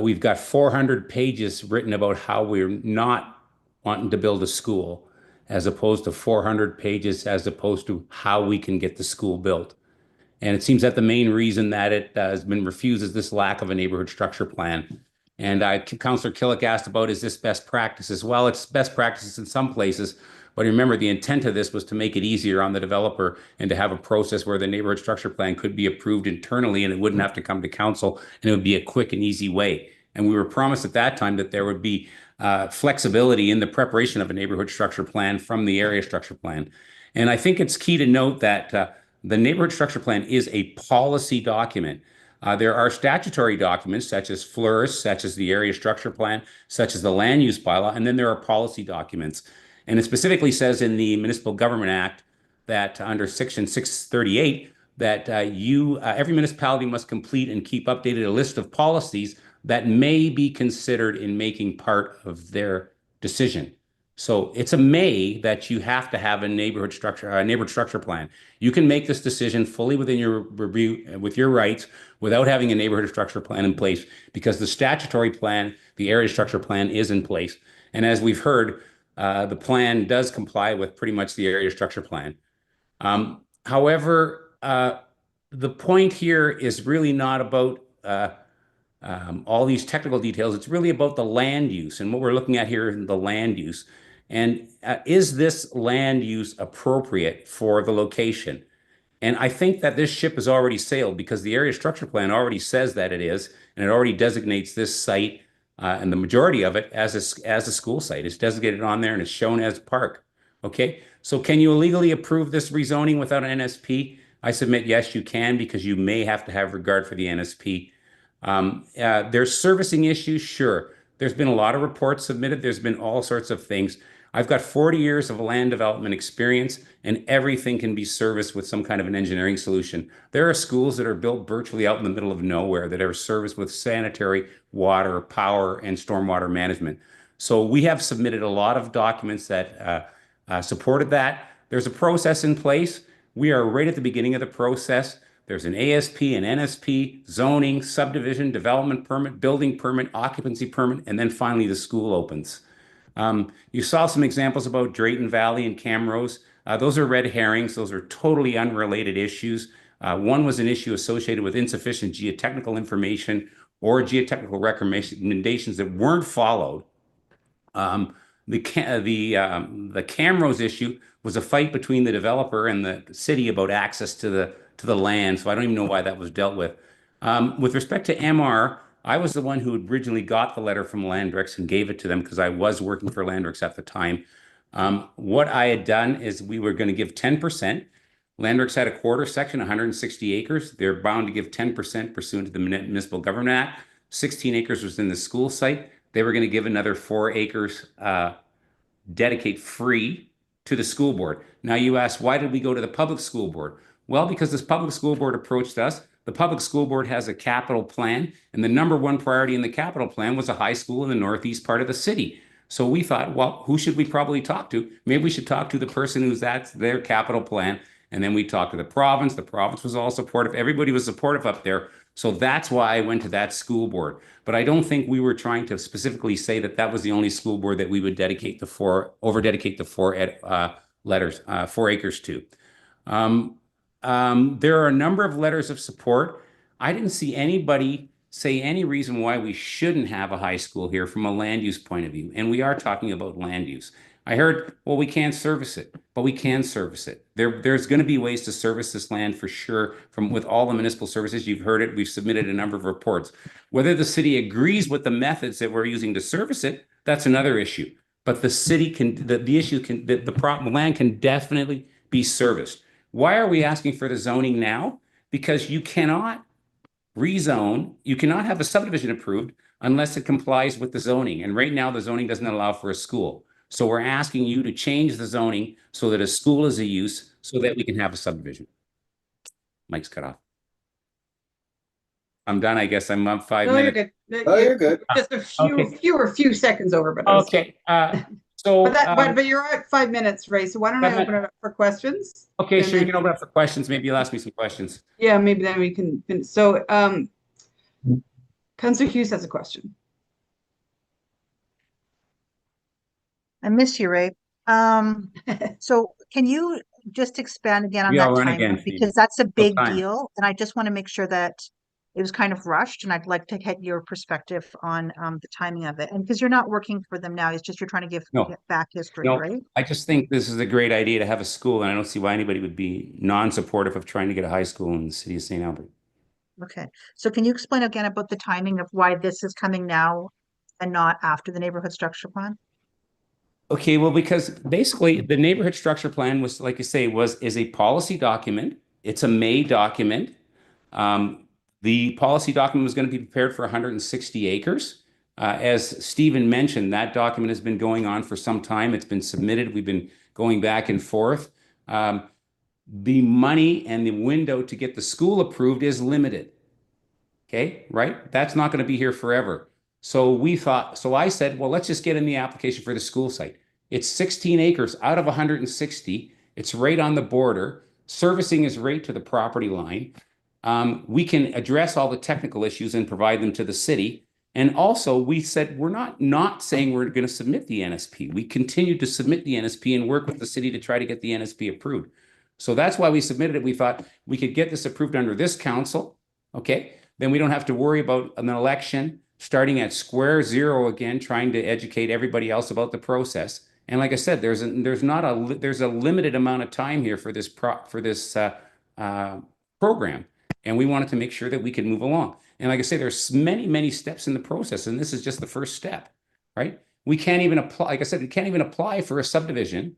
we've got 400 pages written about how we're not wanting to build a school, as opposed to 400 pages as opposed to how we can get the school built. And it seems that the main reason that it has been refused is this lack of a neighborhood structure plan. And Councillor Killick asked about, is this best practices? Well, it's best practices in some places, but remember the intent of this was to make it easier on the developer and to have a process where the neighborhood structure plan could be approved internally and it wouldn't have to come to council, and it would be a quick and easy way. And we were promised at that time that there would be flexibility in the preparation of a neighborhood structure plan from the area structure plan. And I think it's key to note that the neighborhood structure plan is a policy document. There are statutory documents such as FLURS, such as the area structure plan, such as the land use bylaw, and then there are policy documents. And it specifically says in the Municipal Government Act that under Section 638 that every municipality must complete and keep updated a list of policies that may be considered in making part of their decision. So it's a may that you have to have a neighborhood structure plan. You can make this decision fully within your review with your rights without having a neighborhood structure plan in place, because the statutory plan, the area structure plan, is in place. And as we've heard, the plan does comply with pretty much the area structure plan. However, the point here is really not about all these technical details. It's really about the land use, and what we're looking at here is the land use. And is this land use appropriate for the location? And I think that this ship has already sailed, because the area structure plan already says that it is, and it already designates this site and the majority of it as a school site. It's designated on there and it's shown as park. Okay, so can you illegally approve this rezoning without an NSP? I submit yes, you can, because you may have to have regard for the NSP. There's servicing issues, sure. There's been a lot of reports submitted. There's been all sorts of things. I've got 40 years of land development experience, and everything can be serviced with some kind of an engineering solution. There are schools that are built virtually out in the middle of nowhere that are serviced with sanitary, water, power, and stormwater management. So we have submitted a lot of documents that supported that. There's a process in place. We are right at the beginning of the process. There's an ASP, an NSP, zoning, subdivision, development permit, building permit, occupancy permit, and then finally the school opens. You saw some examples about Drayton Valley and Camrose. Those are red herrings. Those are totally unrelated issues. One was an issue associated with insufficient geotechnical information or geotechnical recommendations that weren't followed. The Camrose issue was a fight between the developer and the city about access to the land. So I don't even know why that was dealt with. With respect to MR, I was the one who originally got the letter from Landrix and gave it to them because I was working for Landrix at the time. What I had done is we were going to give 10%. Landrix had a quarter section, 160 acres. They're bound to give 10% pursuant to the Municipal Government Act. 16 acres was in the school site. They were going to give another 4 acres dedicate free to the school board. Now you ask, why did we go to the public school board? Well, because this public school board approached us. The public school board has a capital plan, and the number one priority in the capital plan was a high school in the northeast part of the city. So we thought, well, who should we probably talk to? Maybe we should talk to the person who's that's their capital plan. And then we talked to the province. The province was all supportive. Everybody was supportive up there. So that's why I went to that school board. But I don't think we were trying to specifically say that that was the only school board that we would dedicate the over-dedicate the 4 acres to. There are a number of letters of support. I didn't see anybody say any reason why we shouldn't have a high school here from a land use point of view. And we are talking about land use. I heard, well, we can't service it, but we can service it. There's going to be ways to service this land for sure with all the municipal services. You've heard it. We've submitted a number of reports. Whether the city agrees with the methods that we're using to service it, that's another issue. But the city can, the issue can, the land can definitely be serviced. Why are we asking for the zoning now? Because you cannot rezone, you cannot have a subdivision approved unless it complies with the zoning. And right now, the zoning doesn't allow for a school. So we're asking you to change the zoning so that a school is a use so that we can have a subdivision. Mike's cut off. I'm done. I guess I'm up 5 minutes. You're good. Oh, you're good. Just a few seconds over, but okay. So, but you're at 5 minutes, Ray. So why don't I open it up for questions? Okay, sure. You can open up for questions. Maybe you'll ask me some questions. Yeah, maybe then we can finish. So, Councillor Hughes has a question. I miss you, Ray. So can you just expand again on Yeah, that I'll run timing? again, Because that's a big time. deal, and I just want to make sure that it was kind of rushed, and I'd like to get your perspective on the timing of it. And because you're not working for them now, it's just you're trying to get back history, No, right? I just think this is a great idea to have a school, and I don't see why anybody would be non-supportive of trying to get a high school in the city of St. Albert. Okay. So can you explain again about the timing of why this is coming now and not after the neighborhood structure plan? Okay, well, because basically the neighborhood structure plan was, like you say, is a policy document. It's a May document. The policy document was going to be prepared for 160 acres. As Stephen mentioned, that document has been going on for some time. It's been submitted. We've been going back and forth. The money and the window to get the school approved is limited. Okay, right? That's not going to be here forever. So I said, well, let's just get in the application for the school site. It's 16 acres out of 160. It's right on the border. Servicing is right to the property line. We can address all the technical issues and provide them to the city. And also we said, we're not saying we're going to submit the NSP. We continue to submit the NSP and work with the city to try to get the NSP approved. So that's why we submitted it. We thought we could get this approved under this council. Okay. Then we don't have to worry about an election starting at square zero again, trying to educate everybody else about the process. And like I said, there's a limited amount of time here for this program, and we wanted to make sure that we could move along. And like I say, there's many, many steps in the process, and this is just the first step, right? We can't even apply, like I said, we can't even apply for a subdivision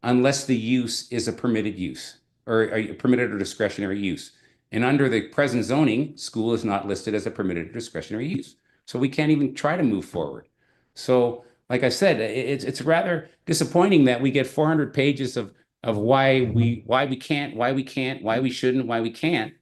unless the use is a permitted use or a permitted or discretionary use. And under the present zoning, school is not listed as a permitted or discretionary use. So we can't even try to move forward. So, like I said, it's rather disappointing that we get 400 pages of why we can't, why we shouldn't, why we can't.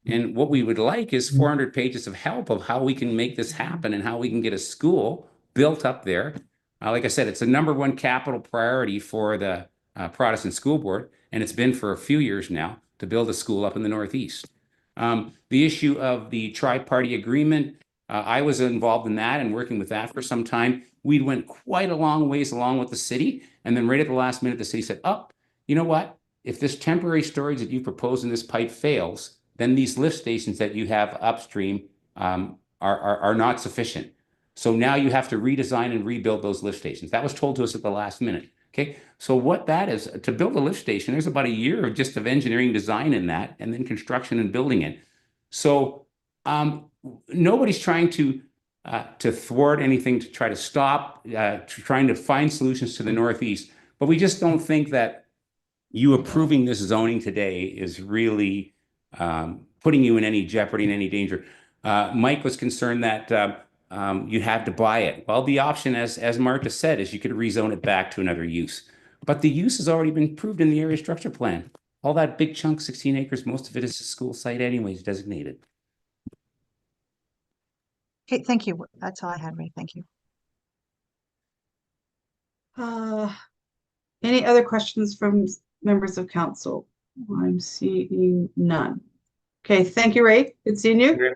And what we would like is 400 pages of help of how we can make this happen and how we can get a school built up there. Like I said, it's the #1 capital priority for the Protestant School Board, and it's been for a few years now to build a school up in the Northeast. The issue of the tri-party agreement, I was involved in that and working with that for some time. We went quite a long ways along with the city, and then right at the last minute, the city said, "Oh, you know what? If this temporary storage that you propose in this pipe fails, then these lift stations that you have upstream are not sufficient. So now you have to redesign and rebuild those lift stations." That was told to us at the last minute. Okay, so what that is, to build a lift station, there's about a year of just of engineering design in that, and then construction and building it. So nobody's trying to thwart anything, to try to stop, trying to find solutions to the Northeast. But we just don't think that you approving this zoning today is really putting you in any jeopardy, in any danger. Mike was concerned that you had to buy it. Well, the option, as Marta said, is you could rezone it back to another use. But the use has already been approved in the area structure plan. All that big chunk, 16 acres, most of it is a school site anyways, designated. Okay, thank you. That's all I had, Ray. Thank you. Any other questions from members of council? I'm seeing none. Okay, thank you, Ray. Good seeing you.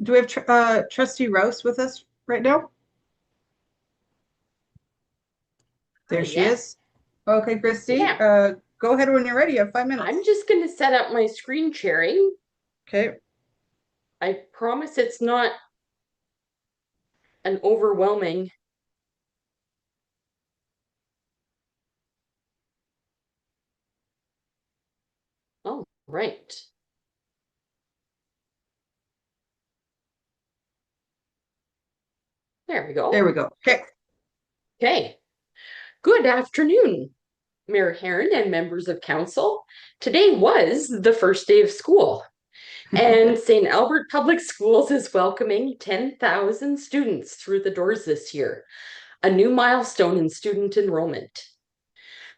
Do we have Trustee Rouse with us right now? There she is. Okay, Christy, go ahead when you're ready. You have 5 minutes. I'm just going to set up my screen sharing. Okay. I promise it's not an overwhelming. Oh, right. There we go. There we go. Okay. Okay. Good afternoon, Mayor Herron and members of council. Today was the first day of school, and St. Albert Public Schools is welcoming 10,000 students through the doors this year, a new milestone in student enrollment.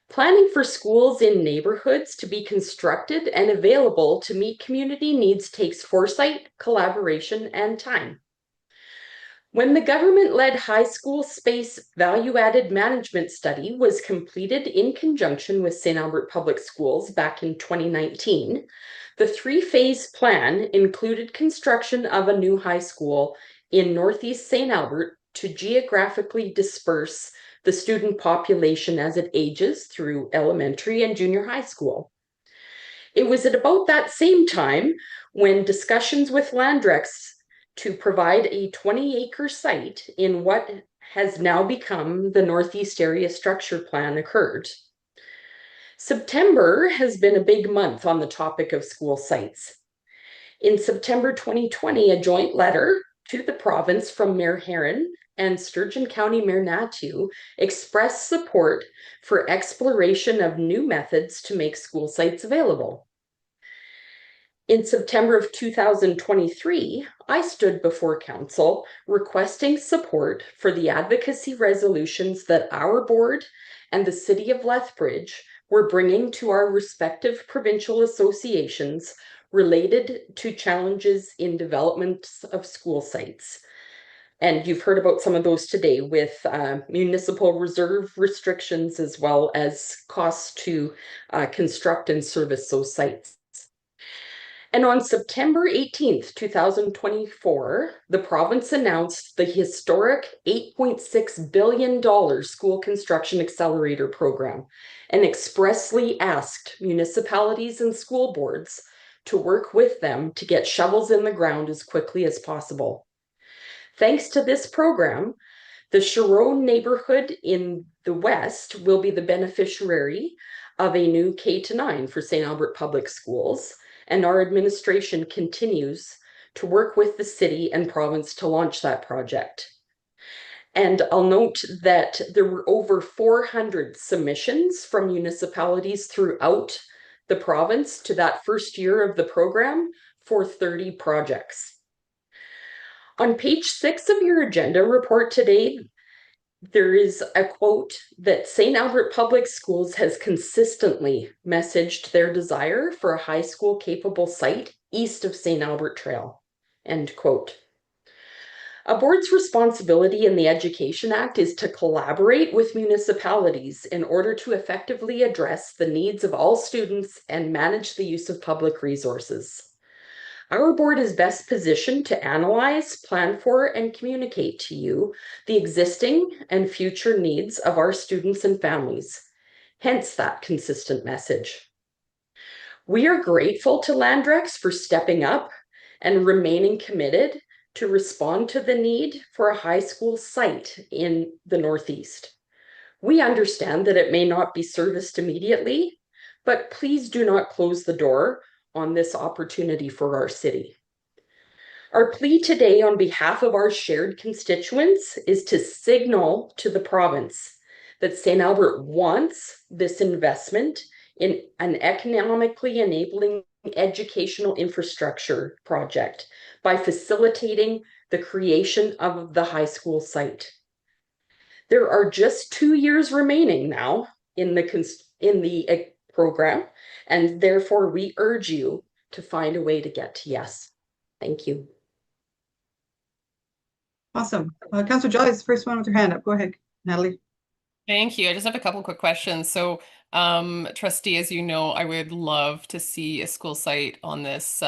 Planning for schools in neighborhoods to be constructed and available to meet community needs takes foresight, collaboration, and time. When the government-led high school space value-added management study was completed in conjunction with St. Albert Public Schools back in 2019, the 3-phase plan included construction of a new high school in Northeast St. Albert to geographically disperse the student population as it ages through elementary and junior high school. It was at about that same time when discussions with Landrex to provide a 20-acre site in what has now become the Northeast Area Structure Plan occurred. September has been a big month on the topic of school sites. In September 2020, a joint letter to the province from Mayor Herron and Sturgeon County Mayor Natu expressed support for exploration of new methods to make school sites available. In September of 2023, I stood before council requesting support for the advocacy resolutions that our board and the City of Lethbridge were bringing to our respective provincial associations related to challenges in development of school sites. And you've heard about some of those today with municipal reserve restrictions as well as costs to construct and service those sites. And on September 18th, 2024, the province announced the historic $8.6 billion School Construction Accelerator Program and expressly asked municipalities and school boards to work with them to get shovels in the ground as quickly as possible. Thanks to this program, the Sharon neighborhood in the west will be the beneficiary of a new K-9 for St. Albert Public Schools, and our administration continues to work with the city and province to launch that project. And I'll note that there were over 400 submissions from municipalities throughout the province to that first year of the program for 30 projects. On page 6 of your agenda report today, there is a quote that St. Albert Public Schools has consistently messaged their desire for a high school capable site east of St. Albert Trail, end quote. A board's responsibility in the Education Act is to collaborate with municipalities in order to effectively address the needs of all students and manage the use of public resources. Our board is best positioned to analyze, plan for, and communicate to you the existing and future needs of our students and families, hence that consistent message. We are grateful to Landrex for stepping up and remaining committed to respond to the need for a high school site in the Northeast. We understand that it may not be serviced immediately, but please do not close the door on this opportunity for our city. Our plea today on behalf of our shared constituents is to signal to the province that St. Albert wants this investment in an economically enabling educational infrastructure project by facilitating the creation of the high school site. There are just 2 years remaining now in the program, and therefore we urge you to find a way to get to yes. Thank you. Awesome. Councilor Jolly is the first one with her hand up. Go ahead, Natalie. Thank you. I just have a couple quick questions. So, trustee, as you know, I would love to see a school site on this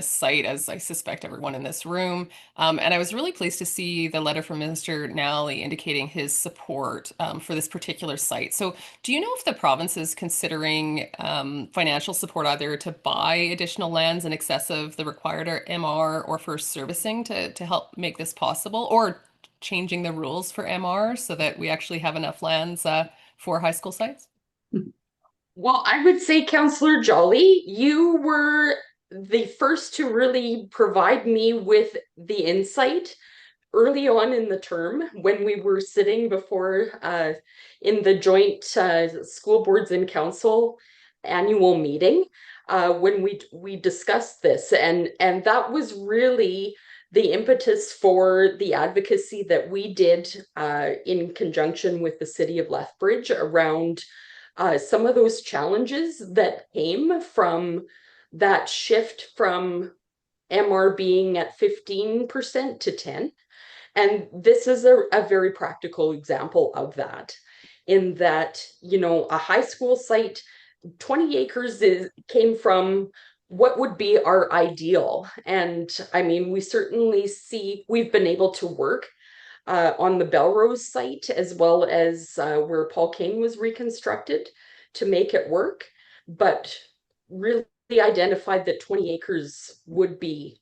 site, as I suspect everyone in this room. And I was really pleased to see the letter from Minister Nally indicating his support for this particular site. So do you know if the province is considering financial support either to buy additional lands in excess of the required MR or for servicing to help make this possible, or changing the rules for MR so that we actually have enough lands for high school sites? Well, I would say, Councillor Jolly, you were the first to really provide me with the insight early on in the term when we were sitting before in the joint school boards and council annual meeting when we discussed this, and that was really the impetus for the advocacy that we did in conjunction with the city of Lethbridge around some of those challenges that came from that shift from MR being at 15% to 10%. And this is a very practical example of that, in that, you know, a high school site, 20 acres came from what would be our ideal. And I mean, we certainly see we've been able to work on the Belrose site as well as where Paul King was reconstructed to make it work, but really identified that 20 acres would be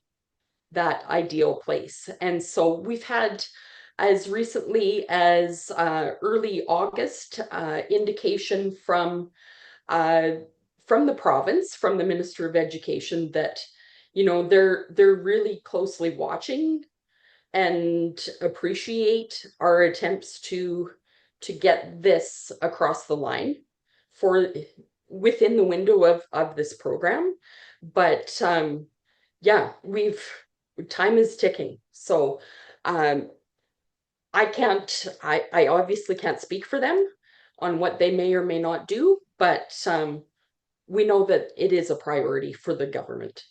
that ideal place. And so we've had, as recently as early August, indication from the province, from the Minister of Education, that, you know, they're really closely watching and appreciate our attempts to get this across the line for within the window of this program. But yeah, time is ticking. So I obviously can't speak for them on what they may or may not do, but we know that it is a priority for the government.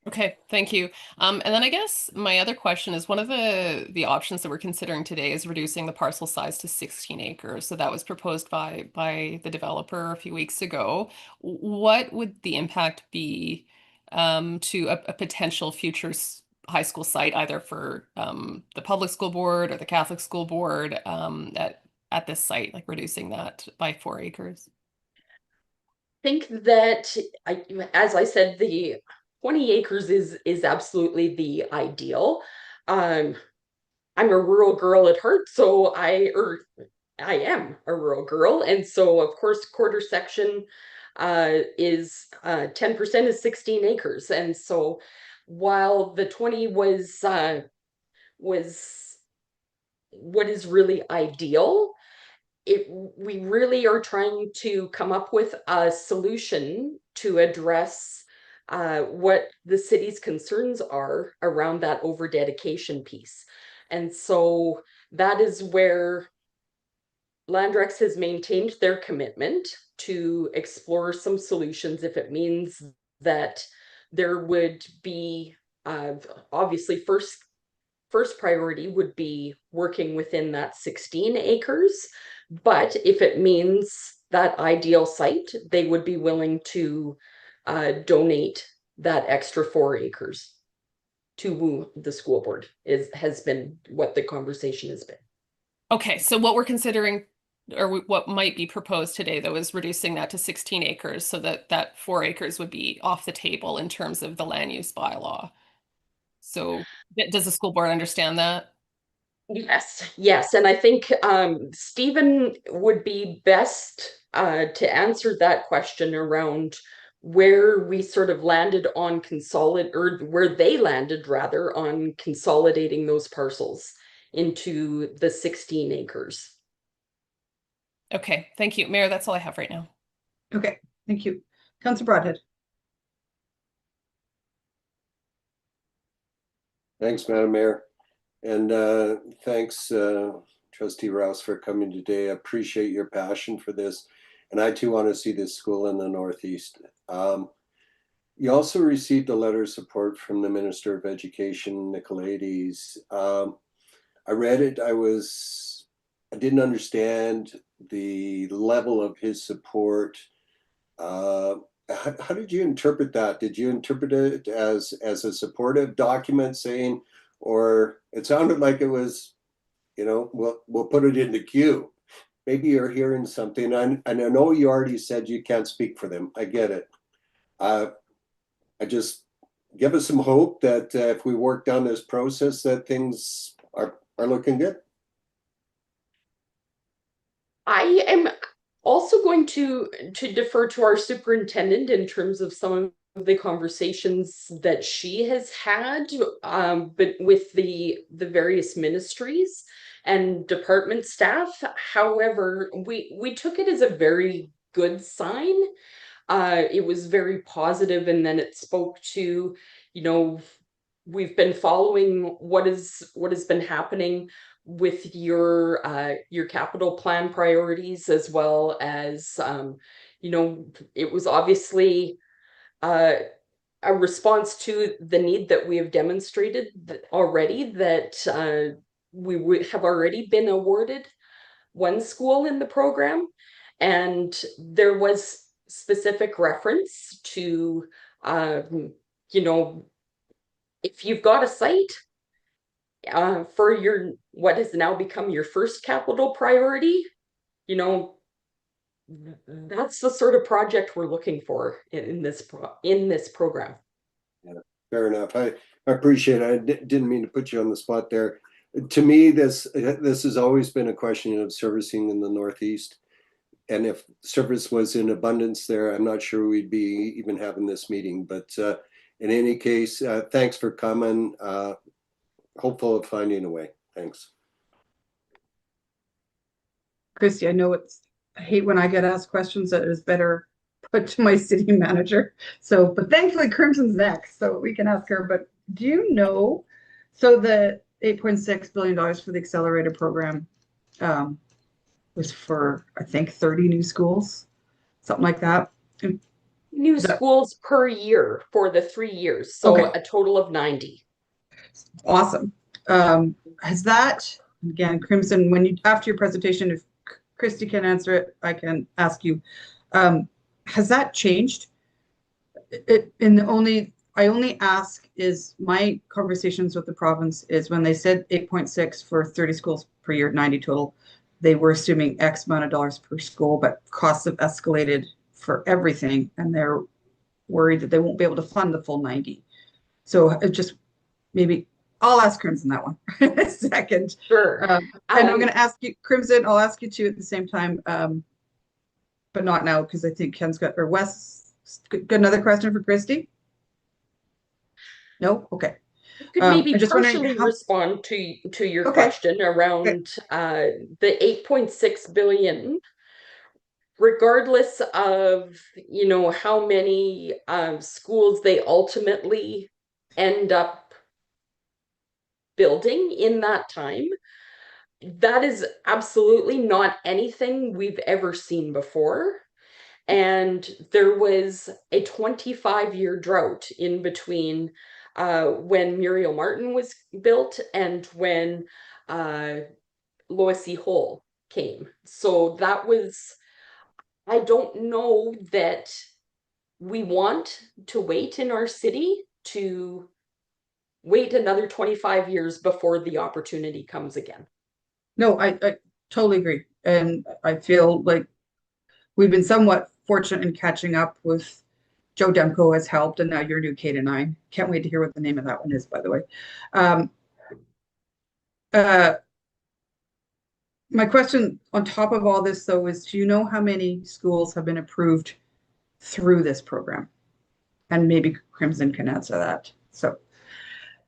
Okay, thank you. And then I guess my other question is, one of the options that we're considering today is reducing the parcel size to 16 acres. So that was proposed by the developer a few weeks ago. What would the impact be to a potential future high school site, either for the public school board or the Catholic school board at this site, like reducing that by 4 acres? I think that, as I said, the 20 acres is absolutely the ideal. I'm a rural girl at heart, so I am a rural girl, and so of course quarter section is 10% is 16 acres. And so while the 20 was what is really ideal, we really are trying to come up with a solution to address what the city's concerns are around that over dedication piece. And so that is where Landrex has maintained their commitment to explore some solutions if it means that there would be obviously first priority would be working within that 16 acres. But if it means that ideal site, they would be willing to donate that extra 4 acres to the school board has been what the conversation has been. Okay, so what we're considering or what might be proposed today though is reducing that to 16 acres so that that 4 acres would be off the table in terms of the land use bylaw. So does the school board understand that? Yes. And I think Stephen would be best to answer that question around where we sort of landed on or where they landed rather on consolidating those parcels into the 16 acres. Okay, thank you. Mayor, that's all I have right now. Okay, thank you. Councilor Broadhead. Thanks, Madam Mayor. And thanks, Trustee Rouse, for coming today. I appreciate your passion for this. And I too want to see this school in the Northeast. You also received a letter of support from the Minister of Education, Nicolaides. I read it. I didn't understand the level of his support. How did you interpret that? Did you interpret it as a supportive document saying, or it sounded like it was, we'll put it in the queue. Maybe you're hearing something, and I know you already said you can't speak for them. I get it. I just give us some hope that if we work down this process, that things are looking good. I am also going to defer to our superintendent in terms of some of the conversations that she has had, but with the various ministries and department staff. However, we took it as a very good sign. It was very positive, and then it spoke to, we've been following what has been happening with your capital plan priorities, as well as it was obviously a response to the need that we have demonstrated already, that we would have already been awarded one school in the program, and there was specific reference to if you've got a site for what has now become your first capital priority, that's the sort of project we're looking for in this program. Yeah, fair enough. I appreciate it. I didn't mean to put you on the spot there. To me, this has always been a question of servicing in the Northeast. And if service was in abundance there, I'm not sure we'd be even having this meeting. But in any case, thanks for coming. Hopeful of finding a way. Thanks. Christy, I hate when I get asked questions that is better put to my city manager. So, but thankfully Crimson's next, so we can ask her. But do you know, so the $8.6 billion for the accelerator program was for, I think, 30 new schools, something like that. New schools per year for the 3 years. So okay. A total of 90. Awesome. Has that, again, Crimson, after your presentation, if Christy can answer it, I can ask you, has that changed? I only ask is my conversations with the province is when they said 8.6 for 30 schools per year, 90 total, they were assuming X amount of dollars per school, but costs have escalated for everything, and they're worried that they won't be able to fund the full 90. So it just maybe I'll ask Crimson that one in a second. Sure. And I'm going to ask you, Crimson, I'll ask you too at the same time. but not now because I think Ken's got, or Wes, got another question for Christy? No? Okay. Could I'm maybe just wondering partially how, respond to your okay. question around the 8.6 billion, regardless of how many schools they ultimately end up building in that time. That is absolutely not anything we've ever seen before. And there was a 25-year drought in between when Muriel Martin was built and when Lois E. Hole came. So that was, I don't know that we want to wait in our city to wait another 25 years before the opportunity comes again. No, I totally agree. And I feel like we've been somewhat fortunate in catching up with Joe Demko has helped, and now your new K-9. Can't wait to hear what the name of that one is, by the way. My question on top of all this, though, is do you know how many schools have been approved through this program? And maybe Crimson can answer that. So,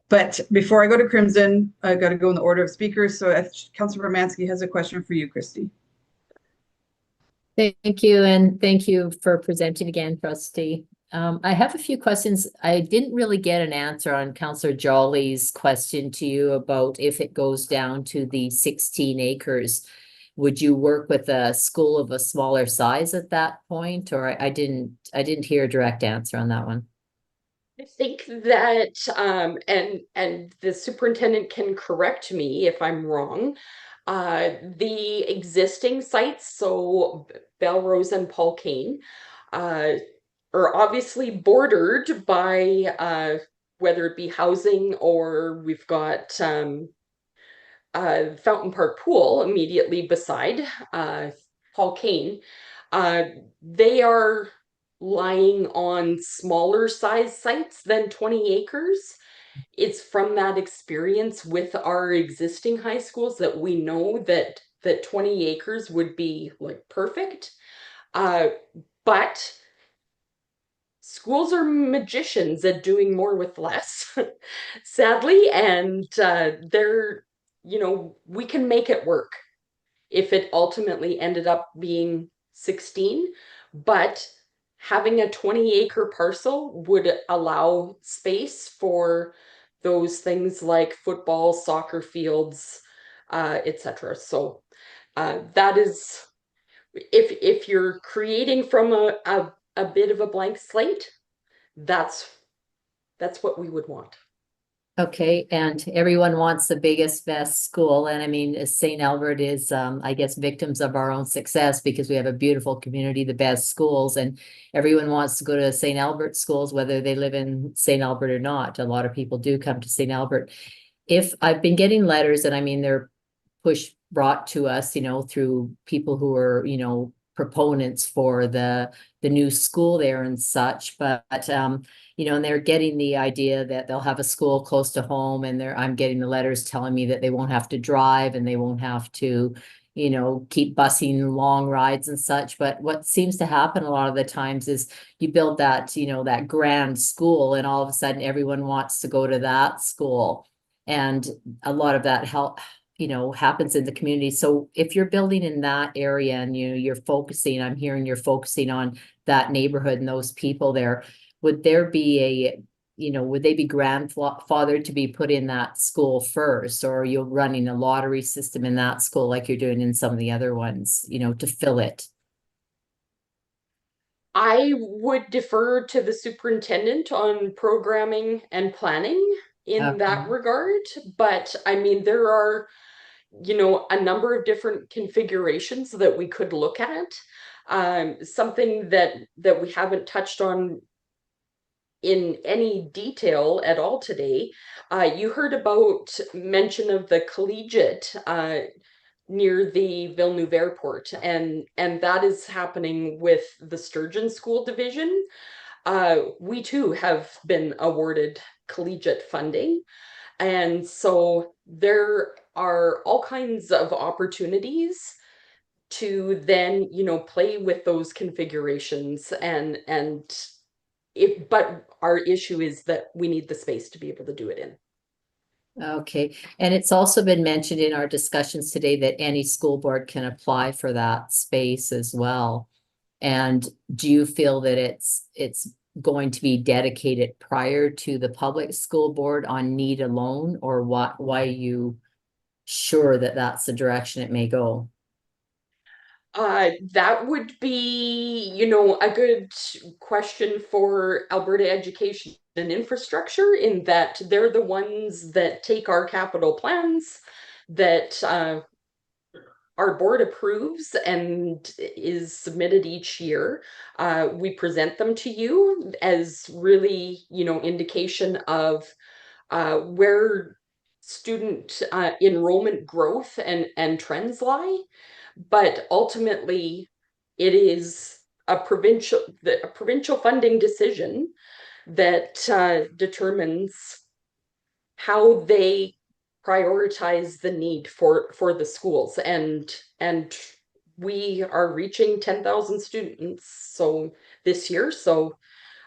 but before I go to Crimson, I got to go in the order of speakers. So Councilor Romansky has a question for you, Christy. Thank you, and thank you for presenting again, Trustee. I have a few questions. I didn't really get an answer on Councillor Jolly's question to you about if it goes down to the 16 acres. Would you work with a school of a smaller size at that point? Or I didn't hear a direct answer on that one. I think that, and the superintendent can correct me if I'm wrong, the existing sites, so Belrose and Paul Kane, are obviously bordered by whether it be housing or we've got Fountain Park Pool immediately beside Paul Kane. They are lying on smaller size sites than 20 acres. It's from that experience with our existing high schools that we know that 20 acres would be like perfect. But schools are magicians at doing more with less, sadly, and we can make it work if it ultimately ended up being 16, but having a 20-acre parcel would allow space for those things like football, soccer fields, etc. So that is, if you're creating from a bit of a blank slate, that's what we would want. Okay, and everyone wants the biggest, best school. And I mean, St. Albert is, I guess, victims of our own success because we have a beautiful community, the best schools, and everyone wants to go to St. Albert schools, whether they live in St. Albert or not. A lot of people do come to St. Albert. If I've been getting letters, and I mean, they're brought to us, through people who are, proponents for the new school there and such, but and they're getting the idea that they'll have a school close to home, and I'm getting the letters telling me that they won't have to drive and they won't have to keep busing long rides and such. But what seems to happen a lot of the times is you build that that grand school, and all of a sudden everyone wants to go to that school, and a lot of that happens in the community. So if you're building in that area and I'm hearing you're focusing on that neighborhood and those people there, would there be would they be grandfathered to be put in that school first, or are you running a lottery system in that school like you're doing in some of the other ones, to fill it? I would defer to the superintendent on programming and planning in that regard. But I mean, there are a number of different configurations that we could look at. Something that we haven't touched on in any detail at all today. You heard about mention of the collegiate near the Villeneuve Airport, and that is happening with the Sturgeon School Division. We too have been awarded collegiate funding. And so there are all kinds of opportunities to then, play with those configurations but our issue is that we need the space to be able to do it in. Okay, and it's also been mentioned in our discussions today that any school board can apply for that space as well. And do you feel that it's going to be dedicated prior to the public school board on need alone, or why are you sure that that's the direction it may go? That would be, a good question for Alberta Education and Infrastructure, in that they're the ones that take our capital plans that our board approves and is submitted each year. We present them to you as really, indication of where student enrollment growth and trends lie. But ultimately, it is a provincial funding decision that determines how they prioritize the need for the schools, and we are reaching 10,000 students this year. So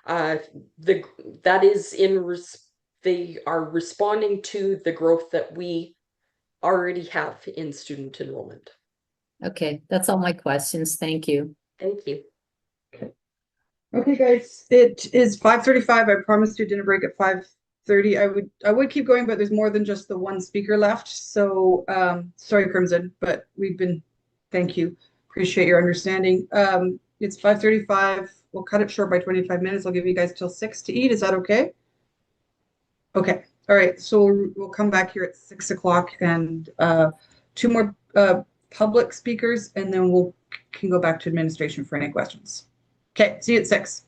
that is they are responding to the growth that we already have in student enrollment. Okay, that's all my questions. Thank you. Thank you. Okay, guys, it is 5:35. I promised you dinner break at 5:30. I would keep going, but there's more than just the one speaker left. So sorry, Crimson, but thank you. Appreciate your understanding. It's 5:35. We'll cut it short by 25 minutes. I'll give you guys till 6 to eat. Is that okay? Okay. All right. So we'll come back here at 6 o'clock and two more public speakers, and then we can go back to administration for any questions. Okay, see you at 6.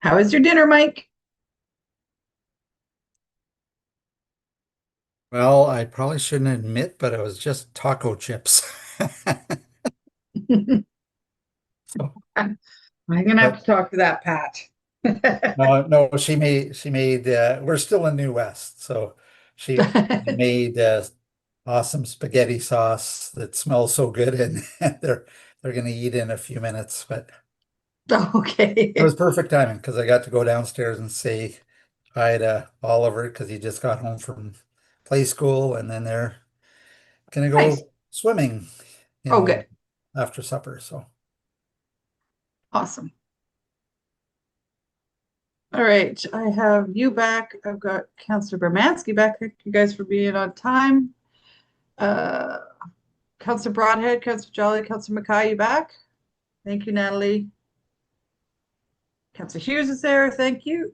How was your dinner, Mike? Well, I probably shouldn't admit, but it was just taco chips. I'm gonna have to talk to that Pat. No, she made we're still in New West, so she made awesome spaghetti sauce that smells so good, and they're gonna eat in a few minutes. But Okay. it was perfect timing because I got to go downstairs and say hi to Oliver because he just got home from play school, and then they're gonna Nice. go swimming, Oh, good. after supper. So Awesome. All right, I have you back. I've got Councillor Bermansky back. Thank you guys for being on time. Councillor Broadhead, Councillor Jolly, Councillor Mackay, you back? Thank you, Natalie. Councillor Hughes is there. Thank you.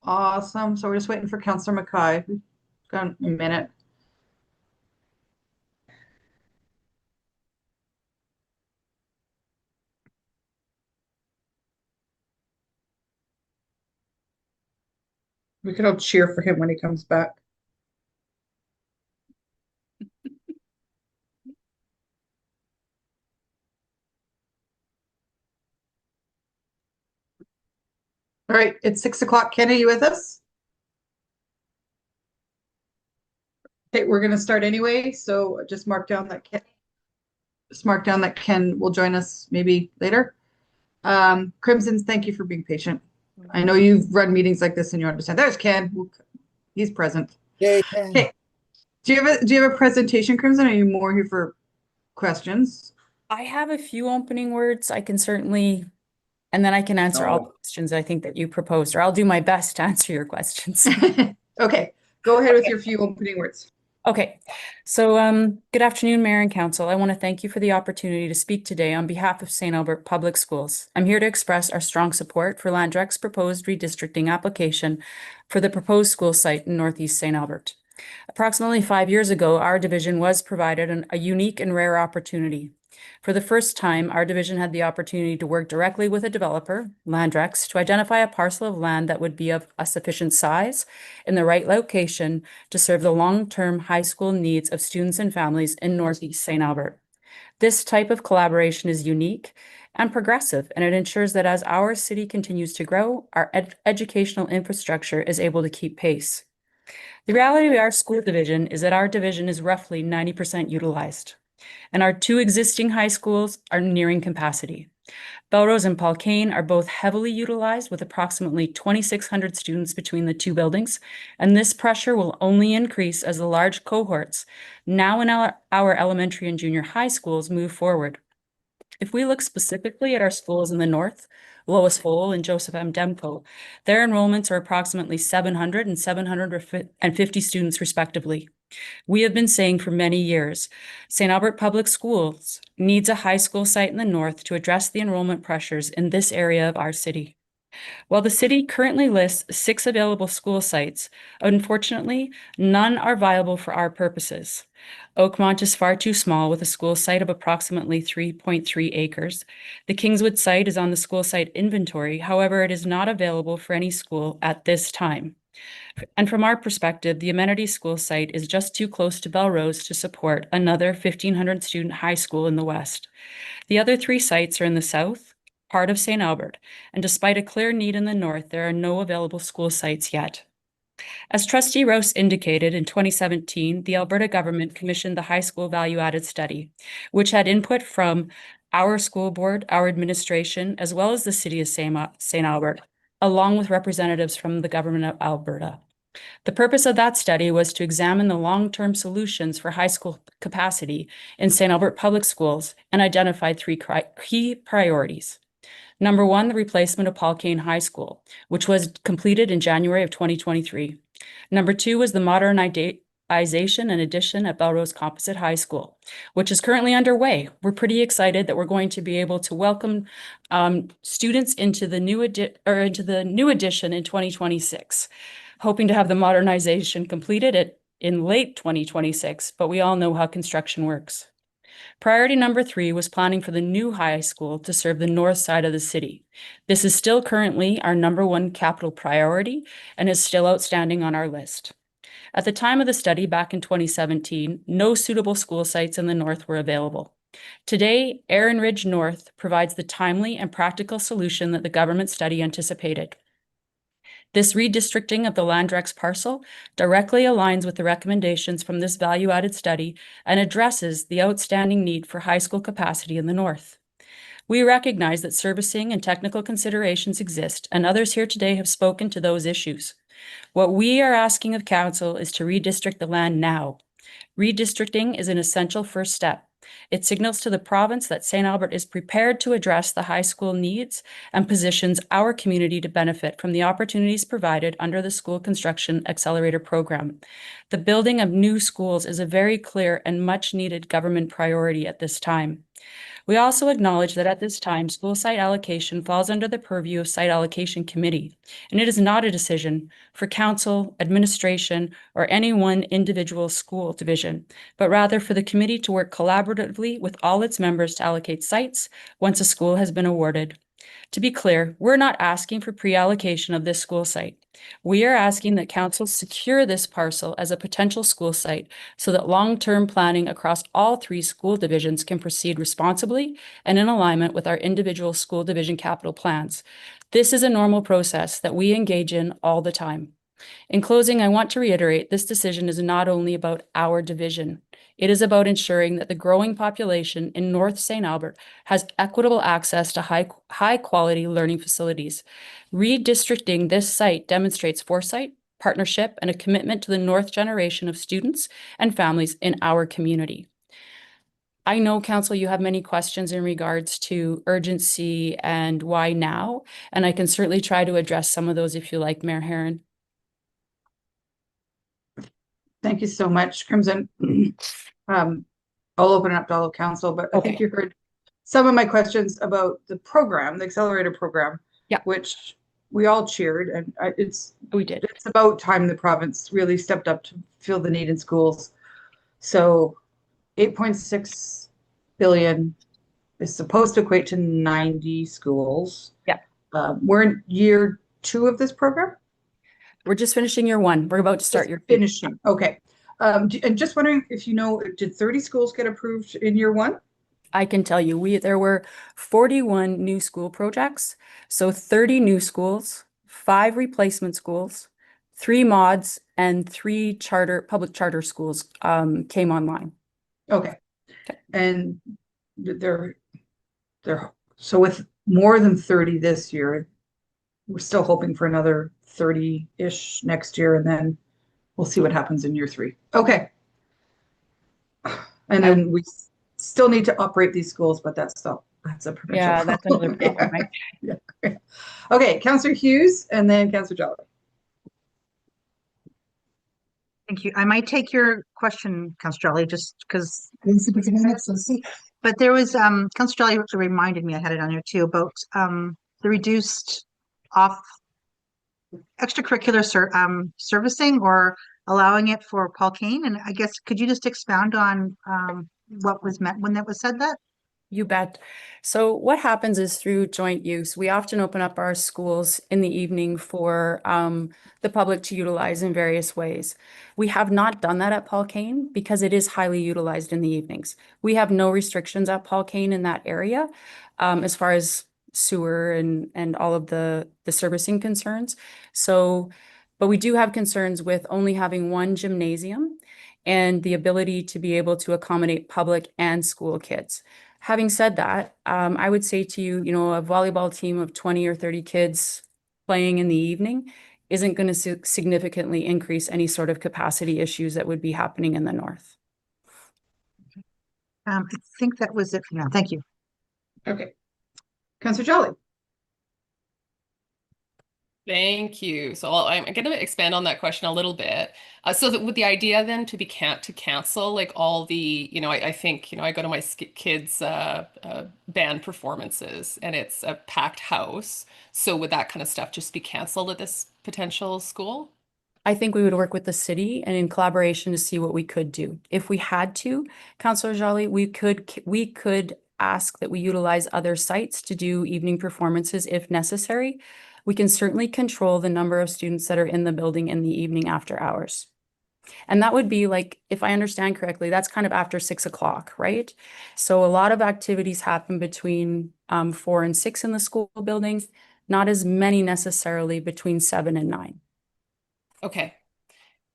Awesome. So we're just waiting for Councillor Mackay. We've got a minute. We could all cheer for him when he comes back. All right, it's 6 o'clock. Ken, are you with us? Okay, we're gonna start anyway, so just mark down that Ken will join us maybe later. Crimson's, thank you for being patient. I know you've run meetings like this and you understand. There's Ken. He's present. yay, Ken. Okay. Do you have a presentation, Crimson? Or are you more here for questions? I have a few opening words. I can certainly, and then I can answer all the questions I think that you proposed, or I'll do my best to answer your questions. Okay, go ahead with your few opening words. Okay, so good afternoon, Mayor and Council. I want to thank you for the opportunity to speak today on behalf of St. Albert Public Schools. I'm here to express our strong support for Landrec's proposed redistricting application for the proposed school site in Northeast St. Albert. Approximately 5 years ago, our division was provided a unique and rare opportunity. For the first time, our division had the opportunity to work directly with a developer, Landrex, to identify a parcel of land that would be of a sufficient size in the right location to serve the long-term high school needs of students and families in Northeast St. Albert. This type of collaboration is unique and progressive, and it ensures that as our city continues to grow, our educational infrastructure is able to keep pace. The reality of our school division is that our division is roughly 90% utilized, and our two existing high schools are nearing capacity. Belrose and Paul Kane are both heavily utilized with approximately 2,600 students between the two buildings, and this pressure will only increase as the large cohorts now in our elementary and junior high schools move forward. If we look specifically at our schools in the north, Lois Hole and Joseph M. Demko, their enrollments are approximately 700 and 750 students respectively. We have been saying for many years, St. Albert Public Schools needs a high school site in the north to address the enrollment pressures in this area of our city. While the city currently lists 6 available school sites, unfortunately, none are viable for our purposes. Oakmont is far too small with a school site of approximately 3.3 acres. The Kingswood site is on the school site inventory, however, it is not available for any school at this time. And from our perspective, the amenity school site is just too close to Belrose to support another 1,500 student high school in the west. The other 3 sites are in the south, part of St. Albert, and despite a clear need in the north, there are no available school sites yet. As Trustee Rose indicated, in 2017, the Alberta government commissioned the high school value-added study, which had input from our school board, our administration, as well as the city of St. Albert, along with representatives from the government of Alberta. The purpose of that study was to examine the long-term solutions for high school capacity in St. Albert Public Schools and identified 3 key priorities. Number 1, the replacement of Paul Kane High School, which was completed in January of 2023. Number 2 was the modernization and addition at Belrose Composite High School, which is currently underway. We're pretty excited that we're going to be able to welcome students into the new addition in 2026, hoping to have the modernization completed in late 2026, but we all know how construction works. Priority number 3 was planning for the new high school to serve the north side of the city. This is still currently our number 1 capital priority and is still outstanding on our list. At the time of the study back in 2017, no suitable school sites in the north were available. Today, Erin Ridge North provides the timely and practical solution that the government study anticipated. This redistricting of the Landrex parcel directly aligns with the recommendations from this value-added study and addresses the outstanding need for high school capacity in the north. We recognize that servicing and technical considerations exist, and others here today have spoken to those issues. What we are asking of council is to redistrict the land now. Redistricting is an essential first step. It signals to the province that St. Albert is prepared to address the high school needs and positions our community to benefit from the opportunities provided under the School Construction Accelerator Program. The building of new schools is a very clear and much-needed government priority at this time. We also acknowledge that at this time, school site allocation falls under the purview of Site Allocation Committee, and it is not a decision for council, administration, or any one individual school division, but rather for the committee to work collaboratively with all its members to allocate sites once a school has been awarded. To be clear, we're not asking for pre-allocation of this school site. We are asking that council secure this parcel as a potential school site so that long-term planning across all 3 school divisions can proceed responsibly and in alignment with our individual school division capital plans. This is a normal process that we engage in all the time. In closing, I want to reiterate this decision is not only about our division. It is about ensuring that the growing population in North St. Albert has equitable access to high-quality learning facilities. Redistricting this site demonstrates foresight, partnership, and a commitment to the North generation of students and families in our community. I know, Council, you have many questions in regards to urgency and why now, and I can certainly try to address some of those if you like, Mayor Herron. Thank you so much, Crimson. I'll open it up to all of council, but I think you heard some of my questions about the program, the accelerator program, which we all cheered, and we did. It's about time the province really stepped up to fill the need in schools. So 8.6 billion is supposed to equate to 90 schools. Yeah. We're in year 2 of this program? We're just finishing year 1. We're about to start year 2. Finishing. Okay. And just wondering if you know, did 30 schools get approved in year 1? I can tell you, there were 41 new school projects, so 30 new schools, 5 replacement schools, 3 mods, and 3 public charter schools came online. Okay. And so with more than 30 this year, we're still hoping for another 30-ish next year, and then we'll see what happens in year 3. Okay. And then we still need to operate these schools, but that's a provincial Yeah, that's another problem, right? Yeah. Okay, Councillor Hughes and then Councillor Jolly. Thank you. I might take your question, Councillor Jolly, just because minutes, let's see. But there was Councillor Jolly reminded me, I had it on there too, about the reduced off extracurricular servicing or allowing it for Paul Kane. And I guess could you just expound on what was meant when that was said that? You bet. So what happens is through joint use, we often open up our schools in the evening for the public to utilize in various ways. We have not done that at Paul Kane because it is highly utilized in the evenings. We have no restrictions at Paul Kane in that area as far as sewer and all of the servicing concerns. So, but we do have concerns with only having one gymnasium and the ability to be able to accommodate public and school kids. Having said that, I would say to you, a volleyball team of 20 or 30 kids playing in the evening isn't going to significantly increase any sort of capacity issues that would be happening in the north. I think that was it for now. Thank you. Okay. Councillor Jolly. Thank you. So I'm going to expand on that question a little bit. So that with the idea then to cancel like all the, I think, I go to my kids' band performances and it's a packed house. So would that kind of stuff just be canceled at this potential school? I think we would work with the city and in collaboration to see what we could do. If we had to, Councillor Jolly, we could ask that we utilize other sites to do evening performances if necessary. We can certainly control the number of students that are in the building in the evening after hours. And that would be like, if I understand correctly, that's kind of after 6 o'clock, right? So a lot of activities happen between 4 and 6 in the school building, not as many necessarily between 7 and 9. Okay.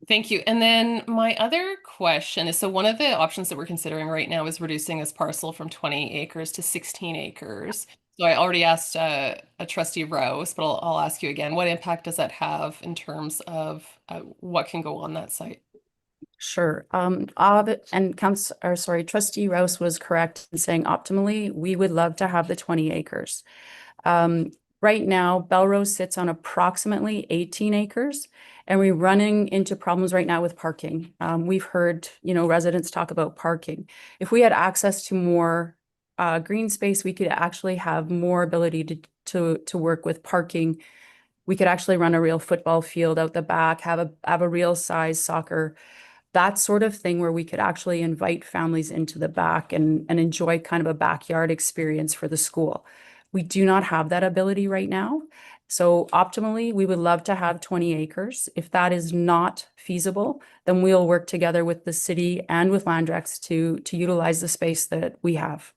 Thank you. And then my other question is, so one of the options that we're considering right now is reducing this parcel from 20 acres to 16 acres. So I already asked a trustee Rouse, but I'll ask you again, what impact does that have in terms of what can go on that site? Sure. Trustee Rouse was correct in saying optimally, we would love to have the 20 acres. Right now, Belrose sits on approximately 18 acres, and we're running into problems right now with parking. We've heard, residents talk about parking. If we had access to more green space, we could actually have more ability to work with parking. We could actually run a real football field out the back, have a real size soccer, that sort of thing where we could actually invite families into the back and enjoy kind of a backyard experience for the school. We do not have that ability right now. So optimally, we would love to have 20 acres. If that is not feasible, then we'll work together with the city and with Landrex to utilize the space that we have.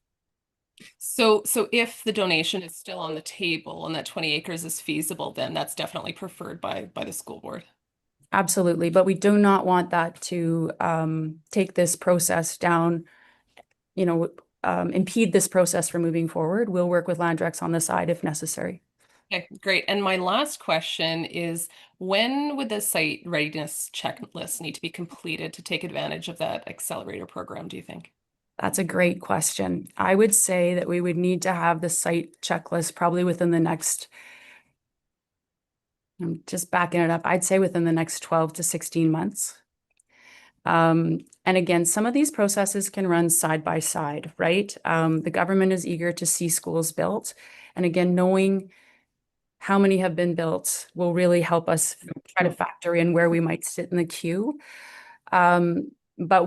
So if the donation is still on the table and that 20 acres is feasible, then that's definitely preferred by the school board. Absolutely, but we do not want that to take this process down, impede this process from moving forward. We'll work with Landrex on the side if necessary. Okay, great. And my last question is, when would the site readiness checklist need to be completed to take advantage of that accelerator program, do you think? That's a great question. I would say that we would need to have the site checklist probably within the next, I'm just backing it up, I'd say within the next 12 to 16 months. And again, some of these processes can run side by side, right? The government is eager to see schools built. And again, knowing how many have been built will really help us try to factor in where we might sit in the queue. But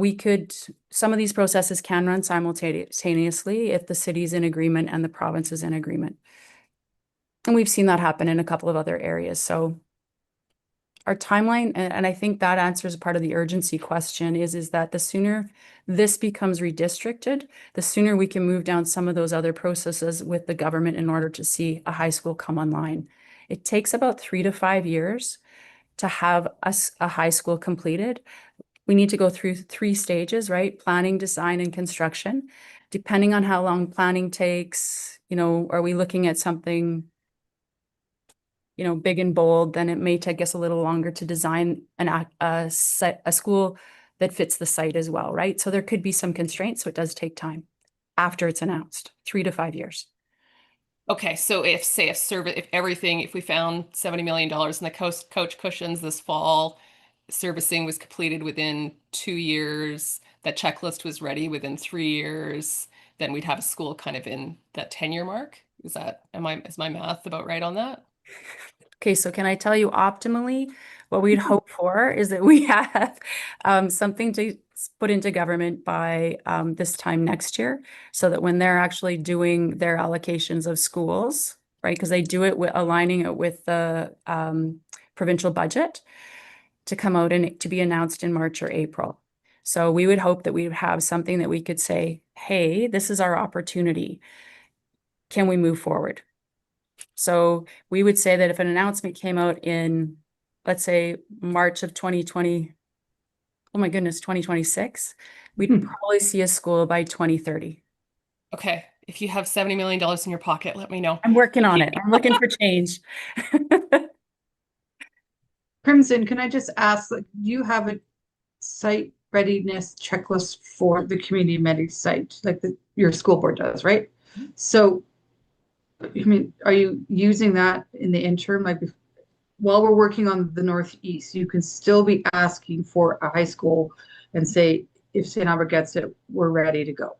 some of these processes can run simultaneously if the city's in agreement and the province is in agreement. And we've seen that happen in a couple of other areas. So our timeline, and I think that answers part of the urgency question, is that the sooner this becomes redistricted, the sooner we can move down some of those other processes with the government in order to see a high school come online. It takes about 3 to 5 years to have a high school completed. We need to go through 3 stages, right? Planning, design, and construction. Depending on how long planning takes, are we looking at something big and bold, then it may take us a little longer to design a school that fits the site as well, right? So there could be some constraints, so it does take time after it's announced, 3 to 5 years. Okay, so if we found $70 million in the coach cushions this fall, servicing was completed within 2 years, that checklist was ready within 3 years, then we'd have a school kind of in that 10-year mark. Is my math about right on that? Okay, so can I tell you optimally what we'd hope for is that we have something to put into government by this time next year, so that when they're actually doing their allocations of schools, right, because they do it aligning it with the provincial budget to come out and to be announced in March or April. So we would hope that we would have something that we could say, hey, this is our opportunity. Can we move forward? So we would say that if an announcement came out in, let's say, March of 2020, oh my goodness, 2026, we'd probably see a school by 2030. Okay, if you have $70 million in your pocket, let me know. I'm working on it. I'm looking for change. Crimson, can I just ask, you have a site readiness checklist for the community med site, like your school board does, right? So, I mean, are you using that in the interim? Like, while we're working on the Northeast, you can still be asking for a high school and say, if St. Albert gets it, we're ready to go.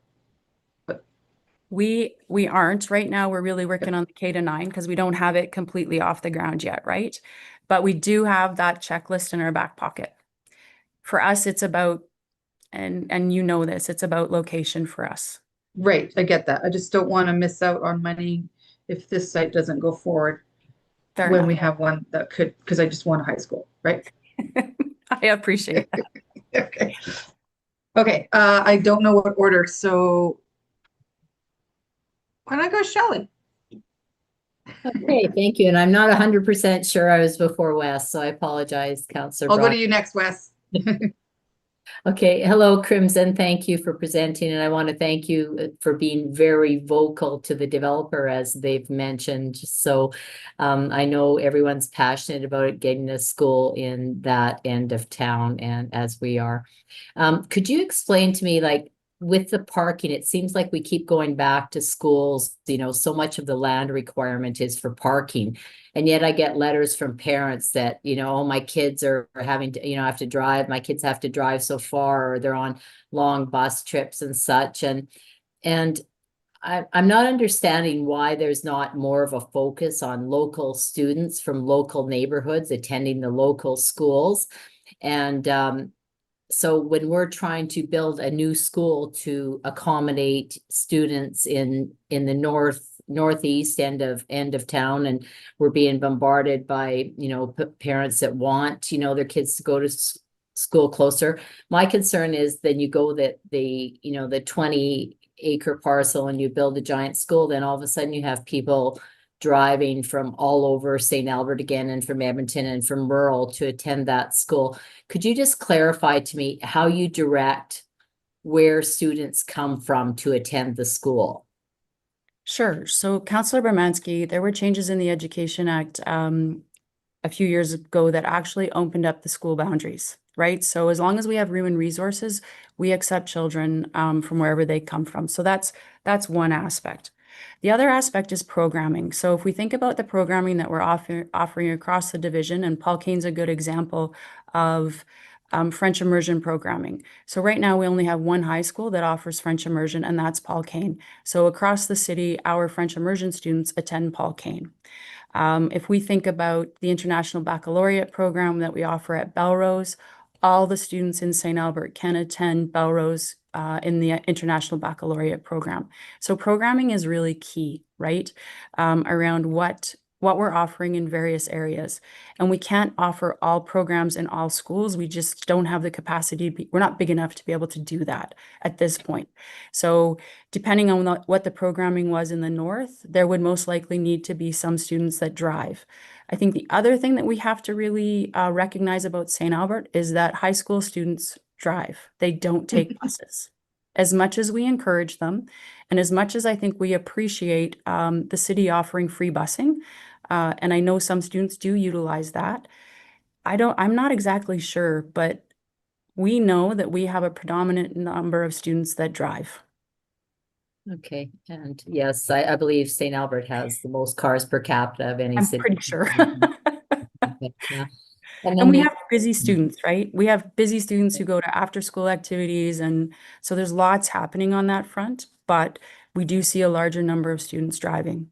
We aren't right now. We're really working on the K to 9 because we don't have it completely off the ground yet, right? But we do have that checklist in our back pocket. For us, it's about, and you know this, it's about location for us. Right, I get that. I just don't want to miss out on money if this site doesn't go forward. Fair when enough. we have one that could, because I just want a high school, right? I appreciate that. Okay. Okay, I don't know what order, so why don't I go Shelley? Okay, thank you. And I'm not 100% sure I was before Wes, so I apologize, Councillor I'll go to Brock. you next, Wes. Okay, hello, Crimson. Thank you for presenting, and I want to thank you for being very vocal to the developer, as they've mentioned. So I know everyone's passionate about getting a school in that end of town, and as we are. Could you explain to me, like, with the parking, it seems like we keep going back to schools, you know, so much of the land requirement is for parking. And yet I get letters from parents that, you know, oh, my kids are having to, you know, have to drive, my kids have to drive so far, or they're on long bus trips and such. And I'm not understanding why there's not more of a focus on local students from local neighborhoods attending the local schools. And so when we're trying to build a new school to accommodate students in the northeast end of town, and we're being bombarded by, you know, parents that want, you know, their kids to go to school closer. My concern is then you go that the 20-acre parcel and you build a giant school, then all of a sudden you have people driving from all over St. Albert again, and from Edmonton and from rural to attend that school. Could you just clarify to me how you direct where students come from to attend the school? Sure. So Councillor Bermansky, there were changes in the Education Act a few years ago that actually opened up the school boundaries, right? So as long as we have room and resources, we accept children from wherever they come from. So that's one aspect. The other aspect is programming. So if we think about the programming that we're offering across the division, and Paul Kane's a good example of French immersion programming. So right now we only have one high school that offers French immersion, and that's Paul Kane. So across the city, our French immersion students attend Paul Kane. If we think about the International Baccalaureate program that we offer at Belrose, all the students in St. Albert can attend Belrose in the International Baccalaureate program. So programming is really key, right? Around what we're offering in various areas. And we can't offer all programs in all schools. We just don't have the capacity. We're not big enough to be able to do that at this point. So depending on what the programming was in the north, there would most likely need to be some students that drive. I think the other thing that we have to really recognize about St. Albert is that high school students drive. They don't take buses. As much as we encourage them, and as much as I think we appreciate the city offering free busing, and I know some students do utilize that, I'm not exactly sure, but we know that we have a predominant number of students that drive. Okay, and yes, I believe St. Albert has the most cars per capita of any I'm city. pretty sure. Yeah. And we have busy students, right? We have busy students who go to after-school activities, and so there's lots happening on that front, but we do see a larger number of students driving.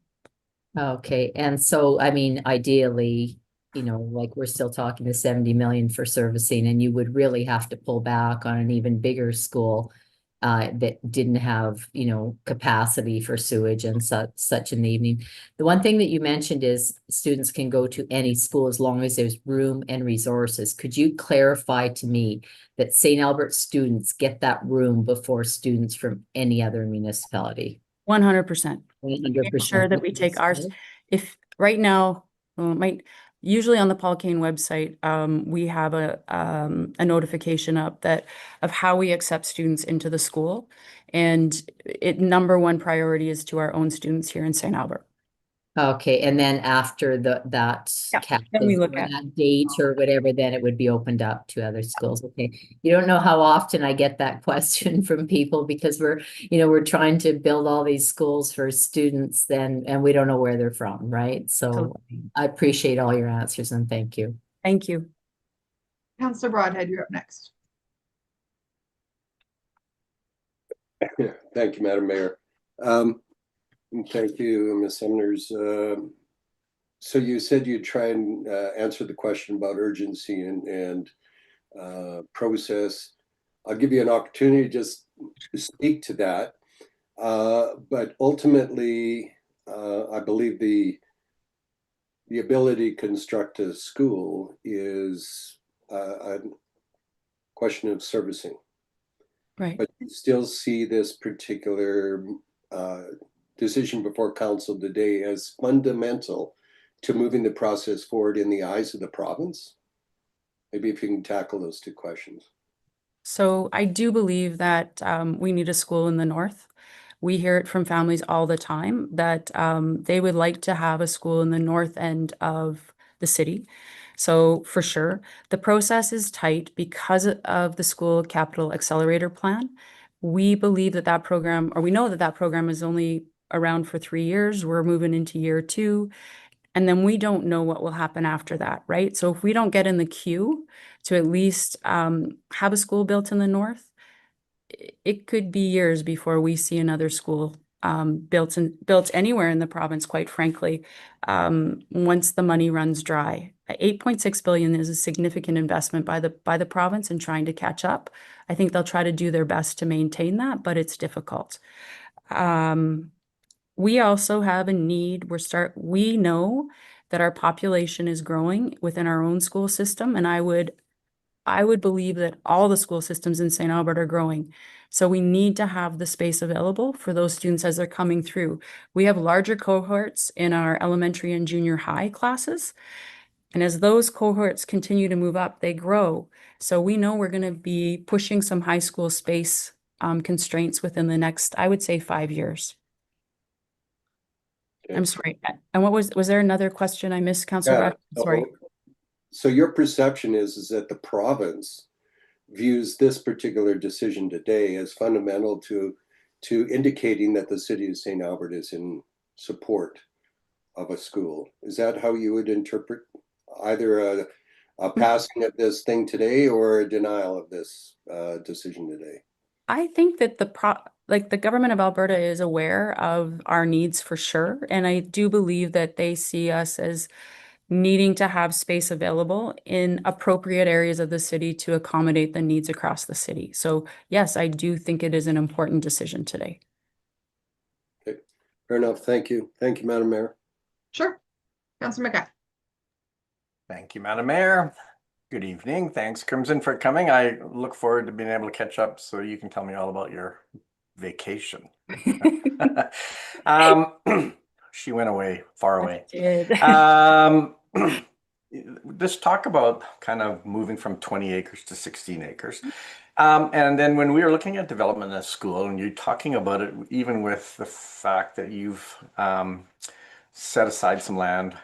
Okay, and so, I mean, ideally, you know, like we're still talking the 70 million for servicing, and you would really have to pull back on an even bigger school that didn't have, you know, capacity for sewage and such in the evening. The one thing that you mentioned is students can go to any school as long as there's room and resources. Could you clarify to me that St. Albert students get that room before students from any other municipality? 100%. 100%. Make sure that we take ours. If right now, usually on the Paul Kane website, we have a notification up that of how we accept students into the school, and number one priority is to our own students here in St. Albert. Okay, and then after that then we look at that date or whatever, then it would be opened up to other schools. Okay, you don't know how often I get that question from people, because we're trying to build all these schools for students, and we don't know where they're from, right? So I appreciate all your answers, and thank you. Thank you. Councillor Broadhead, you're up next. Yeah, thank you, Madam Mayor. And thank you, Ms. Sumners. So you said you'd try and answer the question about urgency and process. I'll give you an opportunity to just speak to that. But ultimately, I believe the ability to construct a school is a question of servicing. Right. But you still see this particular decision before council today as fundamental to moving the process forward in the eyes of the province? Maybe if you can tackle those two questions. So I do believe that we need a school in the north. We hear it from families all the time that they would like to have a school in the north end of the city. So for sure, the process is tight because of the school capital accelerator plan. We believe that that program, or we know that that program is only around for 3 years. We're moving into year 2. And then we don't know what will happen after that, right? So if we don't get in the queue to at least have a school built in the north, it could be years before we see another school built anywhere in the province, quite frankly, once the money runs dry. 8.6 billion is a significant investment by the province in trying to catch up. I think they'll try to do their best to maintain that, but it's difficult. We also have a need. We know that our population is growing within our own school system, and I would believe that all the school systems in St. Albert are growing. So we need to have the space available for those students as they're coming through. We have larger cohorts in our elementary and junior high classes. And as those cohorts continue to move up, they grow. So we know we're going to be pushing some high school space constraints within the next, I would say, 5 years. I'm sorry. And was there another question I missed, Councillor Rush? Sorry. So your perception is that the province views this particular decision today as fundamental to indicating that the city of St. Albert is in support of a school. Is that how you would interpret either a passing of this thing today or a denial of this decision today? I think that the government of Alberta is aware of our needs for sure. And I do believe that they see us as needing to have space available in appropriate areas of the city to accommodate the needs across the city. So yes, I do think it is an important decision today. Okay, fair enough. Thank you. Thank you, Madam Mayor. Sure. Councillor McGuire. Thank you, Madam Mayor. Good evening. Thanks, Crimson, for coming. I look forward to being able to catch up so you can tell me all about your vacation. She went away, far away. Let's talk about kind of moving from 20 acres to 16 acres. And then when we were looking at development at school, and you're talking about it, even with the fact that you've set aside some land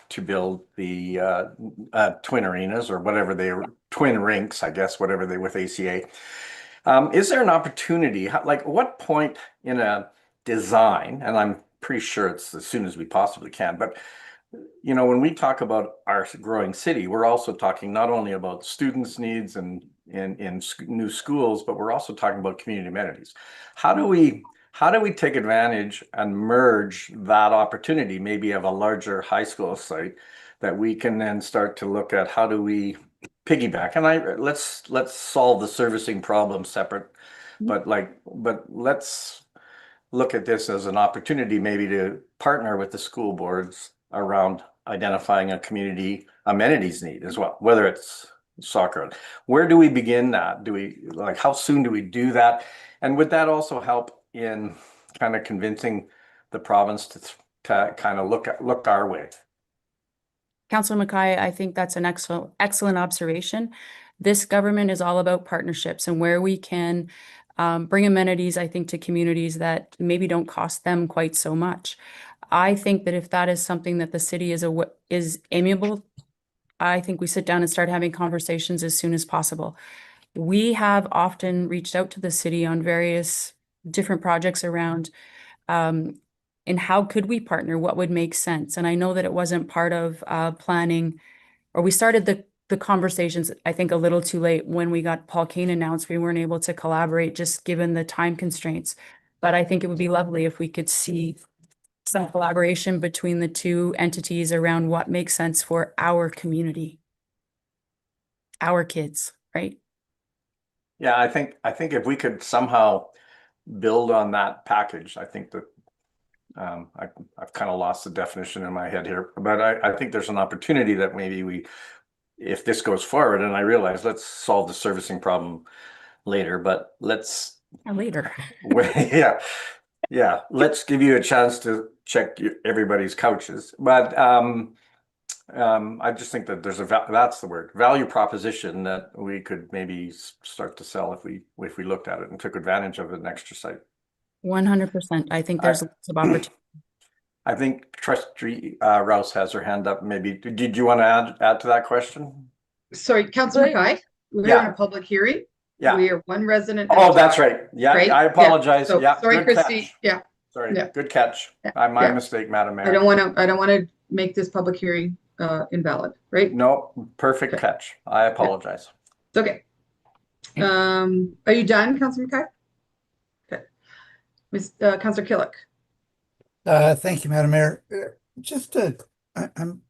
to build the twin arenas or whatever they are, twin rinks, I guess, whatever they with ACA. Is there an opportunity, like what point in a design, and I'm pretty sure it's as soon as we possibly can, but you know, when we talk about our growing city, we're also talking not only about students' needs and in new schools, but we're also talking about community amenities. How do we take advantage and merge that opportunity, maybe of a larger high school site, that we can then start to look at how do we piggyback? And let's solve the servicing problem separate, but let's look at this as an opportunity maybe to partner with the school boards around identifying a community amenities need as well, whether it's soccer. Where do we begin that? How soon do we do that? And would that also help in kind of convincing the province to kind of look our way? Councillor Mackay, I think that's an excellent observation. This government is all about partnerships and where we can bring amenities, I think, to communities that maybe don't cost them quite so much. I think that if that is something that the city is amiable, I think we sit down and start having conversations as soon as possible. We have often reached out to the city on various different projects around and how could we partner? What would make sense? And I know that it wasn't part of planning, or we started the conversations, I think, a little too late when we got Paul Kane announced. We weren't able to collaborate just given the time constraints. But I think it would be lovely if we could see some collaboration between the two entities around what makes sense for our community, our kids, right? Yeah, I think if we could somehow build on that package, I think that I've kind of lost the definition in my head here, but I think there's an opportunity that maybe if this goes forward, and I realize let's solve the servicing problem later, but let's Later. yeah, let's give you a chance to check everybody's couches. But I just think that that's the word, value proposition that we could maybe start to sell if we looked at it and took advantage of an extra site. 100%. I think there's lots of opportunity. I think Trustee Rouse has her hand up. Maybe did you want to add to that question? Sorry, Councillor Kai, we're in a public hearing. Yeah. We are one resident. Oh, that's right. Yeah, right? I apologize. So, Yeah, sorry, good Christy. catch. Yeah. Sorry, Yeah. good catch. My Yeah. mistake, Madam Mayor. I don't want to make this public hearing invalid, right? No, perfect catch. I apologize. It's okay. Are you done, Councillor Kai? Okay. Councillor Killick. Thank you, Madam Mayor. I'm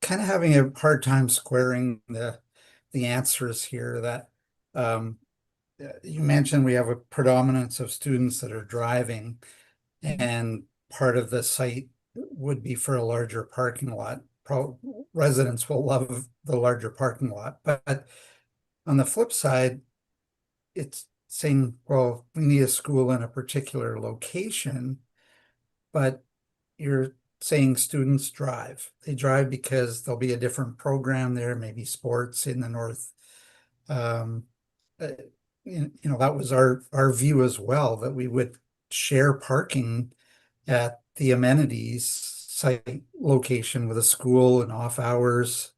kind of having a hard time squaring the answers here that you mentioned we have a predominance of students that are driving, and part of the site would be for a larger parking lot. Residents will love the larger parking lot, but on the flip side, it's saying, well, we need a school in a particular location, but you're saying students drive. They drive because there'll be a different program there, maybe sports in the north. That was our view as well, that we would share parking at the amenities site location with a school and off hours.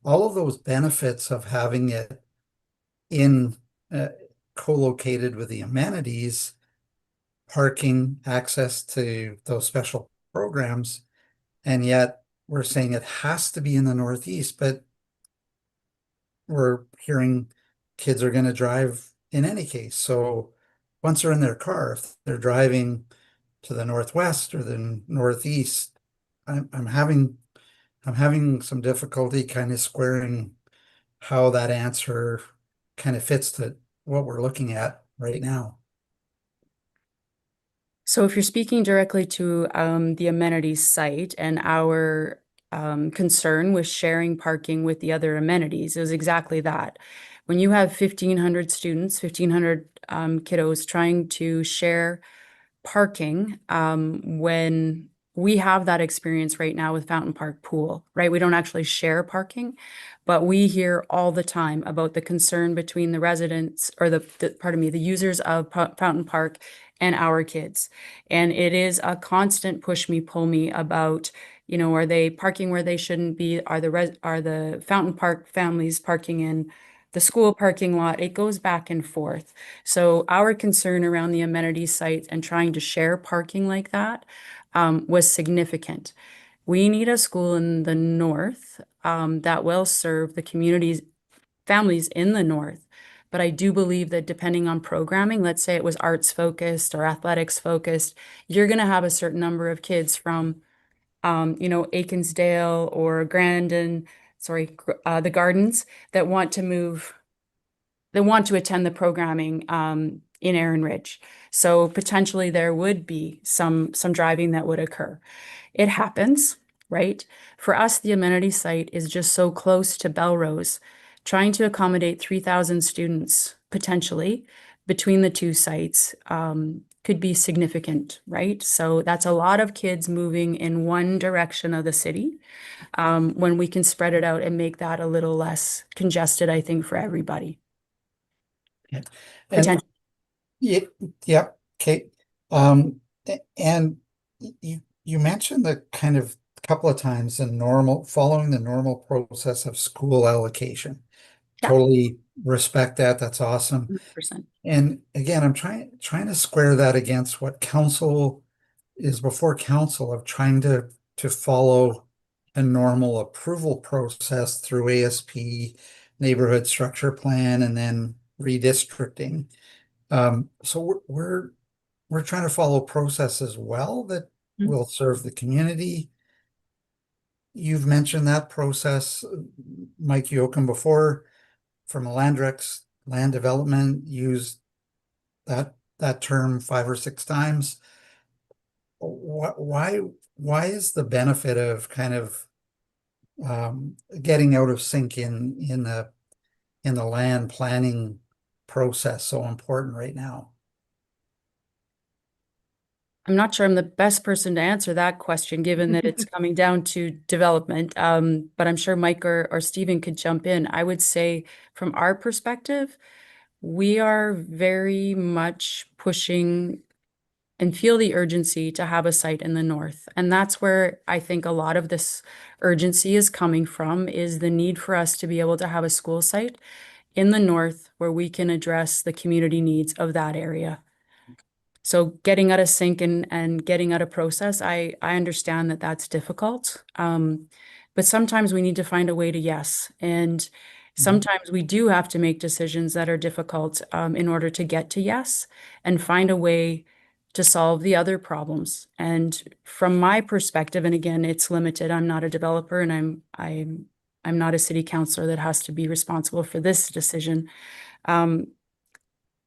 All of those benefits of having it in co-located with the amenities, parking, access to those special programs, and yet we're saying it has to be in the Northeast, but we're hearing kids are going to drive in any case. So once they're in their car, if they're driving to the Northwest or the Northeast, I'm having some difficulty kind of squaring how that answer kind of fits to what we're looking at right now. So if you're speaking directly to the amenities site and our concern with sharing parking with the other amenities, is exactly that. When you have 1,500 students, 1,500 kiddos trying to share parking, when we have that experience right now with Fountain Park Pool, right? We don't actually share parking, but we hear all the time about the concern between the residents or the users of Fountain Park and our kids. And it is a constant push me, pull me about, are they parking where they shouldn't be? Are the Fountain Park families parking in the school parking lot? It goes back and forth. So our concern around the amenity sites and trying to share parking like that was significant. We need a school in the north that will serve the communities, families in the north. But I do believe that depending on programming, let's say it was arts focused or athletics focused, you're going to have a certain number of kids from, Ainsdale or Grandin, the Gardens that want to attend the programming in Erin Ridge. So potentially there would be some driving that would occur. It happens, right? For us, the amenity site is just so close to Belrose. Trying to accommodate 3,000 students potentially between the two sites could be significant, right? So that's a lot of kids moving in one direction of the city when we can spread it out and make that a little less congested, I think, for everybody. Potential. Yeah, Kate. And you mentioned the kind of couple of times following the normal process of school allocation. Yeah. Totally respect that. That's awesome. 100%. And again, I'm trying to square that against what council is before council of trying to follow a normal approval process through ASP, neighborhood structure plan, and then redistricting. So we're trying to follow process as well that will serve the community. You've mentioned that process, Mike Yoakum, before, from a land development, used that term 5 or 6 times. Why is the benefit of kind of getting out of sync in the land planning process so important right now? I'm not sure I'm the best person to answer that question, given that it's coming down to development. But I'm sure Mike or Stephen could jump in. I would say from our perspective, we are very much pushing and feel the urgency to have a site in the north. And that's where I think a lot of this urgency is coming from, is the need for us to be able to have a school site in the north where we can address the community needs of that area. So getting out of sync and getting out of process, I understand that that's difficult. But sometimes we need to find a way to yes. And sometimes we do have to make decisions that are difficult in order to get to yes and find a way to solve the other problems. And from my perspective, and again, it's limited. I'm not a developer, and I'm not a city councilor that has to be responsible for this decision.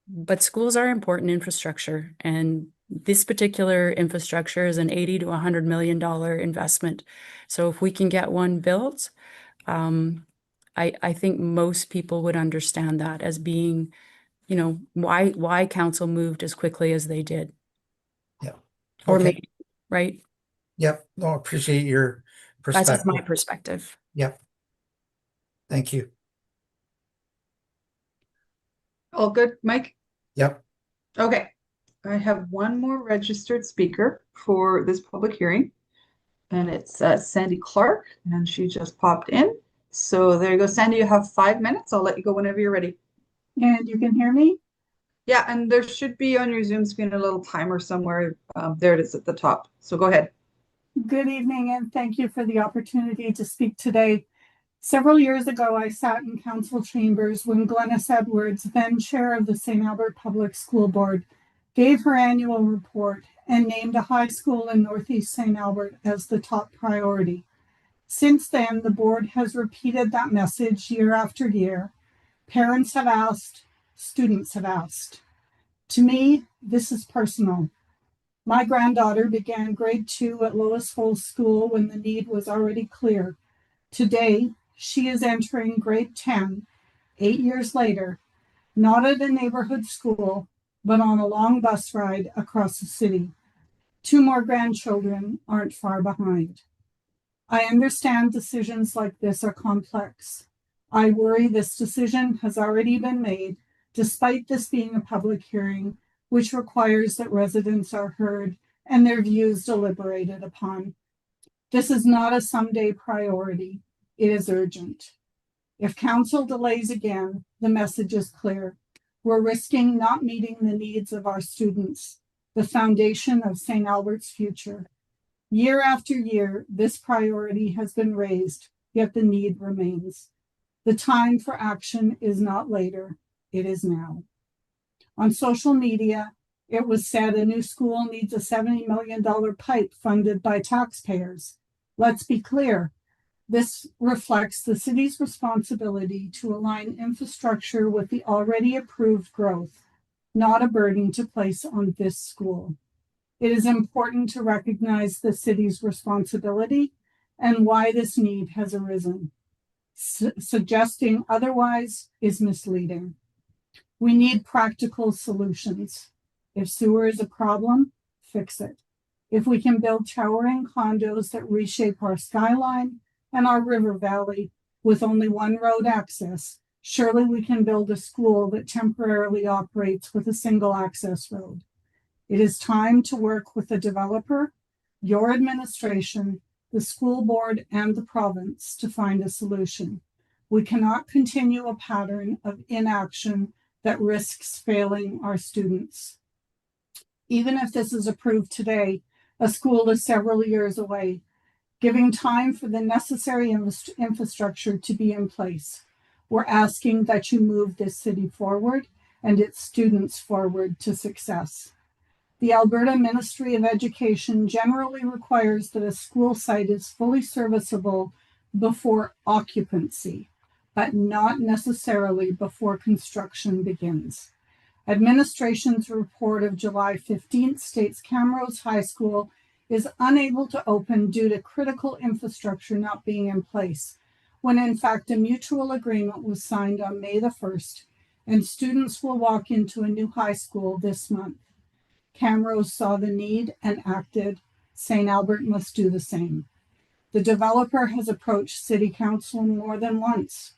But schools are important infrastructure, and this particular infrastructure is an $80 to $100 million investment. So if we can get one built, I think most people would understand that as being, why council moved as quickly as they did. Yeah. Or Okay. maybe, right? Yep. No, appreciate your That's just perspective. my perspective. Yep. Thank you. All good, Mike? Yep. Okay. I have one more registered speaker for this public hearing, and it's Sandy Clark, and she just popped in. So there you go, Sandy, you have 5 minutes. I'll let you go whenever you're ready. And you can hear me? Yeah, and there should be on your Zoom screen a little timer somewhere. There it is at the top. So go ahead. Good evening, and thank you for the opportunity to speak today. Several years ago, I sat in council chambers when Glenys Edwards, then chair of the St. Albert Public School Board, gave her annual report and named a high school in Northeast St. Albert as the top priority. Since then, the board has repeated that message year after year. Parents have asked, students have asked. To me, this is personal. My granddaughter began grade 2 at Lois Hole School when the need was already clear. Today, she is entering grade 10, 8 years later, not at a neighborhood school, but on a long bus ride across the city. 2 more grandchildren aren't far behind. I understand decisions like this are complex. I worry this decision has already been made, despite this being a public hearing, which requires that residents are heard and their views deliberated upon. This is not a someday priority. It is urgent. If council delays again, the message is clear. We're risking not meeting the needs of our students, the foundation of St. Albert's future. Year after year, this priority has been raised, yet the need remains. The time for action is not later, it is now. On social media, it was said a new school needs a $70 million pipe funded by taxpayers. Let's be clear. This reflects the city's responsibility to align infrastructure with the already approved growth, not a burden to place on this school. It is important to recognize the city's responsibility and why this need has arisen. Suggesting otherwise is misleading. We need practical solutions. If sewer is a problem, fix it. If we can build towering condos that reshape our skyline and our river valley with only one road access, surely we can build a school that temporarily operates with a single access road. It is time to work with the developer, your administration, the school board, and the province to find a solution. We cannot continue a pattern of inaction that risks failing our students. Even if this is approved today, a school is several years away, giving time for the necessary infrastructure to be in place. We're asking that you move this city forward and its students forward to success. The Alberta Ministry of Education generally requires that a school site is fully serviceable before occupancy, but not necessarily before construction begins. Administration's report of July 15th states Camrose High School is unable to open due to critical infrastructure not being in place, when in fact a mutual agreement was signed on May the 1st, and students will walk into a new high school this month. Camrose saw the need and acted. St. Albert must do the same. The developer has approached City Council more than once.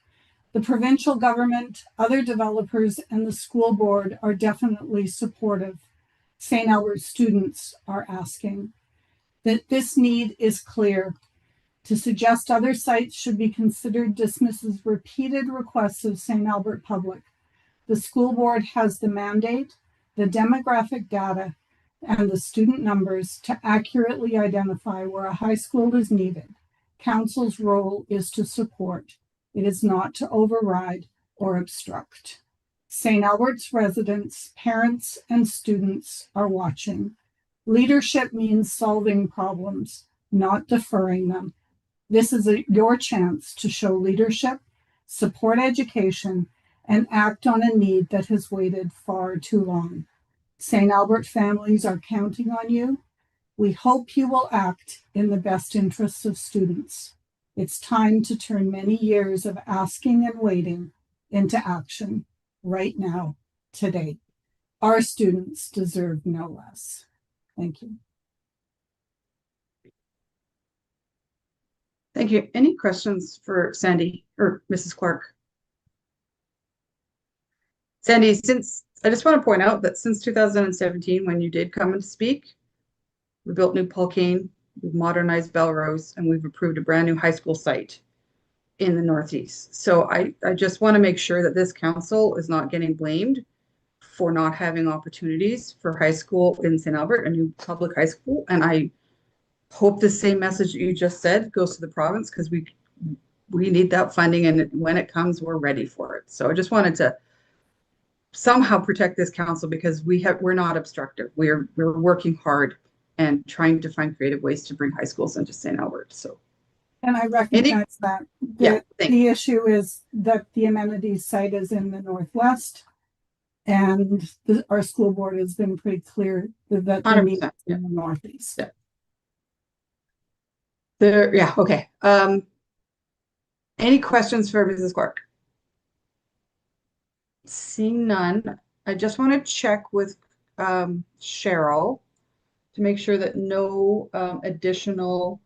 The provincial government, other developers, and the school board are definitely supportive. St. Albert students are asking. That this need is clear. To suggest other sites should be considered dismisses repeated requests of St. Albert Public. The school board has the mandate, the demographic data, and the student numbers to accurately identify where a high school is needed. Council's role is to support. It is not to override or obstruct. St. Albert's residents, parents, and students are watching. Leadership means solving problems, not deferring them. This is your chance to show leadership, support education, and act on a need that has waited far too long. St. Albert families are counting on you. We hope you will act in the best interests of students. It's time to turn many years of asking and waiting into action right now, today. Our students deserve no less. Thank you. Thank you. Any questions for Sandy or Mrs. Clark? Sandy, I just want to point out that since 2017, when you did come and speak, we built new Paul Kane, we've modernized Belrose, and we've approved a brand new high school site in the Northeast. So I just want to make sure that this council is not getting blamed for not having opportunities for high school in St. Albert, a new public high school. And I hope the same message you just said goes to the province, because we need that funding, and when it comes, we're ready for it. So I just wanted to somehow protect this council, because we're not obstructive. We're working hard and trying to find creative ways to bring high schools into St. Albert. So, and I recognize that. The issue is that the amenities site is in the Northwest, and our school board has been pretty clear that the need is in the Northeast. Okay. Any questions for Mrs. Clark? Seeing none, I just want to check with Cheryl to make sure that no additional.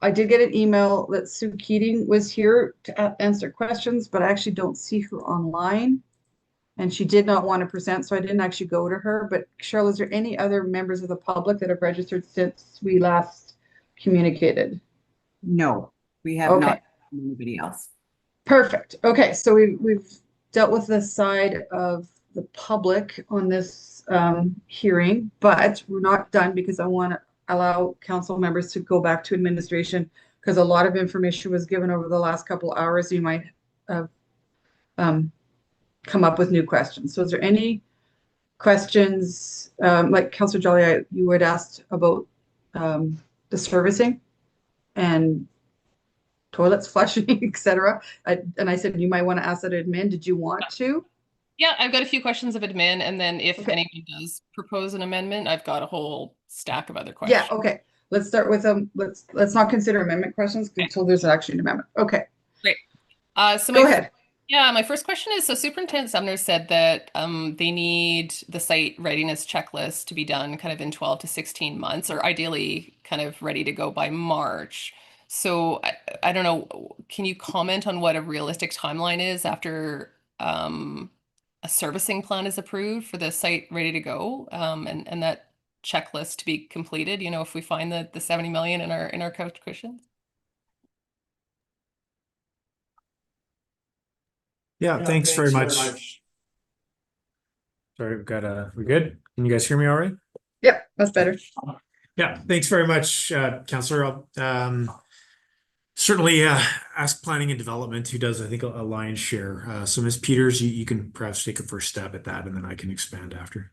I did get an email that Sue Keating was here to answer questions, but I actually don't see her online, and she did not want to present, so I didn't actually go to her. But Cheryl, is there any other members of the public that have registered since we last communicated? No, we have not anybody else. Perfect. Okay, so we've dealt with the side of the public on this hearing, but we're not done, because I want to allow council members to go back to administration, because a lot of information was given over the last couple of hours. You might have come up with new questions. So is there any questions, like Councillor Jolly, you had asked about the servicing and toilets flushing, etc. And I said you might want to ask that admin. Did you want to? Yeah, I've got a few questions of admin, and then if anyone does propose an amendment, I've got a whole stack of other questions. Yeah, okay. Let's start with let's not consider amendment questions until there's actually an amendment. Okay. Great. So go ahead. Yeah, my first question is, so Superintendent Sumner said that they need the site readiness checklist to be done kind of in 12 to 16 months, or ideally kind of ready to go by March. So I don't know, can you comment on what a realistic timeline is after a servicing plan is approved for the site ready to go, and that checklist to be completed, you know, if we find the 70 million in our couch cushions? Yeah, thanks very much. Sorry, we good? Can you guys hear me all right? Yep, that's better. Yeah, thanks very much, Councillor. Certainly ask planning and development, who does, I think, a lion's share. So Ms. Peters, you can perhaps take a first stab at that, and then I can expand after.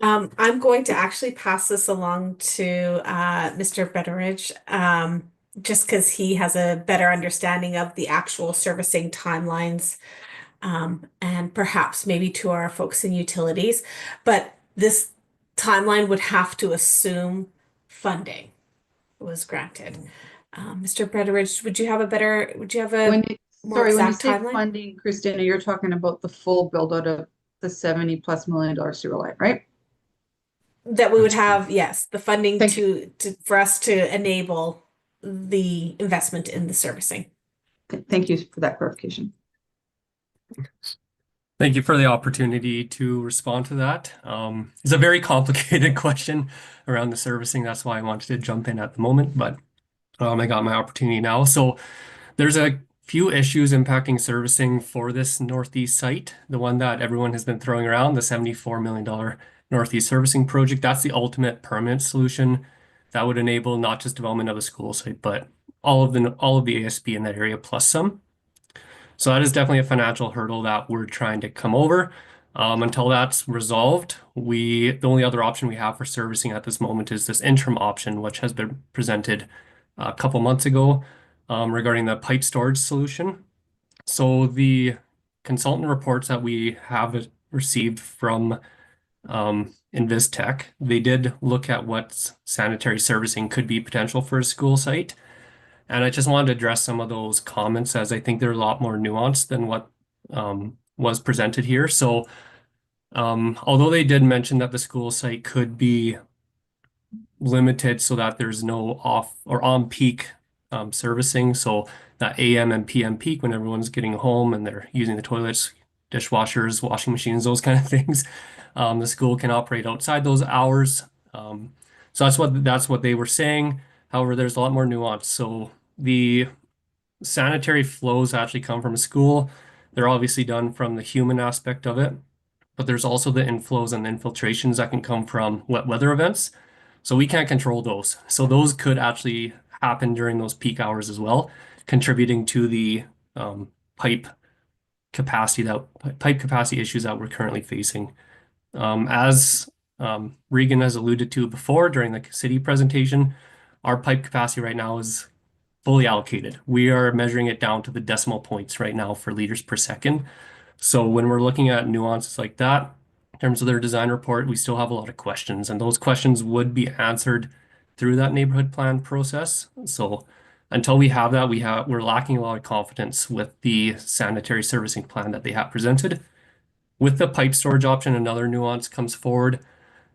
I'm going to actually pass this along to Mr. Betteridge, just because he has a better understanding of the actual servicing timelines, and perhaps maybe to our folks in utilities. But this timeline would have to assume funding was granted. Mr. Betteridge, would you have a When you, more sorry, when you exact say timeline? funding, Christina, you're talking about the full build out of the $70+ million sewer line, right? That we would have, yes, the funding Thank you. for us to enable the investment in the servicing. Thank you for that clarification. Thank you for the opportunity to respond to that. It's a very complicated question around the servicing. That's why I wanted to jump in at the moment, but I got my opportunity now. So there's a few issues impacting servicing for this Northeast site. The one that everyone has been throwing around, the $74 million Northeast servicing project, that's the ultimate permanent solution that would enable not just development of the school site, but all of the ASB in that area plus some. So that is definitely a financial hurdle that we're trying to come over. Until that's resolved, the only other option we have for servicing at this moment is this interim option, which has been presented a couple months ago, regarding the pipe storage solution. So the consultant reports that we have received from InvizTech, they did look at what sanitary servicing could be potential for a school site. And I just wanted to address some of those comments, as I think they're a lot more nuanced than what was presented here. So although they did mention that the school site could be limited so that there's no off or on peak servicing, so that AM and PM peak when everyone's getting home and they're using the toilets, dishwashers, washing machines, those kind of things, the school can operate outside those hours. So that's what they were saying. However, there's a lot more nuance. So the sanitary flows actually come from a school. They're obviously done from the human aspect of it, but there's also the inflows and infiltrations that can come from wet weather events. So we can't control those. So those could actually happen during those peak hours as well, contributing to the pipe capacity issues that we're currently facing. As Regan has alluded to before during the city presentation, our pipe capacity right now is fully allocated. We are measuring it down to the decimal points right now for liters per second. So when we're looking at nuances like that, in terms of their design report, we still have a lot of questions, and those questions would be answered through that neighborhood plan process. So until we have that, we're lacking a lot of confidence with the sanitary servicing plan that they have presented. With the pipe storage option, another nuance comes forward.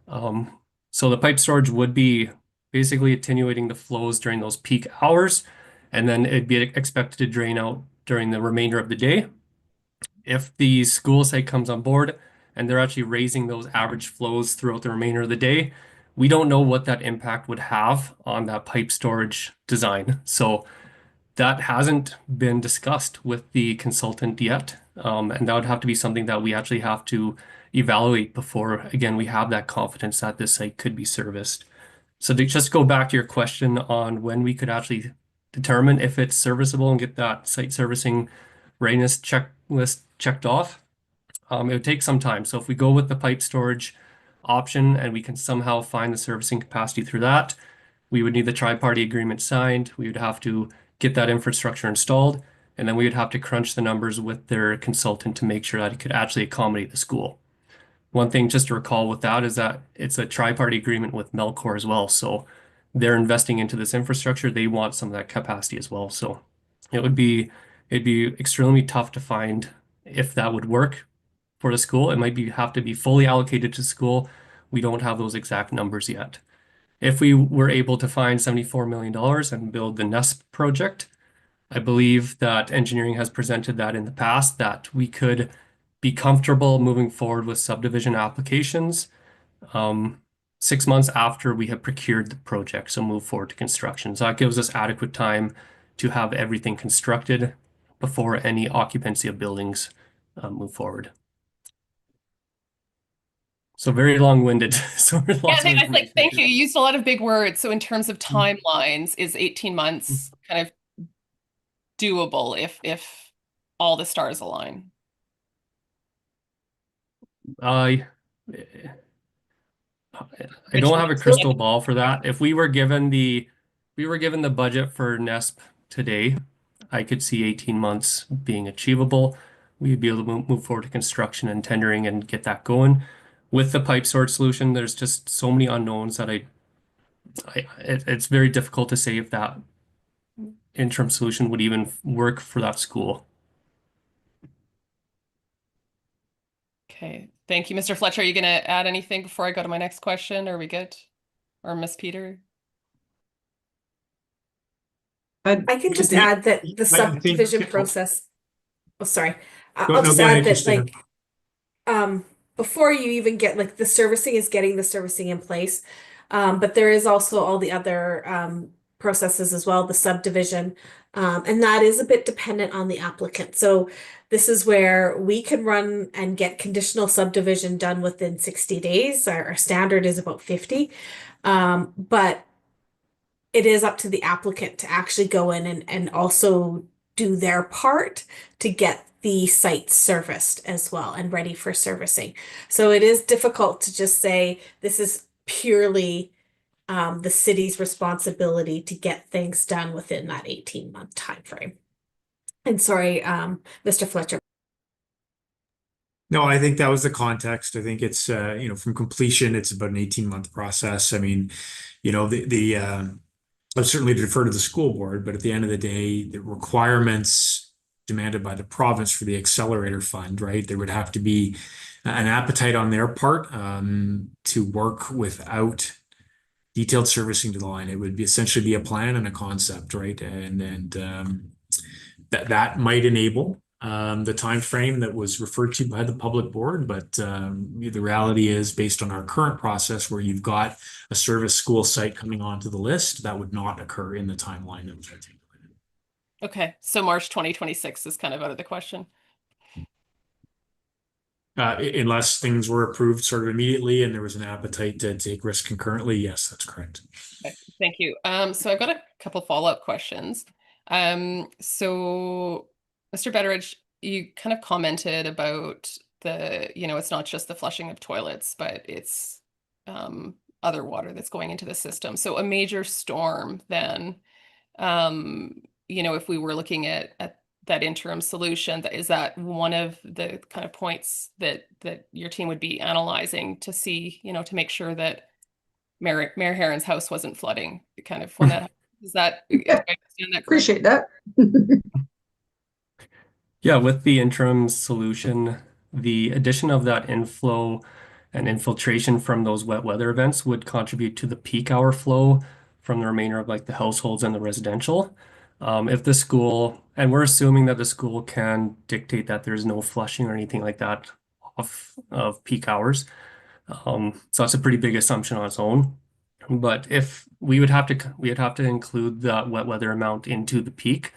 So the pipe storage would be basically attenuating the flows during those peak hours, and then it'd be expected to drain out during the remainder of the day. If the school site comes on board and they're actually raising those average flows throughout the remainder of the day, we don't know what that impact would have on that pipe storage design. So that hasn't been discussed with the consultant yet. And that would have to be something that we actually have to evaluate before, again, we have that confidence that this site could be serviced. So to just go back to your question on when we could actually determine if it's serviceable and get that site servicing readiness checklist checked off, it would take some time. So if we go with the pipe storage option and we can somehow find the servicing capacity through that, we would need the tri-party agreement signed. We would have to get that infrastructure installed, and then we would have to crunch the numbers with their consultant to make sure that it could actually accommodate the school. One thing just to recall with that is that it's a tri-party agreement with Melcor as well. So they're investing into this infrastructure. They want some of that capacity as well. So it'd be extremely tough to find if that would work for the school. It might have to be fully allocated to school. We don't have those exact numbers yet. If we were able to find $74 million and build the NESP project, I believe that engineering has presented that in the past, that we could be comfortable moving forward with subdivision applications 6 months after we have procured the project, so move forward to construction. So that gives us adequate time to have everything constructed before any occupancy of buildings move forward. So very long-winded. So Yeah, lots of I was like, information. thank you. You used a lot of big words. So in terms of timelines, is 18 months kind of doable if all the stars align? I don't have a crystal ball for that. If we were given the budget for NESP today, I could see 18 months being achievable. We'd be able to move forward to construction and tendering and get that going. With the pipe sort solution, there's just so many unknowns that it's very difficult to say if that interim solution would even work for that school. Okay, thank you. Mr. Fletcher, are you going to add anything before I go to my next question? Are we good? Or Miss Peter? I can just add that the subdivision process. Oh, sorry. I'll just add that, like, before you even get, like, the servicing is getting the servicing in place. But there is also all the other processes as well, the subdivision. And that is a bit dependent on the applicant. So this is where we can run and get conditional subdivision done within 60 days. Our standard is about 50. But it is up to the applicant to actually go in and also do their part to get the site serviced as well and ready for servicing. So it is difficult to just say this is purely the city's responsibility to get things done within that 18-month time frame. And sorry, Mr. Fletcher. No, I think that was the context. I think it's from completion, it's about an 18-month process. I mean, I'd certainly defer to the school board, but at the end of the day, the requirements demanded by the province for the accelerator fund, right? There would have to be an appetite on their part to work without detailed servicing to the line. It would essentially be a plan and a concept, right? And that might enable the time frame that was referred to by the public board, but the reality is, based on our current process, where you've got a service school site coming onto the list, that would not occur in the timeline that was articulated. Okay, so March 2026 is kind of out of the question. Unless things were approved sort of immediately and there was an appetite to take risk concurrently, yes, that's correct. Okay, thank you. So I've got a couple follow-up questions. So Mr. Betteridge, you kind of commented about it's not just the flushing of toilets, but it's other water that's going into the system. So a major storm then, if we were looking at that interim solution, is that one of the kind of points that your team would be analyzing to see, to make sure that Mayor Herron's house wasn't flooding, kind of when that is that, do I understand that correctly? Appreciate that. Yeah, with the interim solution, the addition of that inflow and infiltration from those wet weather events would contribute to the peak hour flow from the remainder of like the households and the residential. If the school, and we're assuming that the school can dictate that there's no flushing or anything like that off of peak hours. So that's a pretty big assumption on its own. But if we'd have to include that wet weather amount into the peak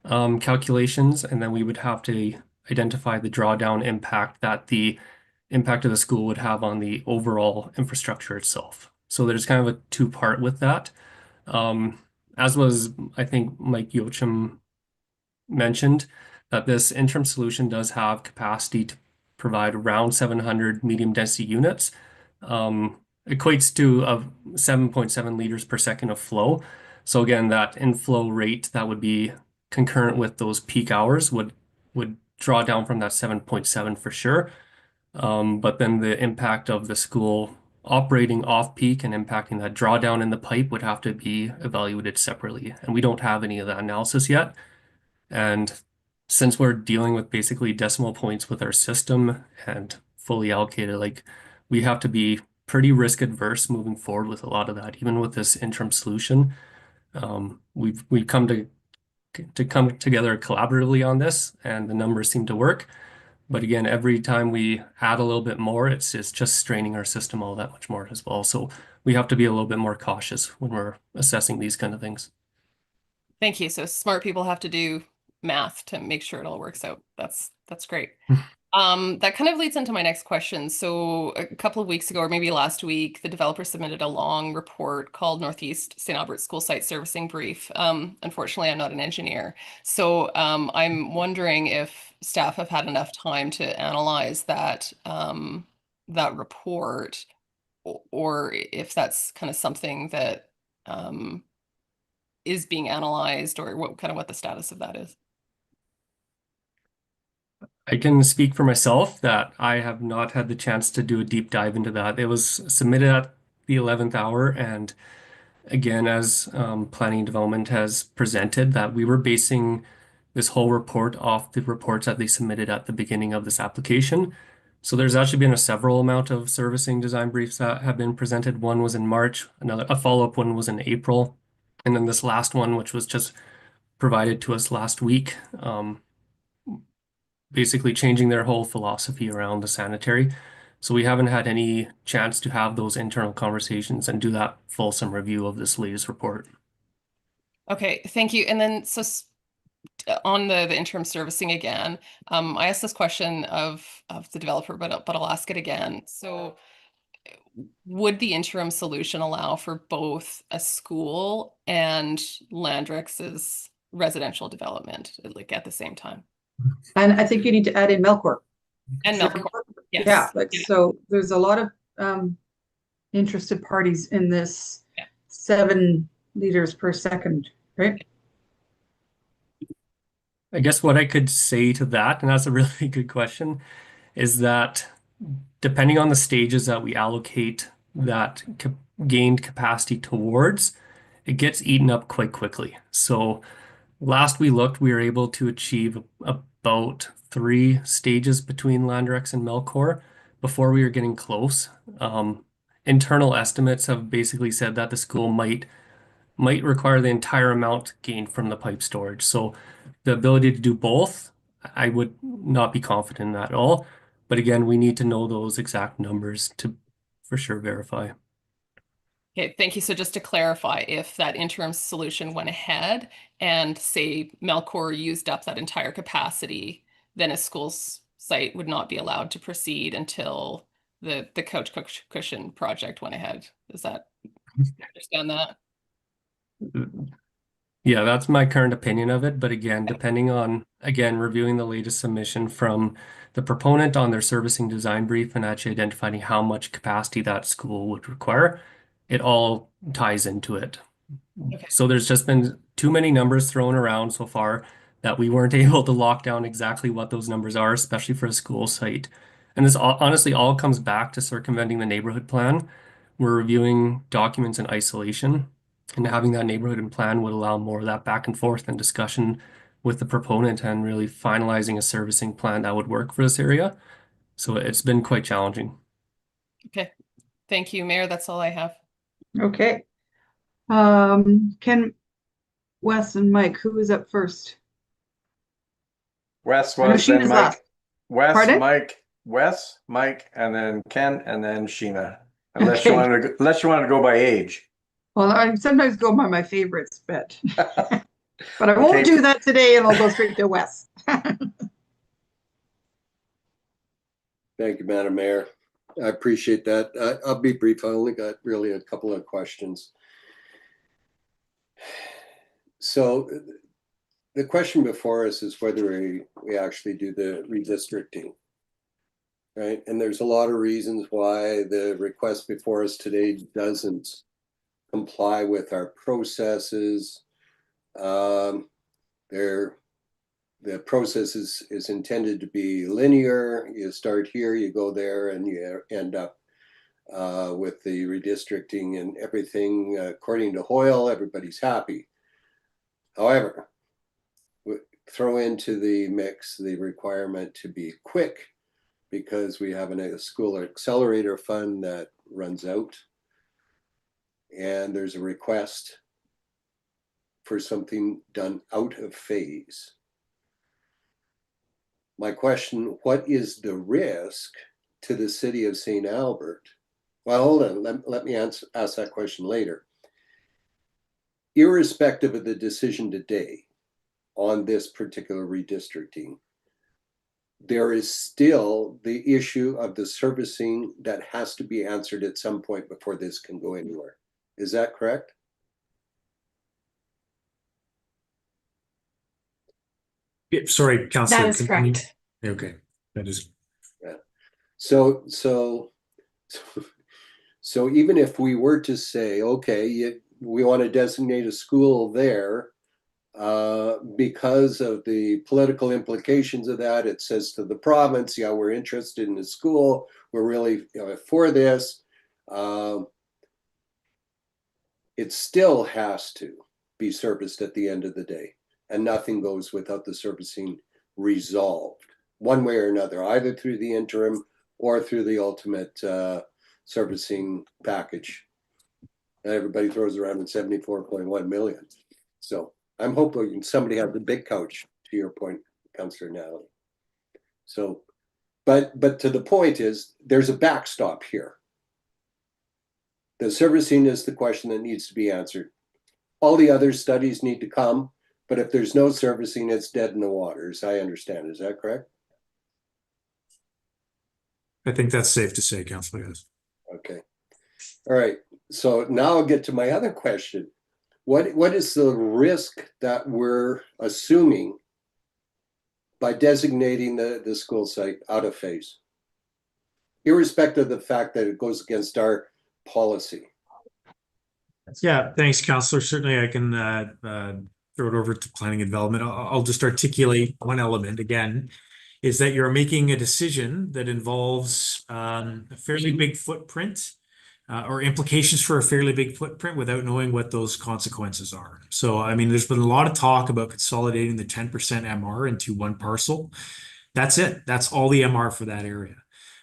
calculations, and then we would have to identify the drawdown impact that the impact of the school would have on the overall infrastructure itself. So there's kind of a two-part with that. As was, I think, Mike Yochum mentioned, that this interim solution does have capacity to provide around 700 medium density units. Equates to 7.7 liters per second of flow. So again, that inflow rate that would be concurrent with those peak hours would draw down from that 7.7 for sure. But then the impact of the school operating off peak and impacting that drawdown in the pipe would have to be evaluated separately. And we don't have any of that analysis yet. And since we're dealing with basically decimal points with our system and fully allocated, like we have to be pretty risk adverse moving forward with a lot of that, even with this interim solution. We've come to come together collaboratively on this, and the numbers seem to work. But again, every time we add a little bit more, it's just straining our system all that much more as well. So we have to be a little bit more cautious when we're assessing these kind of things. Thank you. So smart people have to do math to make sure it all works out. That's great. That kind of leads into my next question. So a couple of weeks ago, or maybe last week, the developer submitted a long report called Northeast St. Albert School Site Servicing Brief. Unfortunately, I'm not an engineer. So I'm wondering if staff have had enough time to analyze that report or if that's kind of something that is being analyzed, or what the status of that is. I can speak for myself that I have not had the chance to do a deep dive into that. It was submitted at the 11th hour, and again, as planning and development has presented, that we were basing this whole report off the reports that they submitted at the beginning of this application. So there's actually been a several amount of servicing design briefs that have been presented. One was in March, a follow-up one was in April, and then this last one, which was just provided to us last week, basically changing their whole philosophy around the sanitary. So we haven't had any chance to have those internal conversations and do that fulsome review of this latest report. Okay, thank you. And then on the interim servicing again, I asked this question of the developer, but I'll ask it again. So would the interim solution allow for both a school and Landrex's residential development, like at the same time? And I think you need to add in Melcor. And Melcor, yes. Yeah, so there's a lot of interested parties in this 7 liters per second, right? I guess what I could say to that, and that's a really good question, is that depending on the stages that we allocate that gained capacity towards, it gets eaten up quite quickly. So last we looked, we were able to achieve about 3 stages between Landrex and Melcor before we were getting close. Internal estimates have basically said that the school might require the entire amount gained from the pipe storage. So the ability to do both, I would not be confident in that at all. But again, we need to know those exact numbers to for sure verify. Okay, thank you. So just to clarify, if that interim solution went ahead and say Melcor used up that entire capacity, then a school's site would not be allowed to proceed until the couch cushion project went ahead. Is that, understand that? Yeah, that's my current opinion of it. But again, depending on, reviewing the latest submission from the proponent on their servicing design brief and actually identifying how much capacity that school would require, it all ties into it. Okay. So there's just been too many numbers thrown around so far that we weren't able to lock down exactly what those numbers are, especially for a school site. And this honestly all comes back to circumventing the neighborhood plan. We're reviewing documents in isolation, and having that neighborhood plan would allow more of that back and forth and discussion with the proponent and really finalizing a servicing plan that would work for this area. So it's been quite challenging. Okay, thank you, Mayor. That's all I have. Okay. Ken, Wes, and Mike, who is up first? Wes I know was, then Sheena's Mike. last. Wes, Pardon? Mike, Wes, Mike, and then Ken, and then Sheena. Unless you Okay. wanted to go by age. Well, I sometimes go by my favorites, but I Okay. won't do that today, and I'll go straight to Wes. Thank you, Madam Mayor. I appreciate that. I'll be brief. I only got really a couple of questions. So the question before us is whether we actually do the redistricting, right? And there's a lot of reasons why the request before us today doesn't comply with our processes. The process is intended to be linear. You start here, you go there, and you end up with the redistricting and everything according to Hoyle. Everybody's happy. However, throw into the mix the requirement to be quick, because we have a school accelerator fund that runs out, and there's a request for something done out of phase. My question, what is the risk to the city of St. Albert? Well, hold on, let me ask that question later. Irrespective of the decision today on this particular redistricting, there is still the issue of the servicing that has to be answered at some point before this can go anywhere. Is that correct? Yeah, sorry, Councillor. That is correct. Okay, that is. Yeah. So So even if we were to say, okay, we want to designate a school there, because of the political implications of that, it says to the province, yeah, we're interested in the school, we're really for this. It still has to be serviced at the end of the day, and nothing goes without the servicing resolved one way or another, either through the interim or through the ultimate servicing package. And everybody throws around in 74.1 million. So I'm hoping somebody has the big couch, to your point, Councillor Natalie. So, but to the point is, there's a backstop here. The servicing is the question that needs to be answered. All the other studies need to come, but if there's no servicing, it's dead in the water, as I understand. Is that correct? I think that's safe to say, Councillor. Yes. Okay. All right. So now I'll get to my other question. What is the risk that we're assuming by designating the school site out of phase, irrespective of the fact that it goes against our policy? Yeah, thanks, Councillor. Certainly I can throw it over to planning and development. I'll just articulate one element again, is that you're making a decision that involves a fairly big footprint or implications for a fairly big footprint without knowing what those consequences are. So, I mean, there's been a lot of talk about consolidating the 10% MR into one parcel. That's it. That's all the MR for that area.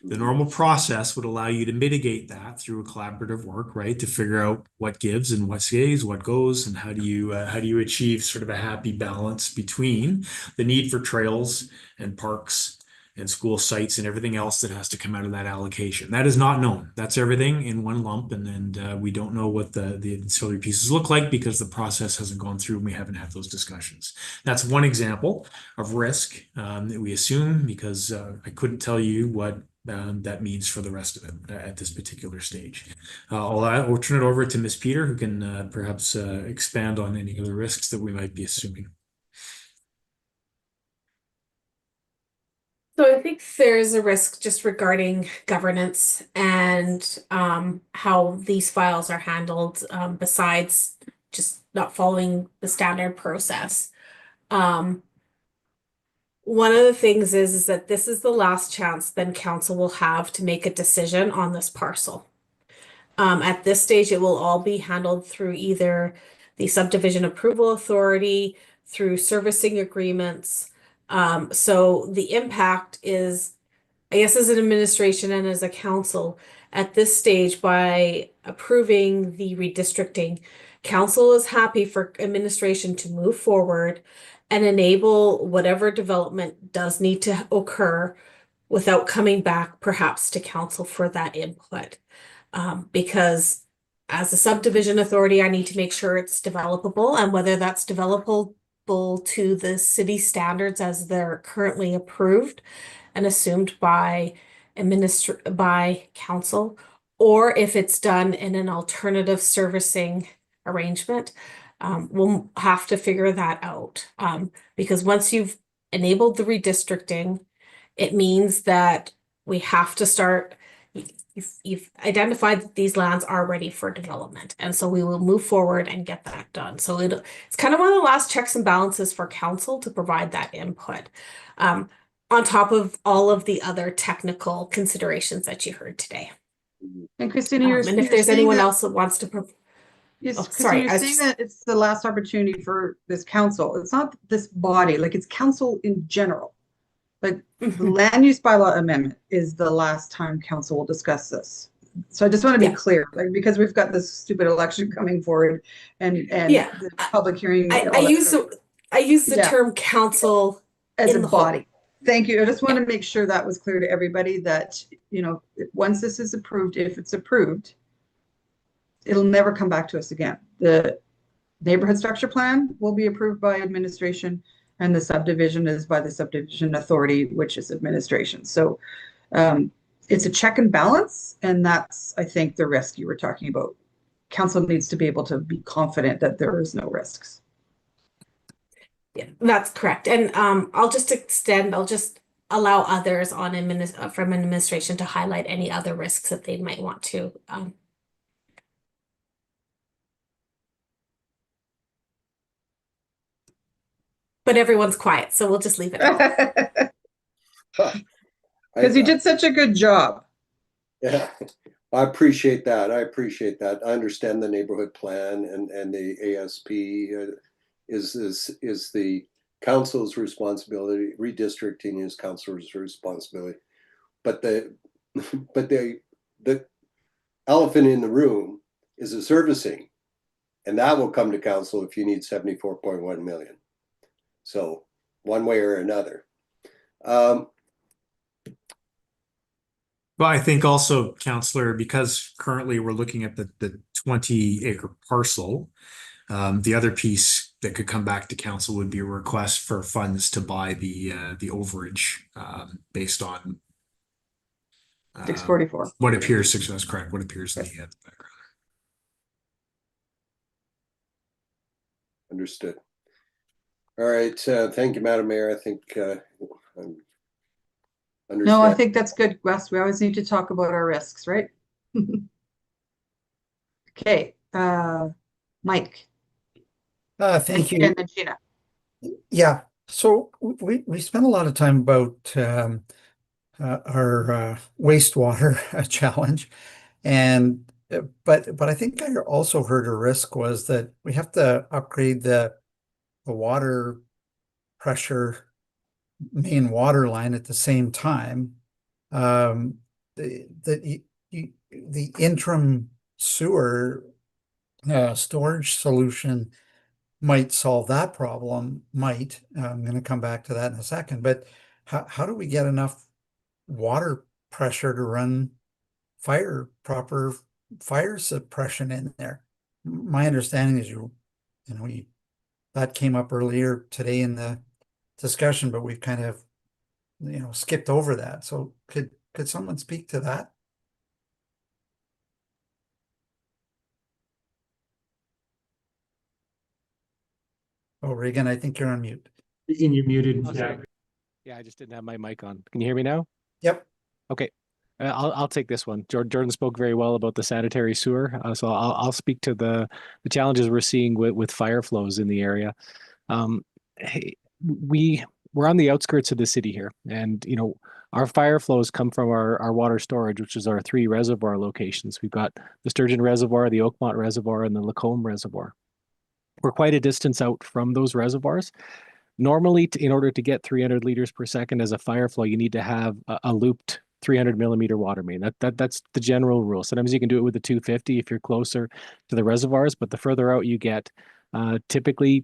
The normal process would allow you to mitigate that through a collaborative work, right? To figure out what gives and what stays, what goes, and how do you achieve sort of a happy balance between the need for trails and parks and school sites and everything else that has to come out of that allocation. That is not known. That's everything in one lump, and we don't know what the ancillary pieces look like because the process hasn't gone through and we haven't had those discussions. That's one example of risk that we assume, because I couldn't tell you what that means for the rest of it at this particular stage. I'll turn it over to Ms. Peter, who can perhaps expand on any other risks that we might be assuming. So I think there's a risk just regarding governance and how these files are handled, besides just not following the standard process. One of the things is that this is the last chance then council will have to make a decision on this parcel. At this stage, it will all be handled through either the subdivision approval authority, through servicing agreements. So the impact is, I guess, as an administration and as a council, at this stage, by approving the redistricting, council is happy for administration to move forward and enable whatever development does need to occur without coming back perhaps to council for that input. Because as a subdivision authority, I need to make sure it's developable, and whether that's developable to the city standards as they're currently approved and assumed by council, or if it's done in an alternative servicing arrangement. We'll have to figure that out. Because once you've enabled the redistricting, it means that we have to start. You've identified that these lands are ready for development, and so we will move forward and get that done. So it's kind of one of the last checks and balances for council to provide that input, on top of all of the other technical considerations that you heard today. And Christina, and if there's anyone else that wants to yes, oh, Christina, sorry, you're saying that it's the last opportunity for this council. It's not this body, like it's council in general. Like the land use bylaw amendment is the last time council will discuss this. So I just want to be clear, like, because we've got this stupid election coming forward and the public hearing. I use the term council as in a the body. whole. Thank you. I just want to make sure that was clear to everybody that, you know, once this is approved, if it's approved, it'll never come back to us again. The neighborhood structure plan will be approved by administration, and the subdivision is by the subdivision authority, which is administration. So it's a check and balance, and that's, I think, the risk you were talking about. Council needs to be able to be confident that there is no risks. Yeah, that's correct. And I'll just allow others on from administration to highlight any other risks that they might want to but everyone's quiet, so we'll just leave it at that. Because you did such a good job. Yeah, I appreciate that. I appreciate that. I understand the neighborhood plan and the ASP is the council's responsibility. Redistricting is council's responsibility. But the elephant in the room is the servicing, and that will come to council if you need 74.1 million. So one way or another. Well, I think also, Counselor, because currently we're looking at the 20-acre parcel, the other piece that could come back to council would be a request for funds to buy the overage based on 644. what appears, that's correct, what appears in the background. Understood. All right. Thank you, Madam Mayor. I think No, I think that's good, Wes. We always need to talk about our risks, right? Okay, Mike. Thank you. And then Gina. Yeah, so we spent a lot of time about our wastewater challenge, and but I think I also heard a risk was that we have to upgrade the water pressure main water line at the same time. The interim sewer storage solution might solve that problem. I'm going to come back to that in a second. But how do we get enough water pressure to run proper fire suppression in there? My understanding is that came up earlier today in the discussion, but we've kind of skipped over that. So could someone speak to that? Oh, Regan, I think you're on mute. Regan, you're muted. Yeah, I just didn't have my mic on. Can you hear me now? Yep. Okay. I'll take this one. Jordan spoke very well about the sanitary sewer, so I'll speak to the challenges we're seeing with fire flows in the area. Hey, we're on the outskirts of the city here, and our fire flows come from our water storage, which is our 3 reservoir locations. We've got the Sturgeon Reservoir, the Oakmont Reservoir, and the Lacombe Reservoir. We're quite a distance out from those reservoirs. Normally, in order to get 300 liters per second as a fire flow, you need to have a looped 300 millimeter water main. That's the general rule. Sometimes you can do it with a 250 if you're closer to the reservoirs, but the further out you get, typically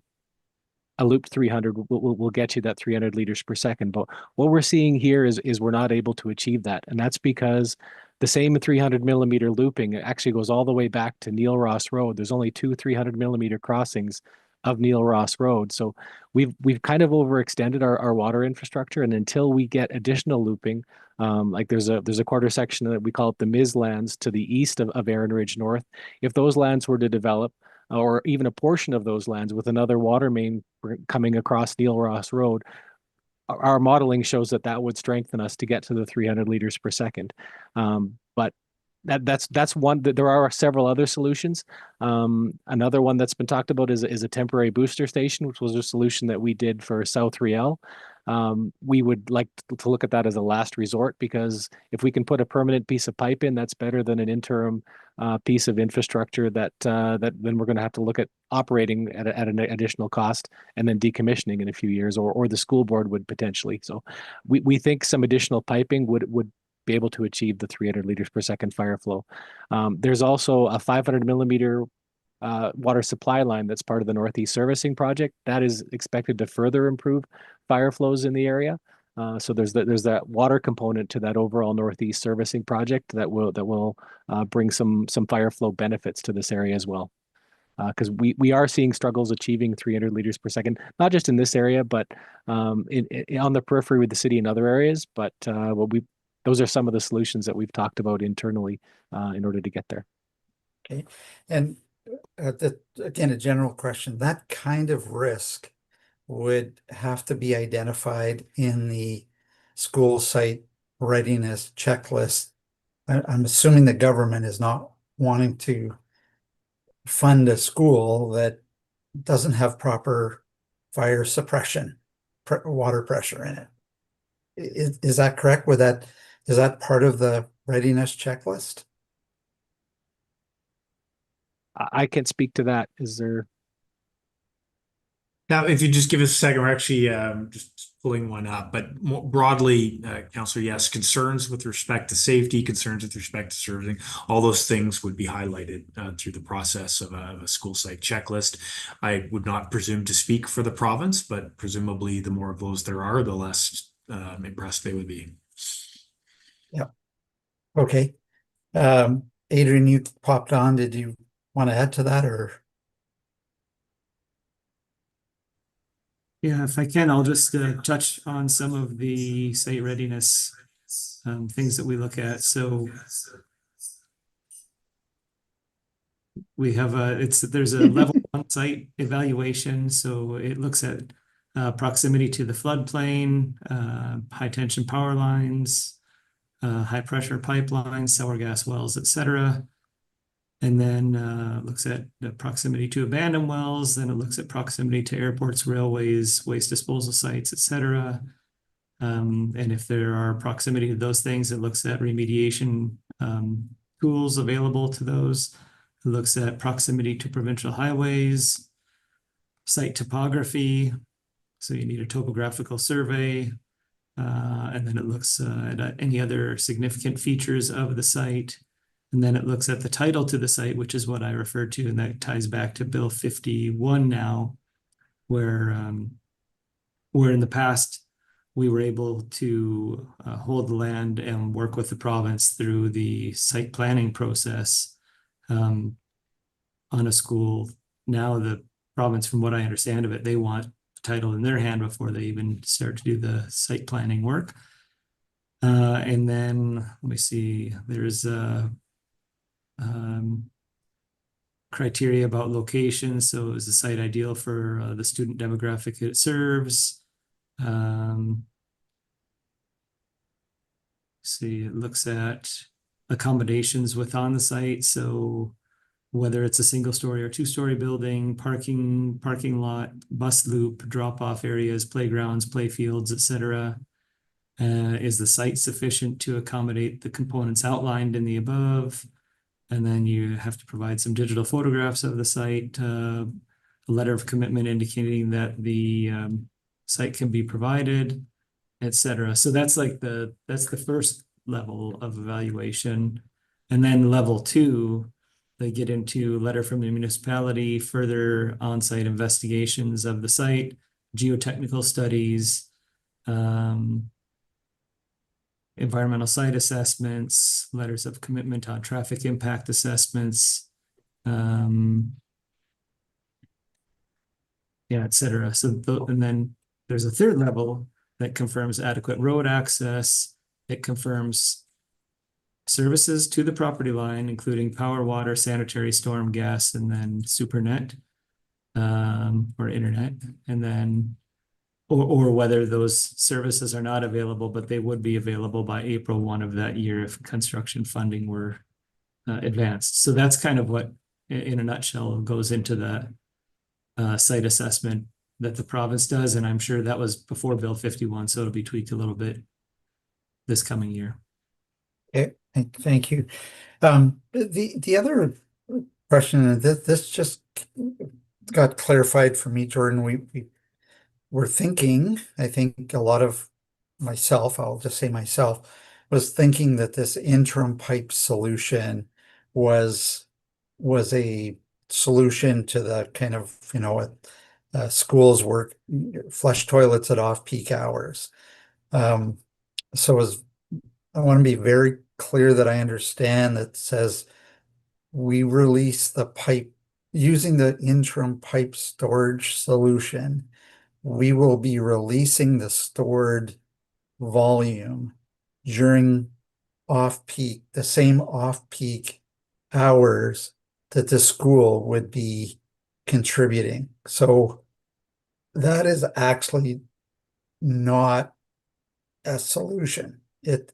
a looped 300 will get you that 300 liters per second. But what we're seeing here is we're not able to achieve that. And that's because the same 300 millimeter looping actually goes all the way back to Neil Ross Road. There's only 2 300 millimeter crossings of Neil Ross Road. So we've kind of overextended our water infrastructure. And until we get additional looping, like there's a quarter section that we call it the Miz lands to the east of Erin Ridge North. If those lands were to develop, or even a portion of those lands with another water main coming across Neil Ross Road, our modeling shows that would strengthen us to get to the 300 liters per second. But that's one. There are several other solutions. Another one that's been talked about is a temporary booster station, which was a solution that we did for South Riel. We would like to look at that as a last resort, because if we can put a permanent piece of pipe in, that's better than an interim piece of infrastructure that then we're going to have to look at operating at an additional cost and then decommissioning in a few years, or the school board would potentially. So we think some additional piping would be able to achieve the 300 liters per second fire flow. There's also a 500 millimeter water supply line that's part of the Northeast Servicing Project that is expected to further improve fire flows in the area. So there's that water component to that overall Northeast Servicing Project that will bring some fire flow benefits to this area as well. Because we are seeing struggles achieving 300 liters per second, not just in this area, but on the periphery with the city and other areas. But those are some of the solutions that we've talked about internally in order to get there. Okay, and again, a general question, that kind of risk would have to be identified in the school site readiness checklist. I'm assuming the government is not wanting to fund a school that doesn't have proper fire suppression, water pressure in it. Is that correct? Is that part of the readiness checklist? I can speak to that. Is there? Now, if you just give us a second, we're actually just pulling one up. But more broadly, Councillor, yes, concerns with respect to safety, concerns with respect to servicing, all those things would be highlighted through the process of a school site checklist. I would not presume to speak for the province, but presumably the more of those there are, the less impressed they would be. Yeah. Okay. Adrian, you popped on. Did you want to add to that, or? Yeah, if I can, I'll just touch on some of the site readiness things that we look at. So we have there's a level 1 site evaluation. So it looks at proximity to the floodplain, high tension power lines, high pressure pipelines, sour gas wells, etc. And then looks at the proximity to abandoned wells. Then it looks at proximity to airports, railways, waste disposal sites, etc. And if there are proximity to those things, it looks at remediation tools available to those. It looks at proximity to provincial highways, site topography. So you need a topographical survey. And then it looks at any other significant features of the site. And then it looks at the title to the site, which is what I referred to, and that ties back to Bill 51 now, where in the past we were able to hold the land and work with the province through the site planning process on a school. Now the province, from what I understand of it, they want the title in their hand before they even start to do the site planning work. And then let me see, there's criteria about location. So is the site ideal for the student demographic it serves? See, it looks at accommodations within the site. So whether it's a single story or two-story building, parking lot, bus loop, drop-off areas, playgrounds, play fields, etc. Is the site sufficient to accommodate the components outlined in the above? And then you have to provide some digital photographs of the site, a letter of commitment indicating that the site can be provided, etc. So that's like that's the first level of evaluation. And then level 2, they get into letter from the municipality, further on-site investigations of the site, geotechnical studies, environmental site assessments, letters of commitment on traffic impact assessments, yeah, etc. So, and then there's a third level that confirms adequate road access. It confirms services to the property line, including power, water, sanitary, storm, gas, and then supernet or internet, and then or whether those services are not available, but they would be available by April 1 of that year if construction funding were advanced. So that's kind of what, in a nutshell, goes into the site assessment that the province does. And I'm sure that was before Bill 51, so it'll be tweaked a little bit this coming year. Okay, thank you. The other question, and this just got clarified for me, Jordan. We were thinking, I think a lot of myself, I'll just say myself, was thinking that this interim pipe solution was a solution to the kind of, schools work, flush toilets at off-peak hours. So I want to be very clear that I understand that says we release the pipe using the interim pipe storage solution. We will be releasing the stored volume during off-peak, the same off-peak hours that the school would be contributing. So that is actually not a solution. If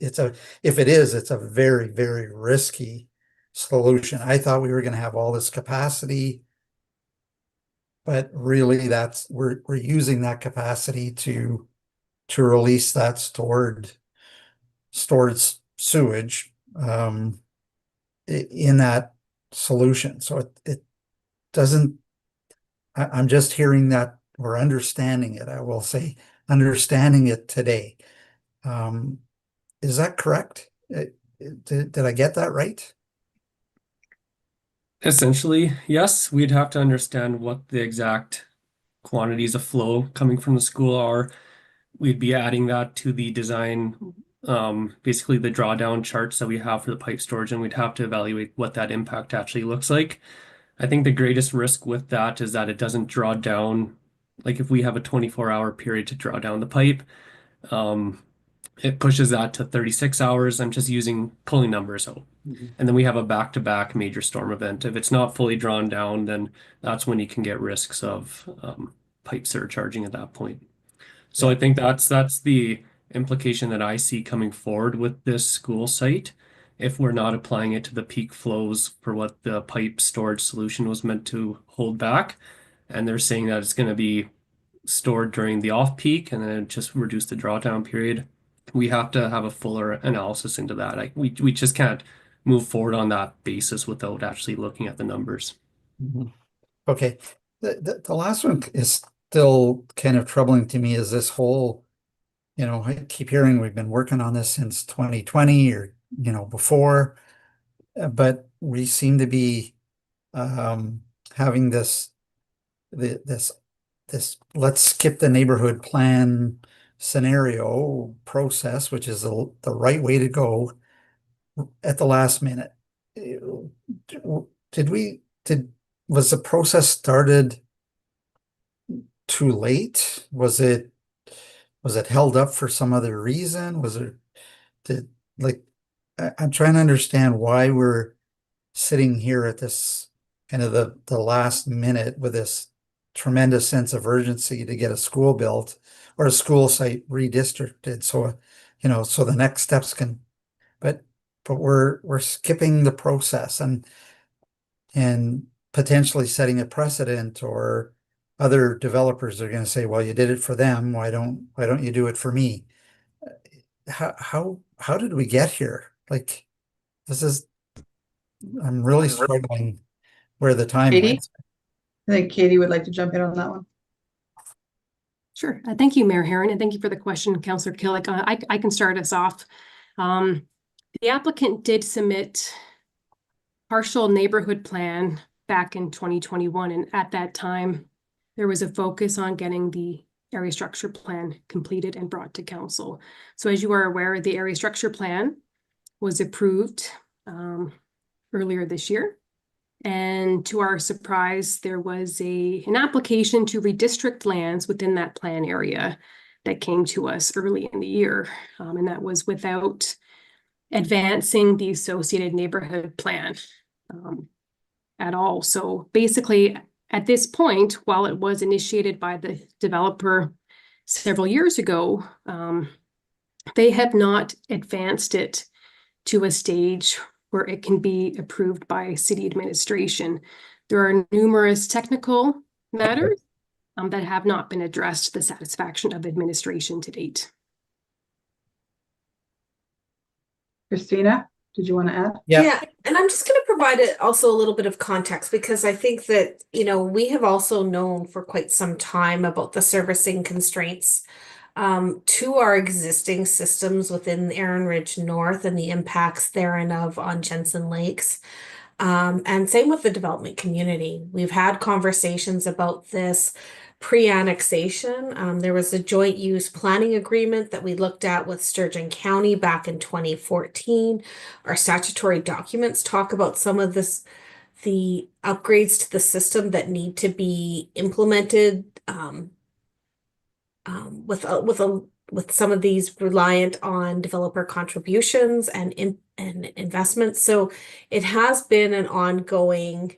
it is, it's a very, very risky solution. I thought we were going to have all this capacity but really we're using that capacity to release that stored sewage in that solution. So it doesn't, I'm just hearing that or understanding it, I will say, understanding it today. Is that correct? Did I get that right? Essentially, yes, we'd have to understand what the exact quantities of flow coming from the school are. We'd be adding that to the design, basically the drawdown charts that we have for the pipe storage, and we'd have to evaluate what that impact actually looks like. I think the greatest risk with that is that it doesn't draw down, like if we have a 24-hour period to draw down the pipe, it pushes that to 36 hours. I'm just pulling numbers out. And then we have a back-to-back major storm event. If it's not fully drawn down, then that's when you can get risks of pipe surcharging at that point. So I think that's the implication that I see coming forward with this school site. If we're not applying it to the peak flows for what the pipe storage solution was meant to hold back, and they're saying that it's going to be stored during the off-peak and then just reduce the drawdown period, we have to have a fuller analysis into that. We just can't move forward on that basis without actually looking at the numbers. Okay. The last one is still kind of troubling to me, is this whole, I keep hearing we've been working on this since 2020 or, before, but we seem to be having this let's skip the neighborhood plan scenario process, which is the right way to go at the last minute. Was the process started too late? Was it held up for some other reason? I'm trying to understand why we're sitting here at this kind of the last minute with this tremendous sense of urgency to get a school built or a school site redistricted. So, so the next steps but we're skipping the process and potentially setting a precedent, or other developers are going to say, well, you did it for them. Why don't you do it for me? How did we get here? Like, I'm really struggling where the time Katie? went. I think Katie would like to jump in on that one. Sure. Thank you, Mayor Herron, and thank you for the question, Councillor Killick. I can start us off. The applicant did submit partial neighborhood plan back in 2021, and at that time, there was a focus on getting the area structure plan completed and brought to council. So as you are aware, the area structure plan was approved earlier this year. And to our surprise, there was an application to redistrict lands within that plan area that came to us early in the year. And that was without advancing the associated neighborhood plan at all. So basically, at this point, while it was initiated by the developer several years ago, they have not advanced it to a stage where it can be approved by city administration. There are numerous technical matters that have not been addressed to the satisfaction of administration to date. Christina, did you want to add? Yeah, and I'm just going to provide it also a little bit of context, because I think that, we have also known for quite some time about the servicing constraints to our existing systems within Aaron Ridge North and the impacts thereof on Jensen Lakes. And same with the development community. We've had conversations about this pre-annexation. There was a joint use planning agreement that we looked at with Sturgeon County back in 2014. Our statutory documents talk about some of the upgrades to the system that need to be implemented with some of these reliant on developer contributions and investments. So it has been an ongoing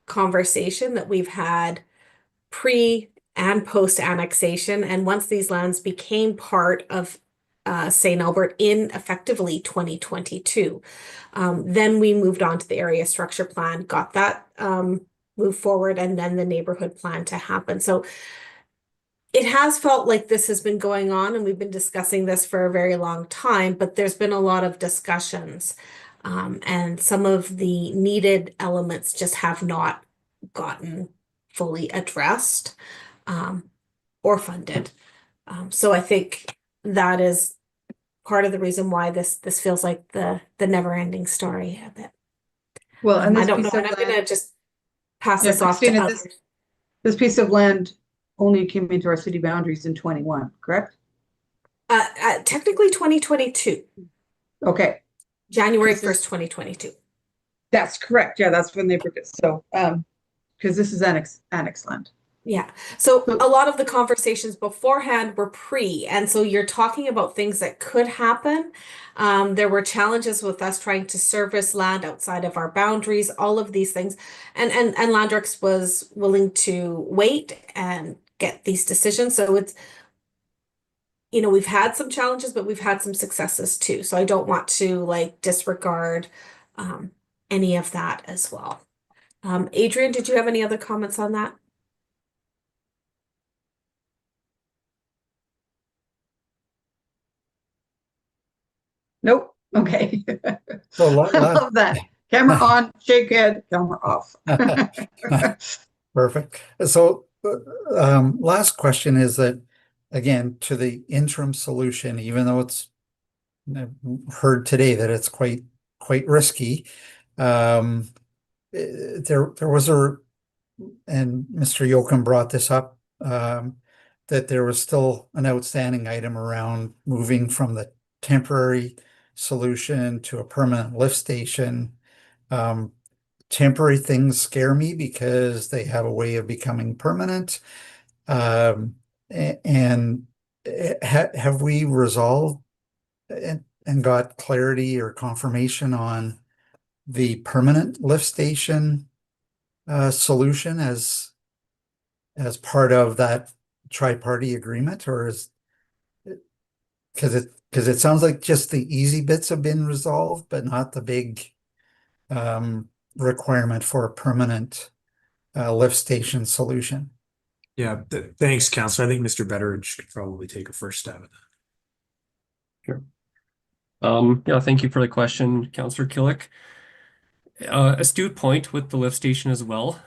conversation that we've had pre and post annexation. And once these lands became part of St. Albert in effectively 2022, then we moved on to the area structure plan, got that move forward and then the neighborhood plan to happen. So it has felt like this has been going on and we've been discussing this for a very long time, but there's been a lot of discussions. And some of the needed elements just have not gotten fully addressed or funded. So I think that is part of the reason why this feels like the never-ending story a bit. Well, and I this don't know, piece and of I'm gonna land, just pass yeah, this off to Christina, others. this piece of land only came into our city boundaries in 21, correct? Technically 2022, Okay, January This is- 1st, 2022. that's correct. Yeah, that's when they put it. So, because this is annex land. Yeah. So a lot of the conversations beforehand were and so you're talking about things that could happen. There were challenges with us trying to service land outside of our boundaries, all of these things. And Landrex was willing to wait and get these decisions. So it's, we've had some challenges, but we've had some successes too. So I don't want to like disregard any of that as well. Adrian, did you have any other comments on that? Nope. Okay. So I love that. Camera on, shake head, camera off. Perfect. So, last question is that, again, to the interim solution, even though I've heard today that it's quite risky. There was and Mr. Yoakum brought this up, that there was still an outstanding item around moving from the temporary solution to a permanent lift station. Temporary things scare me because they have a way of becoming permanent. And have we resolved and got clarity or confirmation on the permanent lift station solution as part of that tri-party agreement, or is because it sounds like just the easy bits have been resolved, but not the big requirement for a permanent lift station solution. Yeah, thanks, Councilor. I think Mr. Betteridge could probably take a first stab at that. Sure. Yeah, thank you for the question, Councilor Killick. Astute point with the lift station as well.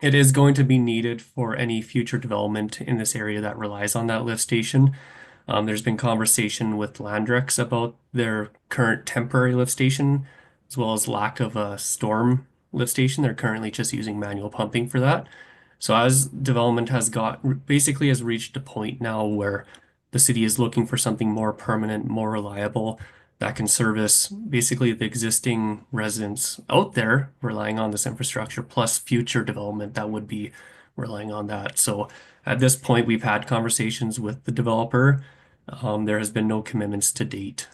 It is going to be needed for any future development in this area that relies on that lift station. There's been conversation with Landrex about their current temporary lift station, as well as lack of a storm lift station. They're currently just using manual pumping for that. So as development has reached a point now where the city is looking for something more permanent, more reliable, that can service basically the existing residents out there relying on this infrastructure, plus future development that would be relying on that. So at this point, we've had conversations with the developer. There has been no commitments to date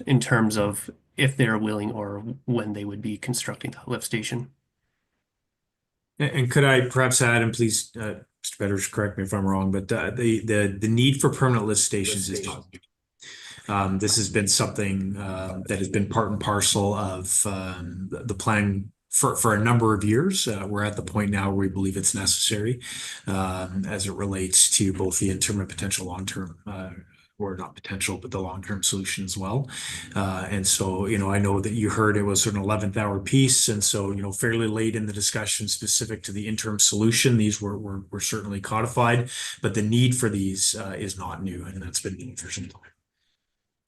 in terms of if they're willing or when they would be constructing that lift station. And could I perhaps add, and please, Mr. Betteridge, correct me if I'm wrong, but the need for permanent lift stations is not new. This has been something that has been part and parcel of the plan for a number of years. We're at the point now where we believe it's necessary as it relates to both the interim and potential long-term or not potential, but the long-term solution as well. And so, I know that you heard it was an 11th hour piece. And so, fairly late in the discussion specific to the interim solution, these were certainly codified, but the need for these is not new. And that's been needed for some time.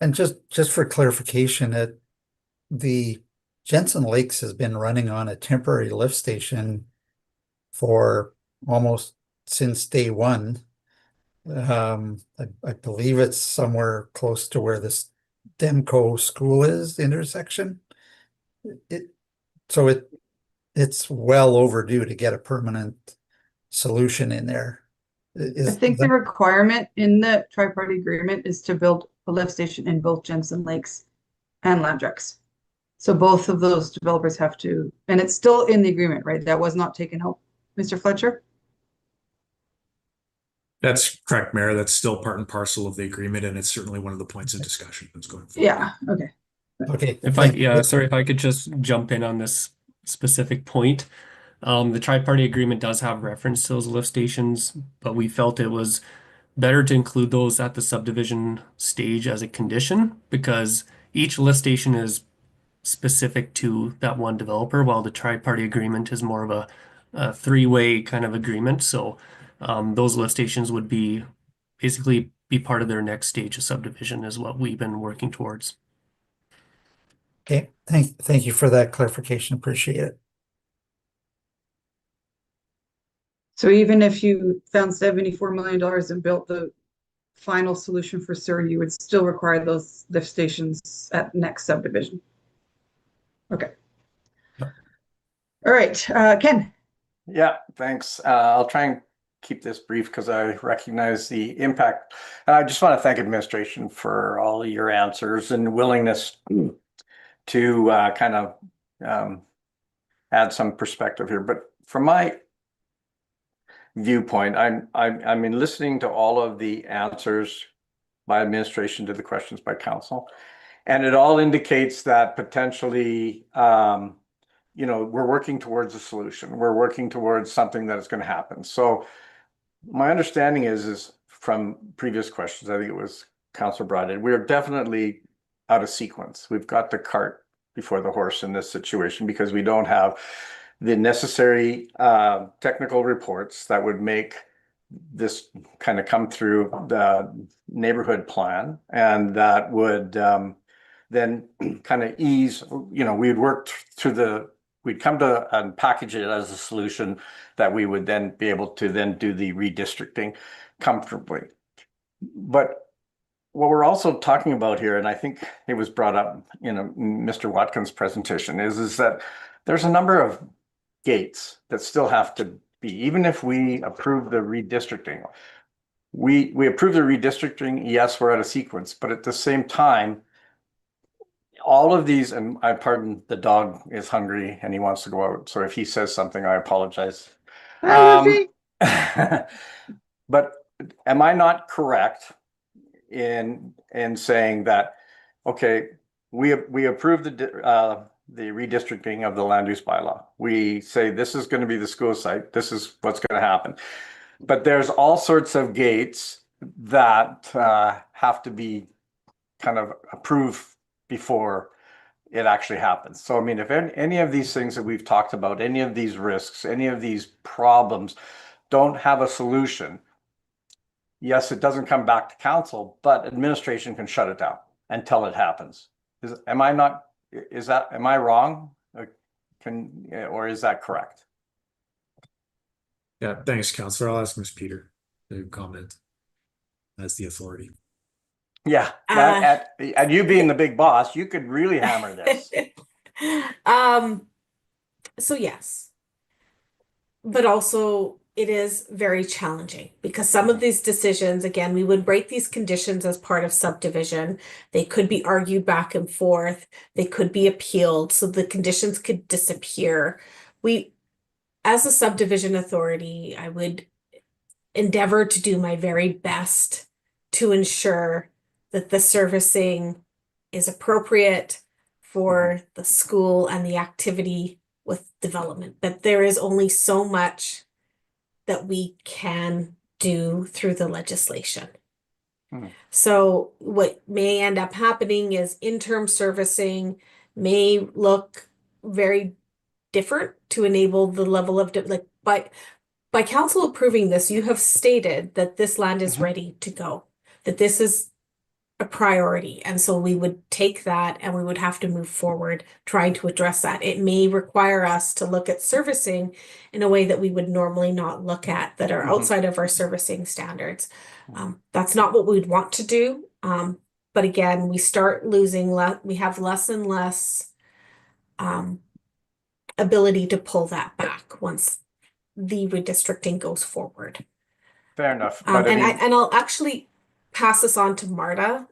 And just for clarification, the Jensen Lakes has been running on a temporary lift station for almost since day one. I believe it's somewhere close to where this Demco school is, the intersection. It's well overdue to get a permanent solution in there. I think the requirement in the tri-party agreement is to build a lift station in both Jensen Lakes and Landrex. So both of those developers have to, and it's still in the agreement, right? That was not taken out, Mr. Fletcher? That's correct, Mayor. That's still part and parcel of the agreement, and it's certainly one of the points of discussion that's going forward. Yeah, okay. Okay. If I could just jump in on this specific point. The tri-party agreement does have reference to those lift stations, but we felt it was better to include those at the subdivision stage as a condition because each lift station is specific to that one developer, while the tri-party agreement is more of a three-way kind of agreement. So those lift stations would be basically be part of their next stage of subdivision is what we've been working towards. Okay, thank you for that clarification. Appreciate it. So even if you found $74 million and built the final solution for sewer, you would still require those lift stations at next subdivision? Okay. All right, Ken. Yeah, thanks. I'll try and keep this brief because I recognize the impact. And I just want to thank administration for all of your answers and willingness to kind of add some perspective here. But from my viewpoint, I mean, listening to all of the answers by administration to the questions by council, and it all indicates that potentially, you know, we're working towards a solution. We're working towards something that is going to happen. So my understanding is from previous questions, I think it was Councilor Broadhead, we're definitely out of sequence. We've got the cart before the horse in this situation because we don't have the necessary technical reports that would make this kind of come through the neighborhood plan, and that would then kind of ease, you know, we'd work through we'd come to and package it as a solution that we would then be able to then do the redistricting comfortably. But what we're also talking about here, and I think it was brought up in Mr. Watkins' presentation, is that there's a number of gates that still have to be, even if we approve the redistricting. We approve the redistricting, yes, we're out of sequence, but at the same time, all of these, and I pardon, the dog is hungry and he wants to go out. So if he says something, I apologize. But am I not correct in saying that, okay, we approve the redistricting of the land use bylaw. We say this is going to be the school site. This is what's going to happen. But there's all sorts of gates that have to be kind of approved before it actually happens. So, I mean, if any of these things that we've talked about, any of these risks, any of these problems don't have a solution, yes, it doesn't come back to council, but administration can shut it down until it happens. Am I wrong? Or is that correct? Yeah, thanks, Councillor. I'll ask Ms. Peter to comment as the authority. Yeah, and you being the big boss, you could really hammer this. So yes, but also it is very challenging because some of these decisions, again, we would break these conditions as part of subdivision. They could be argued back and forth. They could be appealed. So the conditions could disappear. As a subdivision authority, I would endeavor to do my very best to ensure that the servicing is appropriate for the school and the activity with development. But there is only so much that we can do through the legislation. So what may end up happening is interim servicing may look very different to enable the level of by council approving this, you have stated that this land is ready to go, that this is a priority. And so we would take that and we would have to move forward trying to address that. It may require us to look at servicing in a way that we would normally not look at, that are outside of our servicing standards. That's not what we'd want to do. But again, we start losing, we have less and less ability to pull that back once the redistricting goes forward. Fair enough. And I'll actually pass this on to Marta,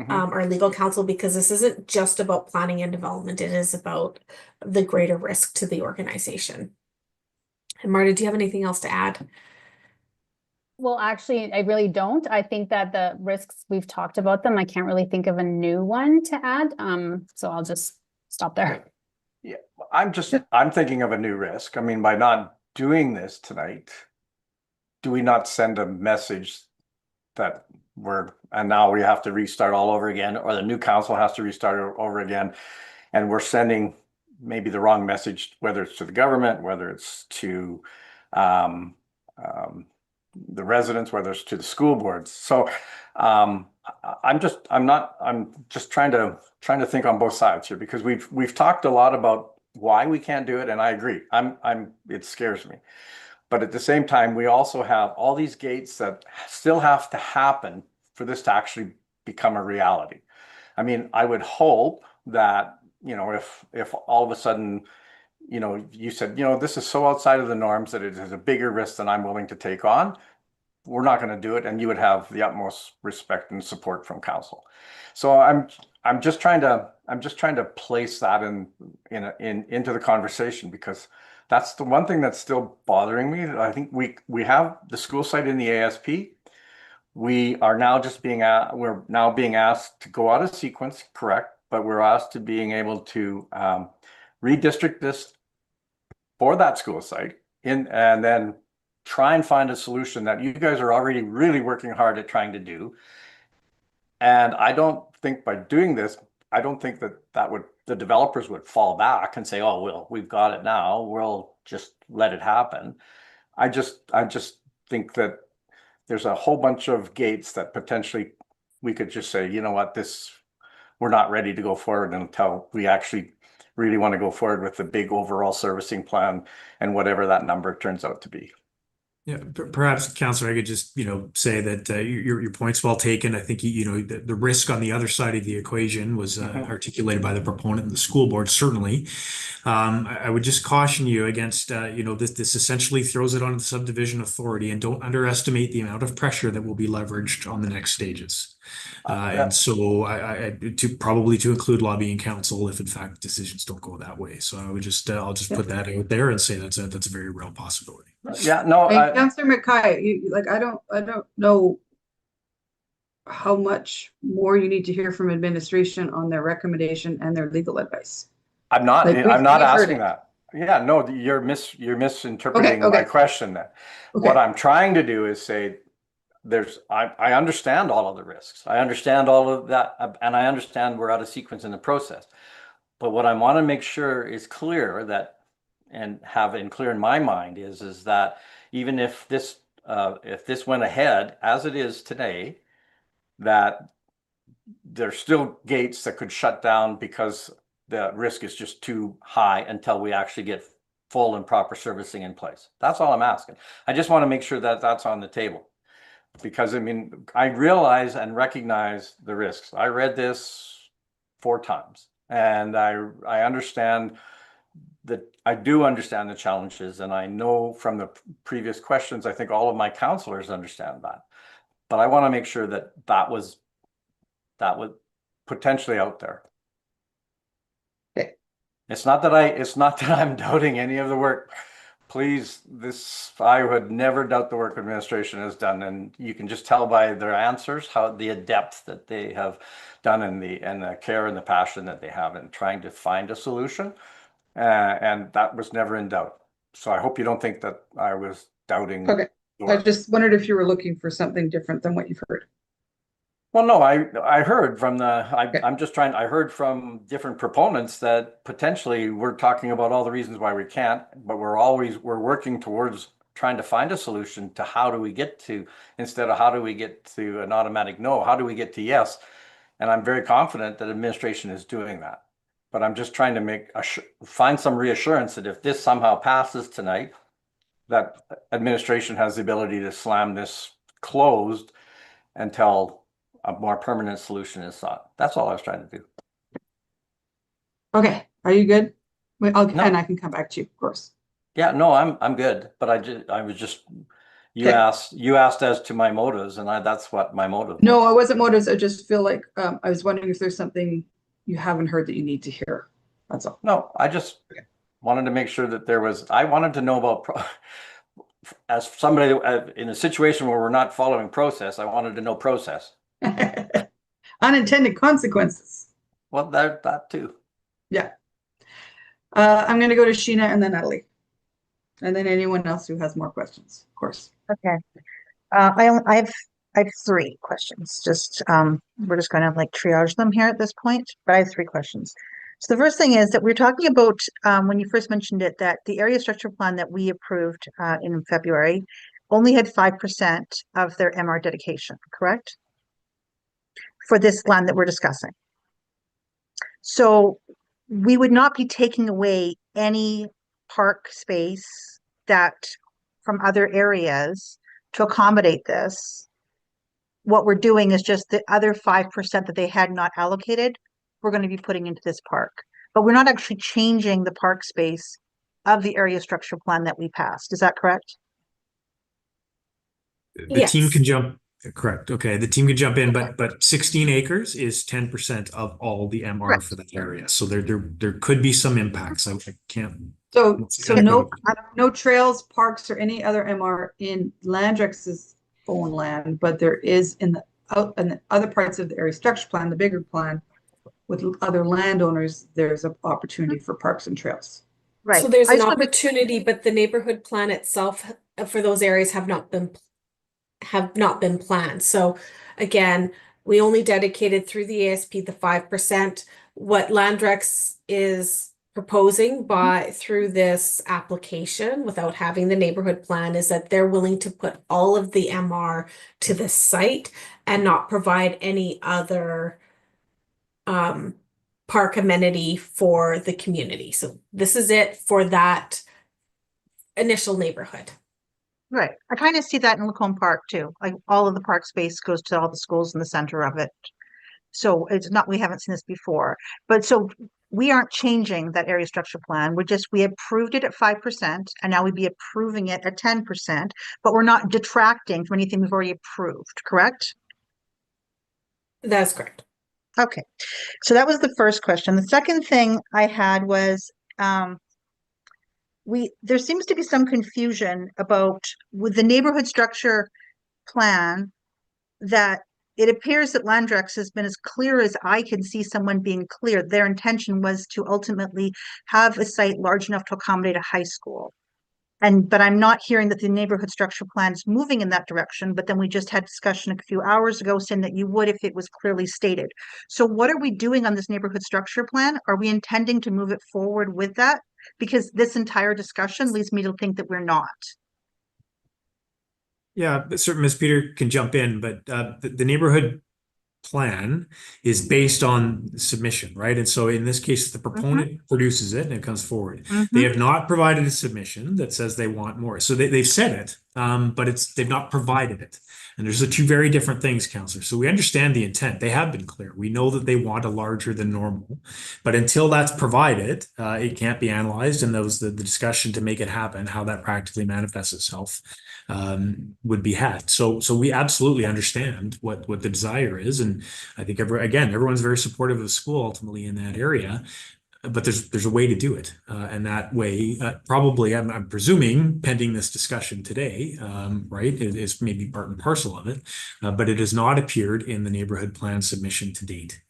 our legal counsel, because this isn't just about planning and development. It is about the greater risk to the organization. And Marta, do you have anything else to add? Well, actually, I really don't. I think that the risks, we've talked about them. I can't really think of a new one to add. So I'll just stop there. Yeah, I'm thinking of a new risk. I mean, by not doing this tonight, do we not send a message that and now we have to restart all over again, or the new council has to restart over again, and we're sending maybe the wrong message, whether it's to the government, whether it's to the residents, whether it's to the school boards. So I'm just trying to think on both sides here, because we've talked a lot about why we can't do it, and I agree. It scares me. But at the same time, we also have all these gates that still have to happen for this to actually become a reality. I mean, I would hope that, if all of a sudden, you said, this is so outside of the norms that it is a bigger risk than I'm willing to take on, we're not going to do it, and you would have the utmost respect and support from council. So I'm just trying to place that into the conversation, because that's the one thing that's still bothering me. I think we have the school site in the ASP. We are now we're now being asked to go out of sequence, correct? But we're asked to being able to redistrict this for that school site and then try and find a solution that you guys are already really working hard at trying to do. And I don't think by doing this, I don't think that the developers would fall back and say, oh, well, we've got it now, we'll just let it happen. I just think that there's a whole bunch of gates that potentially we could just say, you know what, we're not ready to go forward until we actually really want to go forward with the big overall servicing plan and whatever that number turns out to be. Yeah, perhaps, Councillor, I could just, say that your point's well taken. I think, the risk on the other side of the equation was articulated by the proponent and the school board, certainly. I would just caution you against, this essentially throws it on the subdivision authority, and don't underestimate the amount of pressure that will be leveraged on the next stages. And so probably to include lobbying council if in fact decisions don't go that way. So I would I'll just put that out there and say that's a very real possibility. Yeah, no. Hey, Councillor McKay, I don't know how much more you need to hear from administration on their recommendation and their legal advice. I'm not we've asking that. Yeah, no, you're misinterpreting my question then. What I'm trying to do is say I understand all of the risks. I understand all of that, and I understand we're out of sequence in the process. But what I want to make sure is clear and have it clear in my mind is that even if this went ahead as it is today, that there's still gates that could shut down because the risk is just too high until we actually get full and proper servicing in place. That's all I'm asking. I just want to make sure that that's on the table, because I mean, I realize and recognize the risks. I read this 4 times, and I understand that. I do understand the challenges, and I know from the previous questions, I think all of my counselors understand that. But I want to make sure that was potentially out there. Okay. It's not that I'm doubting any of the work. Please, I would never doubt the work administration has done, and you can just tell by their answers how the depth that they have done and the care and the passion that they have in trying to find a solution. And that was never in doubt. So I hope you don't think that I was doubting. Okay. I just wondered if you were looking for something different than what you've heard. Well, no, I heard from I heard from different proponents that potentially we're talking about all the reasons why we can't, but we're working towards trying to find a solution to how do we get to, instead of how do we get to an automatic no, how do we get to yes? And I'm very confident that administration is doing that. But I'm just trying to find some reassurance that if this somehow passes tonight, that administration has the ability to slam this closed until a more permanent solution is sought. That's all I was trying to do. Okay, are you good? Wait, No. and I can come back to you, of course. Yeah, no, I'm good. But you asked as to my motives, and that's what my motive was. No, it wasn't motives. I just feel like I was wondering if there's something you haven't heard that you need to hear. That's all. No, I just wanted to make sure that I wanted to know about, as somebody in a situation where we're not following process, I wanted to know process. Unintended consequences. Well, that too. Yeah. I'm going to go to Sheena and then Natalie. And then anyone else who has more questions, of course. Okay. I have three questions. Just we're just going to like triage them here at this point, but I have three questions. So the first thing is that we're talking about when you first mentioned it, that the area structure plan that we approved in February only had 5% of their MR dedication, correct? For this land that we're discussing. So we would not be taking away any park space that from other areas to accommodate this. What we're doing is just the other 5% that they had not allocated, we're going to be putting into this park. But we're not actually changing the park space of the area structure plan that we passed. Is that correct? The team can jump, correct. Okay, the team can jump in, but 16 acres is 10% of all the MR for that area. So there could be some impacts. I can't. So no trails, parks, or any other MR in Landrex's own land, but there is in the other parts of the area structure plan, the bigger plan, with other landowners, there's an opportunity for parks and trails. Right. So there's an opportunity, but the neighborhood plan itself for those areas have not been planned. So again, we only dedicated through the ASP the 5%. What Landrex is proposing through this application without having the neighborhood plan is that they're willing to put all of the MR to the site and not provide any other park amenity for the community. So this is it for that initial neighborhood. Right. I kind of see that in Lacombe Park too. Like all of the park space goes to all the schools in the center of it. So it's not, we haven't seen this before. But so we aren't changing that area structure plan. We approved it at 5%, and now we'd be approving it at 10%, but we're not detracting from anything we've already approved, correct? That's correct. Okay. So that was the first question. The second thing I had was there seems to be some confusion about with the neighborhood structure plan that it appears that Landrex has been as clear as I can see someone being clear. Their intention was to ultimately have a site large enough to accommodate a high school. But I'm not hearing that the neighborhood structure plan is moving in that direction. But then we just had discussion a few hours ago saying that you would if it was clearly stated. So what are we doing on this neighborhood structure plan? Are we intending to move it forward with that? Because this entire discussion leads me to think that we're not. Yeah, certainly Ms. Peter can jump in, but the neighborhood plan is based on submission, right? And so in this case, the proponent produces it and it comes forward. They have not provided a submission that says they want more. So they've said it, but they've not provided it. And there's two very different things, Councillor. So we understand the intent. They have been clear. We know that they want a larger than normal, but until that's provided, it can't be analyzed. And the discussion to make it happen, how that practically manifests itself, would be had. So we absolutely understand what the desire is. And I think everyone's very supportive of the school ultimately in that area. But there's a way to do it, and that way probably I'm presuming pending this discussion today, right? It is maybe part and parcel of it, but it has not appeared in the neighborhood plan submission to date.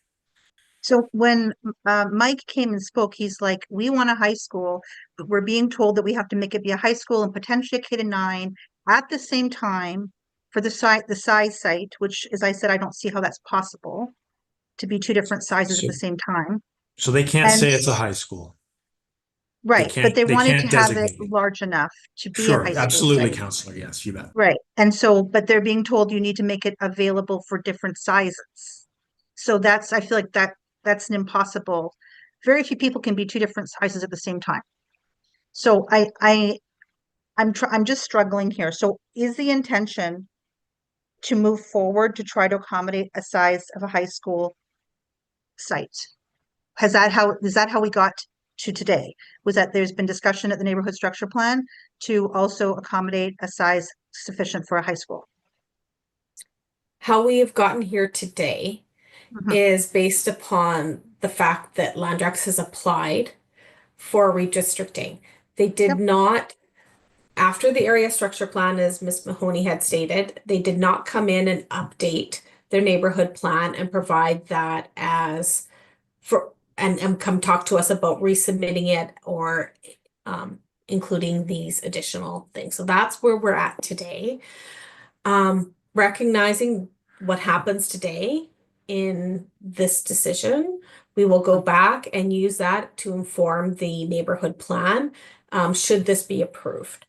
So when Mike came and spoke, he's like, "We want a high school, but we're being told that we have to make it be a high school and potentially a K-9 at the same time for the size site," which, as I said, I don't see how that's possible to be two different sizes at the same time. So they can't say it's a high school. Right, but they wanted to have it designate large enough to be a Sure, high school absolutely, site. Councillor. Yes, you bet. Right, and so, but they're being told you need to make it available for different sizes. So I feel like that's an impossible. Very few people can be two different sizes at the same time. So I'm just struggling here. So is the intention to move forward to try to accommodate a size of a high school site? Is that how we got to today? Was that there's been discussion at the neighborhood structure plan to also accommodate a size sufficient for a high school? How we have gotten here today is based upon the fact that Landrex has applied for redistricting. They did not, after the area structure plan, as Ms. Mahoney had stated, they did not come in and update their neighborhood plan and provide that as and come talk to us about resubmitting it or including these additional things. So that's where we're at today. Recognizing what happens today in this decision, we will go back and use that to inform the neighborhood plan, should this be approved.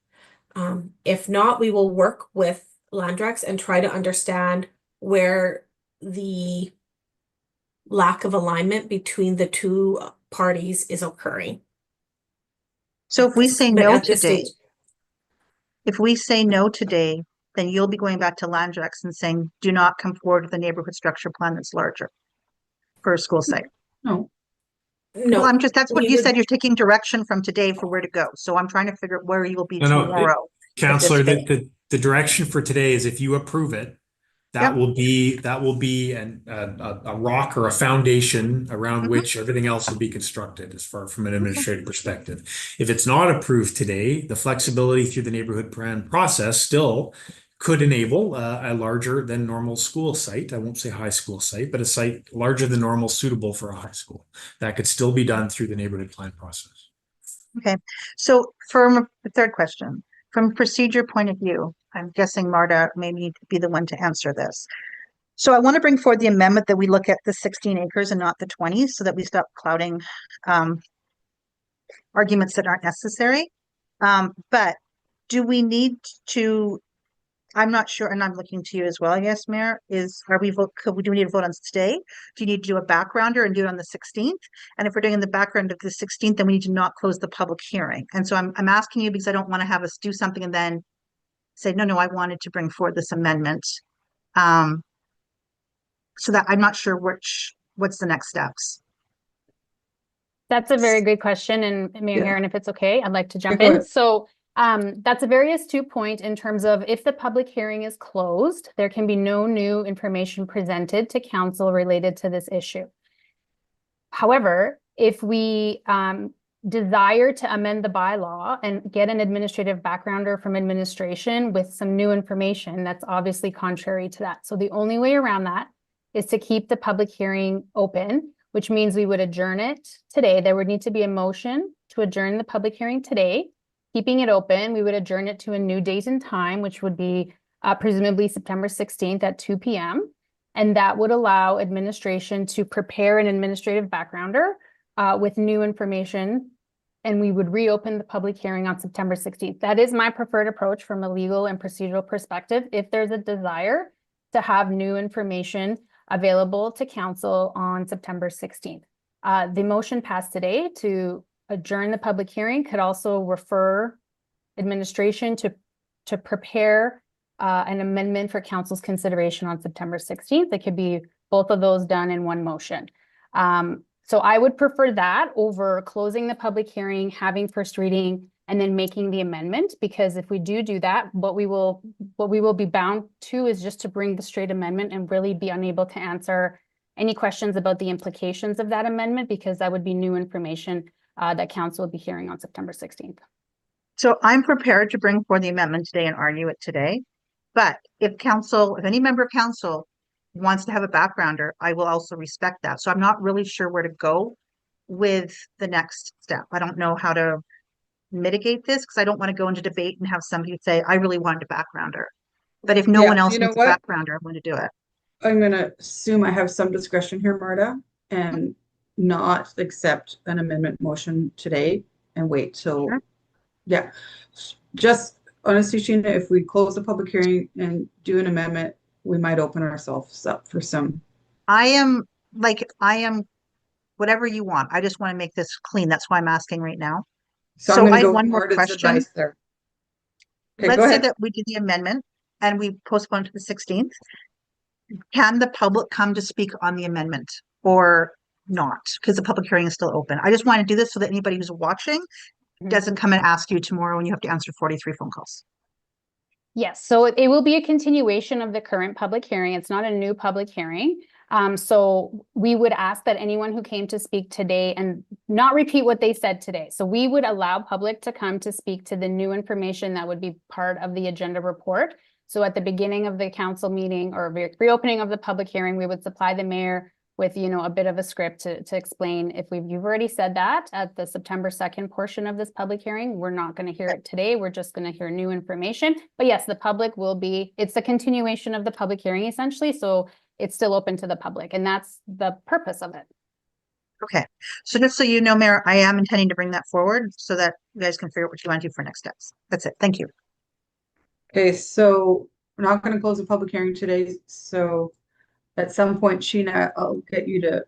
If not, we will work with Landrex and try to understand where the lack of alignment between the two parties is occurring. So if we say no At this today, stage, if we say no today, then you'll be going back to Landrex and saying, do not come forward with a neighborhood structure plan that's larger for a school site. No. no, Well, that's what we you would- said. You're taking direction from today for where to go. So I'm trying to figure out where you will be No, tomorrow. Counselor, fails. the direction for today is if you approve it, that will be a rock or a foundation around which everything else will be constructed as far from an administrative perspective. If it's not approved today, the flexibility through the neighborhood plan process still could enable a larger than normal school site. I won't say high school site, but a site larger than normal suitable for a high school. That could still be done through the neighborhood plan process. Okay. So from the third question, from a procedure point of view, I'm guessing Marta may need to be the one to answer this. So I want to bring forward the amendment that we look at the 16 acres and not the 20 so that we stop clouding arguments that aren't necessary. But do we need to, I'm not sure, and I'm looking to you as well, I guess, Mayor, do we need to vote on today? Do you need to do a backgrounder and do it on the 16th? And if we're doing in the background of the 16th, then we need to not close the public hearing. And so I'm asking you because I don't want to have us do something and then say, no, I wanted to bring forward this amendment. So that I'm not sure what's the next steps. That's a very good question. And Mayor Yeah. Herron, if it's okay, I'd like to jump Go in. ahead. So that's a very astute point in terms of if the public hearing is closed, there can be no new information presented to council related to this issue. However, if we desire to amend the bylaw and get an administrative backgrounder from administration with some new information, that's obviously contrary to that. So the only way around that is to keep the public hearing open, which means we would adjourn it today. There would need to be a motion to adjourn the public hearing today. Keeping it open, we would adjourn it to a new date and time, which would be presumably September 16th at 2 p.m. And that would allow administration to prepare an administrative backgrounder with new information. And we would reopen the public hearing on September 16th. That is my preferred approach from a legal and procedural perspective. If there's a desire to have new information available to council on September 16th. The motion passed today to adjourn the public hearing could also refer administration to prepare an amendment for council's consideration on September 16th. It could be both of those done in one motion. So I would prefer that over closing the public hearing, having first reading, and then making the amendment, because if we do that, what we will be bound to is just to bring the straight amendment and really be unable to answer any questions about the implications of that amendment, because that would be new information that council will be hearing on September 16th. So I'm prepared to bring forward the amendment today and argue it today. But if any member of council wants to have a backgrounder, I will also respect that. So I'm not really sure where to go with the next step. I don't know how to mitigate this because I don't want to go into debate and have somebody say, I really wanted a backgrounder. But if no one else wants a backgrounder, I'm going to do it. I'm going to assume I have some discretion here, Marta, and not accept an amendment motion today and wait till, yeah. Just honestly, Sheena, if we close the public hearing and do an amendment, we might open ourselves up for some. I am whatever you want. I just want to make this clean. That's why I'm asking right now. So I'm going I to have go one more Marta's question. advice there. Okay, Let's go say ahead. that we do the amendment and we postpone to the 16th. Can the public come to speak on the amendment or not? Because the public hearing is still open. I just want to do this so that anybody who's watching doesn't come and ask you tomorrow when you have to answer 43 phone calls. Yes, so it will be a continuation of the current public hearing. It's not a new public hearing. So we would ask that anyone who came to speak today and not repeat what they said today. So we would allow public to come to speak to the new information that would be part of the agenda report. So at the beginning of the council meeting or reopening of the public hearing, we would supply the mayor with, a bit of a script to explain if you've already said that at the September 2nd portion of this public hearing. We're not going to hear it today. We're just going to hear new information. But yes, the public it's a continuation of the public hearing essentially. So it's still open to the public, and that's the purpose of it. Okay, so just so you know, Mayor, I am intending to bring that forward so that you guys can figure out what you want to do for next steps. That's it. Thank you. Okay, so we're not going to close the public hearing today. So at some point, Sheena, I'll get you to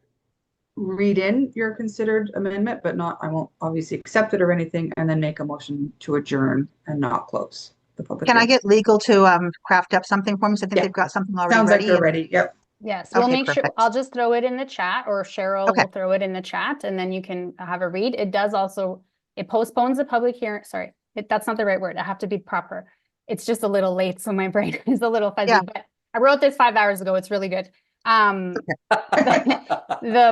read in your considered amendment, but I won't obviously accept it or anything, and then make a motion to adjourn and not close the public Can I hearing. get legal to craft up something for me? So I think Yeah. they've got something already Sounds ready. like they're ready. Yep. Yes, we'll Okay, make sure, perfect. I'll just throw it in the chat, or Cheryl Okay. will throw it in the chat, and then you can have a read. It does also, it postpones the public hearing, sorry, that's not the right word, I have to be proper. It's just a little late, so my brain is a little fuzzy, Yeah. but I wrote this 5 hours ago, it's really good. The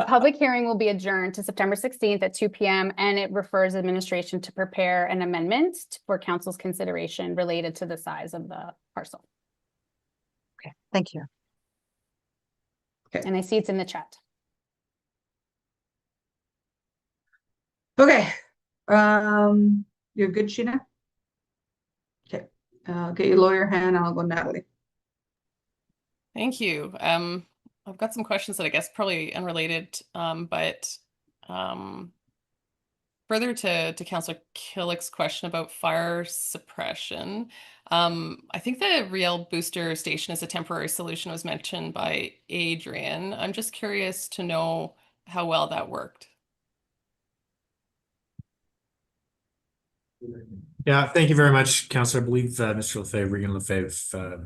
public hearing will be adjourned to September 16th at 2 p.m. and it refers administration to prepare an amendment for council's consideration related to the size of the parcel. Okay, thank you. And I see it's in the chat. Okay. You're good, Sheena? Okay. Get your lawyer hand. I'll go Natalie. Thank you. I've got some questions that I guess probably unrelated, but further to Councillor Killick's question about fire suppression, I think the Riel booster station as a temporary solution was mentioned by Adrian. I'm just curious to know how well that worked. Yeah, thank you very much, Councillor. I believe Mr. Lefebvre, Regan Lefebvre,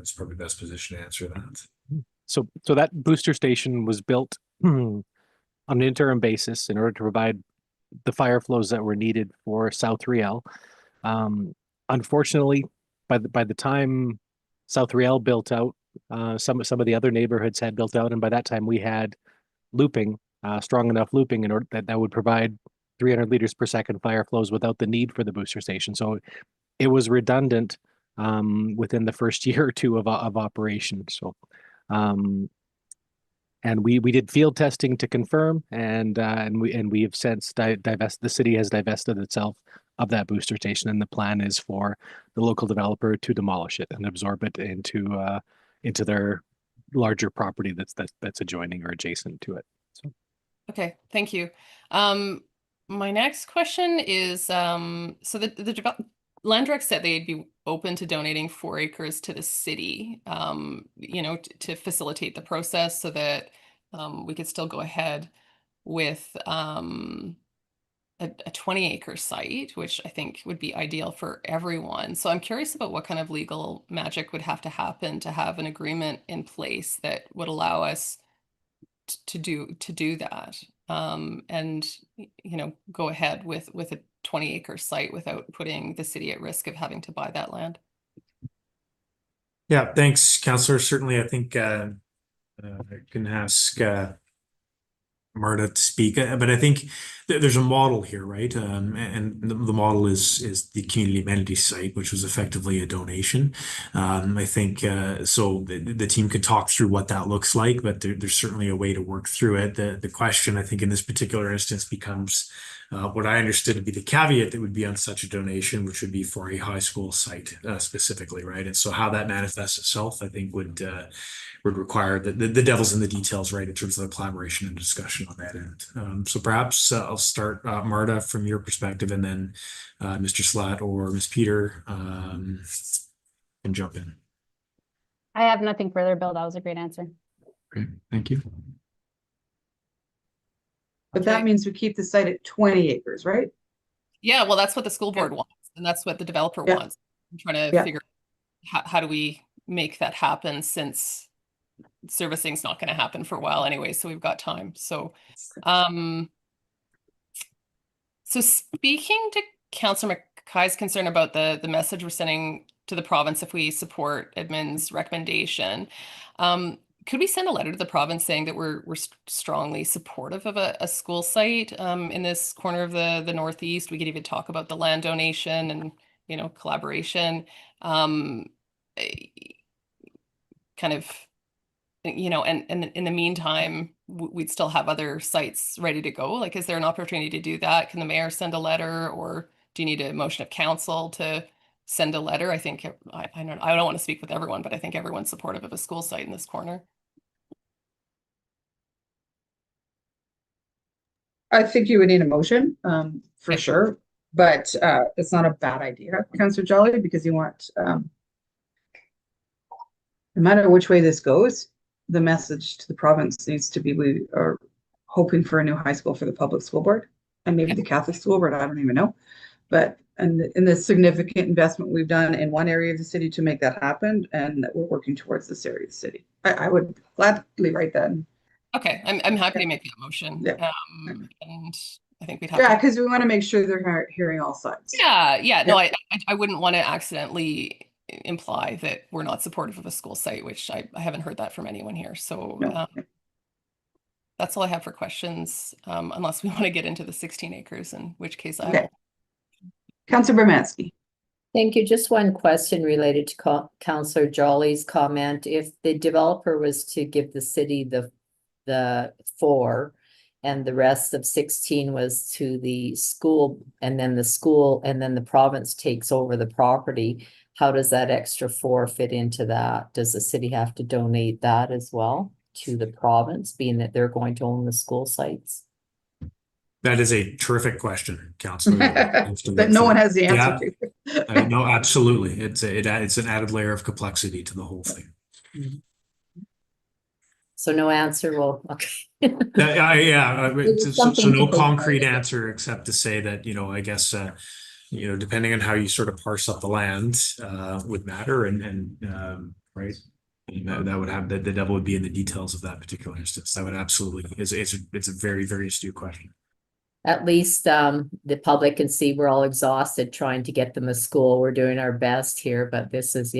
is probably the best position to answer that. So that booster station was built on an interim basis in order to provide the fire flows that were needed for South Riel. Unfortunately, by the time South Riel built out, some of the other neighborhoods had built out, and by that time we had looping, strong enough looping in order that would provide 300 liters per second fire flows without the need for the booster station. So it was redundant within the first year or two of operation. So and we did field testing to confirm, and we have since the city has divested itself of that booster station, and the plan is for the local developer to demolish it and absorb it into their larger property that's adjoining or adjacent to it. So. Okay, thank you. My next question is, so the Land Direct said they'd be open to donating 4 acres to the city, to facilitate the process so that we could still go ahead with a 20-acre site, which I think would be ideal for everyone. So I'm curious about what kind of legal magic would have to happen to have an agreement in place that would allow us to do that, and go ahead with a 20-acre site without putting the city at risk of having to buy that land. Yeah, thanks, Councillor. Certainly, I think I can ask Marta to speak, but I think there's a model here, right? And the model is the community amenities site, which was effectively a donation. I think so. The team could talk through what that looks like, but there's certainly a way to work through it. The question, I think, in this particular instance becomes what I understood to be the caveat that would be on such a donation, which would be for a high school site specifically, right? And so how that manifests itself, I think, would require the devil's in the details, right, in terms of the collaboration and discussion on that end. So perhaps I'll start, Marta, from your perspective, and then Mr. Slatt or Ms. Peter can jump in. I have nothing further, Bill. That was a great answer. Great, thank you. But that means we keep the site at 20 acres, right? Yeah, well, that's what the school board wants, and that's what the developer wants. I'm trying to figure out how do we make that happen, since servicing's not going to happen for a while anyway, so we've got time. So speaking to Councillor Mackay's concern about the message we're sending to the province if we support admin's recommendation, could we send a letter to the province saying that we're strongly supportive of a school site in this corner of the Northeast? We could even talk about the land donation and collaboration, kind of, and in the meantime, we'd still have other sites ready to go? Like, is there an opportunity to do that? Can the mayor send a letter, or do you need a motion of council to send a letter? I think, I don't want to speak with everyone, but I think everyone's supportive of a school site in this corner. I think you would need a motion, for sure, but it's not a bad idea, Councillor Jolly, because you want, no matter which way this goes, the message to the province needs to be, we are hoping for a new high school for the public school board and maybe the Catholic school board, I don't even know. But, and in the significant investment we've done in one area of the city to make that happen, and that we're working towards this area of the city. I would gladly write that in. Okay, I'm happy to make that motion. Yeah. And I think we'd have Yeah, to. because we want to make sure they're hearing all sides. Yeah. No, I wouldn't want to accidentally imply that we're not supportive of a school site, which I haven't heard that from anyone here. So No. that's all I have for questions, unless we want to get into the 16 acres, in which case I Okay. will. Councillor Bermansky. Thank you. Just one question related to Councillor Jolly's comment. If the developer was to give the city the 4 and the rest of 16 was to the school, and then the province takes over the property, how does that extra 4 fit into that? Does the city have to donate that as well to the province, being that they're going to own the school sites? That is a terrific question, Councillor. That no one has the answer to. No, absolutely. It's an added layer of complexity to the whole thing. So no answer. Well, okay. So no concrete answer except to say that, I guess, depending on how you sort of parse up the land, would matter, and right. That would have the devil would be in the details of that particular instance. That would absolutely it's a very, very astute question. At least the public can see we're all exhausted trying to get them a school. We're doing our best here, but this is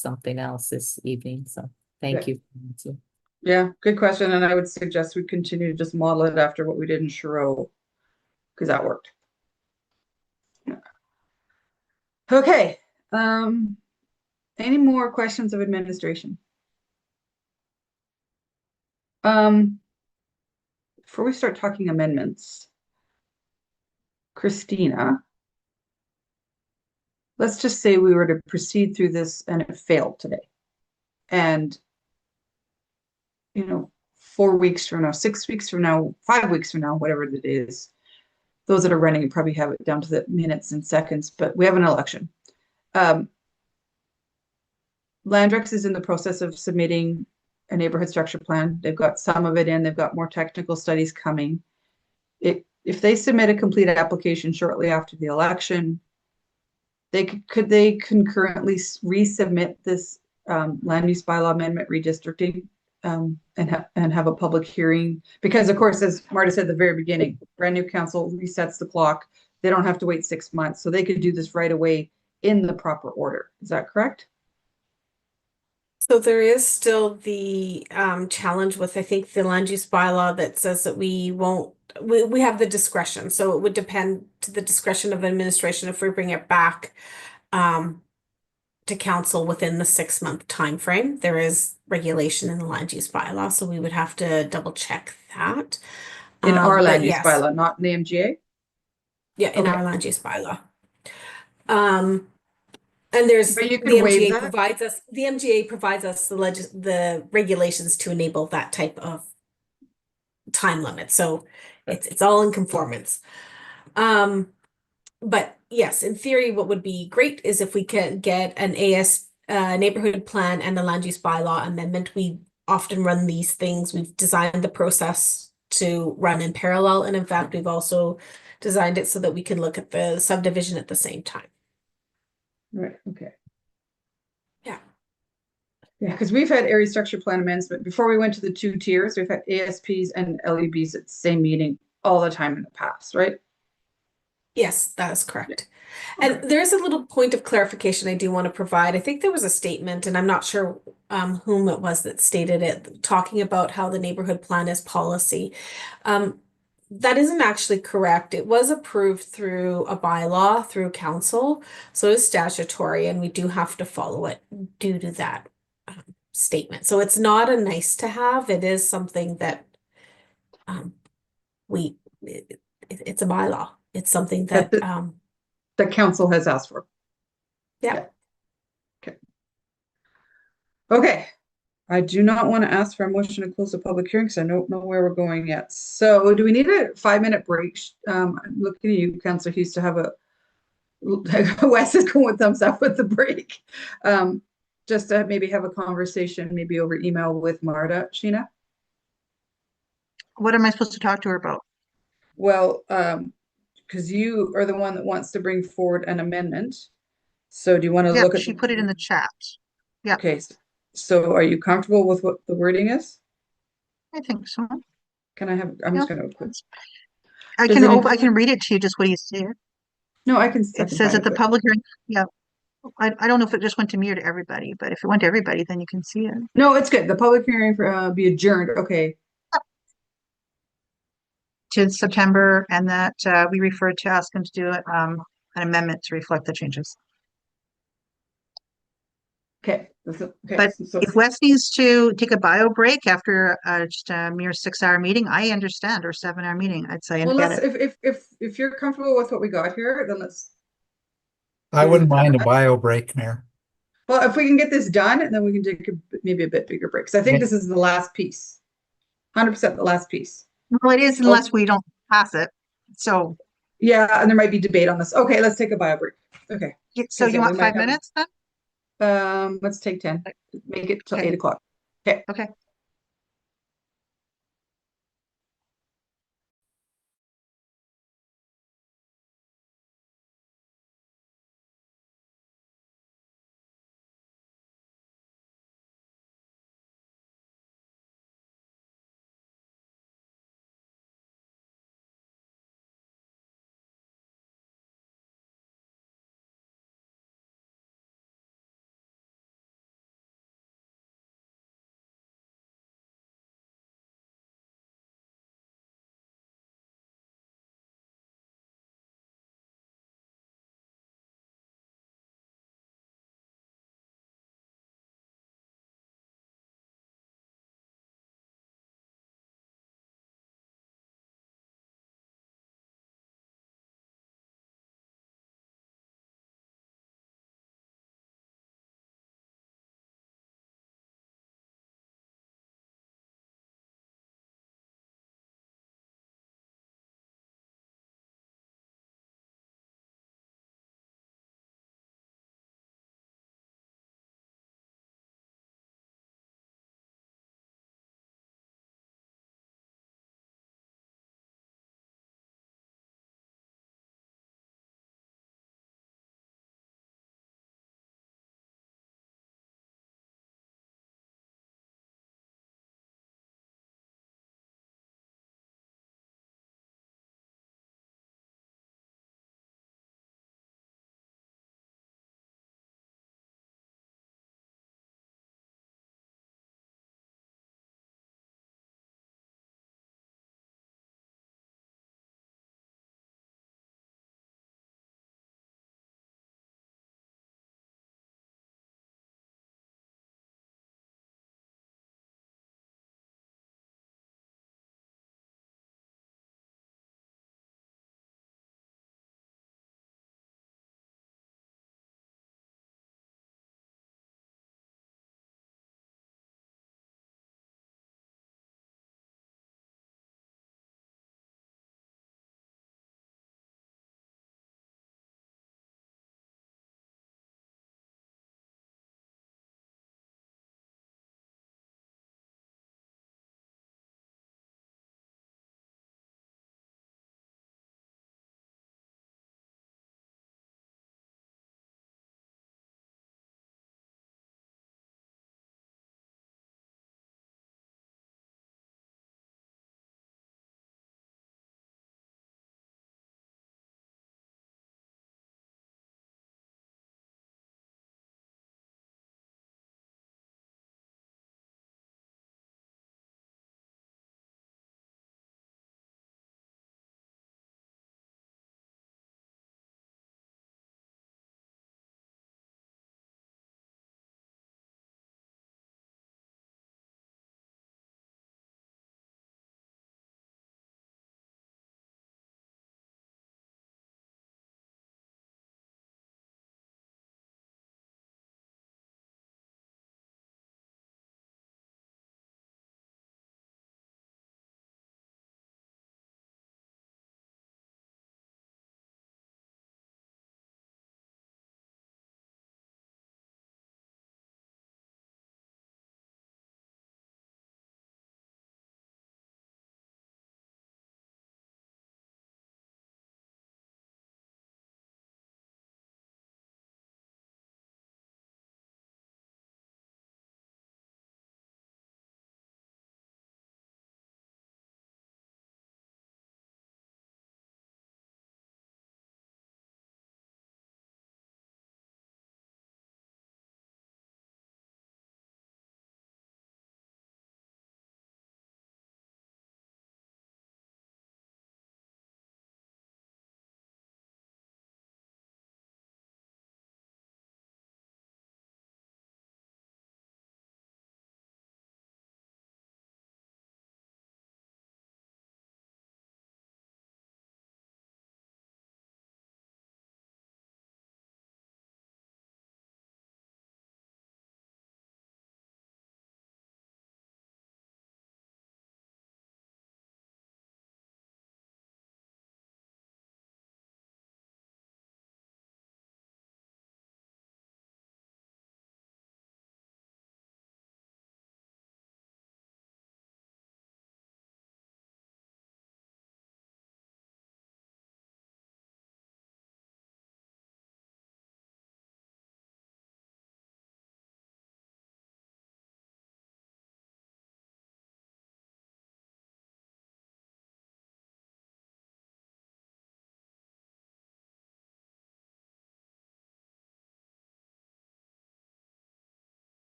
something else this evening. So thank you. Yeah, good question. And I would suggest we continue to just model it after what we did in Chiro, because that worked. Okay. Any more questions of administration? Before we start talking amendments, Christina, let's just say we were to proceed through this and it failed today. And 4 weeks from now, 6 weeks from now, 5 weeks from now, whatever it is, those that are running probably have it down to the minutes and seconds, but we have an election. Landrex is in the process of submitting a neighborhood structure plan. They've got some of it in, they've got more technical studies coming. If they submit a complete application shortly after the election, could they concurrently resubmit this land use bylaw amendment redistricting and have a public hearing? Because of course, as Marta said at the very beginning, brand new council resets the clock. They don't have to wait 6 months, so they could do this right away in the proper order. Is that correct? So there is still the challenge with, I think, the land use bylaw that says that we have the discretion. So it would depend to the discretion of administration if we bring it back to council within the 6-month time frame. There is regulation in the land use bylaw, so we would have to double check that. In our land use bylaw, not in the MGA? Yeah, in our land use bylaw. And there's but you the can waive MGA that? provides us the regulations to enable that type of time limit. So it's all in conformance. But yes, in theory, what would be great is if we could get an neighborhood plan and a land use bylaw amendment. We often run these things. We've designed the process to run in parallel. And in fact, we've also designed it so that we can look at the subdivision at the same time. Right, okay. Yeah. Yeah, because we've had area structure plan amendments, but before we went to the 2 tiers, we've had ASPs and LEBs at the same meeting all the time in the past, right? Yes, that is correct. And there's a little point of clarification I do want to provide. I think there was a statement, and I'm not sure whom it was that stated it, talking about how the neighborhood plan is policy. That isn't actually correct. It was approved through a bylaw through council, so it's statutory, and we do have to follow it due to that statement. So it's not a nice to have. It is something that we, it's a bylaw. It's something That that, the council has asked for. yeah. Okay. I do not want to ask for a motion to close the public hearing because I don't know where we're going yet. So do we need a 5-minute break? I'm looking at you, Councillor Hughes, to have a Wes is going with thumbs up with the break. Just to maybe have a conversation, maybe over email with Marta, Sheena. What am I supposed to talk to her about? Well, because you are the one that wants to bring forward an amendment. So do you want to Yeah, look at she put it in the chat. Yeah. Okay, so are you comfortable with what the wording is? I think so. Can I have, I'm just gonna put. I can read it to you, just what you see it. No, I can. It says at the public hearing, yeah. I don't know if it just went to me or to everybody, but if it went to everybody, then you can see it. No, it's good. The public hearing for be adjourned. Okay. To September, and that we referred to ask them to do an amendment to reflect the changes. Okay. Okay. But if Wes needs to take a bio break after just a mere 6-hour meeting, I understand, or 7-hour meeting, I'd say, and Well, get let's, it. if you're comfortable with what we got here, then let's. I wouldn't mind a bio break, Mayor. Well, if we can get this done, and then we can take maybe a bit bigger break. Because I think this is the last piece. 100% the last piece. Well, it is unless we don't pass it. So. Yeah, and there might be debate on this. Okay, let's take a bio break. Okay. So you want 5 minutes then? Let's take 10. Make it till 8 o'clock. Okay. Okay.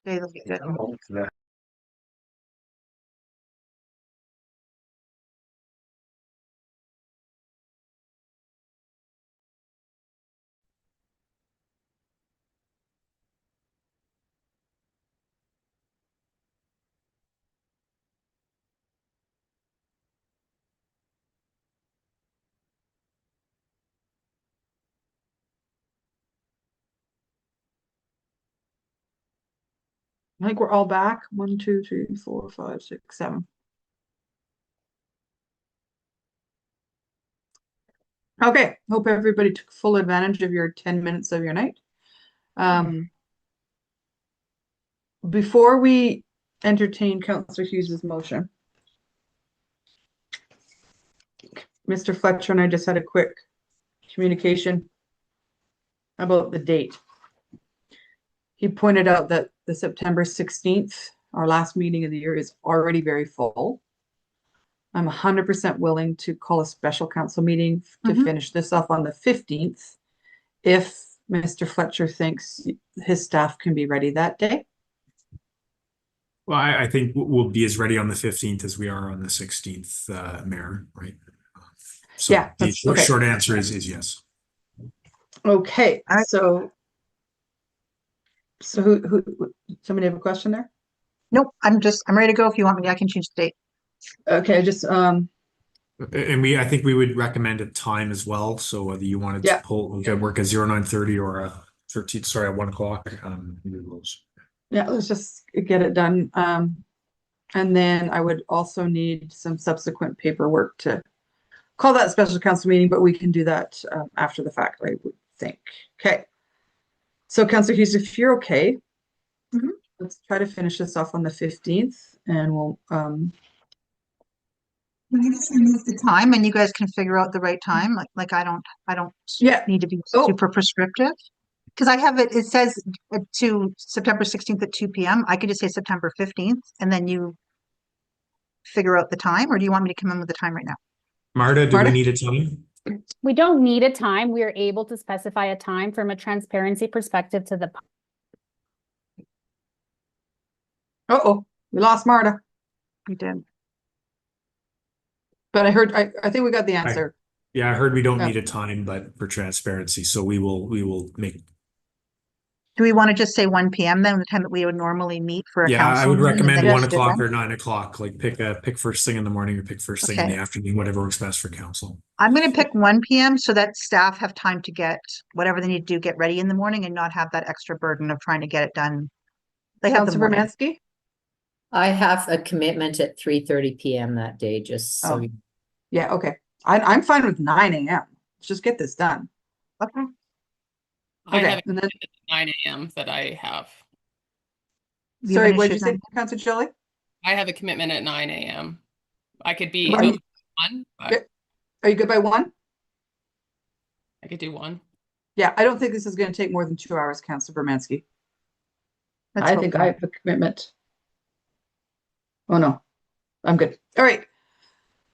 They look good. I think we're all back. 1, 2, 3, 4, 5, 6, 7. Okay, hope everybody took full advantage of your 10 minutes of your night. Before we entertain Councillor Hughes's motion, Mr. Fletcher and I just had a quick communication about the date. He pointed out that the September 16th, our last meeting of the year, is already very full. I'm 100% willing to call a special council meeting to finish this off on the 15th if Mr. Fletcher thinks his staff can be ready that day. Well, I think we'll be as ready on the 15th as we are on the 16th, Mayor, right? So Yeah, the okay. short answer is yes. Okay, so who somebody have a question there? Nope, I'm ready to go. If you want me, I can change the date. Okay, just And I think we would recommend a time as well. So whether you wanted to pull work at 09:30 or a 13, sorry, at 1 o'clock, either of those. yeah, let's just get it done. And then I would also need some subsequent paperwork to call that special council meeting, but we can do that after the fact, I would think. Okay. So Councillor Hughes, if you're okay, let's try to finish this off on the 15th and we'll We can just remove the time and you guys can figure out the right time. Like I don't need to be super prescriptive. Because I have it says to September 16th at 2 p.m. I could just say September 15th and then you figure out the time, or do you want me to come in with the time right now? Marta, do we need a time? We don't need a time. We are able to specify a time from a transparency perspective to the. Uh-oh, we lost Marta. We did. But I think we got the answer. Yeah, I heard we don't need a time, but for transparency, so we will make. Do we want to just say 1 p.m. then, the time that we would normally meet for a council? I would meeting, and recommend then 1 just do it o'clock then? or 9 o'clock. Like pick first thing in the morning or pick first thing in the afternoon, whatever works best for council. I'm going to pick 1 p.m. so that staff have time to get whatever they need to do, get ready in the morning and not have that extra burden of trying to get it done. They have the Councillor morning. Bermansky? I have a commitment at 3:30 p.m. that day, just so you. Yeah, okay. I'm fine with 9 a.m. Let's just get this done. Okay. I Okay, have a and then commitment at 9 a.m. that I have. sorry, what did you say, Councillor Jelly? I have a commitment at 9 a.m. I could be Are you- open at 1, but Are you good by 1? I could do 1. Yeah, I don't think this is going to take more than 2 hours, Councillor Bermansky. Let's I hope think not. I have a commitment. Oh no, I'm good. All right.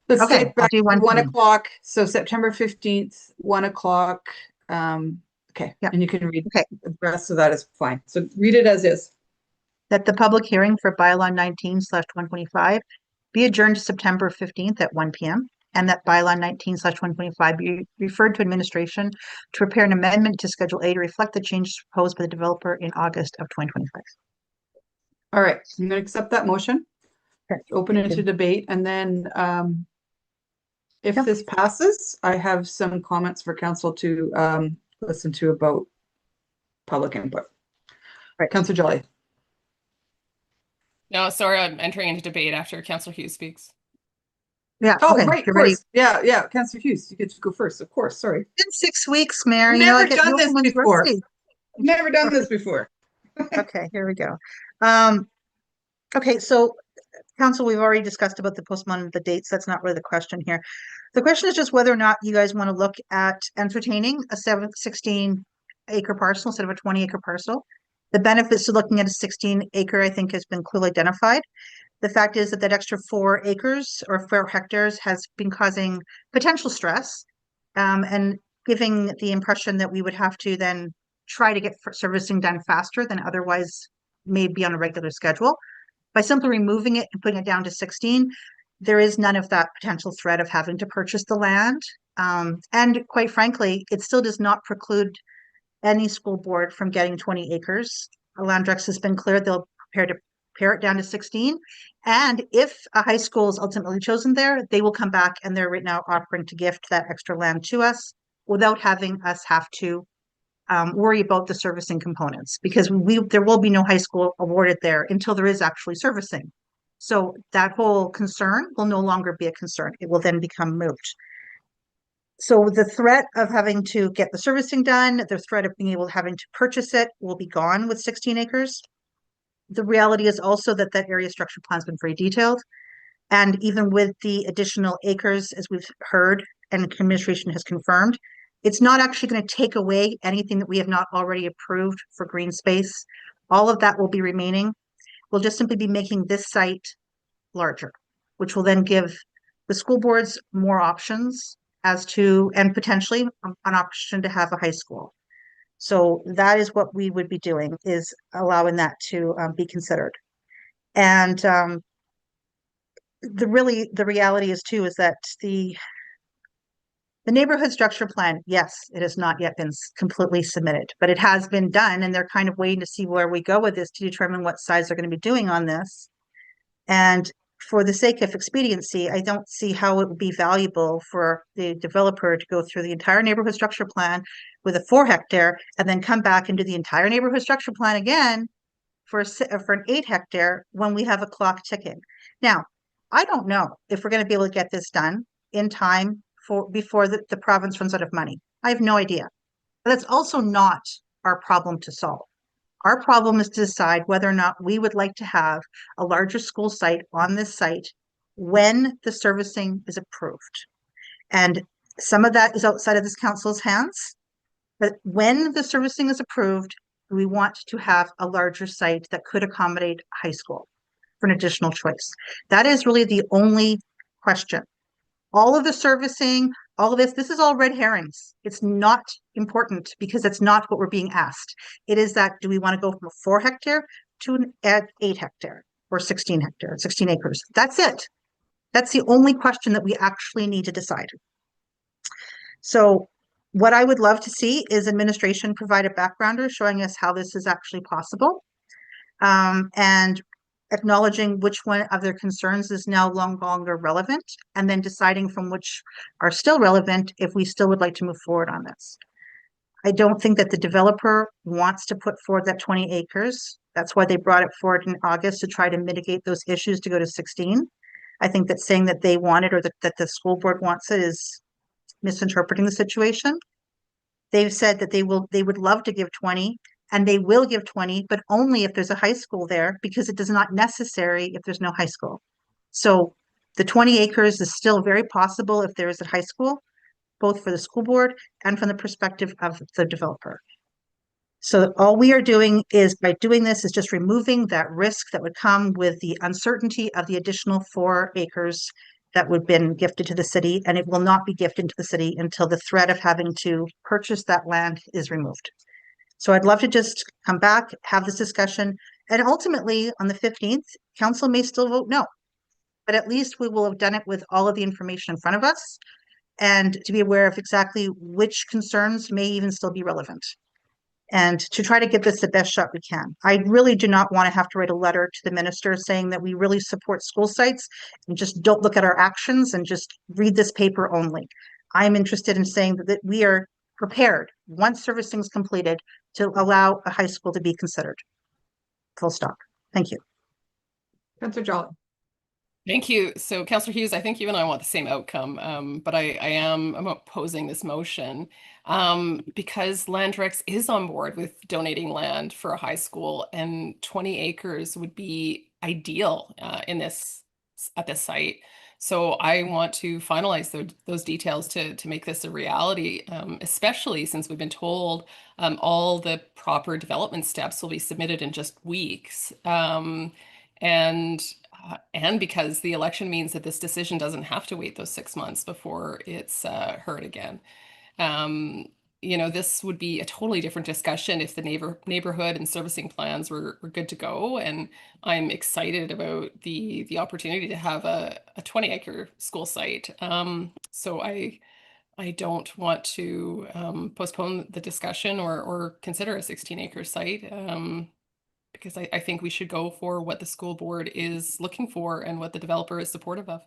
Let's Okay, say I'll back do to 1 1 p.m. o'clock. So September 15th, 1 o'clock. Okay, and you can read the rest of that is fine. So read it as is. That the public hearing for bylaw 19/125 be adjourned to September 15th at 1 p.m. and that bylaw 19/125 be referred to administration to prepare an amendment to Schedule A to reflect the changes proposed by the developer in August of 2025. All right, I'm going to accept that motion. Open it Thank to you. debate, and then if this passes, I have some comments for council to listen to about public input. Right, Councillor Jolly. No, sorry, I'm entering into debate after Councillor Hughes speaks. Yeah. Oh, okay, right, of you're ready. course. Yeah, Councillor Hughes, you get to go first. Of course, sorry. It's been 6 weeks, Mayor. Never I get done no this one's before. rusty. Never done this before. Okay, here we go. Okay, so council, we've already discussed about the postponement of the dates. That's not really the question here. The question is just whether or not you guys want to look at entertaining a 16 acre parcel instead of a 20 acre parcel. The benefits to looking at a 16 acre, I think, has been clearly identified. The fact is that that extra 4 acres or 4 hectares has been causing potential stress and giving the impression that we would have to then try to get servicing done faster than otherwise may be on a regular schedule. By simply removing it and putting it down to 16, there is none of that potential threat of having to purchase the land. And quite frankly, it still does not preclude any school board from getting 20 acres. Landrex has been clear they'll prepare to pare it down to 16. And if a high school is ultimately chosen there, they will come back and they're right now offering to gift that extra land to us without having us have to worry about the servicing components, because there will be no high school awarded there until there is actually servicing. So that whole concern will no longer be a concern. It will then become moot. So the threat of having to get the servicing done, the threat of being able to having to purchase it will be gone with 16 acres. The reality is also that that area structure plan has been very detailed. And even with the additional acres, as we've heard and administration has confirmed, it's not actually going to take away anything that we have not already approved for green space. All of that will be remaining. We'll just simply be making this site larger, which will then give the school boards more options as to, and potentially an option to have a high school. So that is what we would be doing, is allowing that to be considered. And the reality is too, is that the neighborhood structure plan, yes, it has not yet been completely submitted, but it has been done, and they're kind of waiting to see where we go with this to determine what size they're going to be doing on this. And for the sake of expediency, I don't see how it would be valuable for the developer to go through the entire neighborhood structure plan with a 4 hectare and then come back and do the entire neighborhood structure plan again for an 8 hectare when we have a clock ticking. Now, I don't know if we're going to be able to get this done in time before the province runs out of money. I have no idea. But that's also not our problem to solve. Our problem is to decide whether or not we would like to have a larger school site on this site when the servicing is approved. And some of that is outside of this council's hands. But when the servicing is approved, we want to have a larger site that could accommodate high school for an additional choice. That is really the only question. All of the servicing, all of this is all red herrings. It's not important because it's not what we're being asked. It is that, do we want to go from a 4 hectare to an 8 hectare or 16 hectare, 16 acres? That's it. That's the only question that we actually need to decide. So what I would love to see is administration provide a backgrounder showing us how this is actually possible, and acknowledging which one of their concerns is now no longer relevant, and then deciding from which are still relevant if we still would like to move forward on this. I don't think that the developer wants to put forward that 20 acres. That's why they brought it forward in August, to try to mitigate those issues to go to 16. I think that saying that they want it, or that the school board wants it, is misinterpreting the situation. They've said that they would love to give 20, and they will give 20, but only if there's a high school there, because it is not necessary if there's no high school. So the 20 acres is still very possible if there is a high school, both for the school board and from the perspective of the developer. So all we are doing is, by doing this, is just removing that risk that would come with the uncertainty of the additional 4 acres that would have been gifted to the city, and it will not be gifted to the city until the threat of having to purchase that land is removed. So I'd love to just come back, have this discussion, and ultimately on the 15th, council may still vote no, but at least we will have done it with all of the information in front of us, and to be aware of exactly which concerns may even still be relevant, and to try to give this the best shot we can. I really do not want to have to write a letter to the minister saying that we really support school sites and just don't look at our actions and just read this paper only. I'm interested in saying that we are prepared, once servicing is completed, to allow a high school to be considered. Full stop. Thank you. Councillor Jolly. Thank you. So, Councillor Hughes, I think you and I want the same outcome, but I'm opposing this motion because Landrex is on board with donating land for a high school, and 20 acres would be ideal at this site. So I want to finalize those details to make this a reality, especially since we've been told all the proper development steps will be submitted in just weeks. And because the election means that this decision doesn't have to wait those 6 months before it's heard again. you know, this would be a totally different discussion if the neighborhood and servicing plans were good to go. And I'm excited about the opportunity to have a 20-acre school site. So I don't want to postpone the discussion or consider a 16-acre site, because I think we should go for what the school board is looking for and what the developer is supportive of.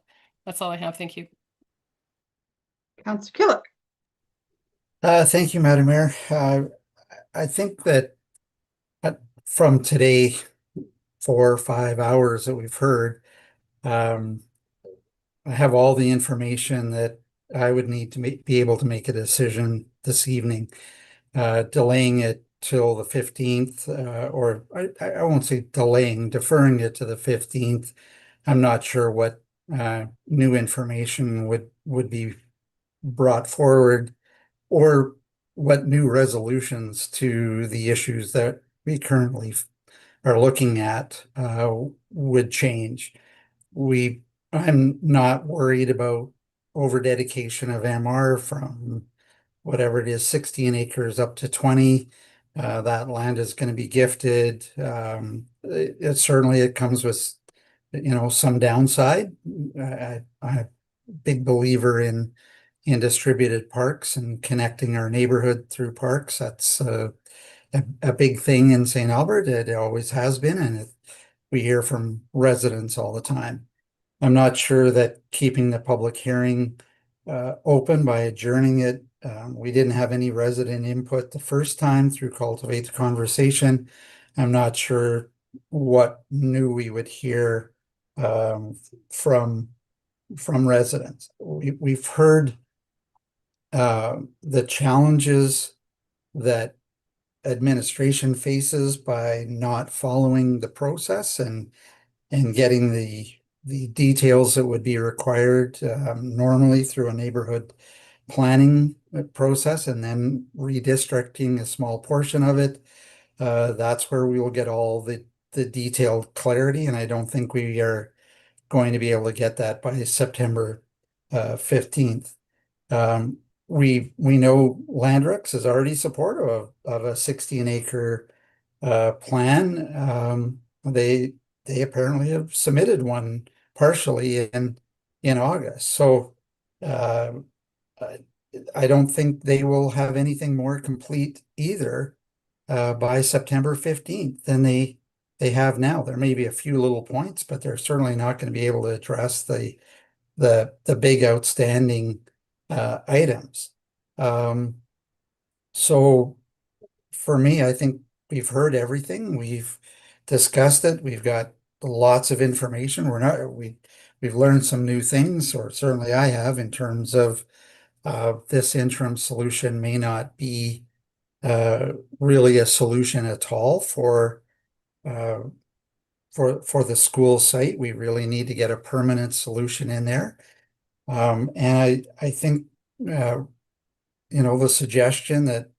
That's all I have. Thank you. Councillor Killick. Thank you, Madam Mayor. I think that from today, 4 or 5 hours that we've heard, I have all the information that I would need to be able to make a decision this evening. Delaying it till the 15th, or I won't say delaying, deferring it to the 15th. I'm not sure what new information would be brought forward, or what new resolutions to the issues that we currently are looking at would change. I'm not worried about over dedication of MR from whatever it is, 16 acres up to 20. That land is going to be gifted. Certainly it comes with, some downside. I'm a big believer in distributed parks and connecting our neighborhood through parks. That's a big thing in St. Albert. It always has been, and we hear from residents all the time. I'm not sure that keeping the public hearing open by adjourning it. We didn't have any resident input the first time through Cultivate the Conversation. I'm not sure what new we would hear from residents. We've heard the challenges that administration faces by not following the process and getting the details that would be required normally through a neighborhood planning process, and then redistricting a small portion of it. That's where we will get all the detailed clarity, and I don't think we are going to be able to get that by September 15th. We know Landrex is already supportive of a 16-acre plan. They apparently have submitted one partially in August. So I don't think they will have anything more complete either by September 15th than they have now. There may be a few little points, but they're certainly not going to be able to address the big outstanding items. So for me, I think we've heard everything. We've discussed it. We've got lots of information. We've learned some new things, or certainly I have, in terms of this interim solution may not be really a solution at all for the school site. We really need to get a permanent solution in there. And I think the suggestion that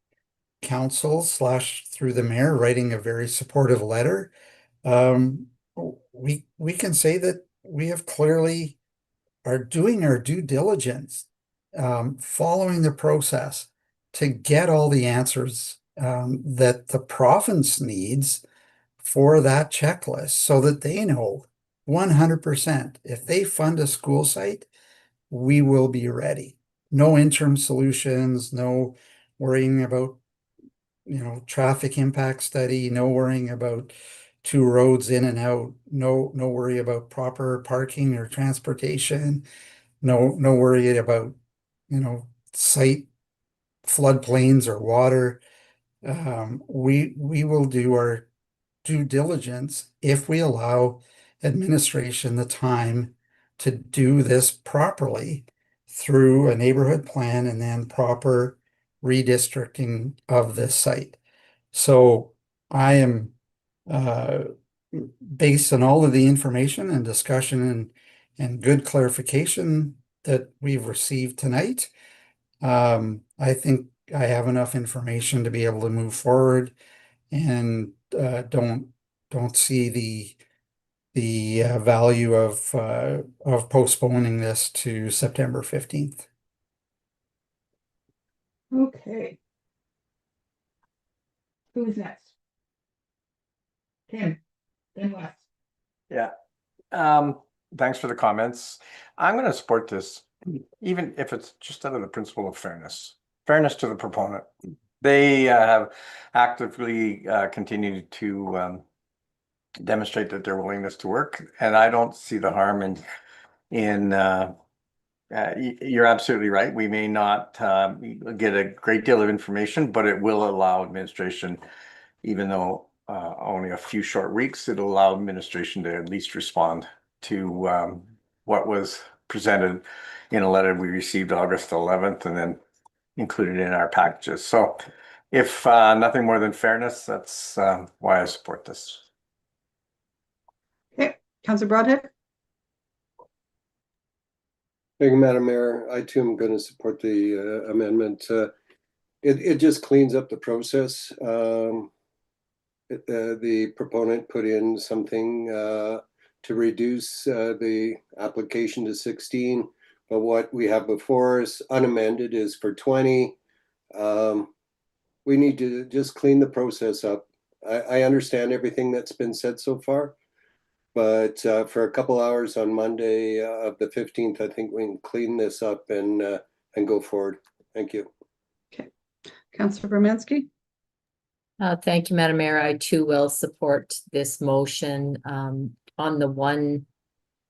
council / through the mayor writing a very supportive letter, we can say that we have clearly are doing our due diligence, following the process to get all the answers that the province needs for that checklist, so that they know 100% if they fund a school site, we will be ready. No interim solutions, no worrying about traffic impact study, no worrying about 2 roads in and out, no worry about proper parking or transportation, no worry about site floodplains or water. We will do our due diligence if we allow administration the time to do this properly through a neighborhood plan and then proper redistricting of this site. So I am, based on all of the information and discussion and good clarification that we've received tonight, I think I have enough information to be able to move forward, and don't see the value of postponing this to September 15th. Okay. Who's next? Tim, then Wes. Yeah. Thanks for the comments. I'm going to support this, even if it's just out of the principle of fairness. Fairness to the proponent. They have actively continued to demonstrate that their willingness to work, and I don't see the harm in you're absolutely right. We may not get a great deal of information, but it will allow administration, even though only a few short weeks, it'll allow administration to at least respond to what was presented in a letter we received August 11th and then included in our packages. So if nothing more than fairness, that's why I support this. Okay, Councillor Broadhead. Thank you, Madam Mayor. I too am going to support the amendment. It just cleans up the process. The proponent put in something to reduce the application to 16, but what we have before us unamended is for 20. We need to just clean the process up. I understand everything that's been said so far, but for a couple hours on Monday of the 15th, I think we can clean this up and go forward. Thank you. Okay, Councillor Bermansky. Thank you, Madam Mayor. I too will support this motion on the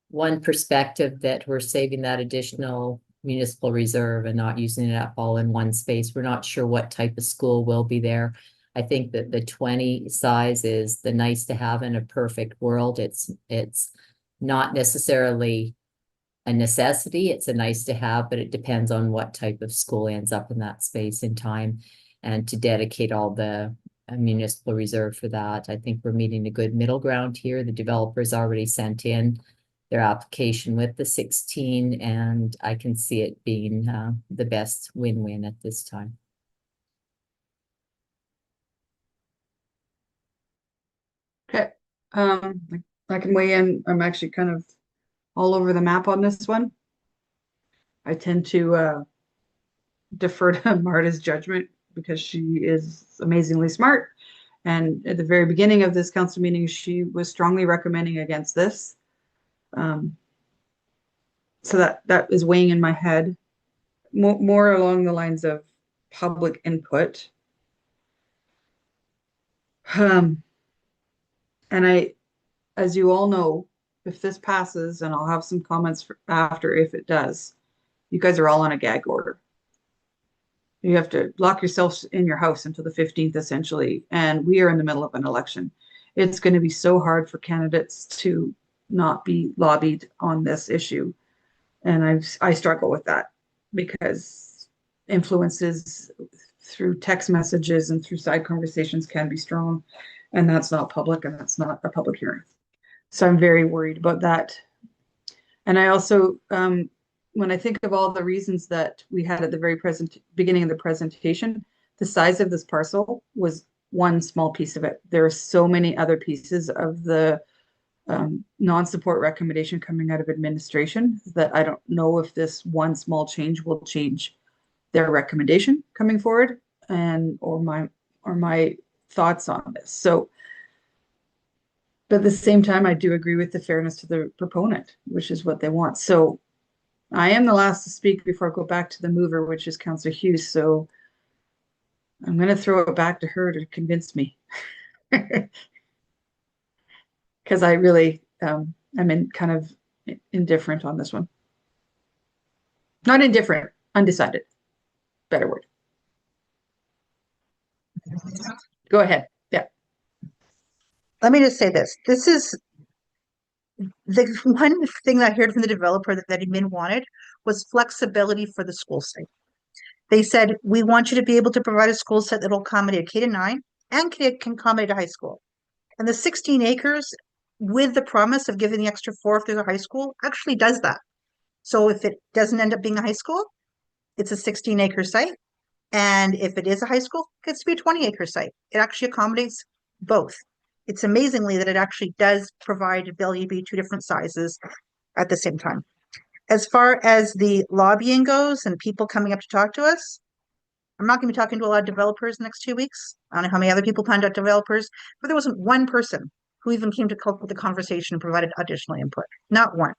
one perspective that we're saving that additional municipal reserve and not using it up all in one space. We're not sure what type of school will be there. I think that the 20 size is the nice to have in a perfect world. It's not necessarily a necessity. It's a nice to have, but it depends on what type of school ends up in that space in time. And to dedicate all the municipal reserve for that, I think we're meeting a good middle ground here. The developers already sent in their application with the 16, and I can see it being the best win-win at this time. Okay, I can weigh in. I'm actually kind of all over the map on this one. I tend to defer to Marta's judgment because she is amazingly smart. And at the very beginning of this council meeting, she was strongly recommending against this. So that is weighing in my head, more along the lines of public input. And as you all know, if this passes, and I'll have some comments after if it does, you guys are all on a gag order. You have to lock yourselves in your house until the 15th, essentially, and we are in the middle of an election. It's going to be so hard for candidates to not be lobbied on this issue. And I struggle with that because influences through text messages and through side conversations can be strong, and that's not public, and that's not a public hearing. So I'm very worried about that. And I also, when I think of all the reasons that we had at the very beginning of the presentation, the size of this parcel was one small piece of it. There are so many other pieces of the non-support recommendation coming out of administration that I don't know if this one small change will change their recommendation coming forward or my thoughts on this. So, but at the same time, I do agree with the fairness to the proponent, which is what they want. So I am the last to speak before I go back to the mover, which is Councillor Hughes. So I'm going to throw it back to her to convince me. Because I really I'm kind of indifferent on this one. Not indifferent, undecided. Better word. Go ahead. Yeah. Let me just say this. This is the one thing that I heard from the developer that admin wanted was flexibility for the school site. They said, we want you to be able to provide a school site that will accommodate K-9 and can accommodate a high school. And the 16 acres with the promise of giving the extra 4 if there's a high school actually does that. So if it doesn't end up being a high school, it's a 16-acre site. And if it is a high school, it gets to be a 20-acre site. It actually accommodates both. It's amazingly that it actually does provide ability to be 2 different sizes at the same time. As far as the lobbying goes and people coming up to talk to us, I'm not going to be talking to a lot of developers in the next 2 weeks. I don't know how many other people planned out developers, but there wasn't one person who even came to cope with the conversation and provided additional input. Not one.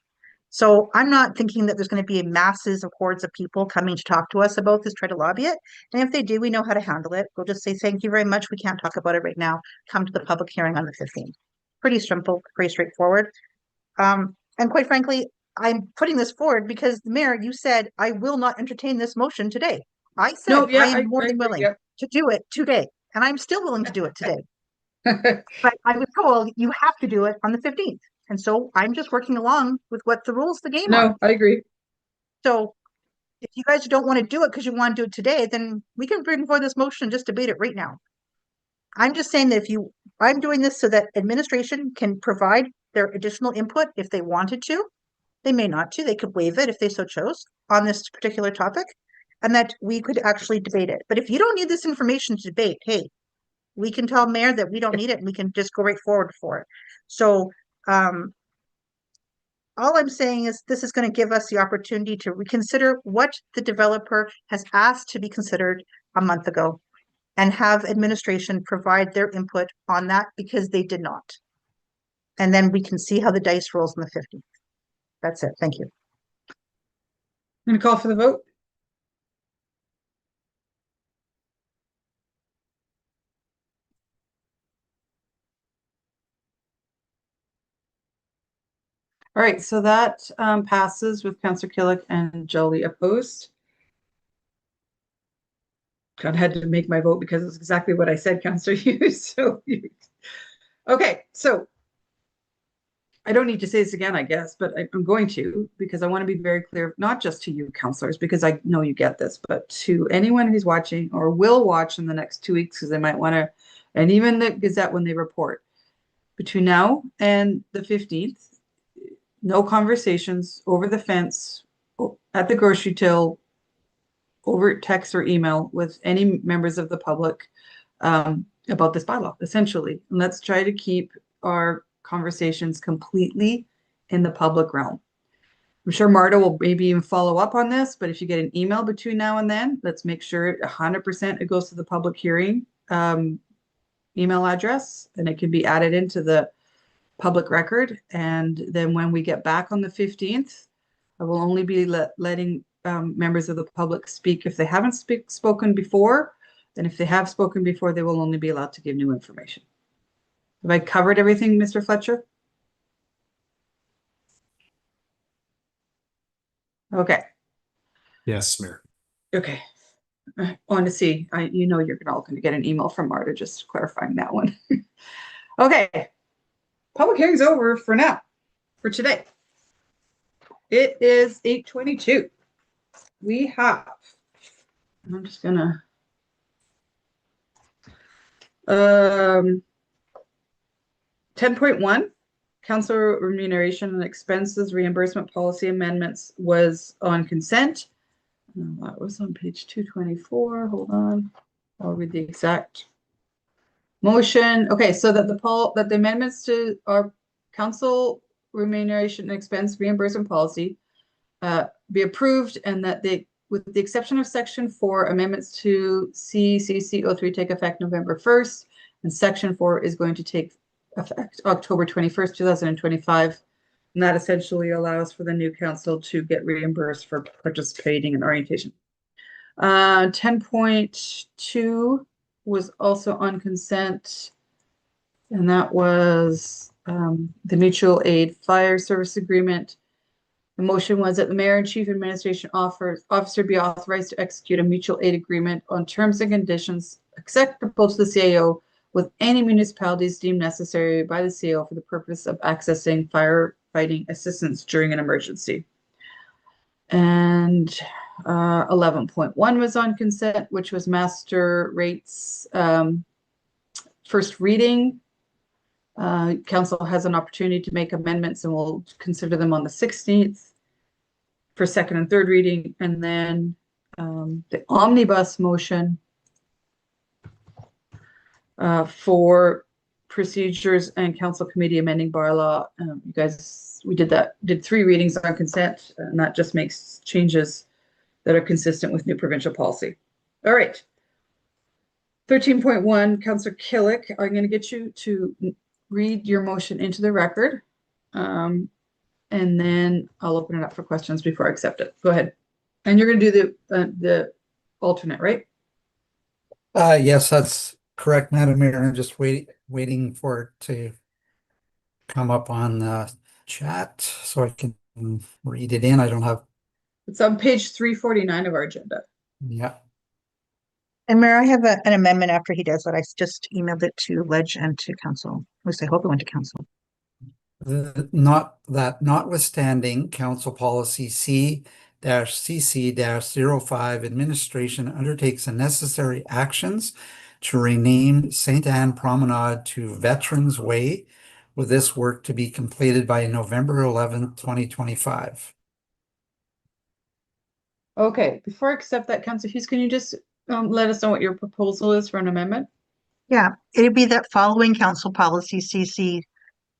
So I'm not thinking that there's going to be masses of hordes of people coming to talk to us about this, try to lobby it. And if they do, we know how to handle it. We'll just say, thank you very much. We can't talk about it right now. Come to the public hearing on the 15th. Pretty simple, pretty straightforward. And quite frankly, I'm putting this forward because the mayor, you said, I will not entertain this motion today. I said, No, yeah, I am more than agree, willing yep. to do it today. And I'm still willing to do it today. But I was told you have to do it on the 15th. And so I'm just working along with what the rules of the game are. No, I agree. So if you guys don't want to do it because you want to do it today, then we can bring forward this motion and just debate it right now. I'm just saying that I'm doing this so that administration can provide their additional input if they wanted to. They may not to, they could waive it if they so chose on this particular topic, and that we could actually debate it. But if you don't need this information to debate, hey, we can tell mayor that we don't need it and we can just go right forward for it. So all I'm saying is this is going to give us the opportunity to reconsider what the developer has asked to be considered a month ago and have administration provide their input on that because they did not. And then we can see how the dice rolls on the 15th. That's it. Thank you. I'm going to call for the vote. All right, so that passes with Councillor Killick and Jolie opposed. God, I had to make my vote because it's exactly what I said, Councillor Hughes. Okay, so I don't need to say this again, I guess, but I'm going to because I want to be very clear, not just to you councillors, because I know you get this, but to anyone who's watching or will watch in the next 2 weeks, because they might want to, and even the Gazette when they report. Between now and the 15th, no conversations over the fence, at the grocery till, over text or email with any members of the public about this bylaw, essentially. And let's try to keep our conversations completely in the public realm. I'm sure Marta will maybe even follow up on this, but if you get an email between now and then, let's make sure 100% it goes to the public hearing email address, and it can be added into the public record. And then when we get back on the 15th, I will only be letting members of the public speak if they haven't spoken before. And if they have spoken before, they will only be allowed to give new information. Have I covered everything, Mr. Fletcher? Okay. Yes, Mayor. Okay. I want to see. You know you're all going to get an email from Marta just clarifying that one. Okay. Public hearing's over for now, for today. It is 8:22. We have, I'm just gonna, 10.1, council remuneration and expenses reimbursement policy amendments was on consent. That was on page 224. Hold on. I'll read the exact motion. Okay, so that the amendments to our council remuneration and expense reimbursement policy be approved, and that they, with the exception of section 4, amendments to CCC 03 take effect November 1st, and section 4 is going to take effect October 21st, 2025. And that essentially allows for the new council to get reimbursed for participating in orientation. 10.2 was also on consent, and that was the mutual aid fire service agreement. The motion was that the mayor and chief administration officer be authorized to execute a mutual aid agreement on terms and conditions acceptable to the CAO with any municipalities deemed necessary by the CAO for the purpose of accessing firefighting assistance during an emergency. And 11.1 was on consent, which was master rates first reading. Council has an opportunity to make amendments, and we'll consider them on the 16th for second and third reading. And then the omnibus motion for procedures and council committee amending bylaw. You guys, we did 3 readings on consent, and that just makes changes that are consistent with new provincial policy. All right. 13.1, Councillor Killick, I'm going to get you to read your motion into the record. And then I'll open it up for questions before I accept it. Go ahead. And you're going to do the alternate, right? Yes, that's correct, Madam Mayor. I'm just waiting for it to come up on the chat so I can read it in. I don't have, It's on page 349 of our agenda. yeah. And Mayor, I have an amendment after he does that. I just emailed it to Ledge and to council. At least I hope it went to council. Notwithstanding council policy C-CC-05, administration undertakes the necessary actions to rename St. Anne Promenade to Veterans Way, with this work to be completed by November 11th, 2025. Okay, before I accept that, Councillor Hughes, can you just let us know what your proposal is for an amendment? Yeah, it'd be that following council policy CC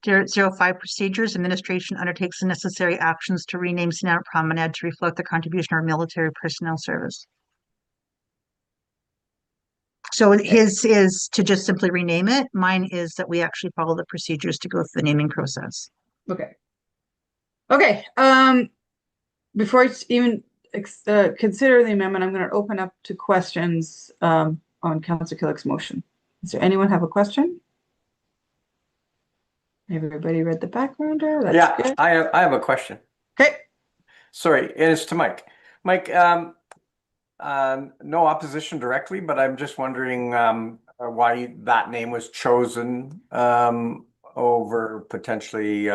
005 procedures, administration undertakes the necessary actions to rename St. Anne Promenade to reflect the contribution of our military personnel service. So his is to just simply rename it. Mine is that we actually follow the procedures to go through the naming process. Okay. Okay, before I even consider the amendment, I'm going to open up to questions on Councillor Killick's motion. Does there anyone have a question? Everybody read the backgrounder? That's Yeah, good. I have a question. Okay. Sorry, and it's to Mike. Mike, no opposition directly, but I'm just wondering why that name was chosen over potentially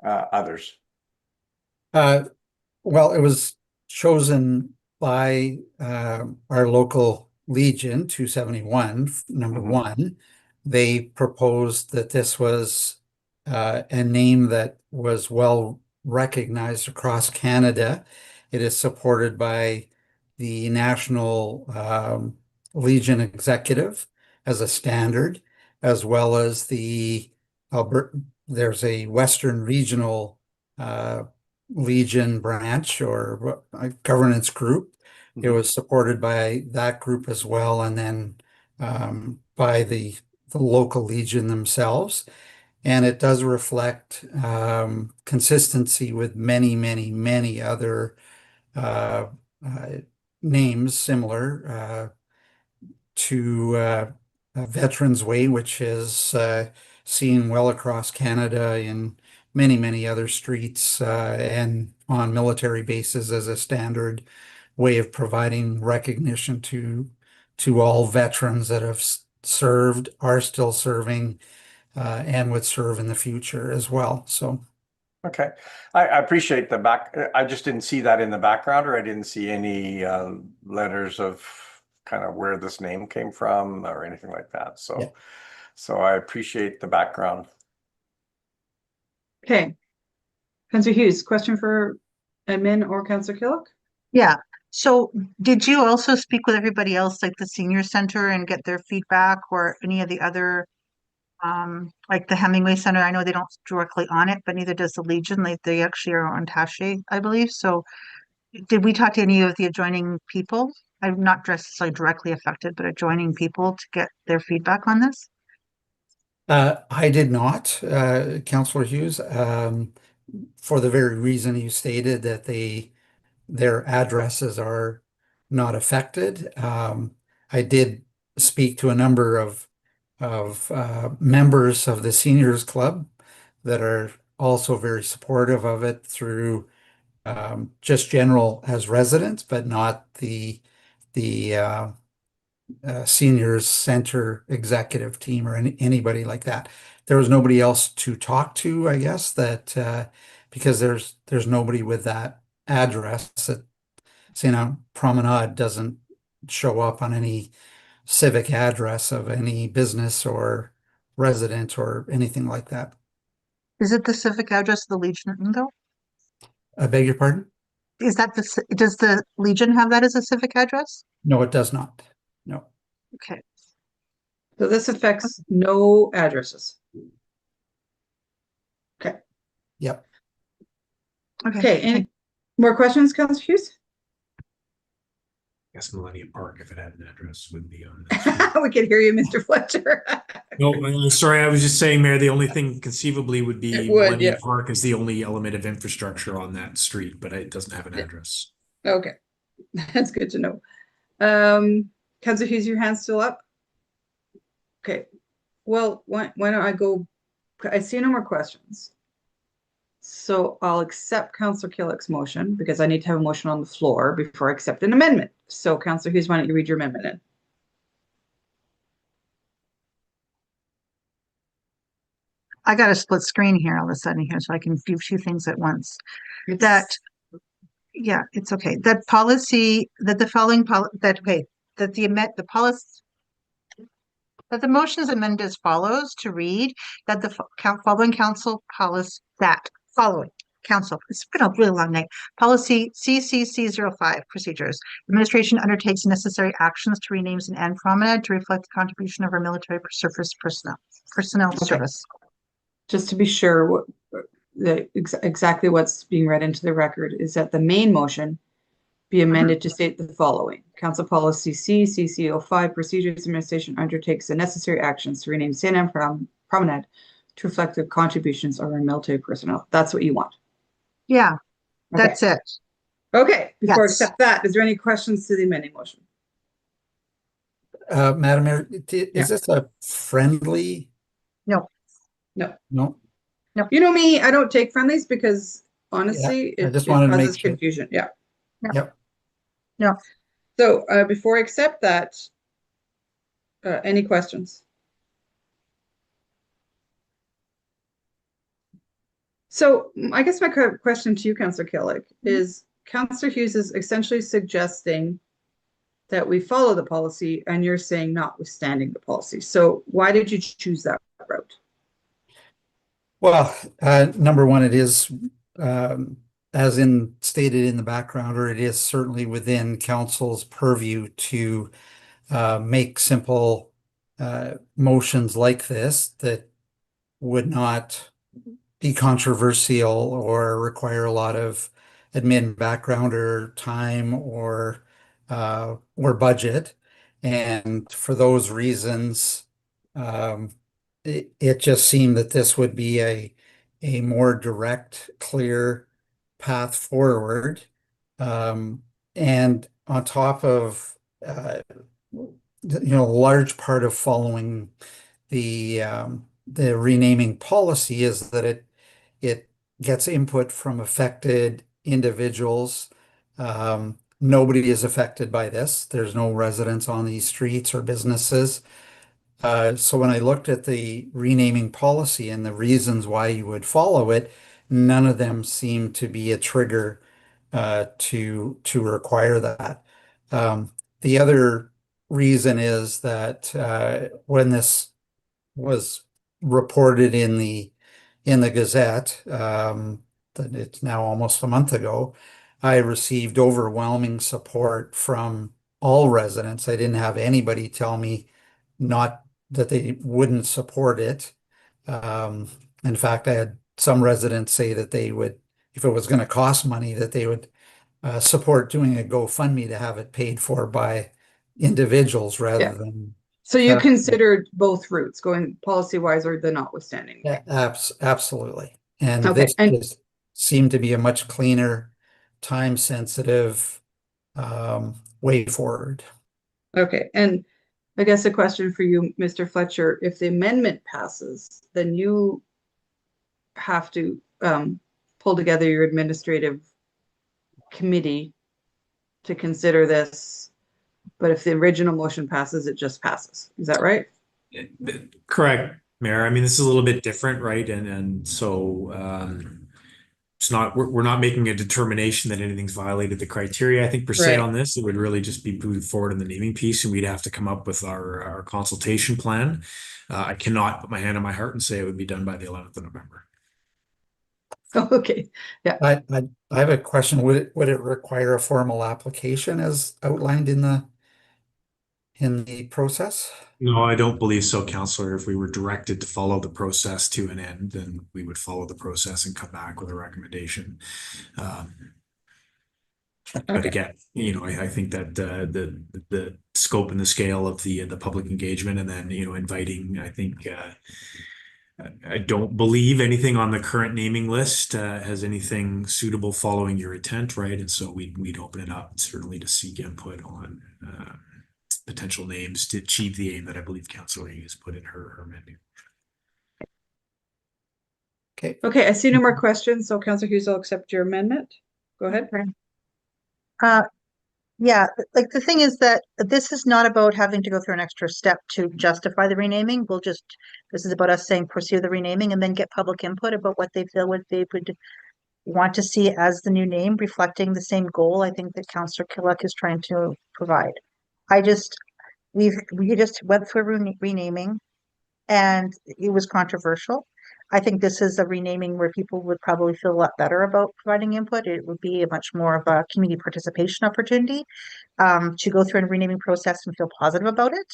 others. Well, it was chosen by our local Legion 271, number one. They proposed that this was a name that was well recognized across Canada. It is supported by the National Legion Executive as a standard, as well as the Alberta. There's a Western Regional Legion branch or governance group. It was supported by that group as well, and then by the local Legion themselves. And it does reflect consistency with many other names similar to Veterans Way, which is seen well across Canada in many other streets and on military bases as a standard way of providing recognition to all veterans that have served, are still serving, and would serve in the future as well. So. Okay, I appreciate the back. I just didn't see that in the background, or I didn't see any letters of kind of where this name came from or anything like that. So, yeah. So I appreciate the background. Okay. Councillor Hughes, question for admin or Councillor Killick? Yeah. So did you also speak with everybody else, like the senior center, and get their feedback, or any of the other like the Hemingway Center? I know they don't directly on it, but neither does the Legion. They actually are on Taché, I believe. So did we talk to any of the adjoining people? I'm not necessarily directly affected, but adjoining people to get their feedback on this? I did not, Councillor Hughes, for the very reason you stated that their addresses are not affected. I did speak to a number of members of the seniors club that are also very supportive of it through just general as residents, but not the seniors center executive team or anybody like that. There was nobody else to talk to, I guess, that because there's nobody with that address that St. Anne Promenade doesn't show up on any civic address of any business or resident or anything like that. Is it the civic address of the Legion though? I beg your pardon? Is that does the Legion have that as a civic address? No, it does not. No. Okay. So this affects no addresses. Okay. Yep. Okay. Any more questions, Councillor Hughes? guess Millennium Park, if it had an address, would be on this. We can hear you, Mr. Fletcher. No, sorry, I was just saying, Mayor, the only thing conceivably would be It would, Millennium yeah. Park is the only element of infrastructure on that street, but it doesn't have an address. Okay, that's good to know. Councillor Hughes, your hand's still up? Okay, well, why don't I go, I see no more questions. So I'll accept Councillor Killick's motion because I need to have a motion on the floor before I accept an amendment. So Councillor Hughes, why don't you read your amendment in? I got a split screen here all of a sudden here, so I can do two things at once. Yeah, it's okay. That policy, that the following, that the policy, that the motion is amended as follows to read that the following council policy, it's been a really long name, policy CCC05 procedures. Administration undertakes necessary actions to rename St. Anne Promenade to reflect the contribution of our military surface personnel service. Just to be sure, exactly what's being read into the record is that the main motion be amended to state the following. Council Policy CCC05 Procedures Administration undertakes the necessary actions to rename St. Anne Promenade to reflect the contributions of our military personnel. That's what you want. Yeah, that's it. Okay, before I Yes. accept that, is there any questions to the amending motion? Madam Mayor, is this a friendly? No. No. You know me, I don't take friendlies because honestly, I it just wanted to make causes sure. confusion. Yeah. Yep. No. So before I accept that, any questions? So I guess my question to you, Councillor Killick, is Councillor Hughes is essentially suggesting that we follow the policy and you're saying notwithstanding the policy. So why did you choose that route? Well, number one, it is, as stated in the background, or it is certainly within council's purview to make simple motions like this that would not be controversial or require a lot of admin background or time or budget. And for those reasons, it just seemed that this would be a more direct, clear path forward. And on top of, a large part of following the renaming policy is that it gets input from affected individuals. Nobody is affected by this. There's no residents on these streets or businesses. So when I looked at the renaming policy and the reasons why you would follow it, none of them seemed to be a trigger to require that. The other reason is that when this was reported in the Gazette, that it's now almost a month ago, I received overwhelming support from all residents. I didn't have anybody tell me not that they wouldn't support it. In fact, I had some residents say that they would, if it was going to cost money, that they would support doing a GoFundMe to have it paid for by individuals rather than. So you considered both routes, going policy-wise or the notwithstanding? Yeah, absolutely. And Okay, this just seemed to be a much cleaner, time-sensitive way forward. Okay, and I guess a question for you, Mr. Fletcher, if the amendment passes, then you have to pull together your administrative committee to consider this. But if the original motion passes, it just passes. Is that right? Correct, Mayor. I mean, this is a little bit different, right? And so it's not, we're not making a determination that anything's violated the criteria, I think, per se on this. It would really just be moved forward in the naming piece, and we'd have to come up with our consultation plan. I cannot put my hand on my heart and say it would be done by the 11th of November. Okay, yeah. I have a question. Would it require a formal application as outlined in the process? No, I don't believe so, Councillor. If we were directed to follow the process to an end, then we would follow the process and come back with a recommendation. But Okay. again, I think that the scope and the scale of the public engagement, and then inviting, I think I don't believe anything on the current naming list has anything suitable following your intent, right? And so we'd open it up certainly to seek input on potential names to achieve the aim that I believe Councillor Ing has put in her menu. Okay. Okay, I see no more questions, so Councillor Hughes, I'll accept your amendment. Go ahead. Uh, yeah, like the thing is that this is not about having to go through an extra step to justify the renaming. This is about us saying pursue the renaming and then get public input about what they feel what they would want to see as the new name, reflecting the same goal I think that Councillor Killick is trying to provide. We just went through renaming and it was controversial. I think this is a renaming where people would probably feel a lot better about providing input. It would be a much more of a community participation opportunity to go through a renaming process and feel positive about it.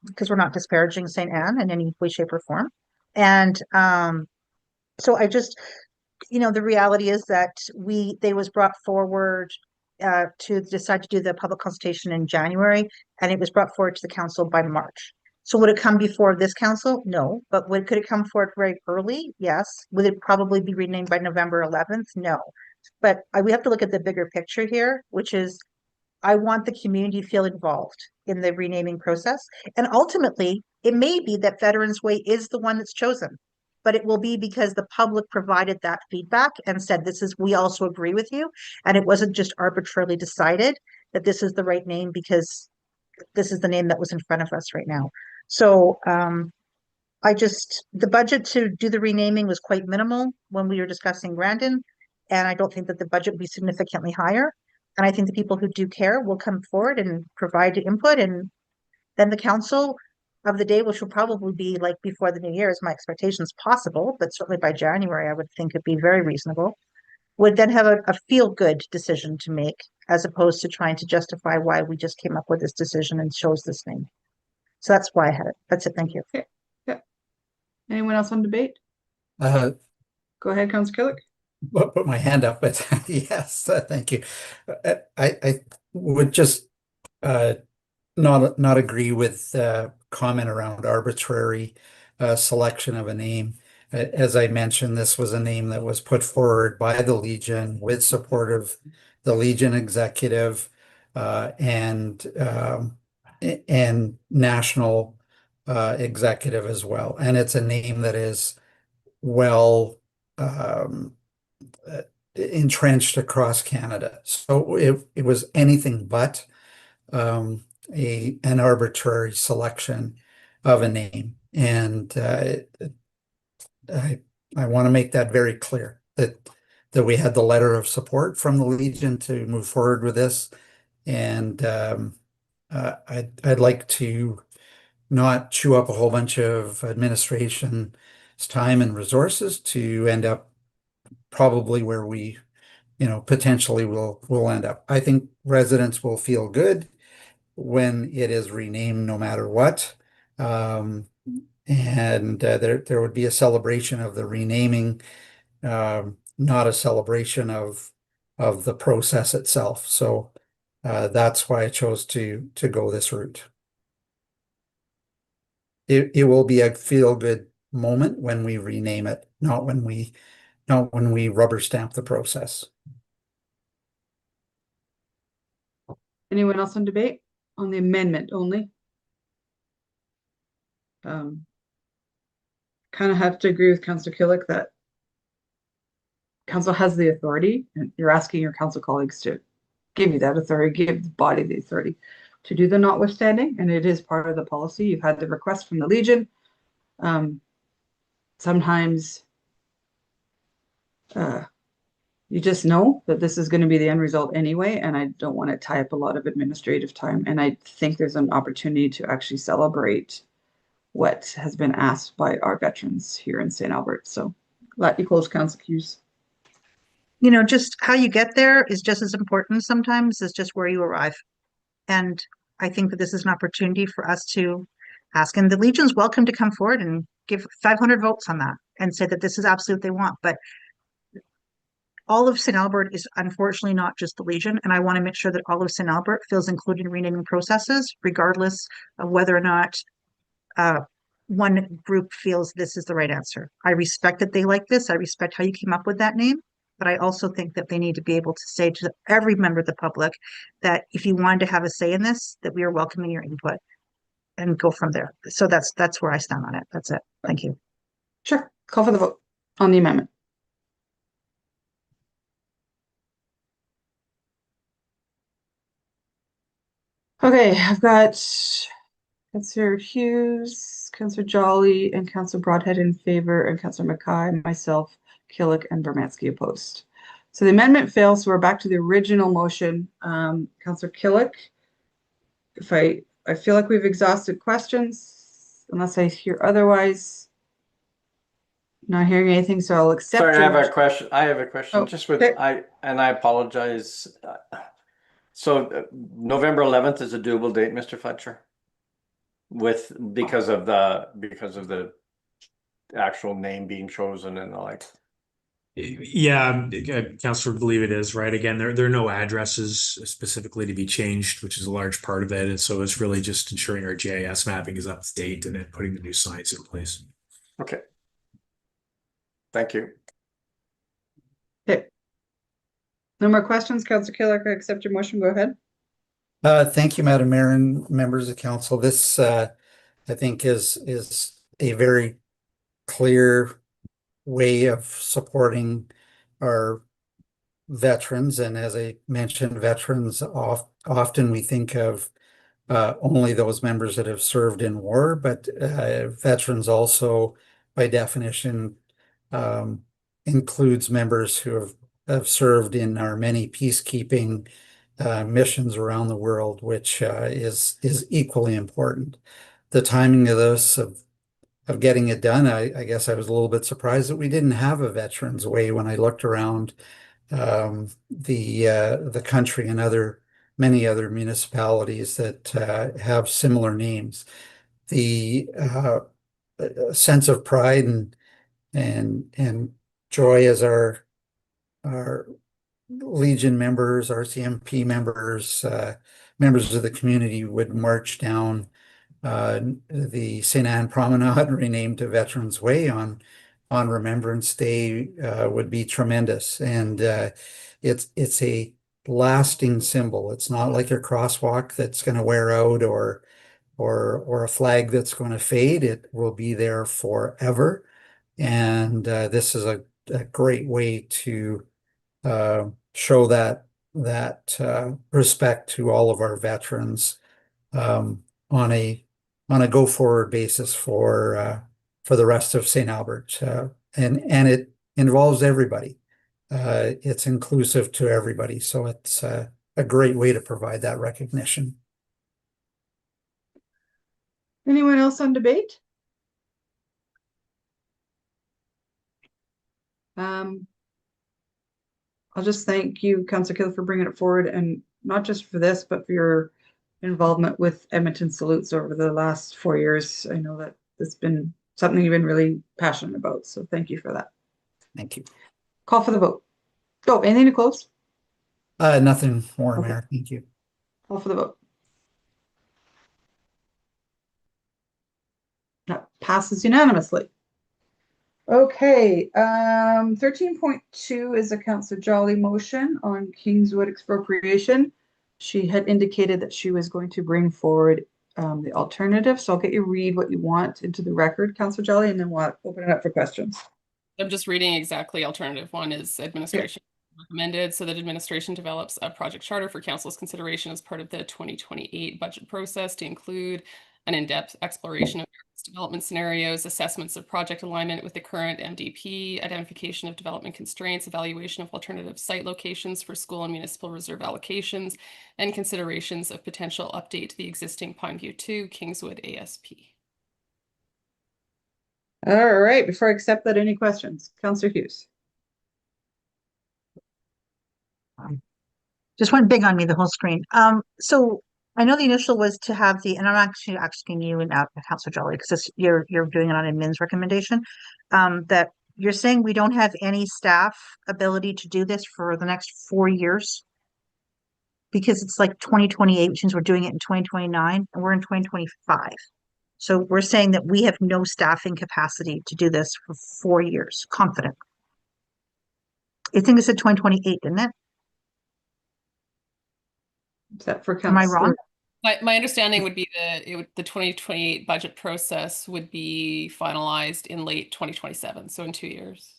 Because we're not disparaging St. Anne in any way, shape, or form. And so I just, the reality is that they was brought forward to decide to do the public consultation in January, and it was brought forward to the council by March. So would it come before this council? No. But could it come forward very early? Yes. Would it probably be renamed by November 11th? No. But we have to look at the bigger picture here, which is I want the community to feel involved in the renaming process. And ultimately, it may be that Veterans Way is the one that's chosen, but it will be because the public provided that feedback and said, we also agree with you. And it wasn't just arbitrarily decided that this is the right name because this is the name that was in front of us right now. So the budget to do the renaming was quite minimal when we were discussing Grandin. And I don't think that the budget would be significantly higher. And I think the people who do care will come forward and provide input. And then the council of the day, which will probably be like before the new year, is my expectations possible, but certainly by January, I would think it'd be very reasonable, would then have a feel-good decision to make, as opposed to trying to justify why we just came up with this decision and chose this name. So that's why I had it. That's it. Thank you. Okay. Yeah. Anyone else on debate? Uh, Go ahead, Councillor Killick. put my hand up, but yes, thank you. I would just not agree with comment around arbitrary selection of a name. As I mentioned, this was a name that was put forward by the Legion with support of the Legion executive and national executive as well. And it's a name that is well entrenched across Canada. So it was anything but an arbitrary selection of a name. And I want to make that very clear that we had the letter of support from the Legion to move forward with this. And I'd like to not chew up a whole bunch of administration's time and resources to end up probably where we potentially will end up. I think residents will feel good when it is renamed no matter what. And there would be a celebration of the renaming, not a celebration of the process itself. So that's why I chose to go this route. It will be a feel-good moment when we rename it, not when we rubber stamp the process. Anyone else on debate on the amendment only? Kind of have to agree with Councillor Killick that council has the authority, and you're asking your council colleagues to give you that authority, give the body the authority to do the notwithstanding, and it is part of the policy. You've had the request from the Legion. Sometimes you just know that this is going to be the end result anyway, and I don't want to tie up a lot of administrative time. And I think there's an opportunity to actually celebrate what has been asked by our veterans here in St. Albert. So let you close, Councillor Hughes. Just how you get there is just as important sometimes as just where you arrive. And I think that this is an opportunity for us to ask, and the Legion's welcome to come forward and give 500 votes on that and say that this is absolute they want. But all of St. Albert is unfortunately not just the Legion, and I want to make sure that all of St. Albert feels included in renaming processes, regardless of whether or not one group feels this is the right answer. I respect that they like this. I respect how you came up with that name, but I also think that they need to be able to say to every member of the public that if you wanted to have a say in this, that we are welcoming your input and go from there. So that's where I stand on it. That's it. Thank you. Sure. Call for the vote on the amendment. Okay, I've got Councillor Hughes, Councillor Jolly, and Councillor Broadhead in favor, and Councillor Mackay, myself, Killick, and Bermansky opposed. So the amendment fails, so we're back to the original motion. Councillor Killick, if I feel like we've exhausted questions, unless I hear otherwise. Not hearing anything, so I'll accept. Sorry, I your have a motion. question. I have a question Oh, just with, okay. I apologize. So November 11th is a doable date, Mr. Fletcher? Because of the actual name being chosen and the like. Yeah, Councillor, believe it is, right? Again, there are no addresses specifically to be changed, which is a large part of it. And so it's really just ensuring our GIS mapping is up to date and then putting the new signs in place. Okay. Thank you. Okay. No more questions, Councillor Killick, I accept your motion, go ahead. Thank you, Madam Mayor and members of council. This, I think is a very clear way of supporting our veterans. And as I mentioned, veterans often we think of only those members that have served in war, but veterans also, by definition, includes members who have served in our many peacekeeping missions around the world, which is equally important. The timing of this, of getting it done, I guess I was a little bit surprised that we didn't have a Veterans Way when I looked around the country and many other municipalities that have similar names. The sense of pride and joy as our Legion members, RCMP members, members of the community would march down the St. Anne Promenade, renamed to Veterans Way on Remembrance Day, would be tremendous. And it's a lasting symbol. It's not like a crosswalk that's going to wear out or a flag that's going to fade. It will be there forever. And this is a great way to show that respect to all of our veterans on a go forward basis for the rest of St. Albert, and it involves everybody. It's inclusive to everybody, so it's a great way to provide that recognition. Anyone else on debate? I'll just thank you, Councillor Kill, for bringing it forward, and not just for this, but for your involvement with Edmonton Salutes over the last 4 years. I know that it's been something you've been really passionate about, so thank you for that. Thank you. Call for the vote. Oh, anything to close? Nothing more, Okay. Mayor. Thank you. Call for the vote. That passes unanimously. Okay, 13.2 is a Councillor Jolly motion on Kingswood expropriation. She had indicated that she was going to bring forward the alternative, so I'll get you read what you want into the record, Councillor Jolly, and then we'll open it up for questions. I'm just reading exactly alternative one is administration recommended so that administration develops a project charter for council's consideration as part of the 2028 budget process to include an in-depth exploration of development scenarios, assessments of project alignment with the current MDP, identification of development constraints, evaluation of alternative site locations for school and municipal reserve allocations, and considerations of potential update to the existing Pineview 2 Kingswood ASP. All right, before I accept that, any questions? Councillor Hughes. Just went big on me, the whole screen. So I know the initial was to have and I'm actually asking you and Councillor Jolly, because you're doing it on admin's recommendation, that you're saying we don't have any staff ability to do this for the next 4 years? Because it's like 2028, which means we're doing it in 2029 and we're in 2025. So we're saying that we have no staffing capacity to do this for 4 years, confident. I think it said 2028, didn't it? Is that for Am I wrong? Councillor? My understanding would be the 2028 budget process would be finalized in late 2027, so in 2 years.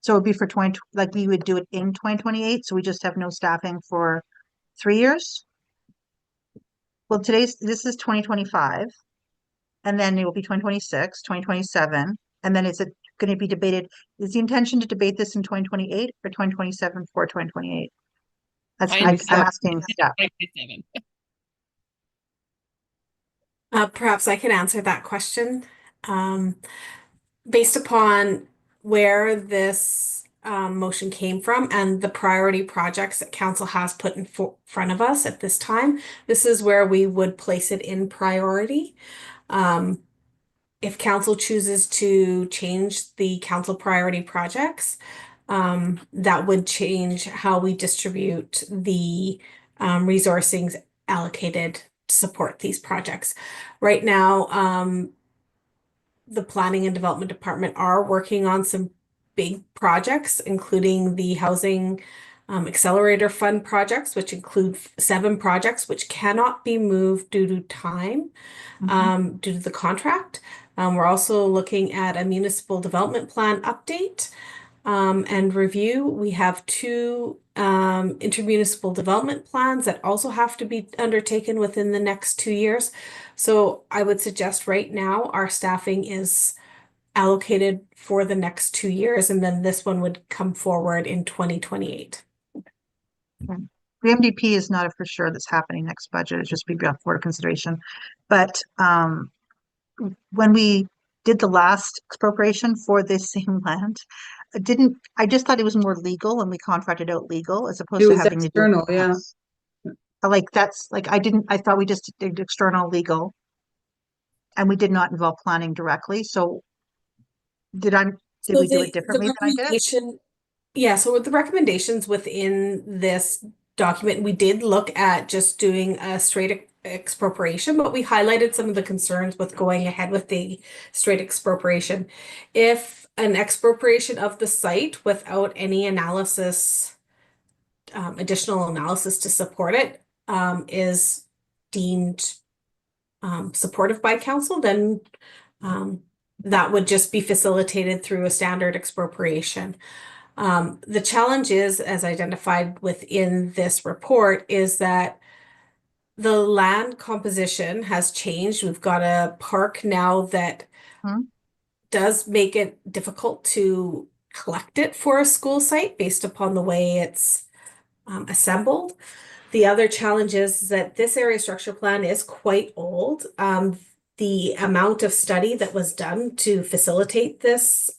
So it'd be for 20, like we would do it in 2028, so we just have no staffing for 3 years? Well, this is 2025, and then it will be 2026, 2027, and then is it going to be debated? Is the intention to debate this in 2028 or 2027 for 2028? That's, I'm asking staff. 2027. Perhaps I can answer that question. Based upon where this motion came from and the priority projects that council has put in front of us at this time, this is where we would place it in priority. If council chooses to change the council priority projects, that would change how we distribute the resourcing allocated to support these projects. Right now, the planning and development department are working on some big projects, including the housing accelerator fund projects, which include 7 projects, which cannot be moved due to time, due to the contract. We're also looking at a municipal development plan update and review. We have 2 intermunicipal development plans that also have to be undertaken within the next 2 years. So I would suggest right now our staffing is allocated for the next 2 years, and then this one would come forward in 2028. Okay. The MDP is not a for sure that's happening next budget. It's just be brought forward consideration. But when we did the last expropriation for this same land, I just thought it was more legal and we contracted out legal as opposed It to was having external, to do yeah. like that's like I thought we just did external legal and we did not involve planning directly. So did we do it differently than I did it? Yeah, so with the recommendations within this document, we did look at just doing a straight expropriation, but we highlighted some of the concerns with going ahead with the straight expropriation. If an expropriation of the site without any analysis, additional analysis to support it, is deemed supportive by council, then that would just be facilitated through a standard expropriation. The challenge is, as identified within this report, is that the land composition has changed. We've got a park now that does make it difficult to collect it for a school site based upon the way it's assembled. The other challenge is that this area structure plan is quite old. The amount of study that was done to facilitate this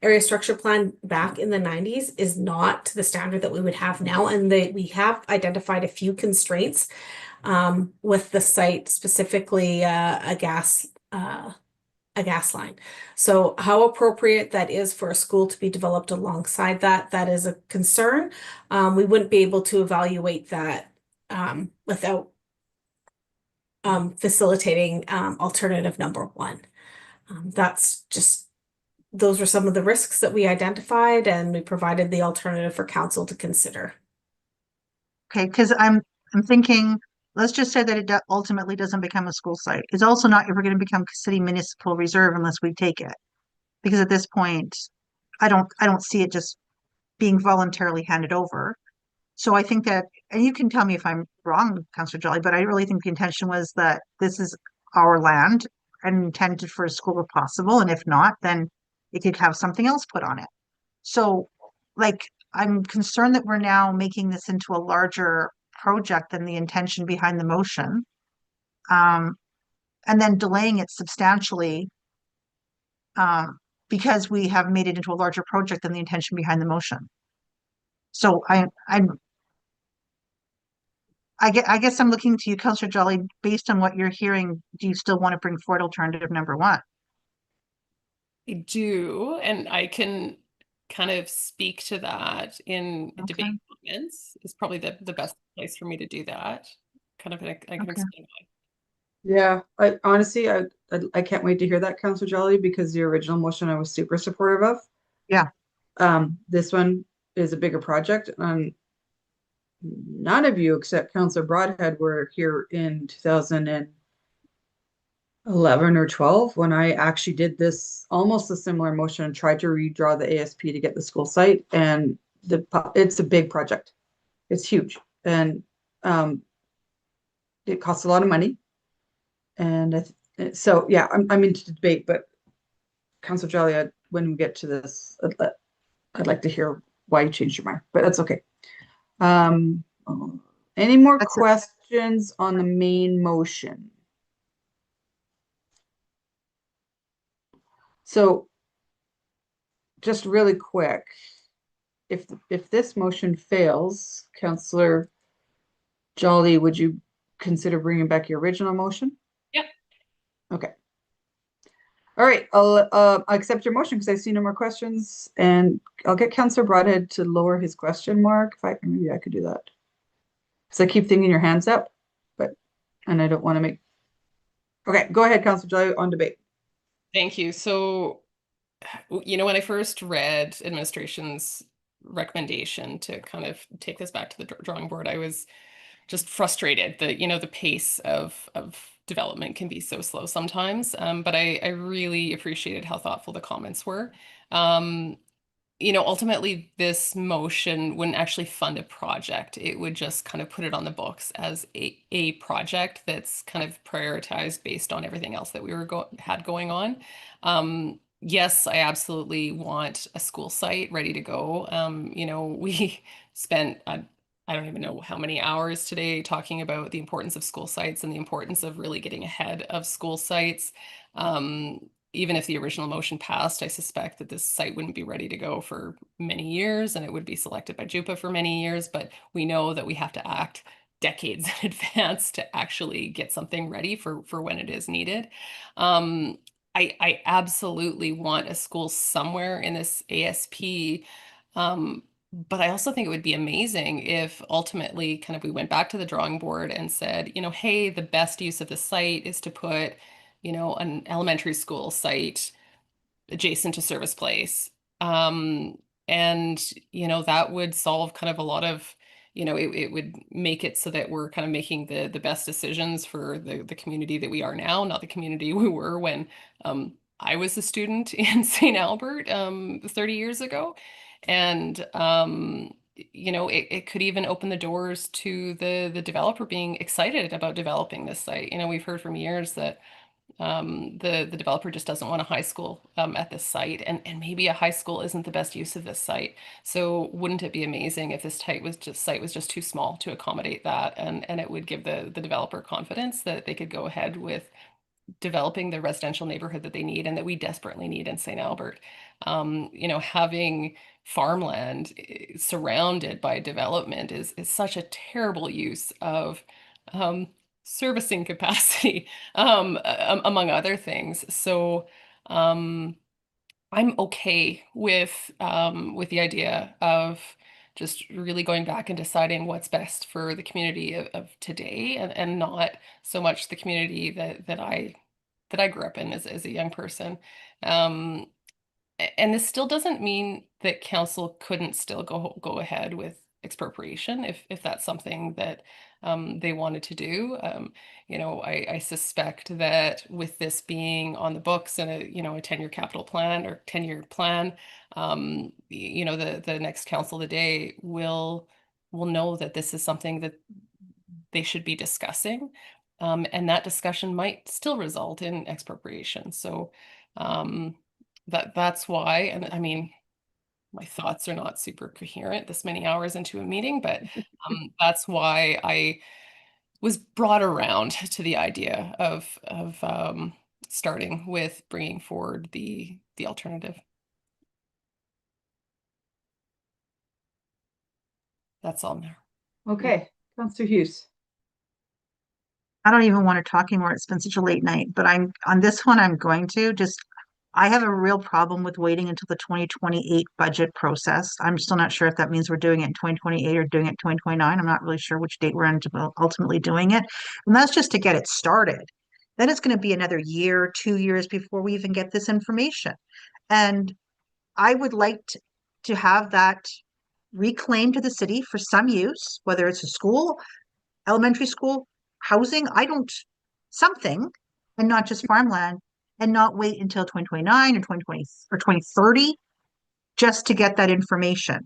area structure plan back in the 90s is not to the standard that we would have now. And we have identified a few constraints with the site, specifically a gas line. So how appropriate that is for a school to be developed alongside that is a concern. We wouldn't be able to evaluate that without facilitating alternative number 1. Those were some of the risks that we identified, and we provided the alternative for council to consider. Okay, because I'm thinking, let's just say that it ultimately doesn't become a school site. It's also not ever going to become city municipal reserve unless we take it. Because at this point, I don't see it just being voluntarily handed over. So I think that, and you can tell me if I'm wrong, Councillor Jolly, but I really think the intention was that this is our land and intended for a school if possible. And if not, then it could have something else put on it. So like, I'm concerned that we're now making this into a larger project than the intention behind the motion. And then delaying it substantially because we have made it into a larger project than the intention behind the motion. So I guess I'm looking to you, Councillor Jolly, based on what you're hearing, do you still want to bring forward alternative number 1? I do, and I can kind of speak to that in debate comments is probably the best place for me to do that. Kind of, I can explain why. Yeah, I honestly, I can't wait to hear that, Councillor Jolly, because the original motion I was super supportive of. Yeah. This one is a bigger project. None of you except Councillor Broadhead were here in 2011 or 12 when I actually did this almost a similar motion and tried to redraw the ASP to get the school site. And it's a big project. It's huge. And it costs a lot of money. And so, yeah, I'm into debate, but Councillor Jolly, when we get to this, I'd like to hear why you changed your mind, but that's okay. Any more questions on the main motion? So just really quick, if this motion fails, Councillor Jolly, would you consider bringing back your original motion? Yep. Okay. All right, I'll accept your motion because I see no more questions, and I'll get Councillor Broadhead to lower his question mark. Maybe I could do that. Because I keep thinking your hand's up, and I don't want to make. Okay, go ahead, Councillor Jolly, on debate. Thank you. So, when I first read administration's recommendation to kind of take this back to the drawing board, I was just frustrated that, the pace of development can be so slow sometimes. But I really appreciated how thoughtful the comments were. Ultimately, this motion wouldn't actually fund a project. It would just kind of put it on the books as a project that's kind of prioritized based on everything else that we had going on. Yes, I absolutely want a school site ready to go. We spent, I don't even know how many hours today talking about the importance of school sites and the importance of really getting ahead of school sites. Even if the original motion passed, I suspect that this site wouldn't be ready to go for many years, and it would be selected by JUPA for many years. But we know that we have to act decades in advance to actually get something ready for when it is needed. I absolutely want a school somewhere in this ASP. But I also think it would be amazing if ultimately kind of we went back to the drawing board and said, hey, the best use of the site is to put an elementary school site adjacent to Service Place. And, that would solve kind of a lot of, it would make it so that we're kind of making the best decisions for the community that we are now, not the community we were when I was a student in St. Albert 30 years ago. And, it could even open the doors to the developer being excited about developing this site. We've heard from years that the developer just doesn't want a high school at this site, and maybe a high school isn't the best use of this site. So wouldn't it be amazing if this site was just too small to accommodate that, and it would give the developer confidence that they could go ahead with developing the residential neighborhood that they need and that we desperately need in St. Albert. Having farmland surrounded by development is such a terrible use of servicing capacity, among other things. So I'm okay with the idea of just really going back and deciding what's best for the community of today, and not so much the community that I grew up in as a young person. And this still doesn't mean that council couldn't still go ahead with expropriation if that's something that they wanted to do. I suspect that with this being on the books and a 10-year capital plan or 10-year plan, the next council of the day will know that this is something that they should be discussing. And that discussion might still result in expropriation. So that's why, and I mean, my thoughts are not super coherent this many hours into a meeting, but that's why I was brought around to the idea of starting with bringing forward the alternative. That's all now. Okay, Councillor Hughes. I don't even want to talk anymore. It's been such a late night, but I'm on this one. I'm going to just I have a real problem with waiting until the 2028 budget process. I'm still not sure if that means we're doing it in 2028 or doing it in 2029. I'm not really sure which date we're ultimately doing it. And that's just to get it started. Then it's going to be another year, 2 years before we even get this information. And I would like to have that reclaimed to the city for some use, whether it's a school, elementary school, housing, something, and not just farmland, and not wait until 2029 or 2020 or 2030 just to get that information.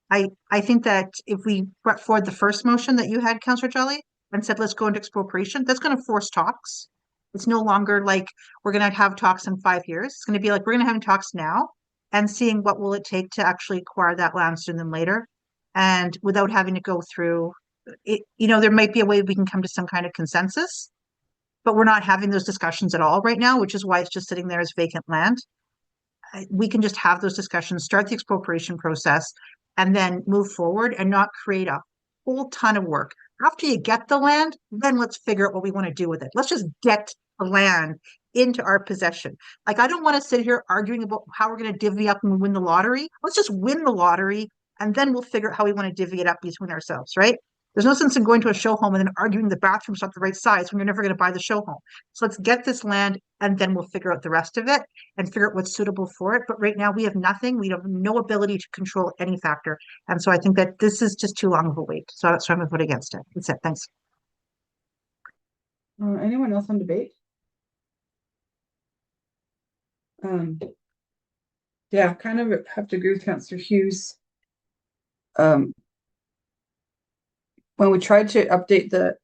I think that if we brought forward the first motion that you had, Councillor Jolly, and said, let's go into expropriation, that's going to force talks. It's no longer like we're going to have talks in 5 years. It's going to be like, we're going to have talks now and seeing what will it take to actually acquire that land sooner than later. And without having to go through it, there might be a way we can come to some kind of consensus, but we're not having those discussions at all right now, which is why it's just sitting there as vacant land. We can just have those discussions, start the expropriation process, and then move forward and not create a whole ton of work. After you get the land, then let's figure out what we want to do with it. Let's just get the land into our possession. Like, I don't want to sit here arguing about how we're going to divvy up and win the lottery. Let's just win the lottery, and then we'll figure out how we want to divvy it up between ourselves, right? There's no sense in going to a show home and then arguing the bathroom's not the right size when you're never going to buy the show home. So let's get this land, and then we'll figure out the rest of it and figure out what's suitable for it. But right now we have nothing. We have no ability to control any factor. And so I think that this is just too long of a wait. So I'm going to vote against it. That's it. Thanks. Anyone else on debate? Yeah, kind of have to agree with Councillor Hughes. When we tried to update the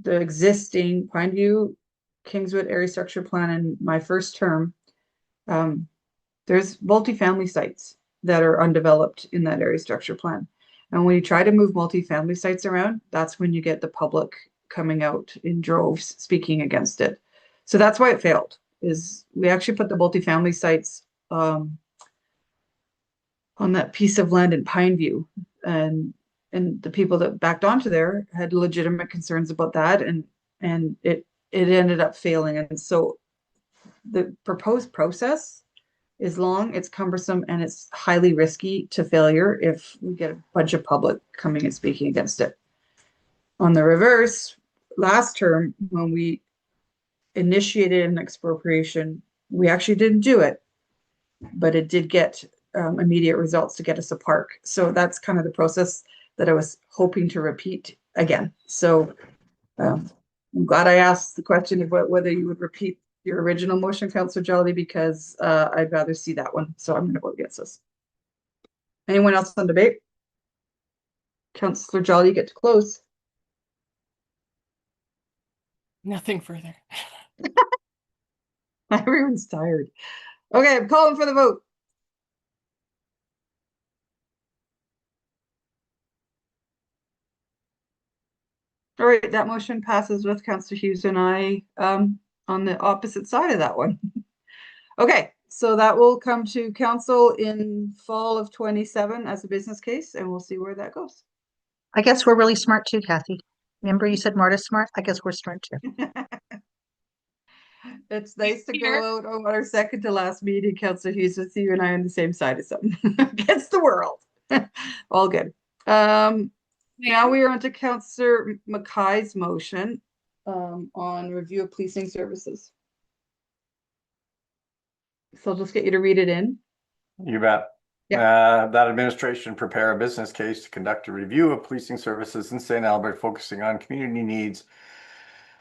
existing Pineview Kingswood area structure plan in my first term, there's multifamily sites that are undeveloped in that area structure plan. And when you try to move multifamily sites around, that's when you get the public coming out in droves speaking against it. So that's why it failed, is we actually put the multifamily sites on that piece of land in Pineview, and the people that backed onto there had legitimate concerns about that, and it ended up failing. And so the proposed process is long, it's cumbersome, and it's highly risky to failure if we get a bunch of public coming and speaking against it. On the reverse, last term, when we initiated an expropriation, we actually didn't do it, but it did get immediate results to get us a park. So that's kind of the process that I was hoping to repeat again. So I'm glad I asked the question of whether you would repeat your original motion, Councillor Jolly, because I'd rather see that one. So I'm going to vote against this. Anyone else on debate? Councillor Jolly, you get to close. Nothing further. Everyone's tired. Okay, I'm calling for the vote. All right, that motion passes with Councillor Hughes and I on the opposite side of that one. Okay, so that will come to council in fall of 27 as a business case, and we'll see where that goes. I guess we're really smart too, Kathy. Remember you said Marta's smart? I guess we're smart too. It's nice to go out on our second to last meeting, Councillor Hughes, with you and I on the same side of something against the world. All good. Now we are on to Councillor Mackay's motion on review of policing services. So I'll just get you to read it in. You bet. Yeah. That administration prepare a business case to conduct a review of policing services in St. Albert, focusing on community needs,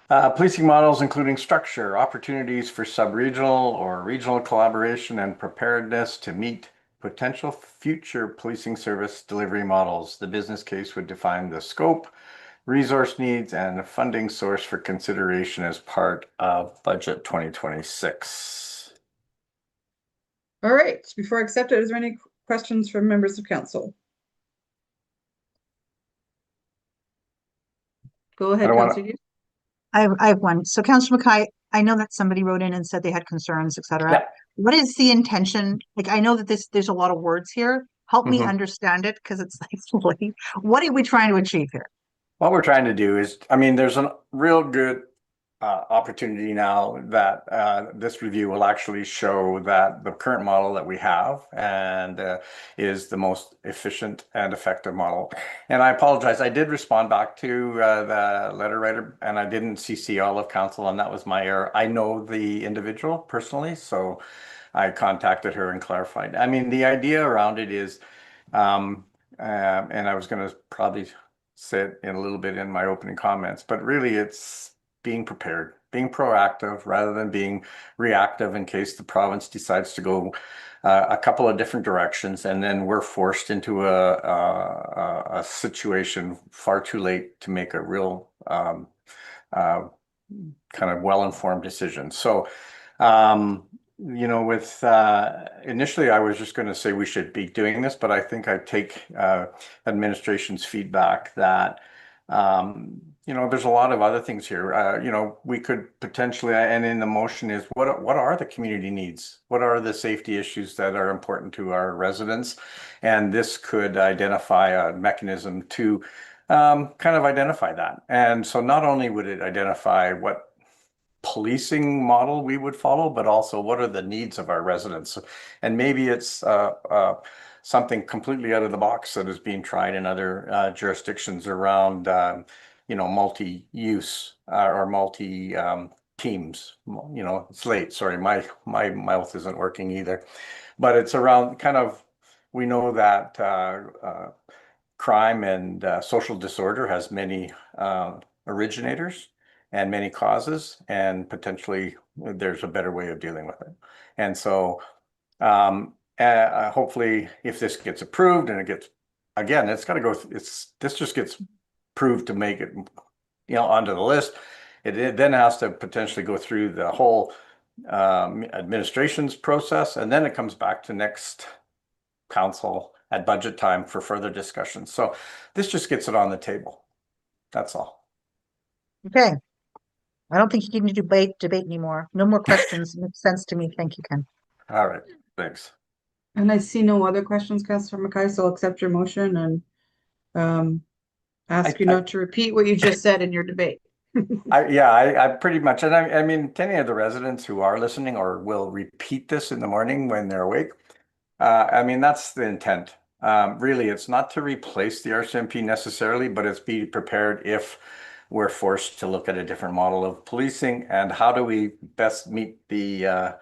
policing models, including structure, opportunities for sub-regional or regional collaboration, and preparedness to meet potential future policing service delivery models. The business case would define the scope, resource needs, and funding source for consideration as part of Budget 2026. All right, before I accept it, is there any questions from members of council? Go ahead, Councillor Hughes. I have one. So Councillor Mackay, I know that somebody wrote in and said they had concerns, et cetera. Yeah. What is the intention? Like, I know that there's a lot of words here. Help me understand it, because it's like, what are we trying to achieve here? What we're trying to do is, I mean, there's a real good opportunity now that this review will actually show that the current model that we have and is the most efficient and effective model. And I apologize, I did respond back to the letter writer and I didn't CC all of council, and that was my error. I know the individual personally, so I contacted her and clarified. I mean, the idea around it is, and I was going to probably say it in a little bit in my opening comments, but really it's being prepared, being proactive rather than being reactive in case the province decides to go a couple of different directions, and then we're forced into a situation far too late to make a real kind of well-informed decision. So, with initially I was just going to say we should be doing this, but I think I take administration's feedback that there's a lot of other things here. We could potentially, and in the motion is what are the community needs? What are the safety issues that are important to our residents? And this could identify a mechanism to kind of identify that. And so not only would it identify what policing model we would follow, but also what are the needs of our residents? And maybe it's something completely out of the box that is being tried in other jurisdictions around multi-use or multi teams. It's late. Sorry, my mouth isn't working either, but it's around kind of, we know that crime and social disorder has many originators and many causes, and potentially there's a better way of dealing with it. And so hopefully if this gets approved and it gets, again, it's got to go, this just gets approved to make it, onto the list. It then has to potentially go through the whole administration's process, and then it comes back to next council at budget time for further discussion. So this just gets it on the table. That's all. Okay. I don't think you need to debate anymore. No more questions. Makes sense to me. Thank you, Ken. All right. Thanks. And I see no other questions, Councillor Mackay, so I'll accept your motion and ask you not to repeat what you just said in your debate. I pretty much, and I mean, to any of the residents who are listening or will repeat this in the morning when they're awake, I mean, that's the intent. Really, it's not to replace the RCMP necessarily, but it's be prepared if we're forced to look at a different model of policing and how do we best meet the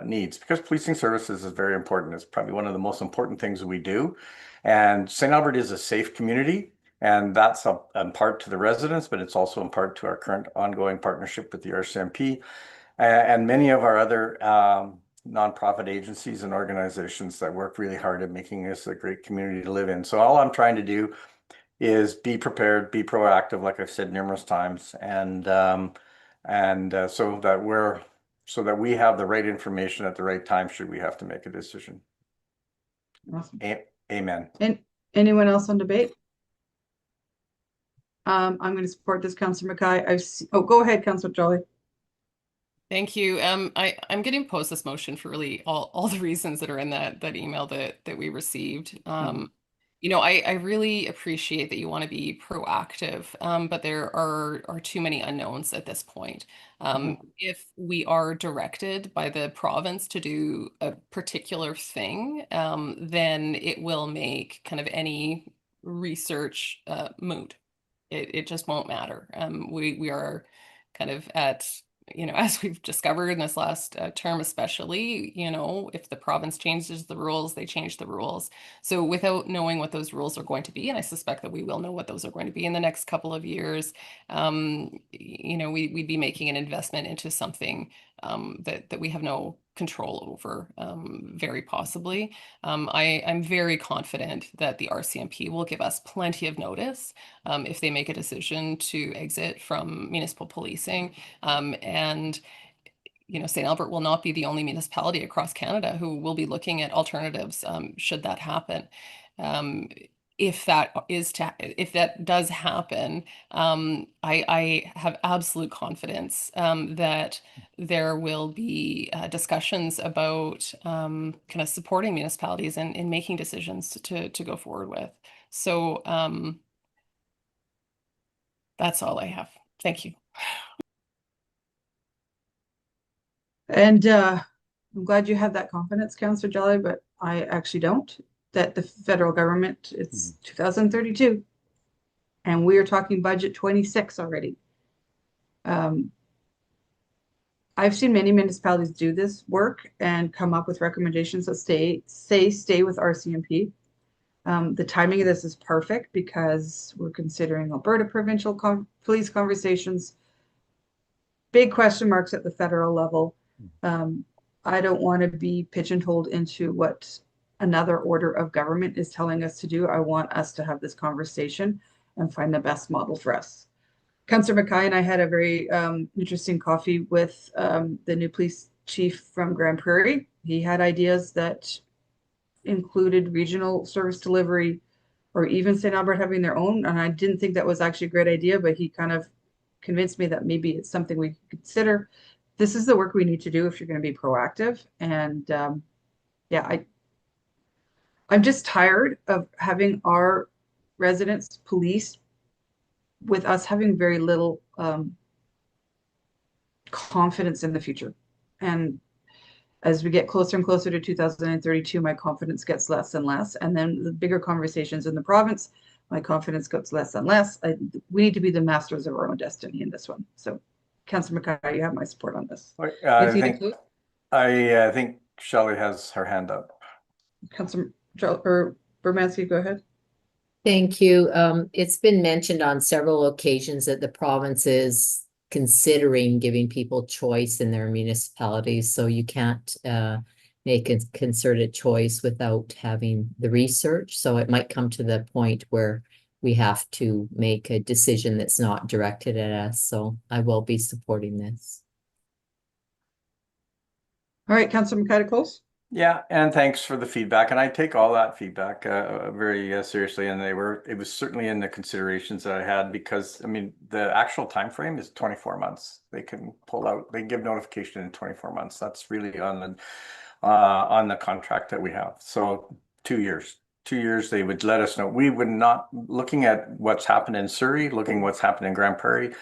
needs, because policing services is very important. It's probably one of the most important things we do. And St. Albert is a safe community, and that's in part to the residents, but it's also in part to our current ongoing partnership with the RCMP and many of our other nonprofit agencies and organizations that work really hard at making this a great community to live in. So all I'm trying to do is be prepared, be proactive, like I've said numerous times, and so that we have the right information at the right time should we have to make a decision. Awesome. Amen. And anyone else on debate? I'm going to support this, Councillor Mackay. Go ahead, Councillor Jolly. Thank you. I'm getting post this motion for really all the reasons that are in that email that we received. I really appreciate that you want to be proactive, but there are too many unknowns at this point. If we are directed by the province to do a particular thing, then it will make kind of any research moot. It just won't matter. We are kind of at, as we've discovered in this last term, especially, if the province changes the rules, they change the rules. So without knowing what those rules are going to be, and I suspect that we will know what those are going to be in the next couple of years, we'd be making an investment into something that we have no control over, very possibly. I'm very confident that the RCMP will give us plenty of notice if they make a decision to exit from municipal policing. And St. Albert will not be the only municipality across Canada who will be looking at alternatives should that happen. If that does happen, I have absolute confidence that there will be discussions about kind of supporting municipalities and in making decisions to go forward with. So that's all I have. Thank you. And I'm glad you have that confidence, Councillor Jolly, but I actually don't. That the federal government, it's 2032, and we are talking budget 26 already. I've seen many municipalities do this work and come up with recommendations that stay with RCMP. The timing of this is perfect because we're considering Alberta provincial police conversations, big question marks at the federal level. I don't want to be pigeonholed into what another order of government is telling us to do. I want us to have this conversation and find the best model for us. Councillor Mackay and I had a very interesting coffee with the new police chief from Grand Prairie. He had ideas that included regional service delivery or even St. Albert having their own. And I didn't think that was actually a great idea, but he kind of convinced me that maybe it's something we could consider. This is the work we need to do if you're going to be proactive. And yeah, I'm just tired of having our residents policed with us having very little confidence in the future. And as we get closer and closer to 2032, my confidence gets less and less. And then the bigger conversations in the province, my confidence gets less and less. We need to be the masters of our own destiny in this one. So, Councillor Mackay, you have my support on this. I think Shelley has her hand up. Councillor Bermansky, go ahead. Thank you. It's been mentioned on several occasions that the province is considering giving people choice in their municipalities. So you can't make a concerted choice without having the research. So it might come to the point where we have to make a decision that's not directed at us. So I will be supporting this. All right, Councillor Mackay to close. Yeah, and thanks for the feedback. And I take all that feedback very seriously. And it was certainly in the considerations that I had because I mean the actual time frame is 24 months. They can pull out, they give notification in 24 months. That's really on the contract that we have. So 2 years. 2 years they would let us know. We would not looking at what's happened in Surrey, looking what's happened in Grand Prairie.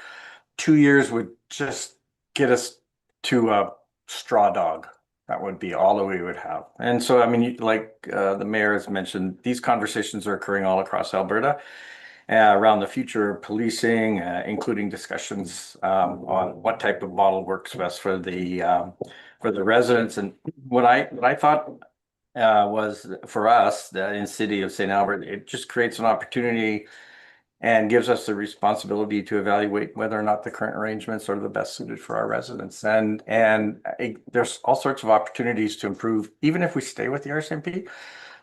2 years would just get us to a straw dog. That would be all that we would have. And so, I mean, like the mayor has mentioned, these conversations are occurring all across Alberta around the future of policing, including discussions on what type of model works best for the residents. And what I thought was for us in the city of St. Albert, it just creates an opportunity and gives us the responsibility to evaluate whether or not the current arrangements are the best suited for our residents. And there's all sorts of opportunities to improve, even if we stay with the RCMP,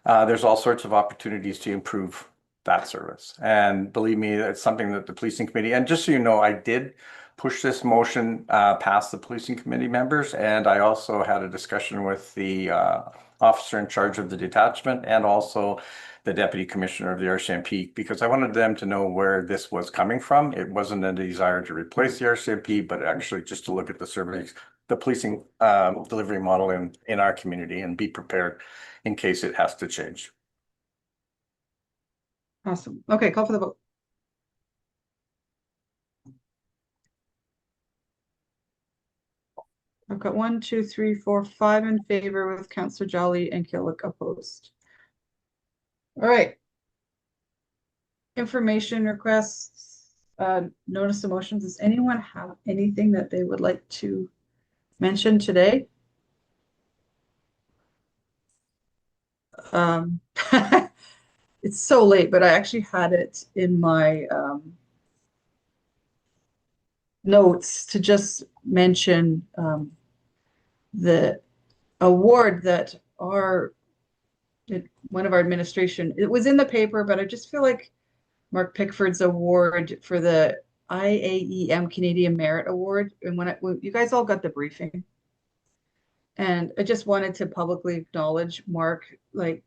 there's all sorts of opportunities to improve that service. And believe me, it's something that the policing committee, and just so you know, I did push this motion past the policing committee members. And I also had a discussion with the officer in charge of the detachment and also the deputy commissioner of the RCMP, because I wanted them to know where this was coming from. It wasn't a desire to replace the RCMP, but actually just to look at the service, the policing delivery model in our community and be prepared in case it has to change. Awesome. Okay, call for the vote. I've got 1, 2, 3, 4, 5 in favor with Councillor Jolly and Killick opposed. All right. Information requests, notice of motions. Does anyone have anything that they would like to mention today? It's so late, but I actually had it in my notes to just mention the award that one of our administration, it was in the paper, but I just feel like Mark Pickford's award for the IAEM Canadian Merit Award. And when you guys all got the briefing, and I just wanted to publicly acknowledge Mark, like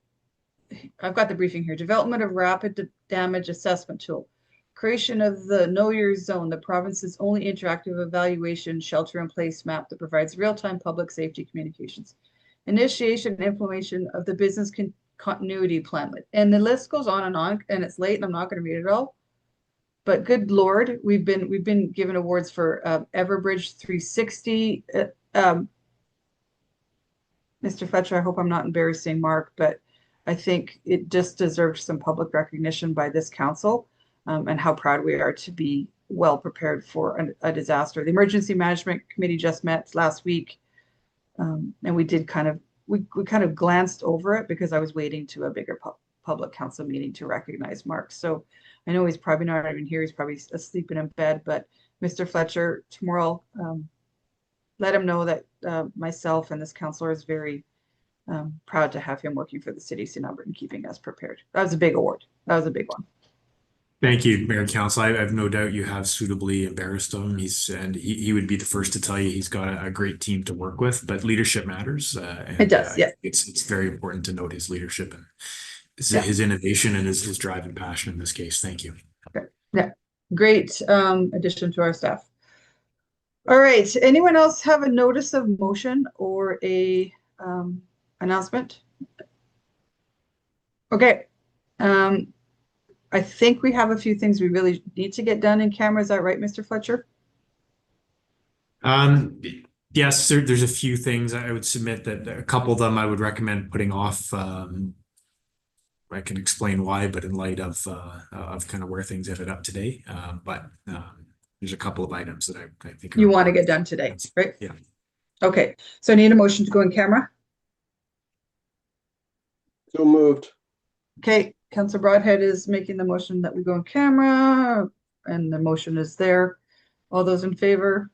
I've got the briefing here, development of rapid damage assessment tool, creation of the Know Your Zone, the province's only interactive evaluation shelter in place map that provides real-time public safety communications, initiation and implementation of the business continuity plan. And the list goes on, and it's late and I'm not going to read it all. But good Lord, we've been given awards for Everbridge 360, Mr. Fletcher, I hope I'm not embarrassing Mark, but I think it just deserves some public recognition by this council, and how proud we are to be well prepared for a disaster. The Emergency Management Committee just met last week, and we did we kind of glanced over it because I was waiting to a bigger public council meeting to recognize Mark. So I know he's probably not even here. He's probably asleep in bed, but Mr. Fletcher, tomorrow, let him know that myself and this councilor is very proud to have him working for the city of St. Albert and keeping us prepared. That was a big award. That was a big one. Thank you, Mayor and Council. I have no doubt you have suitably embarrassed him. He would be the first to tell you he's got a great team to work with, but leadership matters. It does, yeah. It's very important to note his leadership and Yeah. his innovation and his drive and passion in this case. Thank you. Okay. Yeah, great addition to our staff. All right, anyone else have a notice of motion or a announcement? Okay. I think we have a few things we really need to get done in camera. Is that right, Mr. Fletcher? Yes, there's a few things I would submit that a couple of them I would recommend putting off. I can explain why, but in light of kind of where things ended up today. There's a couple of items that I think you want to get done today, right? Yeah. Okay, so I need a motion to go in camera. So moved. Okay, Councillor Broadhead is making the motion that we go in camera, and the motion is there. All those in favor?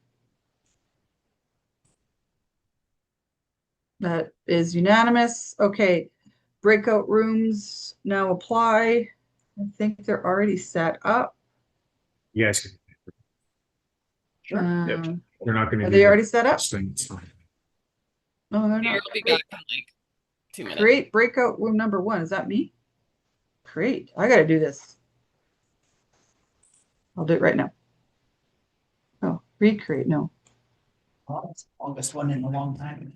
That is unanimous. Okay, breakout rooms now apply. I think they're already set up. Yes. Sure. They're not going to. Are they already set up? It's fine. No, they're not. I'll be back in like 2 minutes. Create breakout room number 1. Is that me? Great. I got to do this. I'll do it right now. Oh, recreate. No. Oh, it's the longest one in a long time.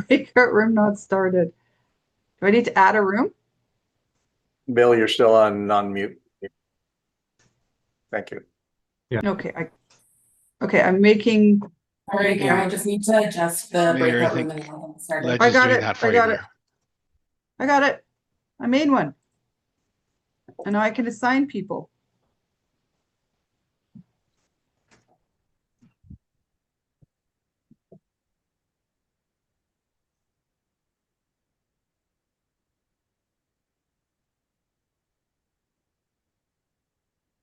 Breakout room not started. Do I need to add a room? Bill, you're still on mute. Thank you. Yeah. Okay. I'm making. All right, Mayor, I just need to adjust the Mayor, I breakout room think and we'll get started. Ledge I is got doing it. that for I you, got Mayor. it. I got it. I made one. And now I can assign people.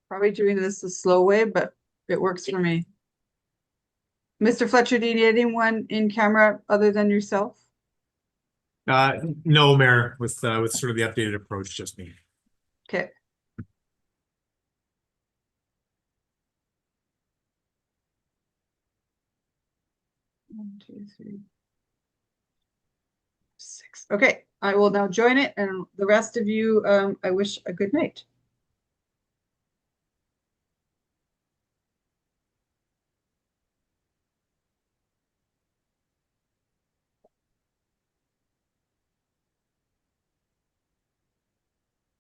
Probably doing this the slow way, but it works for me. Mr. Fletcher, do you need anyone in camera other than yourself? No, Mayor, with sort of the updated approach, just me. Okay. One, two, three, 6. Okay, I will now join it, and the rest of you, I wish a good night.